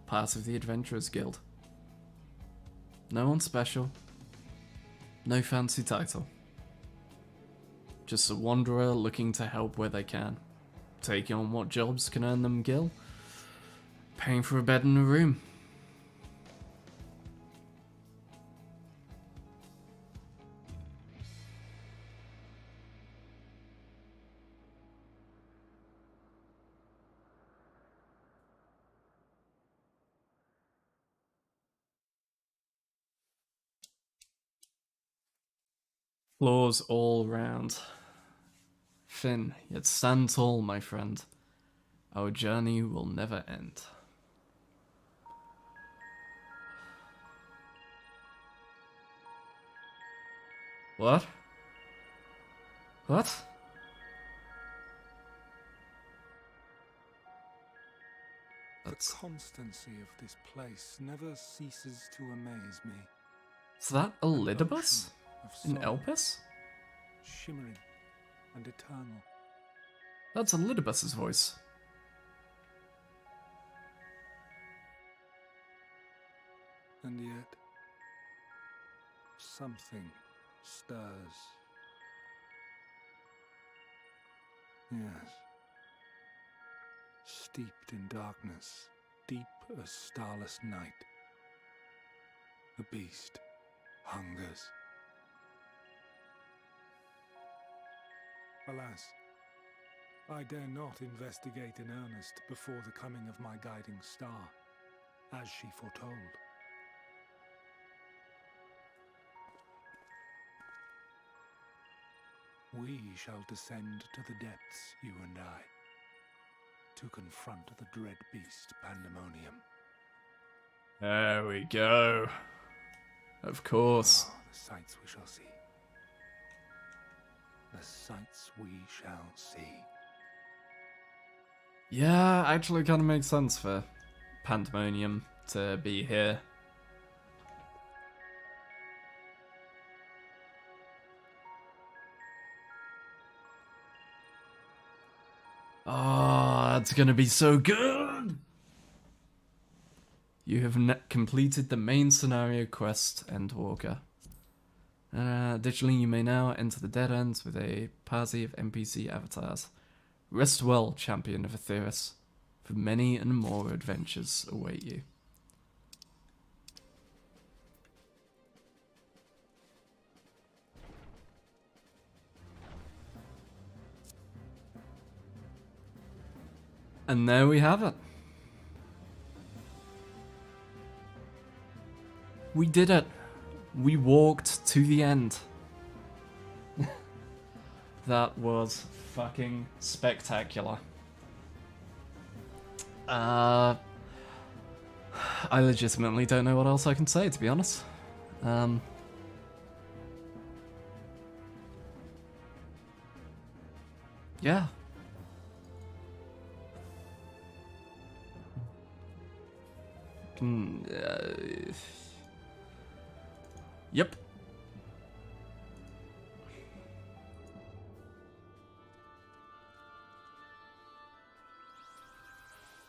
part of the Adventurers Guild. No one special, no fancy title. Just a wanderer looking to help where they can, taking on what jobs can earn them gil, paying for a bed and a room. Flaws all round. Thin, yet stand tall, my friend. Our journey will never end. What? What? The constancy of this place never ceases to amaze me. Is that a Lidibus? In song, Elpis? shimmering and eternal. That's a Lidibus's voice. And yet, something stirs. Yes. Steeped in darkness, deep as starless night. The beast hungers. Alas, I dare not investigate in earnest before the coming of my guiding star, as she foretold. We shall descend to the depths, you and I, to confront the dread beast Pandemonium. There we go. Of course. Ah, the sights we shall see. The sights we shall see. Yeah, actually kind of makes sense for Pandemonium to be here. Oh, that's gonna be so good! You have completed the main scenario quest, Endwalker. Additionally, you may now enter the Dead Ends with a party of NPC avatars. Rest well, champion of Aetheris, for many and more adventures await you. And there we have it. We did it. We walked to the end. That was fucking spectacular. I legitimately don't know what else I can say, to be honest. Yeah. Yep.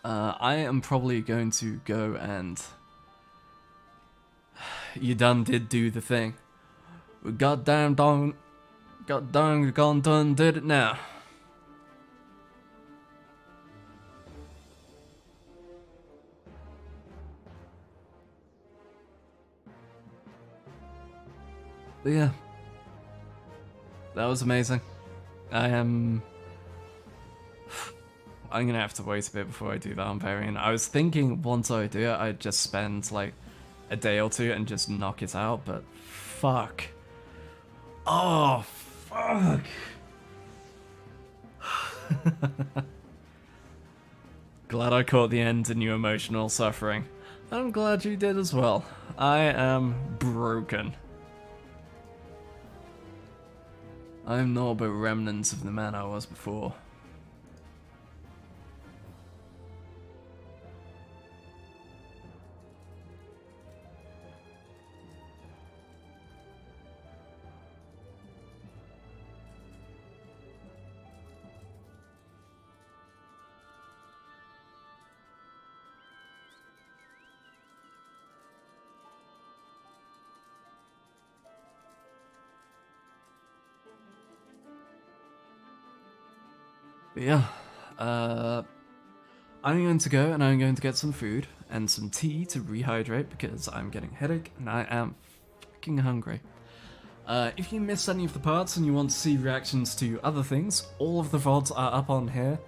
I am probably going to go and... You done did do the thing. We goddamn gone done did it now. But yeah, that was amazing. I'm gonna have to wait a bit before I do that on Variant. I was thinking once I do it, I'd just spend like a day or two and just knock it out, but fuck. Oh, fuck. Glad I caught the end in your emotional suffering. I'm glad you did as well. I am broken. I am naught but remnants of the man I was before. But yeah, I'm going to go and I'm going to get some food and some tea to rehydrate because I'm getting a headache and I am fucking hungry. If you missed any of the parts and you want to see reactions to other things, all of the VODs are up on here.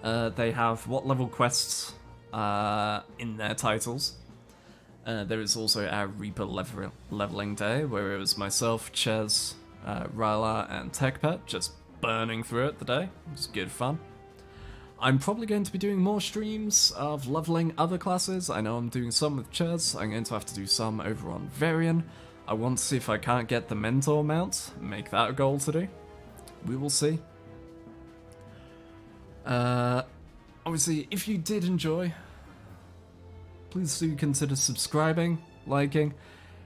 They have what level quests in their titles. There is also our Reaper leveling day where it was myself, Ches, Ryla and TechPet just burning through it today. It was good fun. I'm probably going to be doing more streams of leveling other classes. I know I'm doing some with Ches. I'm going to have to do some over on Varian. I want to see if I can't get the Mentor mount, make that a goal to do. We will see. Obviously, if you did enjoy, please do consider subscribing, liking.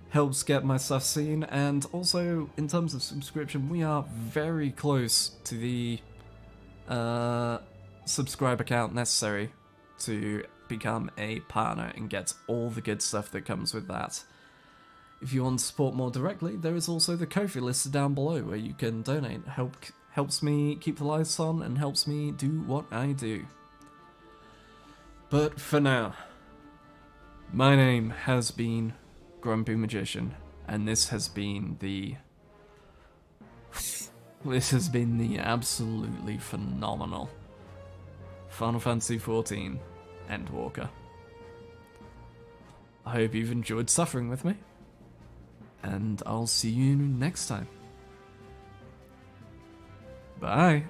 Helps get my stuff seen, and also in terms of subscription, we are very close to the subscriber count necessary to become a partner and get all the good stuff that comes with that. If you want to support more directly, there is also the Ko-fi listed down below where you can donate. Helps me keep the lights on and helps me do what I do. But for now, my name has been Grumpy Magician, and this has been the this has been the absolutely phenomenal Final Fantasy XIV Endwalker. I hope you've enjoyed suffering with me, and I'll see you next time. Bye.